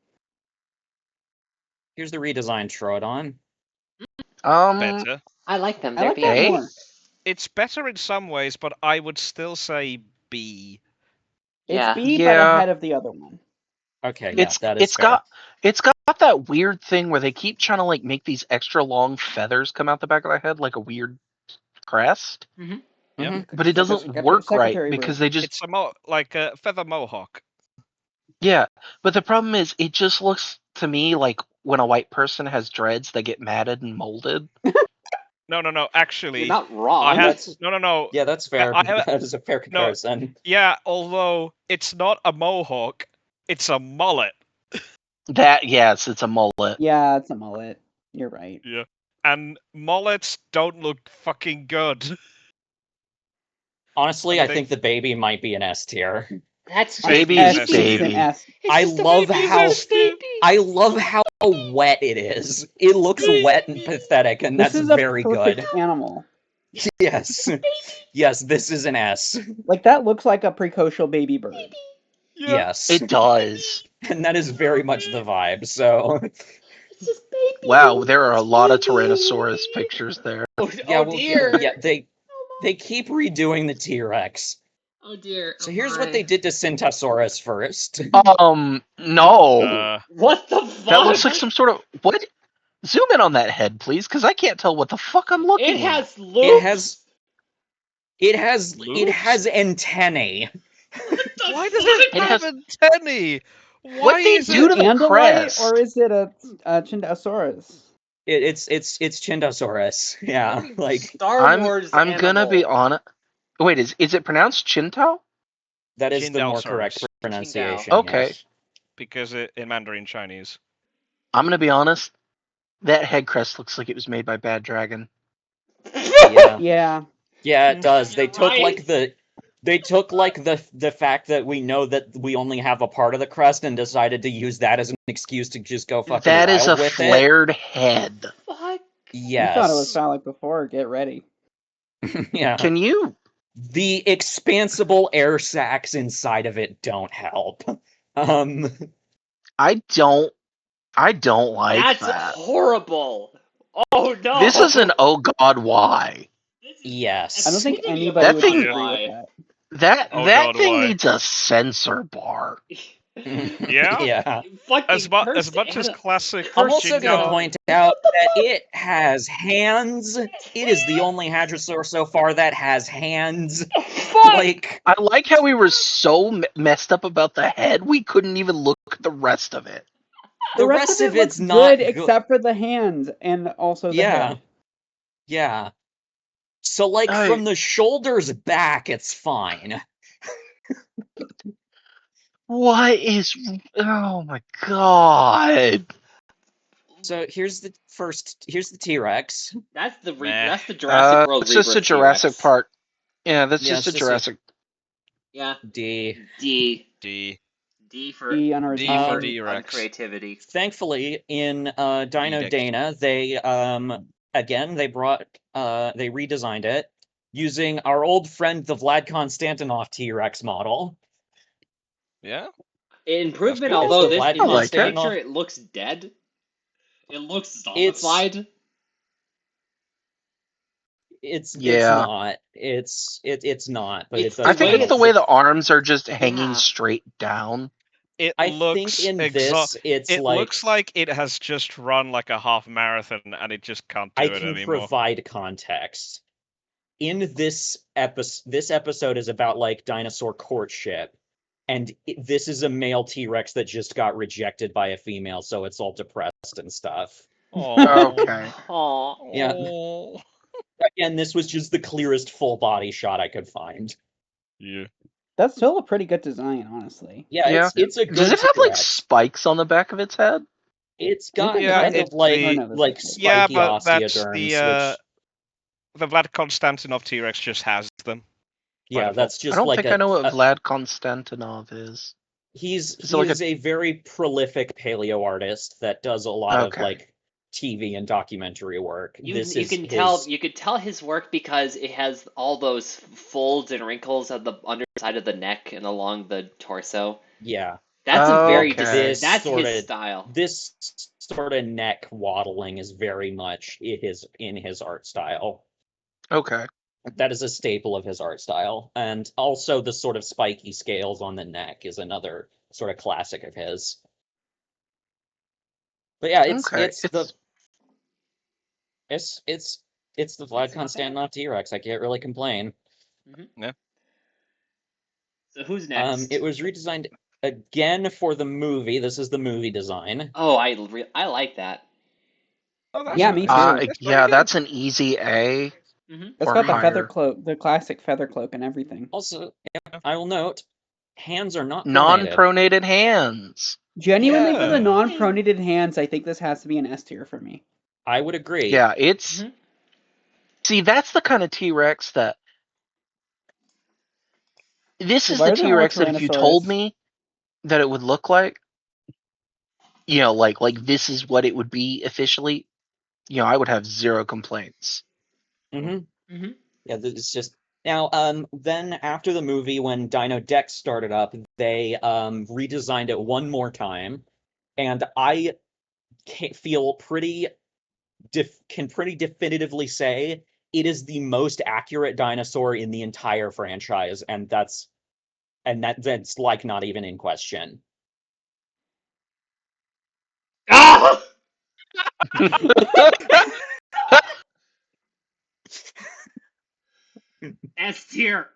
Here's the redesigned Troodon. Better. I like them. I They're like that B. more. It's better in some ways, but I would still say B. It's Yeah. B, but Yeah. ahead of the other one. Okay, yeah, that is It's got that weird thing where they keep trying to like make these extra long feathers come out the back of their head like a weird crest. Mhm. Yep. But it doesn't work right because they just It's like a feather mohawk. yeah. But the problem is, it just looks to me like when a white person has dreads, they get matted and molded. No. Actually, You're not wrong. I have That's- no. Yeah, that's fair. I have, That is a fair comparison. Yeah, although it's not a mohawk, it's a mullet. Yes, it's a mullet. Yeah, it's a mullet. You're right. Yeah, and mullets don't look fucking good. Honestly, I think the baby might be an S tier. That's Baby S is tier is an baby. S. I love how wet it is. It looks wet and pathetic, and This that's is a very perfect good. animal. Yes. Yes, this is an S. Like, that looks like a precocial baby bird. Yes. It does. And that is very much the vibe, so... Wow, there are a lot of Tyrannosaurus pictures there. Yeah, dear. Yeah, they keep redoing the T-Rex. Oh dear. So here's what they did to Syntosaurus first. No. What the fuck? That looks like some sort of what? Zoom in on that head, please, because I can't tell what the fuck I'm looking It at. has loops. It has antennae. Why does it have antennae? What Why they is do it to the Andalite, crest? or is it a Chindosaurus? It's Chindosaurus. Yeah, like Star Wars. I'm gonna be animal. on it. Wait, is it pronounced Chintao? that is the more correct Chindosaurus. pronunciation. Okay. Yes. Because in Mandarin Chinese. I'm gonna be honest. That head crest looks like it was made by Bad Dragon. Yeah. Yeah. Yeah, it does. They took right. like the fact that we know that we only have a part of the crest and decided to use that as an excuse to just go fucking That is wild a with flared head. Fuck. Yes. You thought it was phallic before. Get ready. Yeah. Can you? The expansible air sacs inside of it don't help. I don't like That's that. horrible. Oh no. This is an oh god why. Yes. I don't think Epitome of anybody That would thing- agree why. with that. That Oh that God, thing why? needs a sensor bar. Yeah? Yeah. Fucking As much cursed as Anna- classic. I'm also going to Jingo- point out that it has hands. It is the only hadrosaur so far that has hands. Like, I like how we were so messed up about the head, we couldn't even look at the rest of it. the rest of it it's looks not good, except for the hands and also the Yeah. head. Yeah. So, like, from the shoulders back, it's fine. What is? Oh my god! So here's the T-Rex. That's the Meh. Jurassic World It's just a rebirth Jurassic T-Rex. Park. Yeah, that's Yeah, just a it's just a- Jurassic. Yeah. D. D. D. D for D D for unresolved. D-Rex. creativity. Thankfully, in Dino Edict. Dana, they again they redesigned it using our old friend the Vlad Konstantinov T-Rex model. Yeah. Improvement, good. although It's the Vlad in this Konstantinov. picture it looks dead. It looks It's zombified. it's Yeah. not. It's not, but It's it does I think kind it's of the way look. the arms are just hanging Yeah. straight down. It I looks think in this, it's it like looks like it has just run like a half marathon and it just can't do I it can anymore. provide context. In this episode is about like dinosaur courtship, and this is a male T-Rex that just got rejected by a female, so it's all depressed and stuff. Okay. Aw. Yeah. Again, this was just the clearest full body shot I could find. Yeah. That's still a pretty good design, honestly. Yeah, it's a good Does it have like T-Rex. spikes on the back of its head? It's You got can Yeah, kind kind of of like turn it like essentially. Yeah, spiky but that's osteoderms, the Vlad Konstantinov T-Rex just has them. yeah, by that's default. just I don't like think I know what Vlad Konstantinov is. he Is it like is a very prolific paleo artist that does a lot of Okay. like TV and documentary work. You can tell his work because it has all those folds and wrinkles at the underside of the neck and along the torso. Yeah. That's a very Okay. that's his style. This sort of neck waddling is very much in his art style. Okay. That is a staple of his art style. And also the sort of spiky scales on the neck is another sort of classic of his. But yeah, it's Okay. the Vlad Konstantinov T-Rex. I can't really complain. Yeah. So who's next? It was redesigned again for the movie. This is the movie design. Oh, I like that. Oh, that's Yeah, me nice. too. Yeah, that's an easy A. Mhm. It's or got the feather higher. cloak, the classic feather cloak and everything. Also, I will note, hands are not pronated. Non-pronated hands. Genuinely, for the Yeah. non-pronated hands, I think this has to be an S tier for me. I would agree. Yeah, it's... See, that's the kind of T-Rex that... This Well, is the better than our T-Rex that if you told Tyrannosaurus. me that it would look like, you know, like this is what it would be officially, you know, I would have zero complaints. Mm-hmm. Yeah, it's just now. Then after the movie, when Dino Dex started up, they redesigned it one more time, and I feel can pretty definitively say it is the most accurate dinosaur in the entire franchise, and that's like not even in question. Ah! S tier.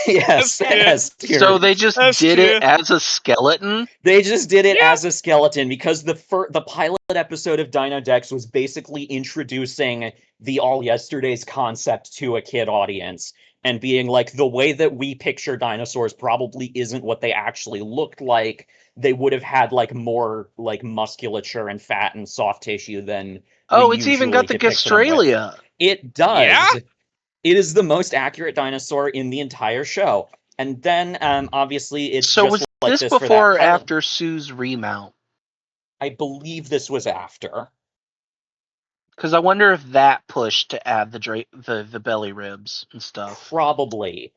Yes, S tier. So they just did it as a skeleton? They just did it as a skeleton because the pilot episode of Dino Dex was basically introducing the All Yesterdays concept to a kid audience and being like, the way that we picture dinosaurs probably isn't what they actually looked like. They would have had like more like musculature and fat and soft tissue than Oh, we it's even usually got the depict them with. Gastralia. It does. Yeah? It is the most accurate dinosaur in the entire show. And then, obviously, it's So just was like this this for that before or pilot. after Sue's remount? I believe this was after. Because I wonder if that pushed to add the belly ribs and stuff. Probably.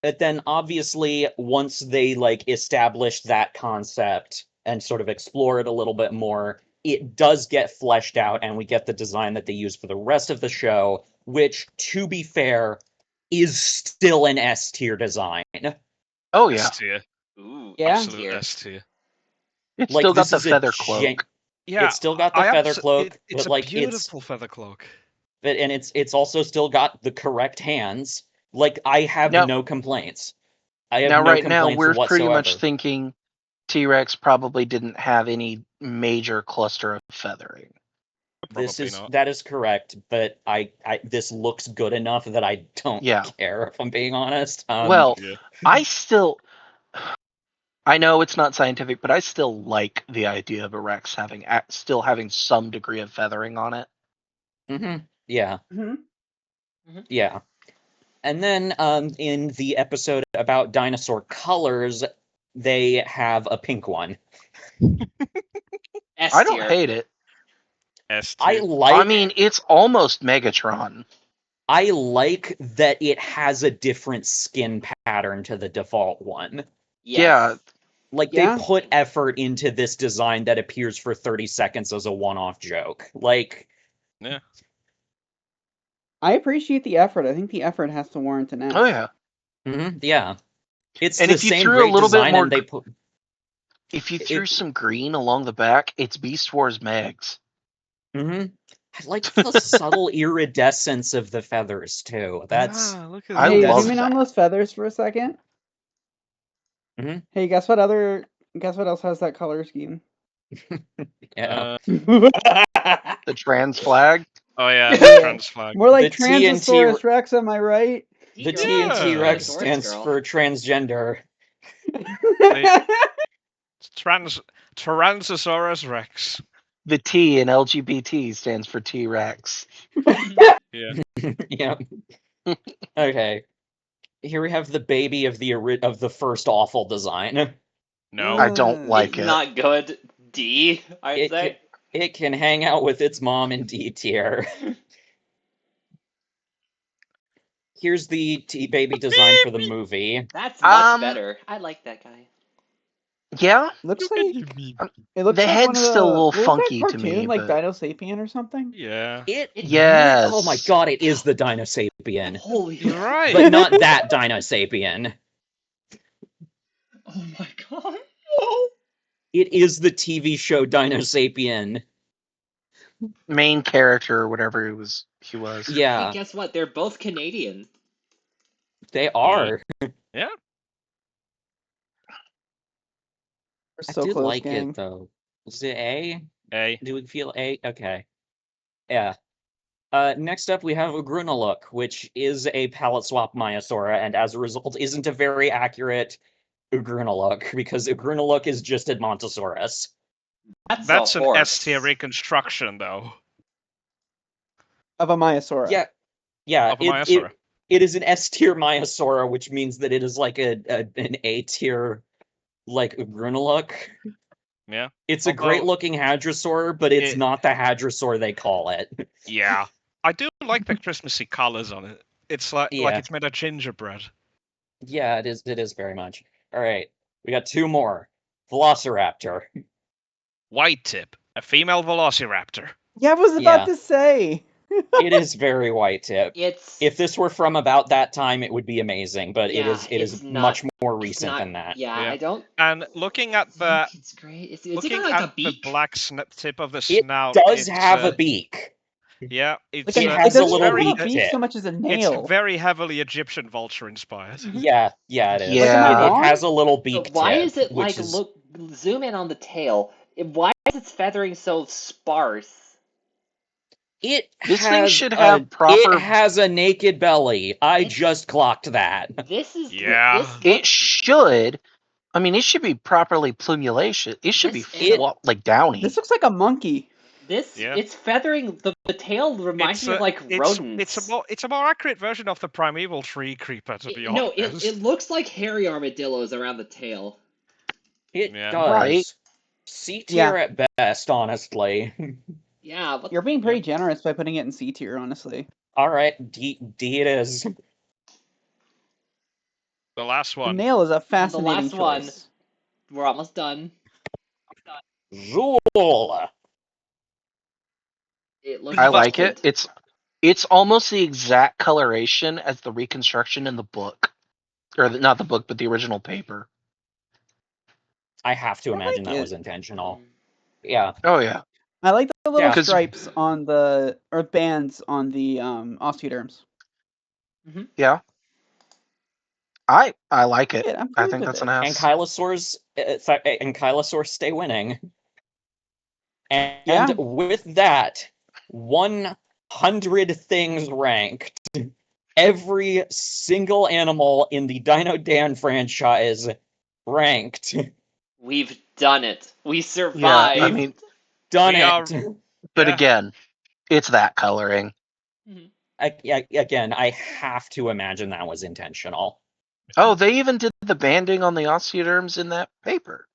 But then, obviously, once they like established that concept and sort of explore it a little bit more, it does get fleshed out, and we get the design that they use for the rest of the show, which, to be fair, is still an S tier design. Oh yeah. S tier. Ooh, Yeah. Absolute S tier. It's Like, still got this the is a feather cloak. Yeah, It's still got the feather cloak, it's but a like beautiful feather cloak. and it's also still got the correct hands. Like, I have Now- no complaints. I have Now, no right now, complaints we're pretty much whatsoever. thinking T-Rex probably didn't have any major cluster of feathering. That is correct, but this looks good enough that I don't care, if I'm being honest. Well, I know it's not scientific, but I still like the idea of a Rex still having some degree of feathering on it. Yeah. Mm-hmm. Yeah. And then in the episode about dinosaur colors, they have a pink one. S I don't tier. hate it. S I tier. like. I mean, it's almost Megatron. I like that it has a different skin pattern to the default one. Yes. Yeah. Like, Yeah. they put effort into this design that appears for 30 seconds as a one-off joke. Like, Yeah. I appreciate the effort. I think the effort has to warrant an S. Oh yeah. Yeah. It's And the if you same threw a great little bit design, more, and they put... if you threw some green along the back, it's Beast Wars Megs. I like the subtle iridescence of the feathers, too. That's... Look at I Hey, love zoom in on that. those feathers for a second. Hey, guess what else has that color scheme? Yeah. The trans flag. Oh yeah, Yeah. trans flag. More like The TNT Transosaurus Rex, am I right? The Girl. TNT Yeah. Rex Tyrannosaurus stands girl. for transgender. Tyrannosaurus Rex. The T in LGBT stands for T-Rex. Yeah. Yeah. Okay. Here we have the baby of the first awful design. No. I don't like It's it. not good. D, I'd say. It can hang out with its mom in D tier. Here's the baby design for the movie. That's much better. I like that guy. Yeah. Looks like it looks The like head's one of the still a little what was that funky to cartoon, me, like but Dino Sapien or something. Yeah. Yes. Oh my god, it is the Dinosapien. Holy You're right. But not that Dinosapien. Oh my god. It is the TV show Dinosapien. Main character or whatever he was. Yeah. Hey, guess what? They're both Canadian. They are. Yeah. We're I so did close, like gang. it though. Is it A? A. Do we feel A? Okay. Yeah. Next up, we have Ugrunaluk, which is a palette swap Maiasaura, and as a result, isn't a very accurate Ugrunaluk, because Ugrunaluk is just Edmontosaurus. That's an S tier reconstruction, though. Of a Maiasaura. Yeah. Of a Maiasaura. It is an S tier Maiasaura, which means that it is like an A tier, like Ugrunaluk. Yeah. It's a great looking Hadrosaur, but it's not the Hadrosaur they call it. Yeah. I do like the Christmassy colors on it. It's like it's made of gingerbread. Yeah, it is very much. Alright. We got two more. Velociraptor. White tip. A female velociraptor. Yeah, I was about to say. It is very white tip. It's If this were from about that time, it would be amazing, but Yeah, it is it's not- much more it's recent not- than that. yeah, I don't And looking at the it's great. It's looking got like at a beak. the black tip of the It snout, does it's, have a beak. Yeah, it's It has a doesn't little even beak have a beak tip. so much as a nail. It's very heavily Egyptian vulture inspired. Yeah, it is. Yeah. It has a little beak But why tip, is it which like is... look? Zoom in on the tail. Why is its feathering so sparse? It This has thing should have proper. It has a naked belly. I just clocked that. This is It should. I mean, it should be properly plumulation. It should be like downy. This looks like a monkey. It's feathering. The tail reminds me of like rodents. It's a more accurate version of the primeval tree creeper, to be No, honest. it looks like hairy armadillos around the tail. It Yeah. does. Right. C tier at best, honestly. Yeah, but You're being pretty generous by putting it in C tier, honestly. Alright, D it is. The last The one. nail is a and the fascinating last one. choice. We're almost done. Zool. It looks I like it. busted. It's almost the exact coloration as the reconstruction in the book, or not the book, but the original paper. I have to imagine that was intentional. Yeah. Oh yeah. I like the little Yeah. stripes on the or bands on the osteoderms. Yeah. I like it. Yeah, I'm I pleased think with that's it. an S. Ankylosaurs stay winning. And Yeah. with that, 100 things ranked. Every single animal in the Dino Dan franchise ranked. We've done it. We Yeah, survived. I mean, Done We it. are- but Yeah. again, it's that coloring. Again, I have to imagine that was intentional. Oh, they even did the banding on the osteoderms in that paper.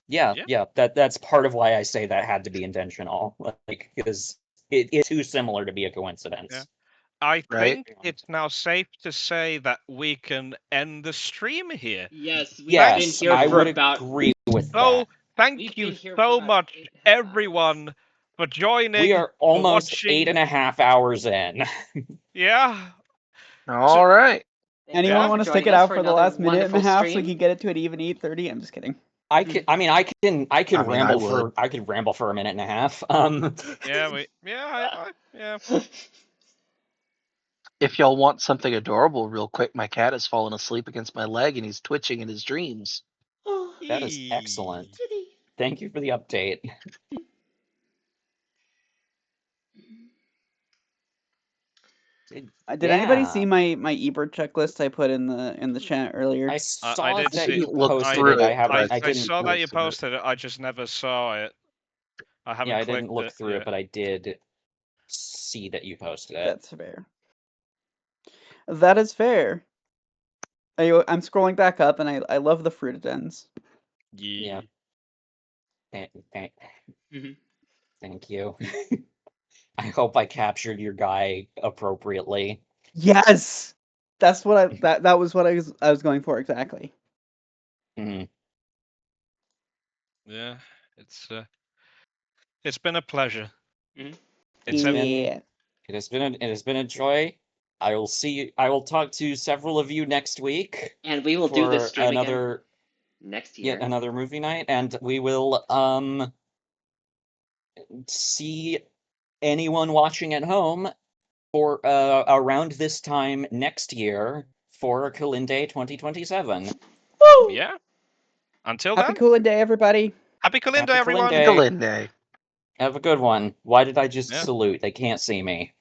Yeah. That's part of why I say that had to be intentional, like, because it's too similar to be a coincidence. Yeah. I Right? think it's now safe to say that we can end the stream here. Yes, we've been Yes, here I for would about. agree with So that. thank We've you been here for so about much, 8.5 everyone, for joining. We are for almost watching. 8.5 hours in. Yeah. All right. Thank you Anyone guys want for to stick joining it us out for for the another last minute and a wonderful half so we stream. can get it to an even 8:30? I'm just kidding. I can ramble would. I could ramble for a minute and a half. Yeah. If y'all want something adorable real quick, my cat has fallen asleep against my leg and he's twitching in his dreams. That is excellent. Thank you for the update. Did anybody see my eBird checklist I put in the chat earlier? I saw I did that see. you posted it. I saw that you didn't. posted it. I just never saw it. I haven't. Yeah, I clicked didn't look it through yet. it, but I did see that you posted it. That's fair. That is fair. I'm scrolling back up, and I love the fruited ends. Yeah. Mm-hmm. Thank you. I hope I captured your guy appropriately. Yes, that's what that was what I was going for exactly. Mm-hmm. Yeah, it's been a pleasure. Mm-hmm. It has been a joy. I will talk to several of you next week. And we will do this stream again next year. Yet another movie night, and we will see anyone watching at home for around this time next year for Kulinday 2027. Woo! Yeah. Until Happy then. Kulinday, everybody. Happy Kulinday, Happy everyone. Kulinday. Have a good one. Why did I just Yeah. salute? They can't see me.